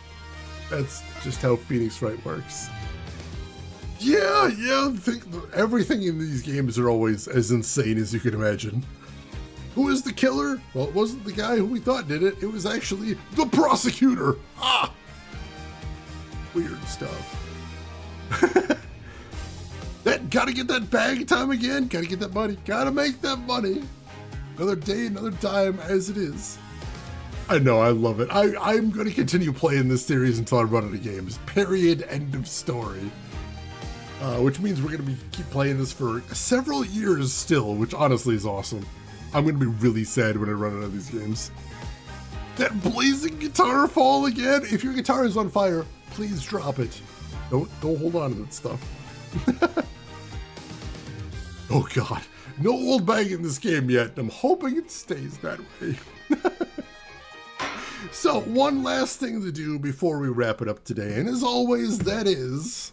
That's just how Phoenix Wright works. Yeah, everything in these games are always as insane as you can imagine. Who is the killer? Well, it wasn't the guy who we thought did it. It was actually the prosecutor. Ah! Weird stuff. Gotta get that bag time again. Gotta get that money. Gotta make that money. Another day, another time, as it is. I know, I love it. I'm going to continue playing this series until I run out of games. Period. End of story. Which means we're going to keep playing this for several years still, which honestly is awesome. I'm going to be really sad when I run out of these games. That blazing guitar fall again. If your guitar is on fire, please drop it. Don't hold on to that stuff. Oh God. No old bag in this game yet. I'm hoping it stays that way. So, one last thing to do before we wrap it up today, and as always, that is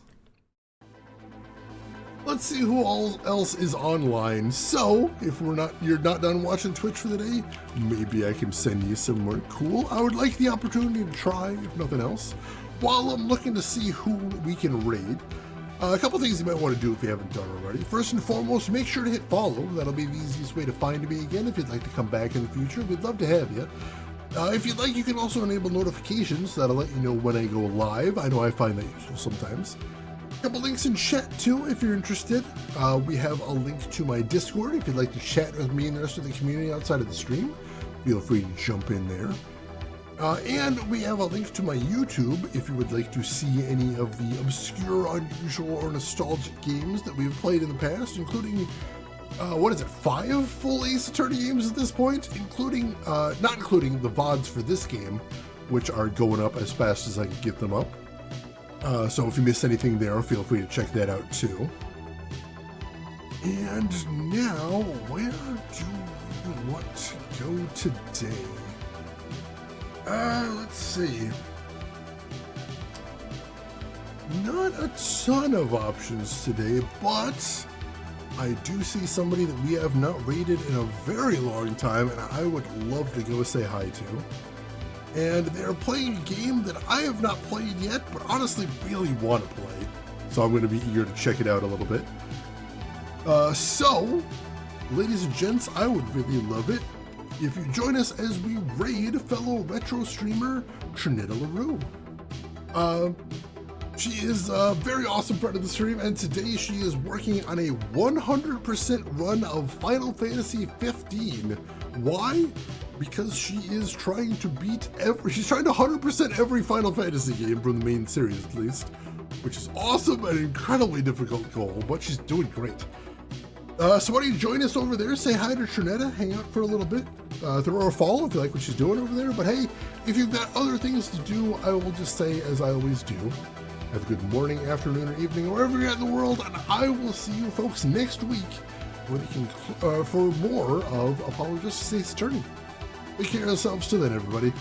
let's see who else is online. So, if you're not done watching Twitch for the day, maybe I can send you somewhere cool. I would like the opportunity to try, if nothing else, while I'm looking to see who we can raid. A couple things you might want to do if you haven't done already. First and foremost, make sure to hit follow. That'll be the easiest way to find me again. If you'd like to come back in the future, we'd love to have you. If you'd like, you can also enable notifications. That'll let you know when I go live. I know I find that useful sometimes. A couple links in chat too, if you're interested. We have a link to my Discord. If you'd like to chat with me and the rest of the community outside of the stream, feel free to jump in there. And we have a link to my YouTube if you would like to see any of the obscure, unusual, or nostalgic games that we've played in the past, including, 5 full Ace Attorney games at this point, including, not including the VODs for this game, which are going up as fast as I can get them up. So if you missed anything there, feel free to check that out too. And now, where do we want to go today? Let's see. Not a ton of options today, but I do see somebody that we have not raided in a very long time, and I would love to go say hi to. And they're playing a game that I have not played yet, but honestly really want to play. So I'm going to be eager to check it out a little bit. So, ladies and gents, I would really love it if you join us as we raid fellow retro streamer Trinetta LaRue. She is a very awesome friend of the stream, and today she is working on a 100% run of Final Fantasy 15. Why? Because she is trying to she's trying to 100% every Final Fantasy game from the main series at least, which is awesome and an incredibly difficult goal, but she's doing great. So why don't you join us over there, say hi to Trinetta, hang out for a little bit, throw her a follow if you like what she's doing over there, but hey, if you've got other things to do, I will just say, as I always do, have a good morning, afternoon, or evening, wherever you're at in the world, and I will see you folks next week for more of Apollo Justice Ace Attorney. Take care of yourselves till then, everybody.